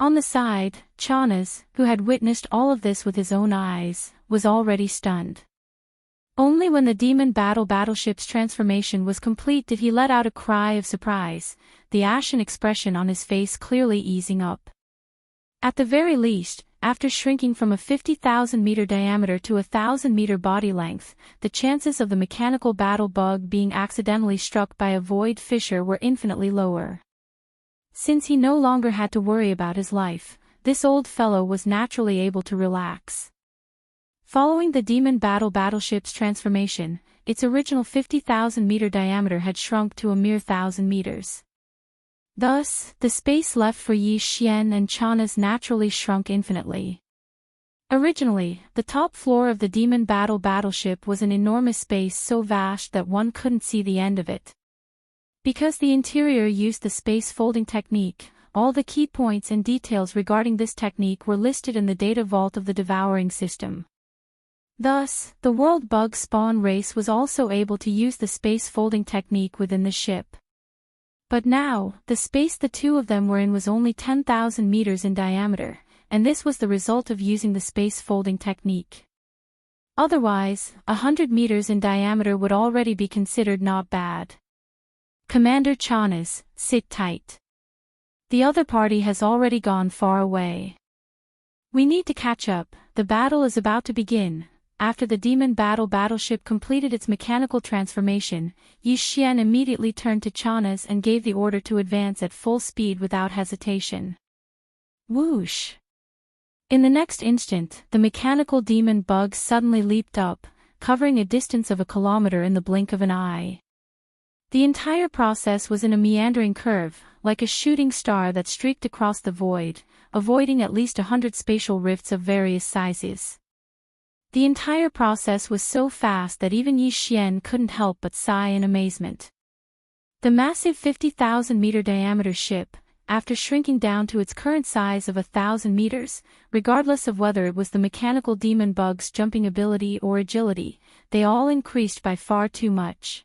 On the side, Chanas, who had witnessed all of this with his own eyes, was already stunned. Only when the demon battleship's transformation was complete did he let out a cry of surprise, the ashen expression on his face clearly easing up. At the very least, after shrinking from a 50,000-meter diameter to a 1,000-meter body length, the chances of the mechanical battle bug being accidentally struck by a void fissure were infinitely lower. Since he no longer had to worry about his life, this old fellow was naturally able to relax. Following the Demon battleship's transformation, its original 50,000-meter diameter had shrunk to a mere 1,000 meters. Thus, the space left for Yi Xian and Chana's naturally shrunk infinitely. Originally, the top floor of the Demon battleship was an enormous space so vast that one couldn't see the end of it. Because the interior used the space folding technique, all the key points and details regarding this technique were listed in the data vault of the devouring system. Thus, the world bug spawn race was also able to use the space folding technique within the ship. But now, the space the two of them were in was only 10,000 meters in diameter, and this was the result of using the space folding technique. Otherwise, 100 meters in diameter would already be considered not bad. Commander Chanas, sit tight. The other party has already gone far away. We need to catch up, the battle is about to begin. After the Demon battleship completed its mechanical transformation, Yi Xian immediately turned to Chanas and gave the order to advance at full speed without hesitation. Whoosh! In the next instant, the mechanical demon bug suddenly leaped up, covering a distance of a kilometer in the blink of an eye. The entire process was in a meandering curve, like a shooting star that streaked across the void, avoiding at least 100 spatial rifts of various sizes. The entire process was so fast that even Yi Xian couldn't help but sigh in amazement. The massive 50,000-meter diameter ship, after shrinking down to its current size of 1,000 meters, regardless of whether it was the mechanical demon bug's jumping ability or agility, they all increased by far too much.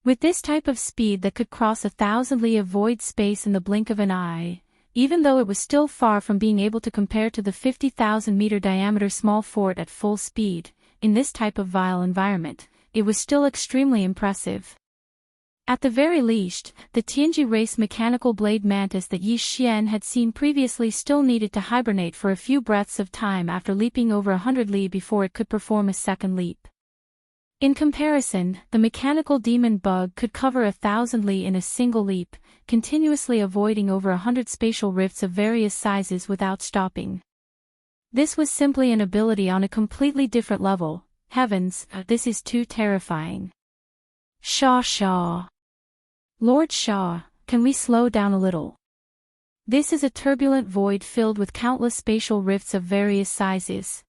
With this type of speed that could cross 1,000 li of void space in the blink of an eye, even though it was still far from being able to compare to the 50,000-meter diameter small fort at full speed, in this type of vile environment, it was still extremely impressive. At the very least, the Tianji race mechanical blade mantis that Yi Xian had seen previously still needed to hibernate for a few breaths of time after leaping over 100 li before it could perform a second leap. In comparison, the mechanical demon bug could cover 1,000 li in a single leap, continuously avoiding over 100 spatial rifts of various sizes without stopping. This was simply an ability on a completely different level. Heavens, this is too terrifying. Shaw. Lord Shaw, can we slow down a little? This is a turbulent void filled with countless spatial rifts of various sizes.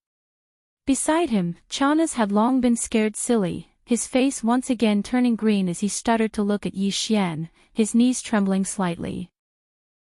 Beside him, Chanas had long been scared silly, his face once again turning green as he stuttered to look at Yi Xian, his knees trembling slightly.